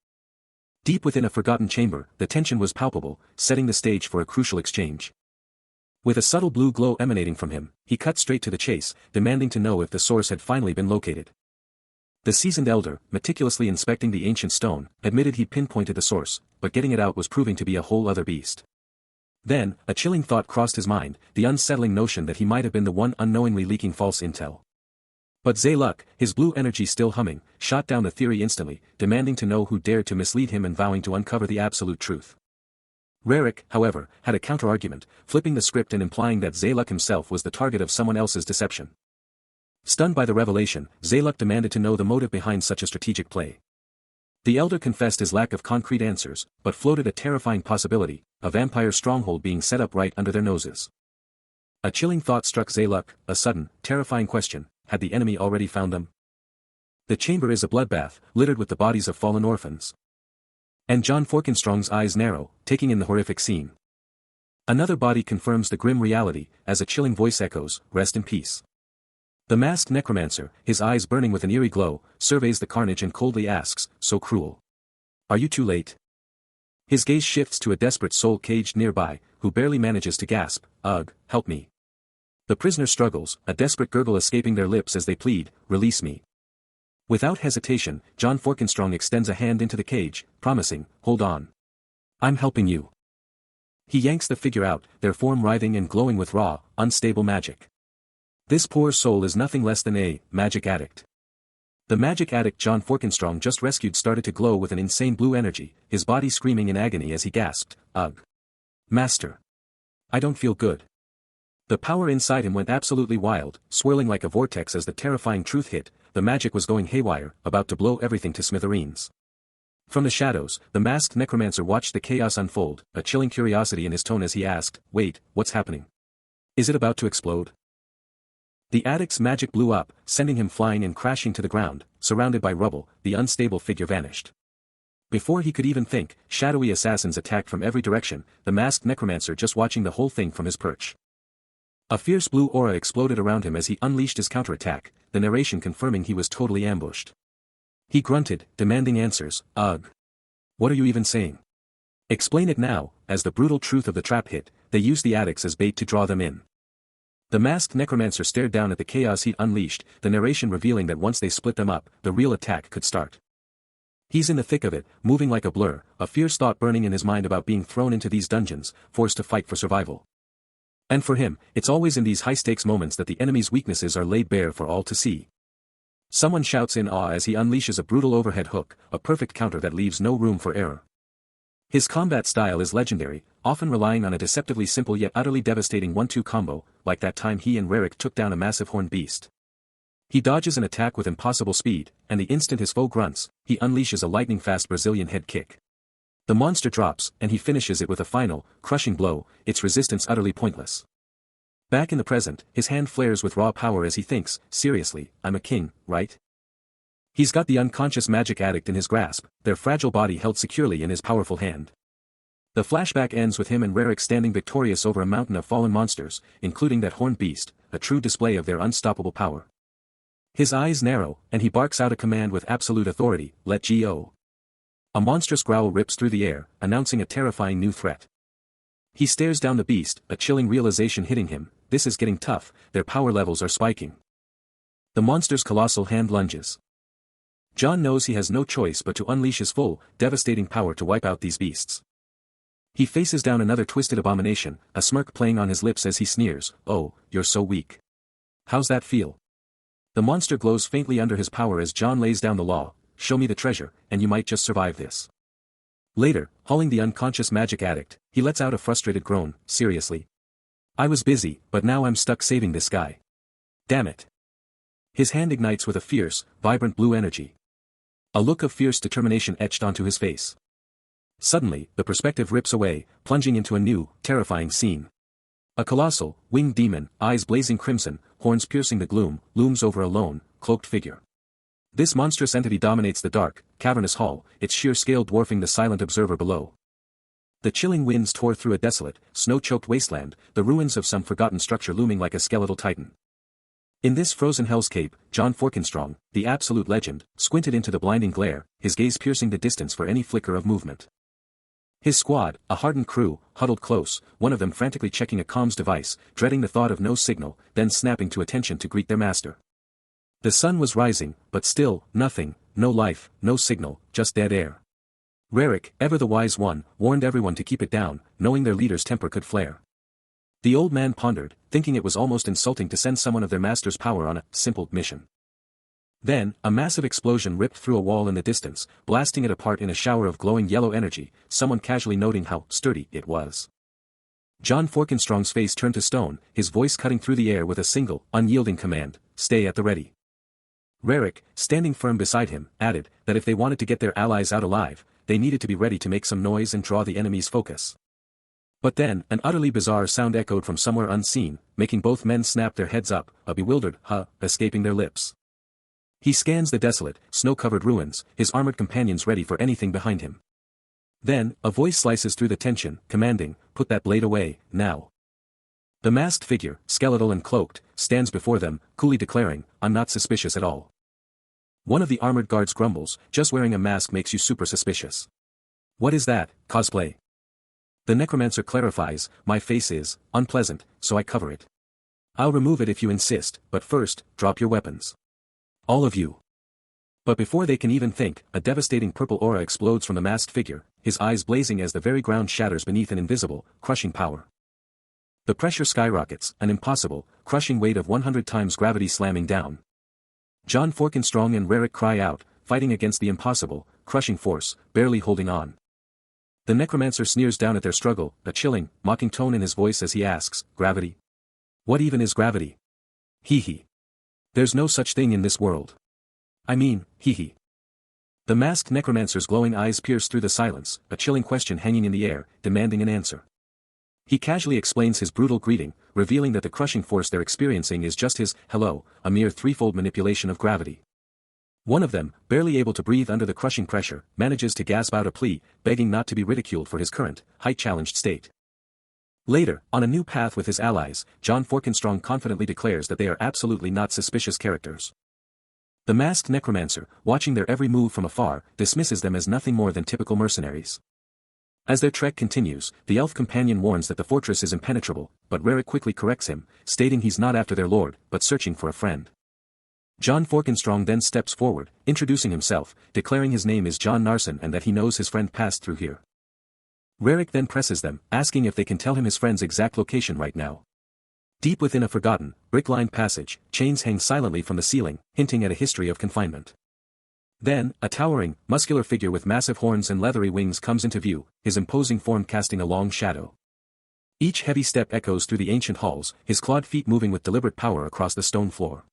Deep within a forgotten chamber, the tension was palpable, setting the stage for a crucial exchange. With a subtle blue glow emanating from him, he cut straight to the chase, demanding to know if the source had finally been located. The seasoned elder, meticulously inspecting the ancient stone, admitted he'd pinpointed the source, but getting it out was proving to be a whole other beast. Then, a chilling thought crossed his mind, the unsettling notion that he might have been the one unknowingly leaking false intel. But Zayluk, his blue energy still humming, shot down the theory instantly, demanding to know who dared to mislead him and vowing to uncover the absolute truth. Rarik, however, had a counter-argument, flipping the script and implying that Zayluk himself was the target of someone else's deception. Stunned by the revelation, Zayluk demanded to know the motive behind such a strategic play. The elder confessed his lack of concrete answers, but floated a terrifying possibility, a vampire stronghold being set up right under their noses. A chilling thought struck Zayluk, a sudden, terrifying question, had the enemy already found them? The chamber is a bloodbath, littered with the bodies of fallen orphans. And John Forkenstrong's eyes narrow, taking in the horrific scene. Another body confirms the grim reality, as a chilling voice echoes, "Rest in peace." The masked necromancer, his eyes burning with an eerie glow, surveys the carnage and coldly asks, "So cruel? Are you too late?" His gaze shifts to a desperate soul caged nearby, who barely manages to gasp, "Ugh, help me." The prisoner struggles, a desperate gurgle escaping their lips as they plead, "Release me." Without hesitation, John Forkenstrong extends a hand into the cage, promising, "Hold on. I'm helping you." He yanks the figure out, their form writhing and glowing with raw, unstable magic. This poor soul is nothing less than a magic addict. The magic addict John Forkenstrong just rescued started to glow with an insane blue energy, his body screaming in agony as he gasped, "Ugh. Master. I don't feel good." The power inside him went absolutely wild, swirling like a vortex as the terrifying truth hit, the magic was going haywire, about to blow everything to smithereens. From the shadows, the masked necromancer watched the chaos unfold, a chilling curiosity in his tone as he asked, "Wait, what's happening? Is it about to explode?" The addict's magic blew up, sending him flying and crashing to the ground, surrounded by rubble, the unstable figure vanished. Before he could even think, shadowy assassins attacked from every direction, the masked necromancer just watching the whole thing from his perch. A fierce blue aura exploded around him as he unleashed his counterattack, the narration confirming he was totally ambushed. He grunted, demanding answers, "Ugh. What are you even saying? Explain it now." As the brutal truth of the trap hit, they used the addicts as bait to draw them in. The masked necromancer stared down at the chaos he'd unleashed, the narration revealing that once they split them up, the real attack could start. He's in the thick of it, moving like a blur, a fierce thought burning in his mind about being thrown into these dungeons, forced to fight for survival. And for him, it's always in these high-stakes moments that the enemy's weaknesses are laid bare for all to see. Someone shouts in awe as he unleashes a brutal overhead hook, a perfect counter that leaves no room for error. His combat style is legendary, often relying on a deceptively simple yet utterly devastating 1-2 combo, like that time he and Rarick took down a massive horned beast. He dodges an attack with impossible speed, and the instant his foe grunts, he unleashes a lightning-fast Brazilian head kick. The monster drops, and he finishes it with a final, crushing blow, its resistance utterly pointless. Back in the present, his hand flares with raw power as he thinks, seriously, I'm a king, right? He's got the unconscious magic addict in his grasp, their fragile body held securely in his powerful hand. The flashback ends with him and Rarick standing victorious over a mountain of fallen monsters, including that horned beast, a true display of their unstoppable power. His eyes narrow, and he barks out a command with absolute authority, let go. A monstrous growl rips through the air, announcing a terrifying new threat. He stares down the beast, a chilling realization hitting him, this is getting tough, their power levels are spiking. The monster's colossal hand lunges. John knows he has no choice but to unleash his full, devastating power to wipe out these beasts. He faces down another twisted abomination, a smirk playing on his lips as he sneers, oh, you're so weak. How's that feel? The monster glows faintly under his power as John lays down the law, show me the treasure, and you might just survive this. Later, hauling the unconscious magic addict, he lets out a frustrated groan, seriously. I was busy, but now I'm stuck saving this guy. Damn it. His hand ignites with a fierce, vibrant blue energy. A look of fierce determination etched onto his face. Suddenly, the perspective rips away, plunging into a new, terrifying scene. A colossal, winged demon, eyes blazing crimson, horns piercing the gloom, looms over a lone, cloaked figure. This monstrous entity dominates the dark, cavernous hall, its sheer scale dwarfing the silent observer below. The chilling winds tore through a desolate, snow-choked wasteland, the ruins of some forgotten structure looming like a skeletal titan. In this frozen hellscape, John Forkenstrong, the absolute legend, squinted into the blinding glare, his gaze piercing the distance for any flicker of movement. His squad, a hardened crew, huddled close, one of them frantically checking a comms device, dreading the thought of no signal, then snapping to attention to greet their master. The sun was rising, but still, nothing, no life, no signal, just dead air. Rarick, ever the wise one, warned everyone to keep it down, knowing their leader's temper could flare. The old man pondered, thinking it was almost insulting to send someone of their master's power on a simple mission. Then, a massive explosion ripped through a wall in the distance, blasting it apart in a shower of glowing yellow energy, someone casually noting how sturdy it was. John Forkenstrong's face turned to stone, his voice cutting through the air with a single, unyielding command, stay at the ready. Rarick, standing firm beside him, added that if they wanted to get their allies out alive, they needed to be ready to make some noise and draw the enemy's focus. But then, an utterly bizarre sound echoed from somewhere unseen, making both men snap their heads up, a bewildered escaping their lips. He scans the desolate, snow-covered ruins, his armored companions ready for anything behind him. Then, a voice slices through the tension, commanding, put that blade away, now. The masked figure, skeletal and cloaked, stands before them, coolly declaring, I'm not suspicious at all. One of the armored guards grumbles, just wearing a mask makes you super suspicious. What is that, cosplay? The necromancer clarifies, my face is unpleasant, so I cover it. I'll remove it if you insist, but first, drop your weapons. All of you. But before they can even think, a devastating purple aura explodes from the masked figure, his eyes blazing as the very ground shatters beneath an invisible, crushing power. The pressure skyrockets, an impossible, crushing weight of 100 times gravity slamming down. John Forkenstrong and Rarick cry out, fighting against the impossible, crushing force, barely holding on. The necromancer sneers down at their struggle, a chilling, mocking tone in his voice as he asks, gravity? What even is gravity? Hee. There's no such thing in this world. I mean, hee. The masked necromancer's glowing eyes pierce through the silence, a chilling question hanging in the air, demanding an answer. He casually explains his brutal greeting, revealing that the crushing force they're experiencing is just his hello, a mere threefold manipulation of gravity. One of them, barely able to breathe under the crushing pressure, manages to gasp out a plea, begging not to be ridiculed for his current, height-challenged state. Later, on a new path with his allies, John Forkenstrong confidently declares that they are absolutely not suspicious characters. The masked necromancer, watching their every move from afar, dismisses them as nothing more than typical mercenaries. As their trek continues, the elf companion warns that the fortress is impenetrable, but Rarick quickly corrects him, stating he's not after their lord, but searching for a friend. John Forkenstrong then steps forward, introducing himself, declaring his name is John Narson and that he knows his friend passed through here. Rarick then presses them, asking if they can tell him his friend's exact location right now. Deep within a forgotten, brick-lined passage, chains hang silently from the ceiling, hinting at a history of confinement. Then, a towering, muscular figure with massive horns and leathery wings comes into view, his imposing form casting a long shadow. Each heavy step echoes through the ancient halls, his clawed feet moving with deliberate power across the stone floor.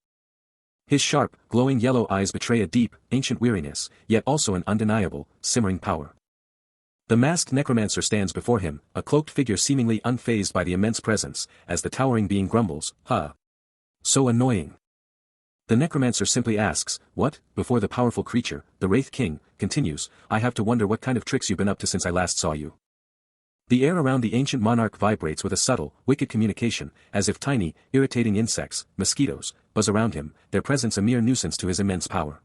His sharp, glowing yellow eyes betray a deep, ancient weariness, yet also an undeniable, simmering power. The masked necromancer stands before him, a cloaked figure seemingly unfazed by the immense presence, as the towering being grumbles, "Huh. So annoying." The necromancer simply asks, "What?" before the powerful creature, the Wraith King, continues, "I have to wonder what kind of tricks you've been up to since I last saw you." The air around the ancient monarch vibrates with a subtle, wicked communication, as if tiny, irritating insects, mosquitoes, buzz around him, their presence a mere nuisance to his immense power.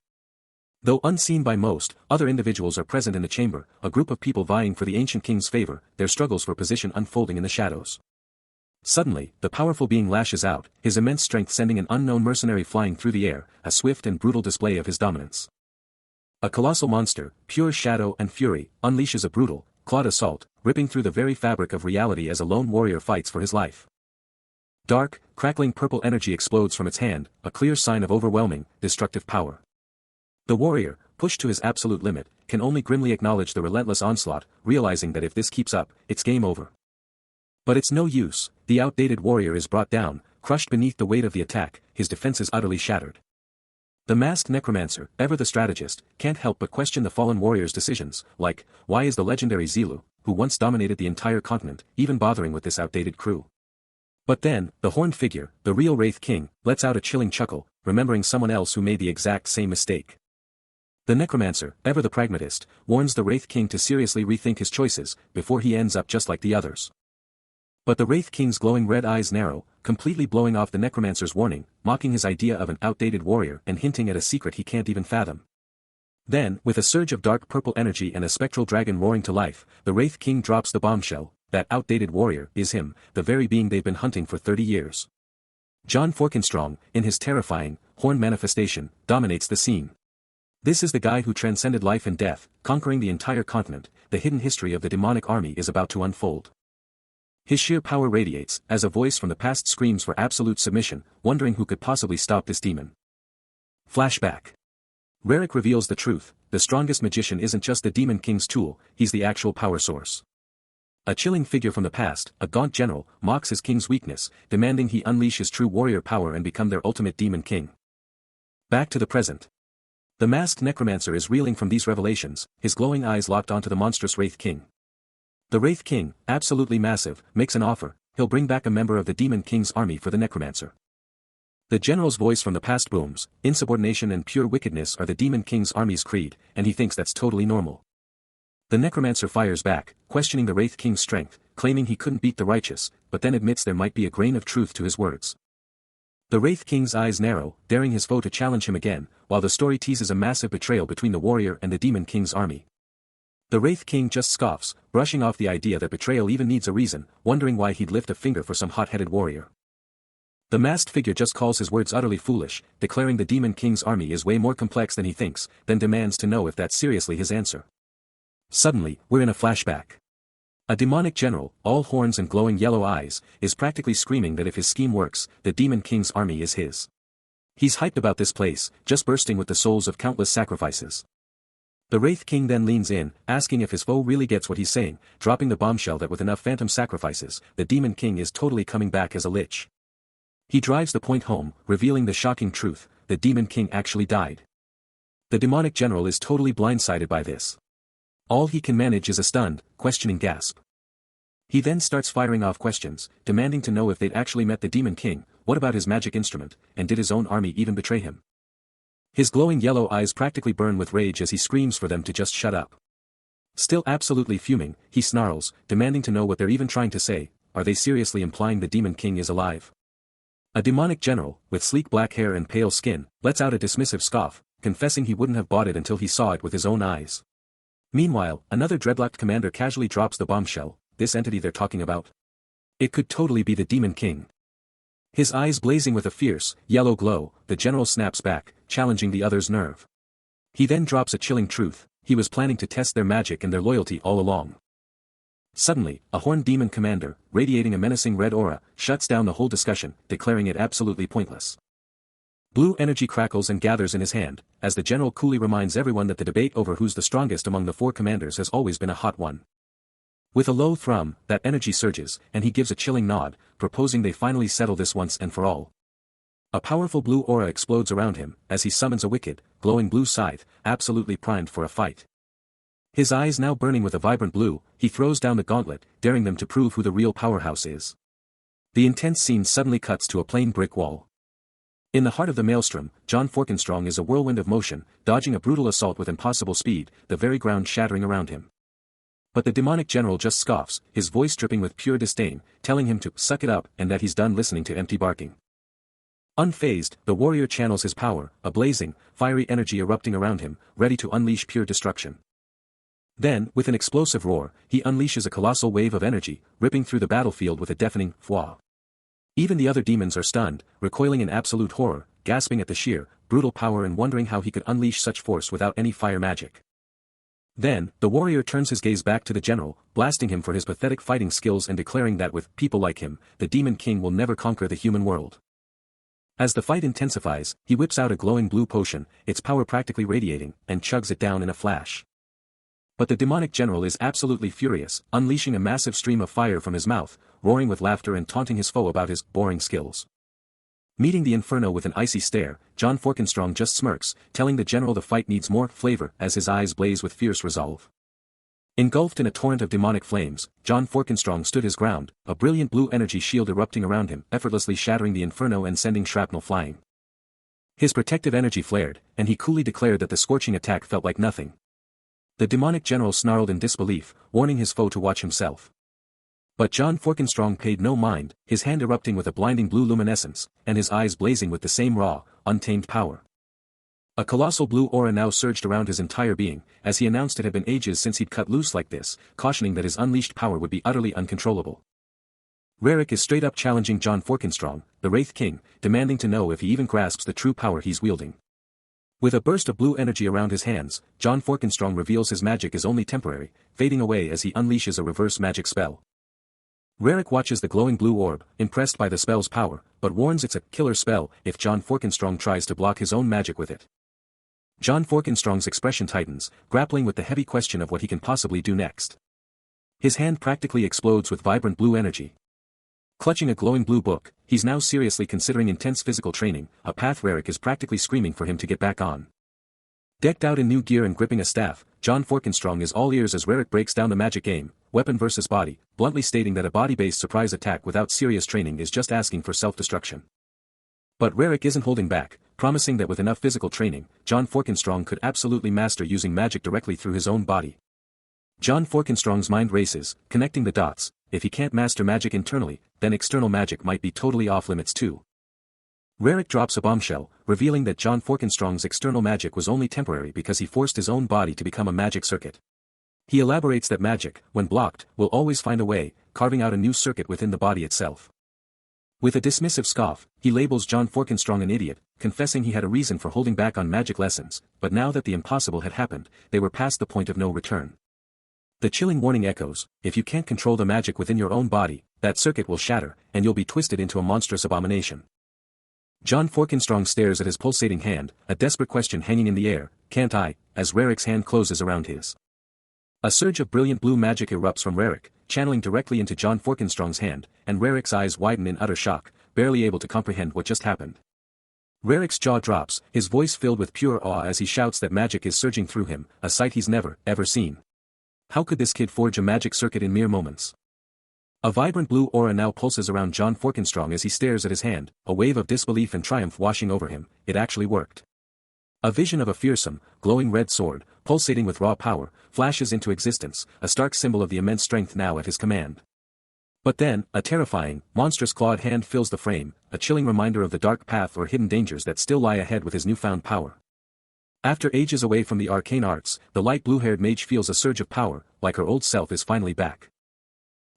Though unseen by most, other individuals are present in the chamber, a group of people vying for the ancient king's favor, their struggles for position unfolding in the shadows. Suddenly, the powerful being lashes out, his immense strength sending an unknown mercenary flying through the air, a swift and brutal display of his dominance. A colossal monster, pure shadow and fury, unleashes a brutal, clawed assault, ripping through the very fabric of reality as a lone warrior fights for his life. Dark, crackling purple energy explodes from its hand, a clear sign of overwhelming, destructive power. The warrior, pushed to his absolute limit, can only grimly acknowledge the relentless onslaught, realizing that if this keeps up, it's game over. But it's no use, the outdated warrior is brought down, crushed beneath the weight of the attack, his defenses utterly shattered. The masked necromancer, ever the strategist, can't help but question the fallen warrior's decisions, like, why is the legendary Zilu, who once dominated the entire continent, even bothering with this outdated crew? But then, the horned figure, the real Wraith King, lets out a chilling chuckle, remembering someone else who made the exact same mistake. The necromancer, ever the pragmatist, warns the Wraith King to seriously rethink his choices, before he ends up just like the others. But the Wraith King's glowing red eyes narrow, completely blowing off the necromancer's warning, mocking his idea of an outdated warrior and hinting at a secret he can't even fathom. Then, with a surge of dark purple energy and a spectral dragon roaring to life, the Wraith King drops the bombshell, that outdated warrior is him, the very being they've been hunting for 30 years. John Forkenstrong, in his terrifying, horn manifestation, dominates the scene. This is the guy who transcended life and death, conquering the entire continent. The hidden history of the demonic army is about to unfold. His sheer power radiates, as a voice from the past screams for absolute submission, wondering who could possibly stop this demon. Flashback. Rarick reveals the truth, the strongest magician isn't just the demon king's tool, he's the actual power source. A chilling figure from the past, a gaunt general, mocks his king's weakness, demanding he unleash his true warrior power and become their ultimate demon king. Back to the present. The masked necromancer is reeling from these revelations, his glowing eyes locked onto the monstrous Wraith King. The Wraith King, absolutely massive, makes an offer, he'll bring back a member of the Demon King's army for the necromancer. The general's voice from the past booms, insubordination and pure wickedness are the Demon King's army's creed, and he thinks that's totally normal. The necromancer fires back, questioning the Wraith King's strength, claiming he couldn't beat the righteous, but then admits there might be a grain of truth to his words. The Wraith King's eyes narrow, daring his foe to challenge him again, while the story teases a massive betrayal between the warrior and the Demon King's army. The Wraith King just scoffs, brushing off the idea that betrayal even needs a reason, wondering why he'd lift a finger for some hot-headed warrior. The masked figure just calls his words utterly foolish, declaring the Demon King's army is way more complex than he thinks, then demands to know if that's seriously his answer. Suddenly, we're in a flashback. A demonic general, all horns and glowing yellow eyes, is practically screaming that if his scheme works, the Demon King's army is his. He's hyped about this place, just bursting with the souls of countless sacrifices. The Wraith King then leans in, asking if his foe really gets what he's saying, dropping the bombshell that with enough phantom sacrifices, the Demon King is totally coming back as a lich. He drives the point home, revealing the shocking truth, the Demon King actually died. The demonic general is totally blindsided by this. All he can manage is a stunned, questioning gasp. He then starts firing off questions, demanding to know if they'd actually met the Demon King, what about his magic instrument, and did his own army even betray him? His glowing yellow eyes practically burn with rage as he screams for them to just shut up. Still absolutely fuming, he snarls, demanding to know what they're even trying to say. Are they seriously implying the Demon King is alive? A demonic general, with sleek black hair and pale skin, lets out a dismissive scoff, confessing he wouldn't have bought it until he saw it with his own eyes. Meanwhile, another dreadlocked commander casually drops the bombshell, this entity they're talking about. It could totally be the Demon King. His eyes blazing with a fierce, yellow glow, the general snaps back, challenging the other's nerve. He then drops a chilling truth, he was planning to test their magic and their loyalty all along. Suddenly, a horned demon commander, radiating a menacing red aura, shuts down the whole discussion, declaring it absolutely pointless. Blue energy crackles and gathers in his hand, as the general coolly reminds everyone that the debate over who's the strongest among the 4 commanders has always been a hot one. With a low thrum, that energy surges, and he gives a chilling nod, proposing they finally settle this once and for all. A powerful blue aura explodes around him, as he summons a wicked, glowing blue scythe, absolutely primed for a fight. His eyes now burning with a vibrant blue, he throws down the gauntlet, daring them to prove who the real powerhouse is. The intense scene suddenly cuts to a plain brick wall. In the heart of the maelstrom, John Forkenstrong is a whirlwind of motion, dodging a brutal assault with impossible speed, the very ground shattering around him. But the demonic general just scoffs, his voice dripping with pure disdain, telling him to suck it up and that he's done listening to empty barking. Unfazed, the warrior channels his power, a blazing, fiery energy erupting around him, ready to unleash pure destruction. Then, with an explosive roar, he unleashes a colossal wave of energy, ripping through the battlefield with a deafening "fwa." Even the other demons are stunned, recoiling in absolute horror, gasping at the sheer, brutal power and wondering how he could unleash such force without any fire magic. Then, the warrior turns his gaze back to the general, blasting him for his pathetic fighting skills and declaring that with people like him, the demon king will never conquer the human world. As the fight intensifies, he whips out a glowing blue potion, its power practically radiating, and chugs it down in a flash. But the demonic general is absolutely furious, unleashing a massive stream of fire from his mouth, roaring with laughter and taunting his foe about his boring skills. Meeting the inferno with an icy stare, John Forkenstrong just smirks, telling the general the fight needs more flavor as his eyes blaze with fierce resolve. Engulfed in a torrent of demonic flames, John Forkenstrong stood his ground, a brilliant blue energy shield erupting around him, effortlessly shattering the inferno and sending shrapnel flying. His protective energy flared, and he coolly declared that the scorching attack felt like nothing. The demonic general snarled in disbelief, warning his foe to watch himself. But John Forkenstrong paid no mind, his hand erupting with a blinding blue luminescence, and his eyes blazing with the same raw, untamed power. A colossal blue aura now surged around his entire being, as he announced it had been ages since he'd cut loose like this, cautioning that his unleashed power would be utterly uncontrollable. Rarik is straight up challenging John Forkenstrong, the Wraith King, demanding to know if he even grasps the true power he's wielding. With a burst of blue energy around his hands, John Forkenstrong reveals his magic is only temporary, fading away as he unleashes a reverse magic spell. Rarik watches the glowing blue orb, impressed by the spell's power, but warns it's a killer spell if John Forkenstrong tries to block his own magic with it. John Forkenstrong's expression tightens, grappling with the heavy question of what he can possibly do next. His hand practically explodes with vibrant blue energy. Clutching a glowing blue book, he's now seriously considering intense physical training, a path Rarik is practically screaming for him to get back on. Decked out in new gear and gripping a staff, John Forkenstrong is all ears as Rarik breaks down the magic game, weapon versus body, bluntly stating that a body-based surprise attack without serious training is just asking for self-destruction. But Rarik isn't holding back, promising that with enough physical training, John Forkenstrong could absolutely master using magic directly through his own body. John Forkenstrong's mind races, connecting the dots. If he can't master magic internally, then external magic might be totally off-limits too. Rarik drops a bombshell, revealing that John Forkenstrong's external magic was only temporary because he forced his own body to become a magic circuit. He elaborates that magic, when blocked, will always find a way, carving out a new circuit within the body itself. With a dismissive scoff, he labels John Forkenstrong an idiot, confessing he had a reason for holding back on magic lessons, but now that the impossible had happened, they were past the point of no return. The chilling warning echoes, if you can't control the magic within your own body, that circuit will shatter, and you'll be twisted into a monstrous abomination. John Forkenstrong stares at his pulsating hand, a desperate question hanging in the air, can't I, as Rarik's hand closes around his. A surge of brilliant blue magic erupts from Rarik, channeling directly into John Forkenstrong's hand, and Rarik's eyes widen in utter shock, barely able to comprehend what just happened. Rarik's jaw drops, his voice filled with pure awe as he shouts that magic is surging through him, a sight he's never, ever seen. How could this kid forge a magic circuit in mere moments? A vibrant blue aura now pulses around John Forkenstrong as he stares at his hand, a wave of disbelief and triumph washing over him. It actually worked. A vision of a fearsome, glowing red sword, pulsating with raw power, flashes into existence, a stark symbol of the immense strength now at his command. But then, a terrifying, monstrous clawed hand fills the frame, a chilling reminder of the dark path or hidden dangers that still lie ahead with his newfound power. After ages away from the arcane arts, the light blue-haired mage feels a surge of power, like her old self is finally back.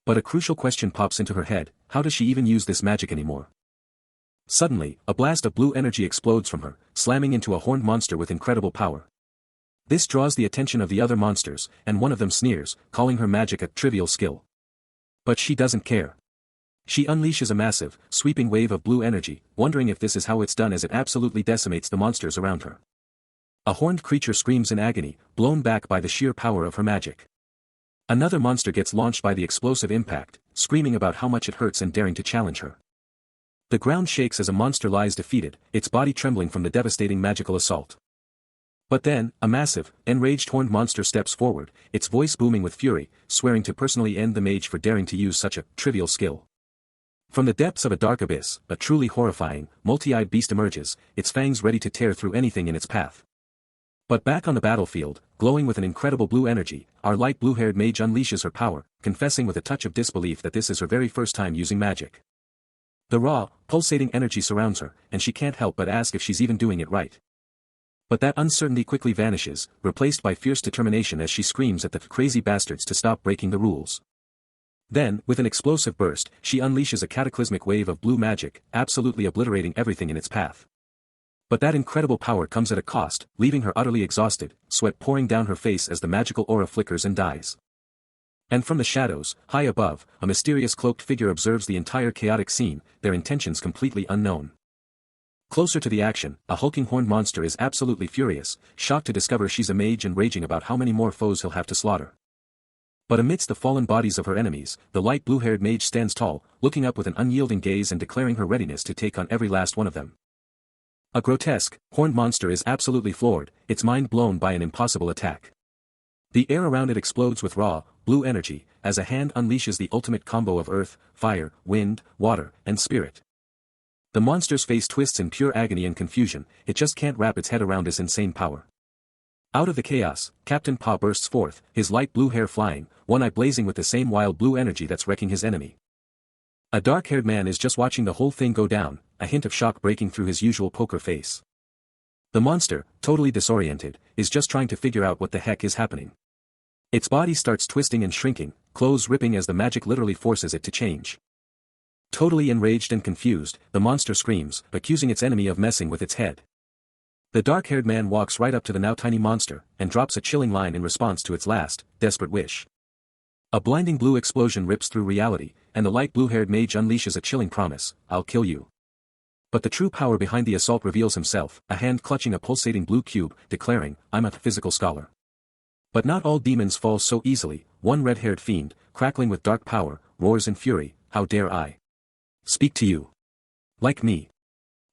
But a crucial question pops into her head, how does she even use this magic anymore? Suddenly, a blast of blue energy explodes from her, slamming into a horned monster with incredible power. This draws the attention of the other monsters, and one of them sneers, calling her magic a trivial skill. But she doesn't care. She unleashes a massive, sweeping wave of blue energy, wondering if this is how it's done as it absolutely decimates the monsters around her. A horned creature screams in agony, blown back by the sheer power of her magic. Another monster gets launched by the explosive impact, screaming about how much it hurts and daring to challenge her. The ground shakes as a monster lies defeated, its body trembling from the devastating magical assault. But then, a massive, enraged horned monster steps forward, its voice booming with fury, swearing to personally end the mage for daring to use such a trivial skill. From the depths of a dark abyss, a truly horrifying, multi-eyed beast emerges, its fangs ready to tear through anything in its path. But back on the battlefield, glowing with an incredible blue energy, our light blue-haired mage unleashes her power, confessing with a touch of disbelief that this is her very first time using magic. The raw, pulsating energy surrounds her, and she can't help but ask if she's even doing it right. But that uncertainty quickly vanishes, replaced by fierce determination as she screams at the crazy bastards to stop breaking the rules. Then, with an explosive burst, she unleashes a cataclysmic wave of blue magic, absolutely obliterating everything in its path. But that incredible power comes at a cost, leaving her utterly exhausted, sweat pouring down her face as the magical aura flickers and dies. And from the shadows, high above, a mysterious cloaked figure observes the entire chaotic scene, their intentions completely unknown. Closer to the action, a hulking horned monster is absolutely furious, shocked to discover she's a mage and raging about how many more foes he'll have to slaughter. But amidst the fallen bodies of her enemies, the light blue-haired mage stands tall, looking up with an unyielding gaze and declaring her readiness to take on every last one of them. A grotesque, horned monster is absolutely floored, its mind blown by an impossible attack. The air around it explodes with raw, blue energy, as a hand unleashes the ultimate combo of earth, fire, wind, water, and spirit. The monster's face twists in pure agony and confusion, it just can't wrap its head around this insane power. Out of the chaos, Captain Pa bursts forth, his light blue hair flying, one eye blazing with the same wild blue energy that's wrecking his enemy. A dark-haired man is just watching the whole thing go down, a hint of shock breaking through his usual poker face. The monster, totally disoriented, is just trying to figure out what the heck is happening. Its body starts twisting and shrinking, clothes ripping as the magic literally forces it to change. Totally enraged and confused, the monster screams, accusing its enemy of messing with its head. The dark-haired man walks right up to the now tiny monster, and drops a chilling line in response to its last, desperate wish. A blinding blue explosion rips through reality, and the light blue-haired mage unleashes a chilling promise, "I'll kill you." But the true power behind the assault reveals himself, a hand clutching a pulsating blue cube, declaring, "I'm a physical scholar." But not all demons fall so easily, one red-haired fiend, crackling with dark power, roars in fury, "How dare I speak to you like me?"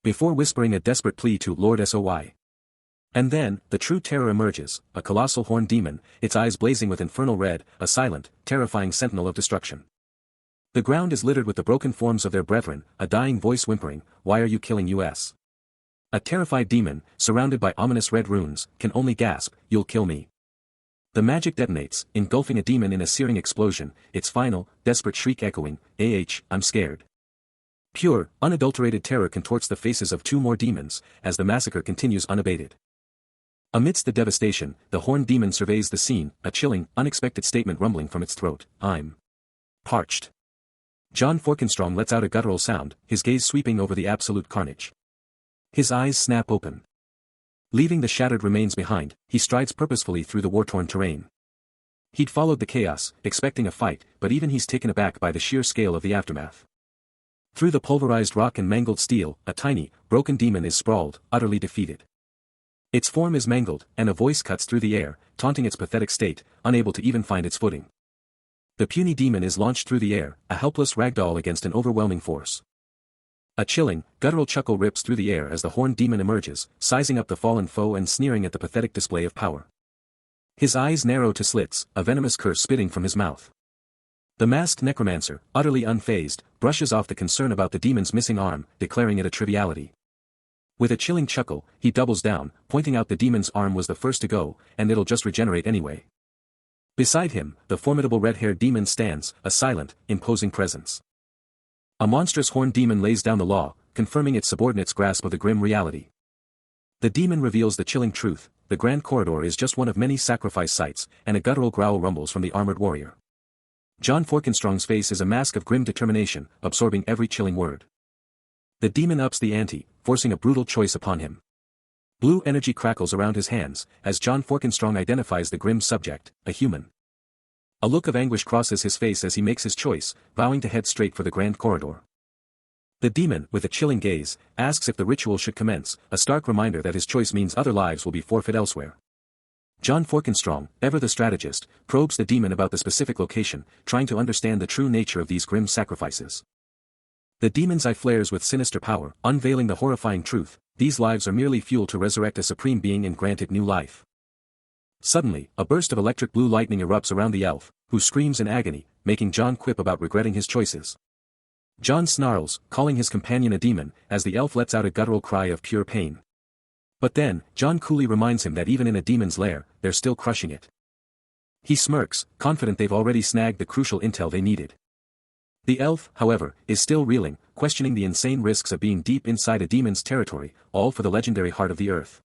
Before whispering a desperate plea to Lord Soy. And then, the true terror emerges, a colossal horned demon, its eyes blazing with infernal red, a silent, terrifying sentinel of destruction. The ground is littered with the broken forms of their brethren, a dying voice whimpering, "Why are you killing us?" A terrified demon, surrounded by ominous red runes, can only gasp, "You'll kill me." The magic detonates, engulfing a demon in a searing explosion, its final, desperate shriek echoing, I'm scared." Pure, unadulterated terror contorts the faces of two more demons, as the massacre continues unabated. Amidst the devastation, the horned demon surveys the scene, a chilling, unexpected statement rumbling from its throat, "I'm parched." John Forkenstrong lets out a guttural sound, his gaze sweeping over the absolute carnage. His eyes snap open. Leaving the shattered remains behind, he strides purposefully through the war-torn terrain. He'd followed the chaos, expecting a fight, but even he's taken aback by the sheer scale of the aftermath. Through the pulverized rock and mangled steel, a tiny, broken demon is sprawled, utterly defeated. Its form is mangled, and a voice cuts through the air, taunting its pathetic state, unable to even find its footing. The puny demon is launched through the air, a helpless ragdoll against an overwhelming force. A chilling, guttural chuckle rips through the air as the horned demon emerges, sizing up the fallen foe and sneering at the pathetic display of power. His eyes narrow to slits, a venomous curse spitting from his mouth. The masked necromancer, utterly unfazed, brushes off the concern about the demon's missing arm, declaring it a triviality. With a chilling chuckle, he doubles down, pointing out the demon's arm was the first to go, and it'll just regenerate anyway. Beside him, the formidable red-haired demon stands, a silent, imposing presence. A monstrous horned demon lays down the law, confirming its subordinate's grasp of the grim reality. The demon reveals the chilling truth, the grand corridor is just one of many sacrifice sites, and a guttural growl rumbles from the armored warrior. John Forkenstrong's face is a mask of grim determination, absorbing every chilling word. The demon ups the ante, forcing a brutal choice upon him. Blue energy crackles around his hands, as John Forkenstrong identifies the grim subject, a human. A look of anguish crosses his face as he makes his choice, vowing to head straight for the grand corridor. The demon, with a chilling gaze, asks if the ritual should commence, a stark reminder that his choice means other lives will be forfeit elsewhere. John Forkenstrong, ever the strategist, probes the demon about the specific location, trying to understand the true nature of these grim sacrifices. The demon's eye flares with sinister power, unveiling the horrifying truth: these lives are merely fuel to resurrect a supreme being and grant it new life. Suddenly, a burst of electric blue lightning erupts around the elf, who screams in agony, making John quip about regretting his choices. John snarls, calling his companion a demon, as the elf lets out a guttural cry of pure pain. But then, John coolly reminds him that even in a demon's lair, they're still crushing it. He smirks, confident they've already snagged the crucial intel they needed. The elf, however, is still reeling, questioning the insane risks of being deep inside a demon's territory, all for the legendary heart of the earth.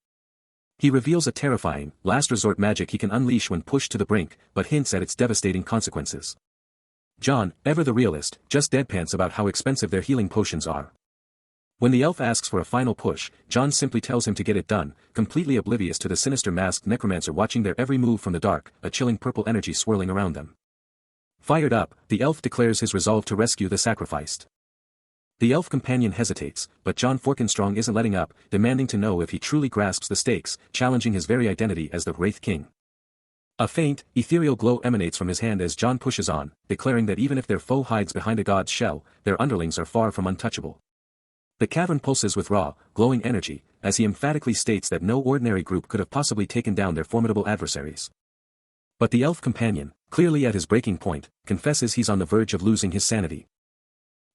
He reveals a terrifying, last-resort magic he can unleash when pushed to the brink, but hints at its devastating consequences. John, ever the realist, just deadpans about how expensive their healing potions are. When the elf asks for a final push, John simply tells him to get it done, completely oblivious to the sinister masked necromancer watching their every move from the dark, a chilling purple energy swirling around them. Fired up, the elf declares his resolve to rescue the sacrificed. The elf companion hesitates, but John Forkenstrong isn't letting up, demanding to know if he truly grasps the stakes, challenging his very identity as the Wraith King. A faint, ethereal glow emanates from his hand as John pushes on, declaring that even if their foe hides behind a god's shell, their underlings are far from untouchable. The cavern pulses with raw, glowing energy, as he emphatically states that no ordinary group could have possibly taken down their formidable adversaries. But the elf companion, clearly at his breaking point, confesses he's on the verge of losing his sanity.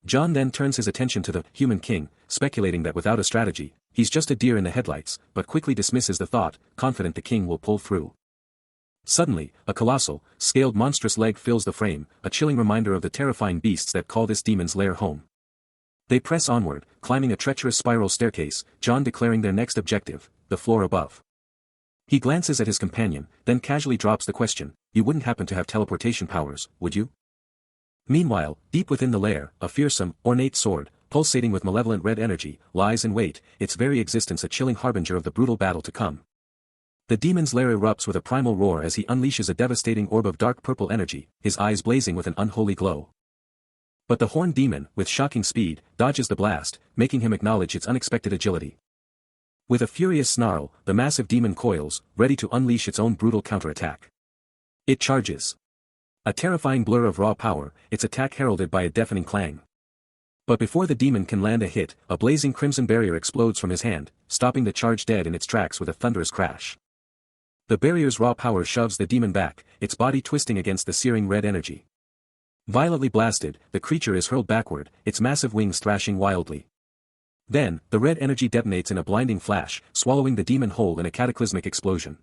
John then turns his attention to the human king, speculating that without a strategy, he's just a deer in the headlights, but quickly dismisses the thought, confident the king will pull through. Suddenly, a colossal, scaled monstrous leg fills the frame, a chilling reminder of the terrifying beasts that call this demon's lair home. They press onward, climbing a treacherous spiral staircase, John declaring their next objective, the floor above. He glances at his companion, then casually drops the question: "You wouldn't happen to have teleportation powers, would you?" Meanwhile, deep within the lair, a fearsome, ornate sword, pulsating with malevolent red energy, lies in wait, its very existence a chilling harbinger of the brutal battle to come. The demon's lair erupts with a primal roar as he unleashes a devastating orb of dark purple energy, his eyes blazing with an unholy glow. But the horned demon, with shocking speed, dodges the blast, making him acknowledge its unexpected agility. With a furious snarl, the massive demon coils, ready to unleash its own brutal counterattack. It charges. A terrifying blur of raw power, its attack heralded by a deafening clang. But before the demon can land a hit, a blazing crimson barrier explodes from his hand, stopping the charge dead in its tracks with a thunderous crash. The barrier's raw power shoves the demon back, its body twisting against the searing red energy. Violently blasted, the creature is hurled backward, its massive wings thrashing wildly. Then, the red energy detonates in a blinding flash, swallowing the demon whole in a cataclysmic explosion.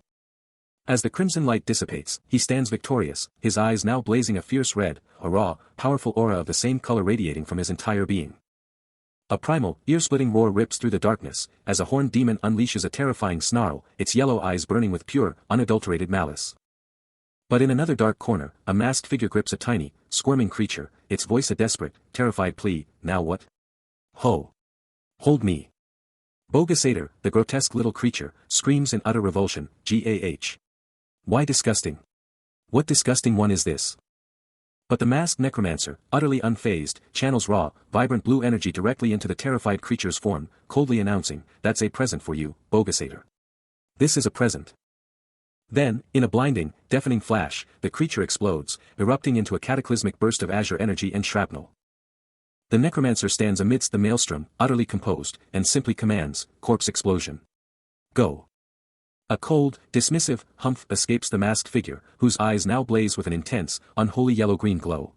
As the crimson light dissipates, he stands victorious, his eyes now blazing a fierce red, a raw, powerful aura of the same color radiating from his entire being. A primal, ear-splitting roar rips through the darkness, as a horned demon unleashes a terrifying snarl, its yellow eyes burning with pure, unadulterated malice. But in another dark corner, a masked figure grips a tiny, squirming creature, its voice a desperate, terrified plea: "Now what? Ho! Hold me!" Bogasator, the grotesque little creature, screams in utter revulsion, "Gah! Why disgusting? What disgusting one is this?" But the masked necromancer, utterly unfazed, channels raw, vibrant blue energy directly into the terrified creature's form, coldly announcing, "That's a present for you, Bogasator. This is a present." Then, in a blinding, deafening flash, the creature explodes, erupting into a cataclysmic burst of azure energy and shrapnel. The necromancer stands amidst the maelstrom, utterly composed, and simply commands, "Corpse explosion. Go." A cold, dismissive humph escapes the masked figure, whose eyes now blaze with an intense, unholy yellow-green glow.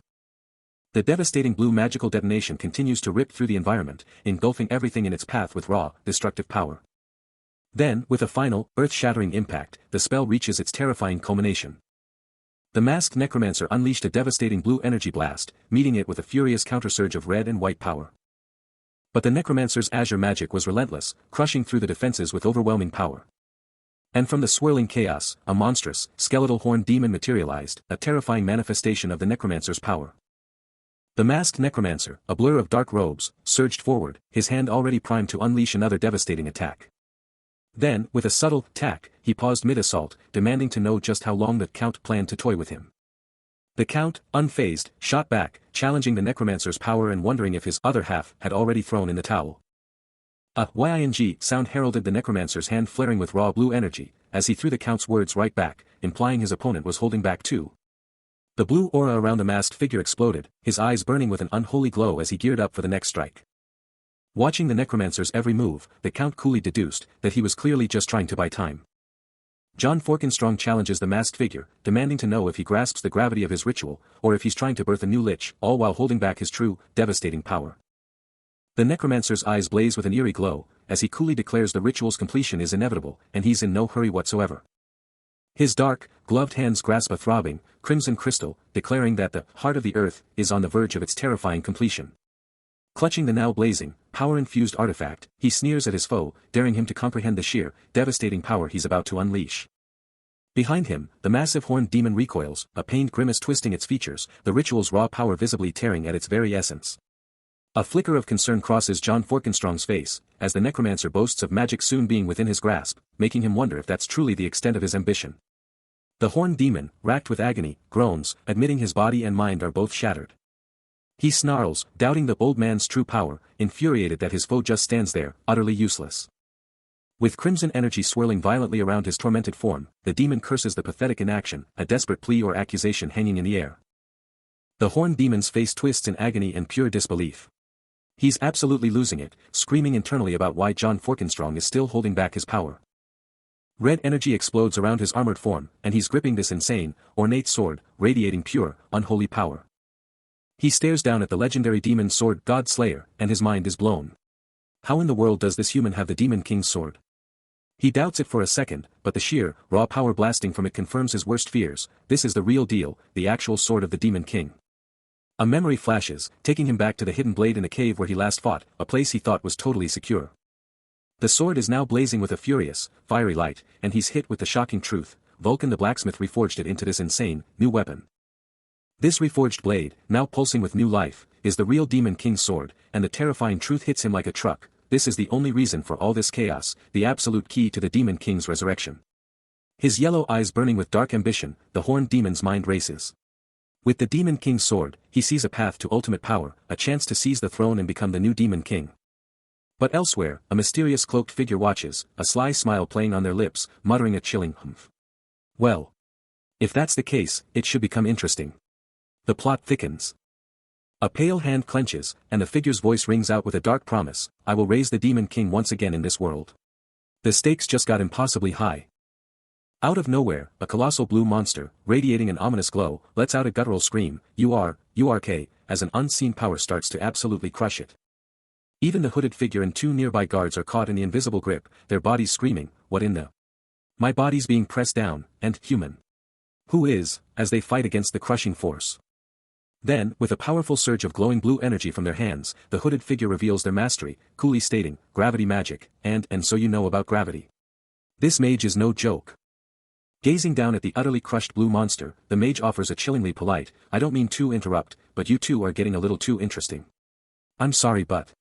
The devastating blue magical detonation continues to rip through the environment, engulfing everything in its path with raw, destructive power. Then, with a final, earth-shattering impact, the spell reaches its terrifying culmination. The masked necromancer unleashed a devastating blue energy blast, meeting it with a furious countersurge of red and white power. But the necromancer's azure magic was relentless, crushing through the defenses with overwhelming power. And from the swirling chaos, a monstrous, skeletal horned demon materialized, a terrifying manifestation of the necromancer's power. The masked necromancer, a blur of dark robes, surged forward, his hand already primed to unleash another devastating attack. Then, with a subtle tack, he paused mid-assault, demanding to know just how long the Count planned to toy with him. The Count, unfazed, shot back, challenging the necromancer's power and wondering if his other half had already thrown in the towel. A YING sound heralded the necromancer's hand flaring with raw blue energy, as he threw the Count's words right back, implying his opponent was holding back too. The blue aura around the masked figure exploded, his eyes burning with an unholy glow as he geared up for the next strike. Watching the necromancer's every move, the Count coolly deduced that he was clearly just trying to buy time. John Forkenstrong challenges the masked figure, demanding to know if he grasps the gravity of his ritual, or if he's trying to birth a new lich, all while holding back his true, devastating power. The necromancer's eyes blaze with an eerie glow, as he coolly declares the ritual's completion is inevitable, and he's in no hurry whatsoever. His dark, gloved hands grasp a throbbing, crimson crystal, declaring that the heart of the earth is on the verge of its terrifying completion. Clutching the now blazing, power-infused artifact, he sneers at his foe, daring him to comprehend the sheer, devastating power he's about to unleash. Behind him, the massive horned demon recoils, a pained grimace twisting its features, the ritual's raw power visibly tearing at its very essence. A flicker of concern crosses John Forkenstrong's face, as the necromancer boasts of magic soon being within his grasp, making him wonder if that's truly the extent of his ambition. The horned demon, racked with agony, groans, admitting his body and mind are both shattered. He snarls, doubting the old man's true power, infuriated that his foe just stands there, utterly useless. With crimson energy swirling violently around his tormented form, the demon curses the pathetic inaction, a desperate plea or accusation hanging in the air. The horned demon's face twists in agony and pure disbelief. He's absolutely losing it, screaming internally about why John Forkenstrong is still holding back his power. Red energy explodes around his armored form, and he's gripping this insane, ornate sword, radiating pure, unholy power. He stares down at the legendary demon sword God Slayer, and his mind is blown. How in the world does this human have the Demon King's sword? He doubts it for a second, but the sheer, raw power blasting from it confirms his worst fears. This is the real deal, the actual sword of the Demon King. A memory flashes, taking him back to the hidden blade in the cave where he last fought, a place he thought was totally secure. The sword is now blazing with a furious, fiery light, and he's hit with the shocking truth: Vulcan the blacksmith reforged it into this insane, new weapon. This reforged blade, now pulsing with new life, is the real Demon King's sword, and the terrifying truth hits him like a truck. This is the only reason for all this chaos, the absolute key to the Demon King's resurrection. His yellow eyes burning with dark ambition, the horned demon's mind races. With the Demon King's sword, he sees a path to ultimate power, a chance to seize the throne and become the new Demon King. But elsewhere, a mysterious cloaked figure watches, a sly smile playing on their lips, muttering a chilling humph. Well, if that's the case, it should become interesting. The plot thickens. A pale hand clenches, and the figure's voice rings out with a dark promise: I will raise the Demon King once again in this world. The stakes just got impossibly high. Out of nowhere, a colossal blue monster, radiating an ominous glow, lets out a guttural scream, URK, as an unseen power starts to absolutely crush it. Even the hooded figure and two nearby guards are caught in the invisible grip, their bodies screaming, what in the? My body's being pressed down, and human. Who is, as they fight against the crushing force. Then, with a powerful surge of glowing blue energy from their hands, the hooded figure reveals their mastery, coolly stating, gravity magic, and so you know about gravity. This mage is no joke. Gazing down at the utterly crushed blue monster, the mage offers a chillingly polite, I don't mean to interrupt, but you two are getting a little too interesting. I'm sorry but.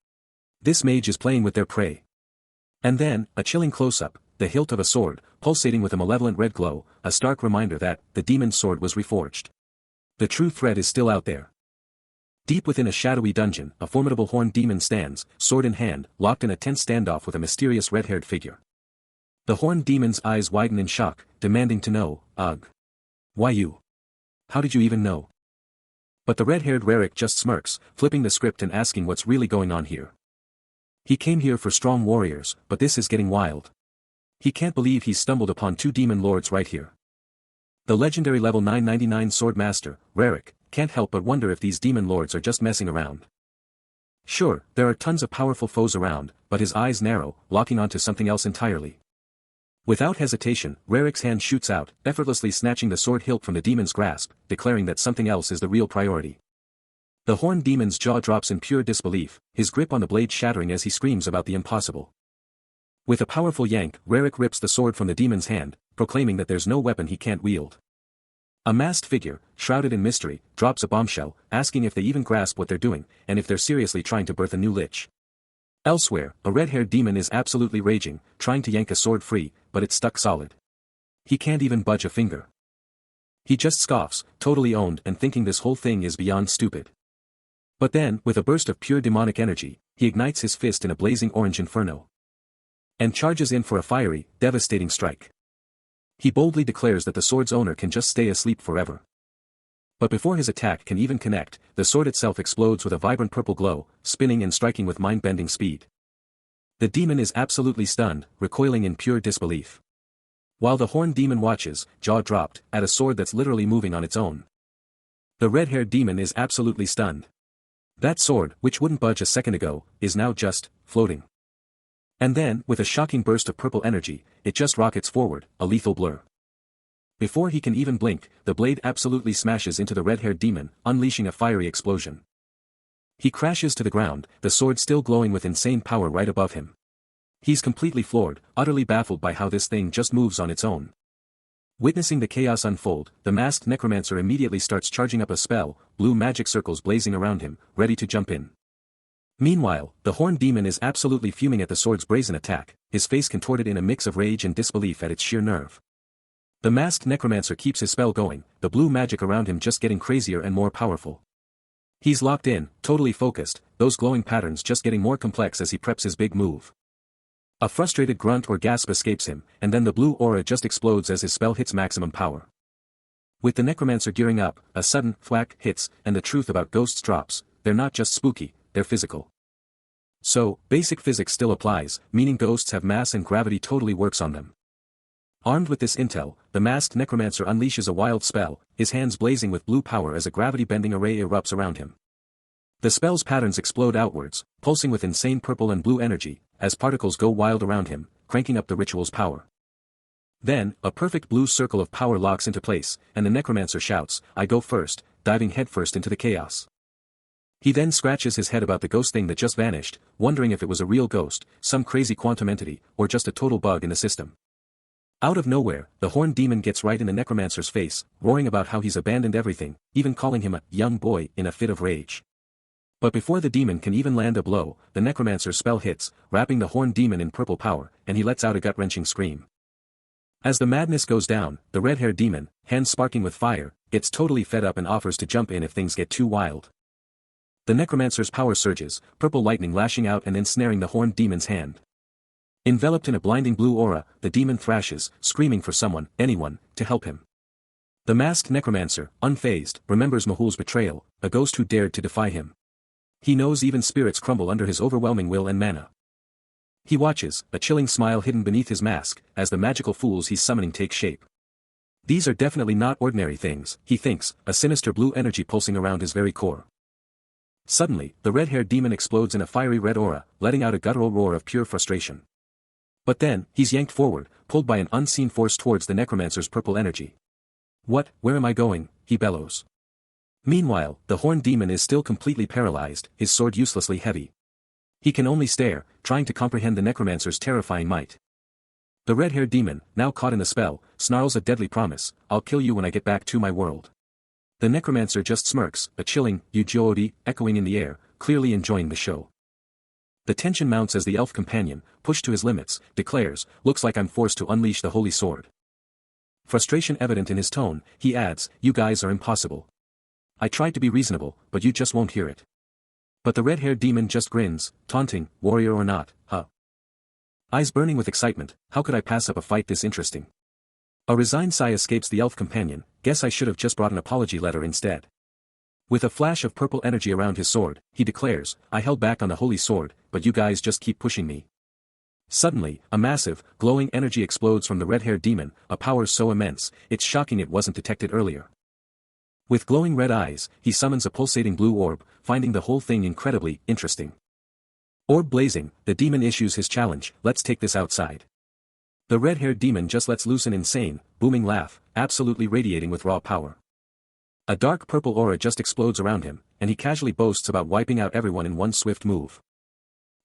This mage is playing with their prey. And then, a chilling close-up, the hilt of a sword, pulsating with a malevolent red glow, a stark reminder that, the demon's sword was reforged. The true threat is still out there. Deep within a shadowy dungeon, a formidable horned demon stands, sword in hand, locked in a tense standoff with a mysterious red-haired figure. The horned demon's eyes widen in shock, demanding to know, ugh. Why you? How did you even know? But the red-haired Rarik just smirks, flipping the script and asking what's really going on here. He came here for strong warriors, but this is getting wild. He can't believe he's stumbled upon two demon lords right here. The legendary level 999 sword master, Rarik, can't help but wonder if these demon lords are just messing around. Sure, there are tons of powerful foes around, but his eyes narrow, locking onto something else entirely. Without hesitation, Rarik's hand shoots out, effortlessly snatching the sword hilt from the demon's grasp, declaring that something else is the real priority. The horned demon's jaw drops in pure disbelief, his grip on the blade shattering as he screams about the impossible. With a powerful yank, Rarik rips the sword from the demon's hand, proclaiming that there's no weapon he can't wield. A masked figure, shrouded in mystery, drops a bombshell, asking if they even grasp what they're doing, and if they're seriously trying to birth a new lich. Elsewhere, a red-haired demon is absolutely raging, trying to yank a sword free, but it's stuck solid. He can't even budge a finger. He just scoffs, totally owned and thinking this whole thing is beyond stupid. But then, with a burst of pure demonic energy, he ignites his fist in a blazing orange inferno. And charges in for a fiery, devastating strike. He boldly declares that the sword's owner can just stay asleep forever. But before his attack can even connect, the sword itself explodes with a vibrant purple glow, spinning and striking with mind-bending speed. The demon is absolutely stunned, recoiling in pure disbelief. While the horned demon watches, jaw dropped, at a sword that's literally moving on its own. The red-haired demon is absolutely stunned. That sword, which wouldn't budge a second ago, is now just floating. And then, with a shocking burst of purple energy, it just rockets forward, a lethal blur. Before he can even blink, the blade absolutely smashes into the red-haired demon, unleashing a fiery explosion. He crashes to the ground, the sword still glowing with insane power right above him. He's completely floored, utterly baffled by how this thing just moves on its own. Witnessing the chaos unfold, the masked necromancer immediately starts charging up a spell, blue magic circles blazing around him, ready to jump in. Meanwhile, the horned demon is absolutely fuming at the sword's brazen attack, his face contorted in a mix of rage and disbelief at its sheer nerve. The masked necromancer keeps his spell going, the blue magic around him just getting crazier and more powerful. He's locked in, totally focused, those glowing patterns just getting more complex as he preps his big move. A frustrated grunt or gasp escapes him, and then the blue aura just explodes as his spell hits maximum power. With the necromancer gearing up, a sudden thwack hits, and the truth about ghosts drops. They're not just spooky, they're physical. So, basic physics still applies, meaning ghosts have mass and gravity totally works on them. Armed with this intel, the masked necromancer unleashes a wild spell, his hands blazing with blue power as a gravity-bending array erupts around him. The spell's patterns explode outwards, pulsing with insane purple and blue energy, as particles go wild around him, cranking up the ritual's power. Then, a perfect blue circle of power locks into place, and the necromancer shouts, "I go first," diving headfirst into the chaos. He then scratches his head about the ghost thing that just vanished, wondering if it was a real ghost, some crazy quantum entity, or just a total bug in the system. Out of nowhere, the horned demon gets right in the necromancer's face, roaring about how he's abandoned everything, even calling him a young boy in a fit of rage. But before the demon can even land a blow, the necromancer's spell hits, wrapping the horned demon in purple power, and he lets out a gut-wrenching scream. As the madness goes down, the red-haired demon, hands sparking with fire, gets totally fed up and offers to jump in if things get too wild. The necromancer's power surges, purple lightning lashing out and ensnaring the horned demon's hand. Enveloped in a blinding blue aura, the demon thrashes, screaming for someone, anyone, to help him. The masked necromancer, unfazed, remembers Mahul's betrayal, a ghost who dared to defy him. He knows even spirits crumble under his overwhelming will and mana. He watches, a chilling smile hidden beneath his mask, as the magical fools he's summoning take shape. These are definitely not ordinary things, he thinks, a sinister blue energy pulsing around his very core. Suddenly, the red-haired demon explodes in a fiery red aura, letting out a guttural roar of pure frustration. But then, he's yanked forward, pulled by an unseen force towards the necromancer's purple energy. Where am I going? He bellows. Meanwhile, the horned demon is still completely paralyzed, his sword uselessly heavy. He can only stare, trying to comprehend the necromancer's terrifying might. The red-haired demon, now caught in the spell, snarls a deadly promise, "I'll kill you when I get back to my world." The necromancer just smirks, a chilling "Ujoodi" echoing in the air, clearly enjoying the show. The tension mounts as the elf companion, pushed to his limits, declares, "Looks like I'm forced to unleash the holy sword." Frustration evident in his tone, he adds, "You guys are impossible. I tried to be reasonable, but you just won't hear it." But the red-haired demon just grins, taunting, "Warrior or not, huh?" Eyes burning with excitement, how could I pass up a fight this interesting? A resigned sigh escapes the elf companion, "Guess I should have just brought an apology letter instead." With a flash of purple energy around his sword, he declares, "I held back on the holy sword, but you guys just keep pushing me." Suddenly, a massive, glowing energy explodes from the red-haired demon, a power so immense, it's shocking it wasn't detected earlier. With glowing red eyes, he summons a pulsating blue orb, finding the whole thing incredibly interesting. Orb blazing, the demon issues his challenge, "Let's take this outside." The red-haired demon just lets loose an insane, booming laugh, absolutely radiating with raw power. A dark purple aura just explodes around him, and he casually boasts about wiping out everyone in one swift move.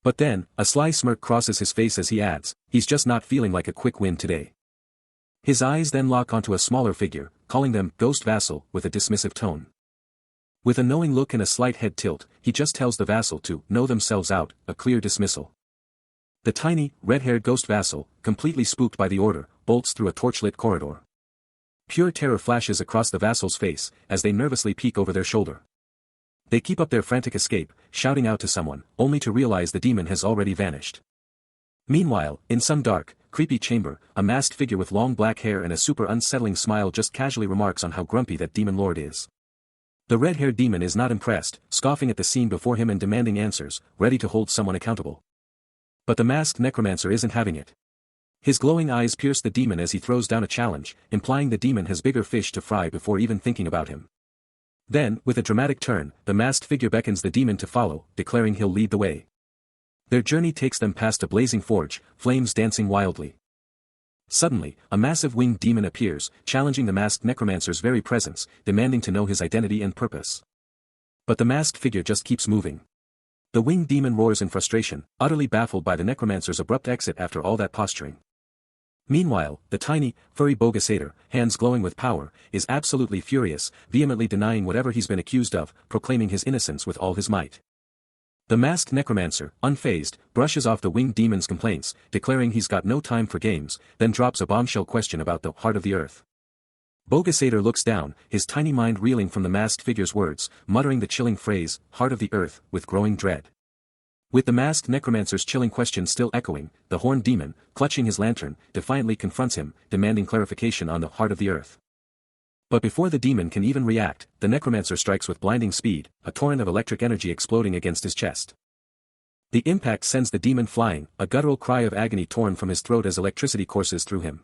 But then, a sly smirk crosses his face as he adds, "He's just not feeling like a quick win today." His eyes then lock onto a smaller figure, calling them "Ghost Vassal" with a dismissive tone. With a knowing look and a slight head tilt, he just tells the vassal to know themselves out, a clear dismissal. The tiny, red-haired ghost vassal, completely spooked by the order, bolts through a torchlit corridor. Pure terror flashes across the vassal's face, as they nervously peek over their shoulder. They keep up their frantic escape, shouting out to someone, only to realize the demon has already vanished. Meanwhile, in some dark, creepy chamber, a masked figure with long black hair and a super unsettling smile just casually remarks on how grumpy that demon lord is. The red-haired demon is not impressed, scoffing at the scene before him and demanding answers, ready to hold someone accountable. But the masked necromancer isn't having it. His glowing eyes pierce the demon as he throws down a challenge, implying the demon has bigger fish to fry before even thinking about him. Then, with a dramatic turn, the masked figure beckons the demon to follow, declaring he'll lead the way. Their journey takes them past a blazing forge, flames dancing wildly. Suddenly, a massive winged demon appears, challenging the masked necromancer's very presence, demanding to know his identity and purpose. But the masked figure just keeps moving. The winged demon roars in frustration, utterly baffled by the necromancer's abrupt exit after all that posturing. Meanwhile, the tiny, furry Bogasator, hands glowing with power, is absolutely furious, vehemently denying whatever he's been accused of, proclaiming his innocence with all his might. The masked necromancer, unfazed, brushes off the winged demon's complaints, declaring he's got no time for games, then drops a bombshell question about the heart of the earth. Bogasator looks down, his tiny mind reeling from the masked figure's words, muttering the chilling phrase, heart of the earth, with growing dread. With the masked necromancer's chilling question still echoing, the horned demon, clutching his lantern, defiantly confronts him, demanding clarification on the heart of the earth. But before the demon can even react, the necromancer strikes with blinding speed, a torrent of electric energy exploding against his chest. The impact sends the demon flying, a guttural cry of agony torn from his throat as electricity courses through him.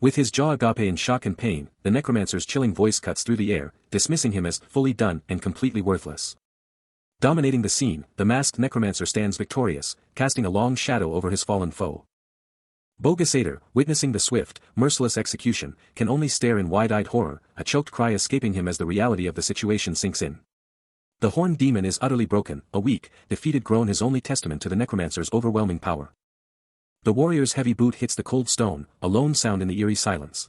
With his jaw agape in shock and pain, the necromancer's chilling voice cuts through the air, dismissing him as fully done and completely worthless. Dominating the scene, the masked necromancer stands victorious, casting a long shadow over his fallen foe. Bogasator, witnessing the swift, merciless execution, can only stare in wide-eyed horror, a choked cry escaping him as the reality of the situation sinks in. The horned demon is utterly broken, a weak, defeated groan his only testament to the necromancer's overwhelming power. The warrior's heavy boot hits the cold stone, a lone sound in the eerie silence.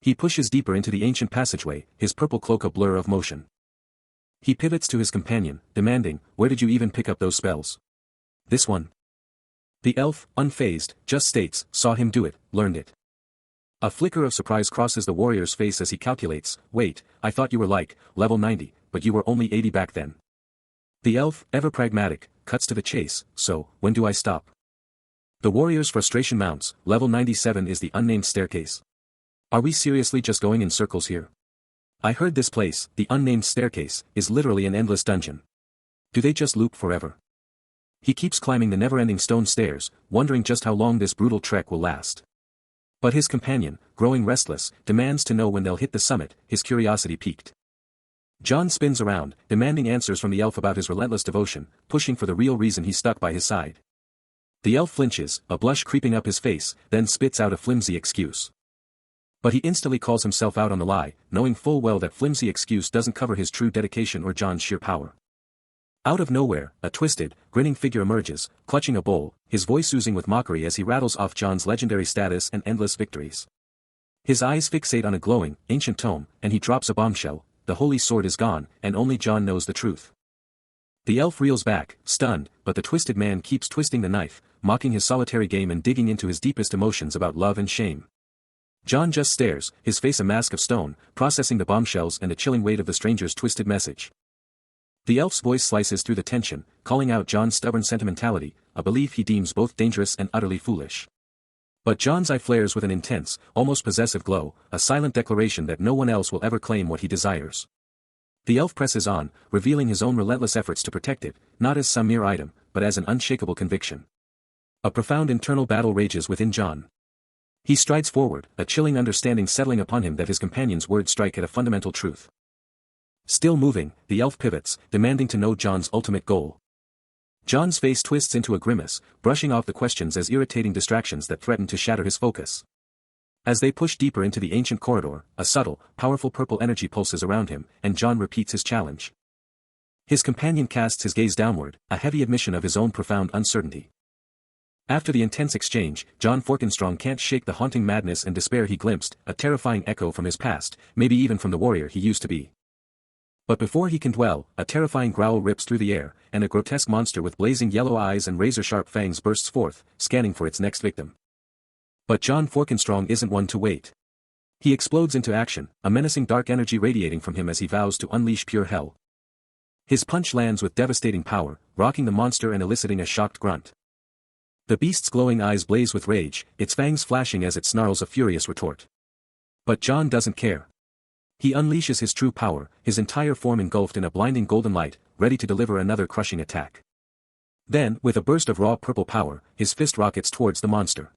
He pushes deeper into the ancient passageway, his purple cloak a blur of motion. He pivots to his companion, demanding, "Where did you even pick up those spells?" "This one." The elf, unfazed, just states, "Saw him do it, learned it." A flicker of surprise crosses the warrior's face as he calculates, "Wait, I thought you were like, level 90, but you were only 80 back then." The elf, ever pragmatic, cuts to the chase, "So, when do I stop?" The warrior's frustration mounts, level 97 is the unnamed staircase. "Are we seriously just going in circles here? I heard this place, the unnamed staircase, is literally an endless dungeon. Do they just loop forever?" He keeps climbing the never-ending stone stairs, wondering just how long this brutal trek will last. But his companion, growing restless, demands to know when they'll hit the summit, his curiosity piqued. John spins around, demanding answers from the elf about his relentless devotion, pushing for the real reason he's stuck by his side. The elf flinches, a blush creeping up his face, then spits out a flimsy excuse. But he instantly calls himself out on the lie, knowing full well that flimsy excuse doesn't cover his true dedication or John's sheer power. Out of nowhere, a twisted, grinning figure emerges, clutching a bowl, his voice oozing with mockery as he rattles off John's legendary status and endless victories. His eyes fixate on a glowing, ancient tome, and he drops a bombshell, the holy sword is gone, and only John knows the truth. The elf reels back, stunned, but the twisted man keeps twisting the knife, mocking his solitary game and digging into his deepest emotions about love and shame. John just stares, his face a mask of stone, processing the bombshells and the chilling weight of the stranger's twisted message. The elf's voice slices through the tension, calling out John's stubborn sentimentality, a belief he deems both dangerous and utterly foolish. But John's eye flares with an intense, almost possessive glow, a silent declaration that no one else will ever claim what he desires. The elf presses on, revealing his own relentless efforts to protect it, not as some mere item, but as an unshakable conviction. A profound internal battle rages within John. He strides forward, a chilling understanding settling upon him that his companion's words strike at a fundamental truth. Still moving, the elf pivots, demanding to know John's ultimate goal. John's face twists into a grimace, brushing off the questions as irritating distractions that threaten to shatter his focus. As they push deeper into the ancient corridor, a subtle, powerful purple energy pulses around him, and John repeats his challenge. His companion casts his gaze downward, a heavy admission of his own profound uncertainty. After the intense exchange, John Forkenstrong can't shake the haunting madness and despair he glimpsed, a terrifying echo from his past, maybe even from the warrior he used to be. But before he can dwell, a terrifying growl rips through the air, and a grotesque monster with blazing yellow eyes and razor-sharp fangs bursts forth, scanning for its next victim. But John Forkenstrong isn't one to wait. He explodes into action, a menacing dark energy radiating from him as he vows to unleash pure hell. His punch lands with devastating power, rocking the monster and eliciting a shocked grunt. The beast's glowing eyes blaze with rage, its fangs flashing as it snarls a furious retort. But John doesn't care. He unleashes his true power, his entire form engulfed in a blinding golden light, ready to deliver another crushing attack. Then, with a burst of raw purple power, his fist rockets towards the monster.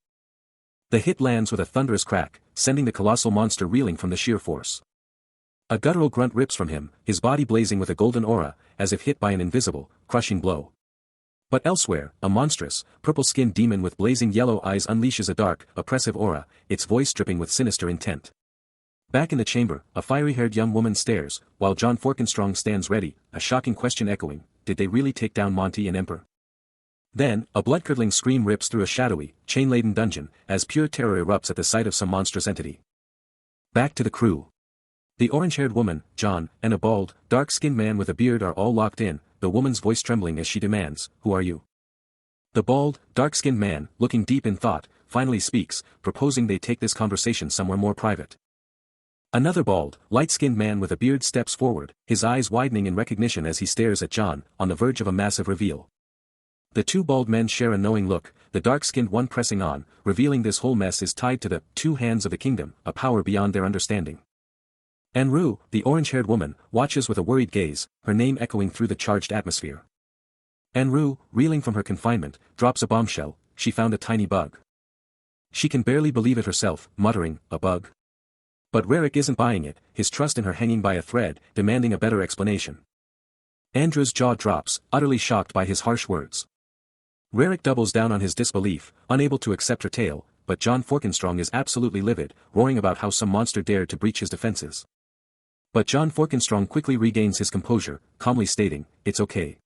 The hit lands with a thunderous crack, sending the colossal monster reeling from the sheer force. A guttural grunt rips from him, his body blazing with a golden aura, as if hit by an invisible, crushing blow. But elsewhere, a monstrous, purple-skinned demon with blazing yellow eyes unleashes a dark, oppressive aura, its voice dripping with sinister intent. Back in the chamber, a fiery-haired young woman stares, while John Forkenstrong stands ready, a shocking question echoing, did they really take down Monty and Emperor? Then, a blood-curdling scream rips through a shadowy, chain-laden dungeon, as pure terror erupts at the sight of some monstrous entity. Back to the crew. The orange-haired woman, John, and a bald, dark-skinned man with a beard are all locked in, the woman's voice trembling as she demands, "Who are you?" The bald, dark-skinned man, looking deep in thought, finally speaks, proposing they take this conversation somewhere more private. Another bald, light-skinned man with a beard steps forward, his eyes widening in recognition as he stares at John, on the verge of a massive reveal. The two bald men share a knowing look, the dark-skinned one pressing on, revealing this whole mess is tied to the two hands of the kingdom, a power beyond their understanding. Anru, the orange-haired woman, watches with a worried gaze, her name echoing through the charged atmosphere. Anru, reeling from her confinement, drops a bombshell, she found a tiny bug. She can barely believe it herself, muttering, "A bug?" But Rarick isn't buying it, his trust in her hanging by a thread, demanding a better explanation. Andra's jaw drops, utterly shocked by his harsh words. Rarick doubles down on his disbelief, unable to accept her tale, but John Forkenstrong is absolutely livid, roaring about how some monster dared to breach his defenses. But John Forkenstrong quickly regains his composure, calmly stating, "It's okay."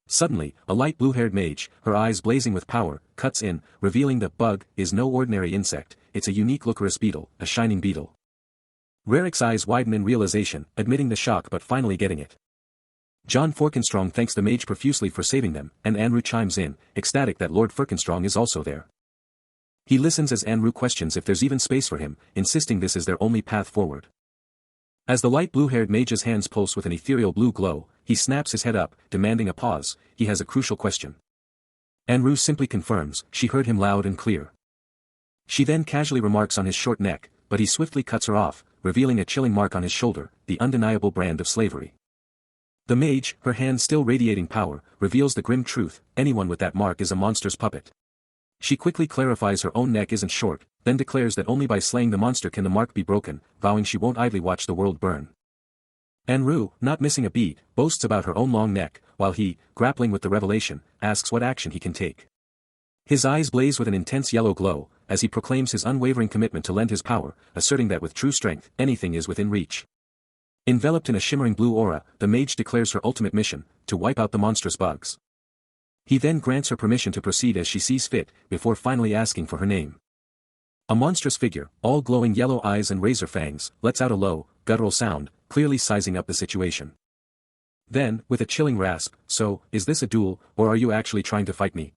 Suddenly, a light blue-haired mage, her eyes blazing with power, cuts in, revealing the bug is no ordinary insect, it's a unique Lucarus beetle, a shining beetle. Rarick's eyes widen in realization, admitting the shock but finally getting it. John Forkenstrong thanks the mage profusely for saving them, and Anru chimes in, ecstatic that Lord Forkenstrong is also there. He listens as Anru questions if there's even space for him, insisting this is their only path forward. As the light blue-haired mage's hands pulse with an ethereal blue glow, he snaps his head up, demanding a pause, he has a crucial question. Anru simply confirms, she heard him loud and clear. She then casually remarks on his short neck, but he swiftly cuts her off, revealing a chilling mark on his shoulder, the undeniable brand of slavery. The mage, her hands still radiating power, reveals the grim truth, anyone with that mark is a monster's puppet. She quickly clarifies her own neck isn't short, then declares that only by slaying the monster can the mark be broken, vowing she won't idly watch the world burn. Anru, not missing a beat, boasts about her own long neck, while he, grappling with the revelation, asks what action he can take. His eyes blaze with an intense yellow glow, as he proclaims his unwavering commitment to lend his power, asserting that with true strength, anything is within reach. Enveloped in a shimmering blue aura, the mage declares her ultimate mission, to wipe out the monstrous bugs. He then grants her permission to proceed as she sees fit, before finally asking for her name. A monstrous figure, all glowing yellow eyes and razor fangs, lets out a low, guttural sound, clearly sizing up the situation. Then, with a chilling rasp, "So, is this a duel, or are you actually trying to fight me?"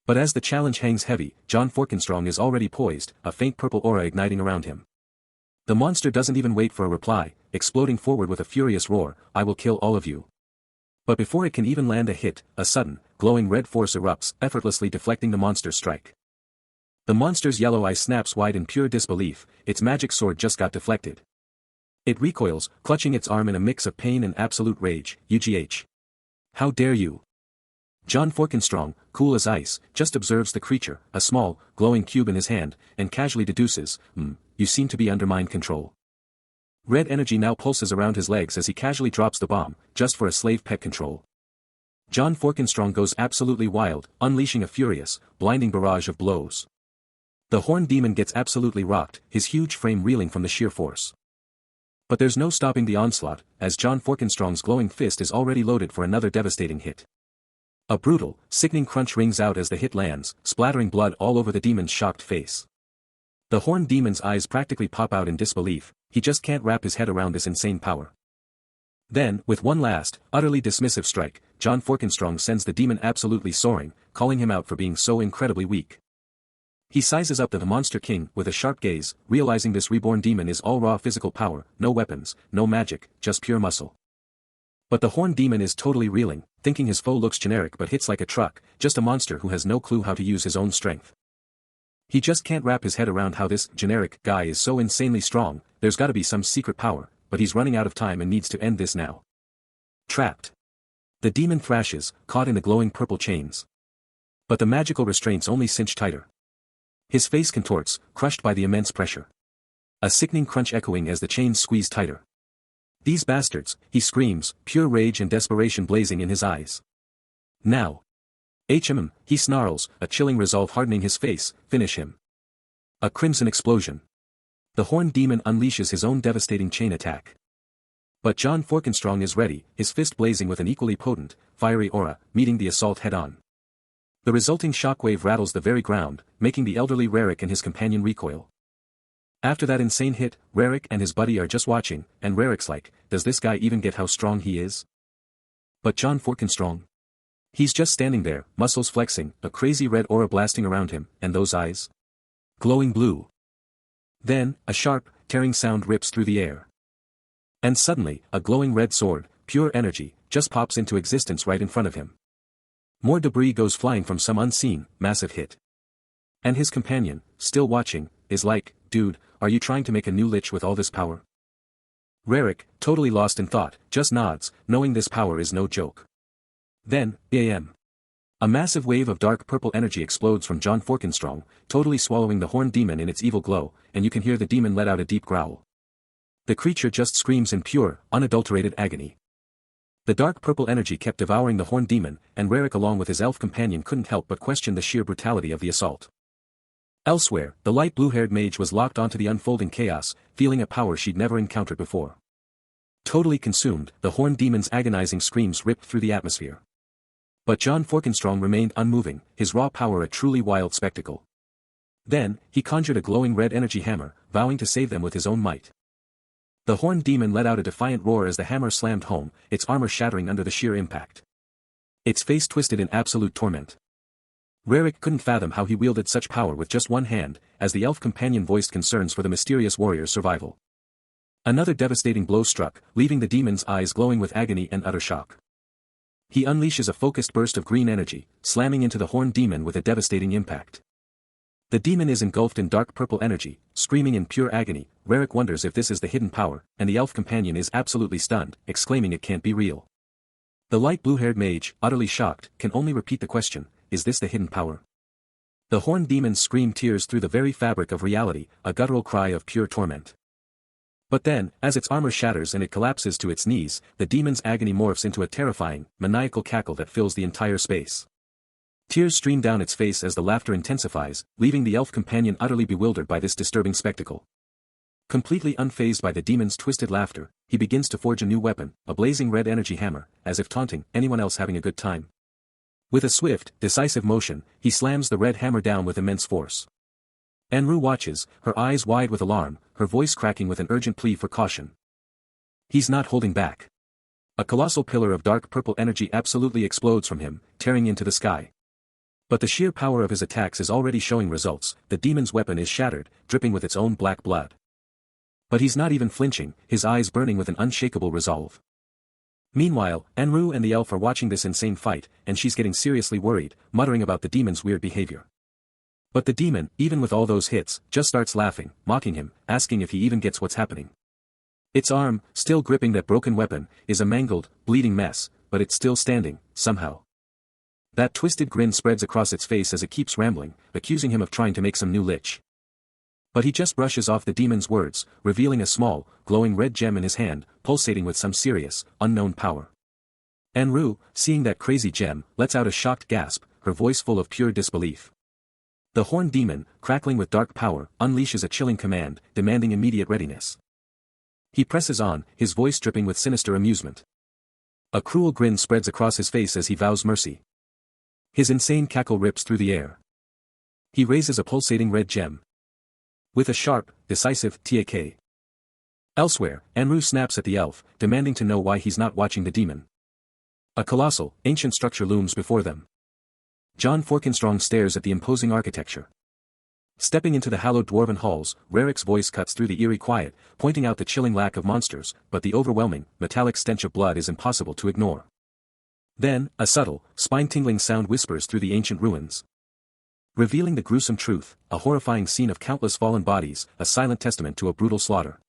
But as the challenge hangs heavy, John Forkenstrong is already poised, a faint purple aura igniting around him. The monster doesn't even wait for a reply, exploding forward with a furious roar, "I will kill all of you." But before it can even land a hit, a sudden, glowing red force erupts, effortlessly deflecting the monster's strike. The monster's yellow eye snaps wide in pure disbelief, its magic sword just got deflected. It recoils, clutching its arm in a mix of pain and absolute rage, "UGH. How dare you?" John Forkenstrong, cool as ice, just observes the creature, a small, glowing cube in his hand, and casually deduces, "You seem to be under mind control." Red energy now pulses around his legs as he casually drops the bomb, just for a slave pet control. John Forkenstrong goes absolutely wild, unleashing a furious, blinding barrage of blows. The horned demon gets absolutely rocked, his huge frame reeling from the sheer force. But there's no stopping the onslaught, as John Forkenstrong's glowing fist is already loaded for another devastating hit. A brutal, sickening crunch rings out as the hit lands, splattering blood all over the demon's shocked face. The horned demon's eyes practically pop out in disbelief, he just can't wrap his head around this insane power. Then, with one last, utterly dismissive strike, John Forkenstrong sends the demon absolutely soaring, calling him out for being so incredibly weak. He sizes up the monster king with a sharp gaze, realizing this reborn demon is all raw physical power, no weapons, no magic, just pure muscle. But the horned demon is totally reeling, thinking his foe looks generic but hits like a truck, just a monster who has no clue how to use his own strength. He just can't wrap his head around how this generic guy is so insanely strong. There's gotta be some secret power, but he's running out of time and needs to end this now. Trapped. The demon thrashes, caught in the glowing purple chains. But the magical restraints only cinch tighter. His face contorts, crushed by the immense pressure. A sickening crunch echoing as the chains squeeze tighter. These bastards, he screams, pure rage and desperation blazing in his eyes. Now. He snarls, a chilling resolve hardening his face, finish him. A crimson explosion. The horned demon unleashes his own devastating chain attack. But John Forkenstrong is ready, his fist blazing with an equally potent, fiery aura, meeting the assault head-on. The resulting shockwave rattles the very ground, making the elderly Rarik and his companion recoil. After that insane hit, Rarik and his buddy are just watching, and Rarik's like, does this guy even get how strong he is? But John Forkenstrong? He's just standing there, muscles flexing, a crazy red aura blasting around him, and those eyes? Glowing blue. Then, a sharp, tearing sound rips through the air. And suddenly, a glowing red sword, pure energy, just pops into existence right in front of him. More debris goes flying from some unseen, massive hit. And his companion, still watching, is like, dude, are you trying to make a new lich with all this power? Rarik, totally lost in thought, just nods, knowing this power is no joke. Then, bam. A massive wave of dark purple energy explodes from John Forkenstrong, totally swallowing the horned demon in its evil glow, and you can hear the demon let out a deep growl. The creature just screams in pure, unadulterated agony. The dark purple energy kept devouring the horned demon, and Rarik along with his elf companion couldn't help but question the sheer brutality of the assault. Elsewhere, the light blue-haired mage was locked onto the unfolding chaos, feeling a power she'd never encountered before. Totally consumed, the horned demon's agonizing screams ripped through the atmosphere. But John Forkenstrong remained unmoving, his raw power a truly wild spectacle. Then, he conjured a glowing red energy hammer, vowing to save them with his own might. The horned demon let out a defiant roar as the hammer slammed home, its armor shattering under the sheer impact. Its face twisted in absolute torment. Rarik couldn't fathom how he wielded such power with just one hand, as the elf companion voiced concerns for the mysterious warrior's survival. Another devastating blow struck, leaving the demon's eyes glowing with agony and utter shock. He unleashes a focused burst of green energy, slamming into the horned demon with a devastating impact. The demon is engulfed in dark purple energy, screaming in pure agony. Rarik wonders if this is the hidden power, and the elf companion is absolutely stunned, exclaiming it can't be real. The light blue-haired mage, utterly shocked, can only repeat the question, is this the hidden power? The horned demon's scream tears through the very fabric of reality, a guttural cry of pure torment. But then, as its armor shatters and it collapses to its knees, the demon's agony morphs into a terrifying, maniacal cackle that fills the entire space. Tears stream down its face as the laughter intensifies, leaving the elf companion utterly bewildered by this disturbing spectacle. Completely unfazed by the demon's twisted laughter, he begins to forge a new weapon, a blazing red energy hammer, as if taunting anyone else having a good time. With a swift, decisive motion, he slams the red hammer down with immense force. Enru watches, her eyes wide with alarm, her voice cracking with an urgent plea for caution. He's not holding back. A colossal pillar of dark purple energy absolutely explodes from him, tearing into the sky. But the sheer power of his attacks is already showing results. The demon's weapon is shattered, dripping with its own black blood. But he's not even flinching, his eyes burning with an unshakable resolve. Meanwhile, Enru and the elf are watching this insane fight, and she's getting seriously worried, muttering about the demon's weird behavior. But the demon, even with all those hits, just starts laughing, mocking him, asking if he even gets what's happening. Its arm, still gripping that broken weapon, is a mangled, bleeding mess, but it's still standing, somehow. That twisted grin spreads across its face as it keeps rambling, accusing him of trying to make some new lich. But he just brushes off the demon's words, revealing a small, glowing red gem in his hand, pulsating with some serious, unknown power. Enru, seeing that crazy gem, lets out a shocked gasp, her voice full of pure disbelief. The horned demon, crackling with dark power, unleashes a chilling command, demanding immediate readiness. He presses on, his voice dripping with sinister amusement. A cruel grin spreads across his face as he vows mercy. His insane cackle rips through the air. He raises a pulsating red gem. With a sharp, decisive tak. Elsewhere, Enru snaps at the elf, demanding to know why he's not watching the demon. A colossal, ancient structure looms before them. John Forkenstrong stares at the imposing architecture. Stepping into the hallowed dwarven halls, Rarik's voice cuts through the eerie quiet, pointing out the chilling lack of monsters, but the overwhelming, metallic stench of blood is impossible to ignore. Then, a subtle, spine-tingling sound whispers through the ancient ruins, revealing the gruesome truth, a horrifying scene of countless fallen bodies, a silent testament to a brutal slaughter.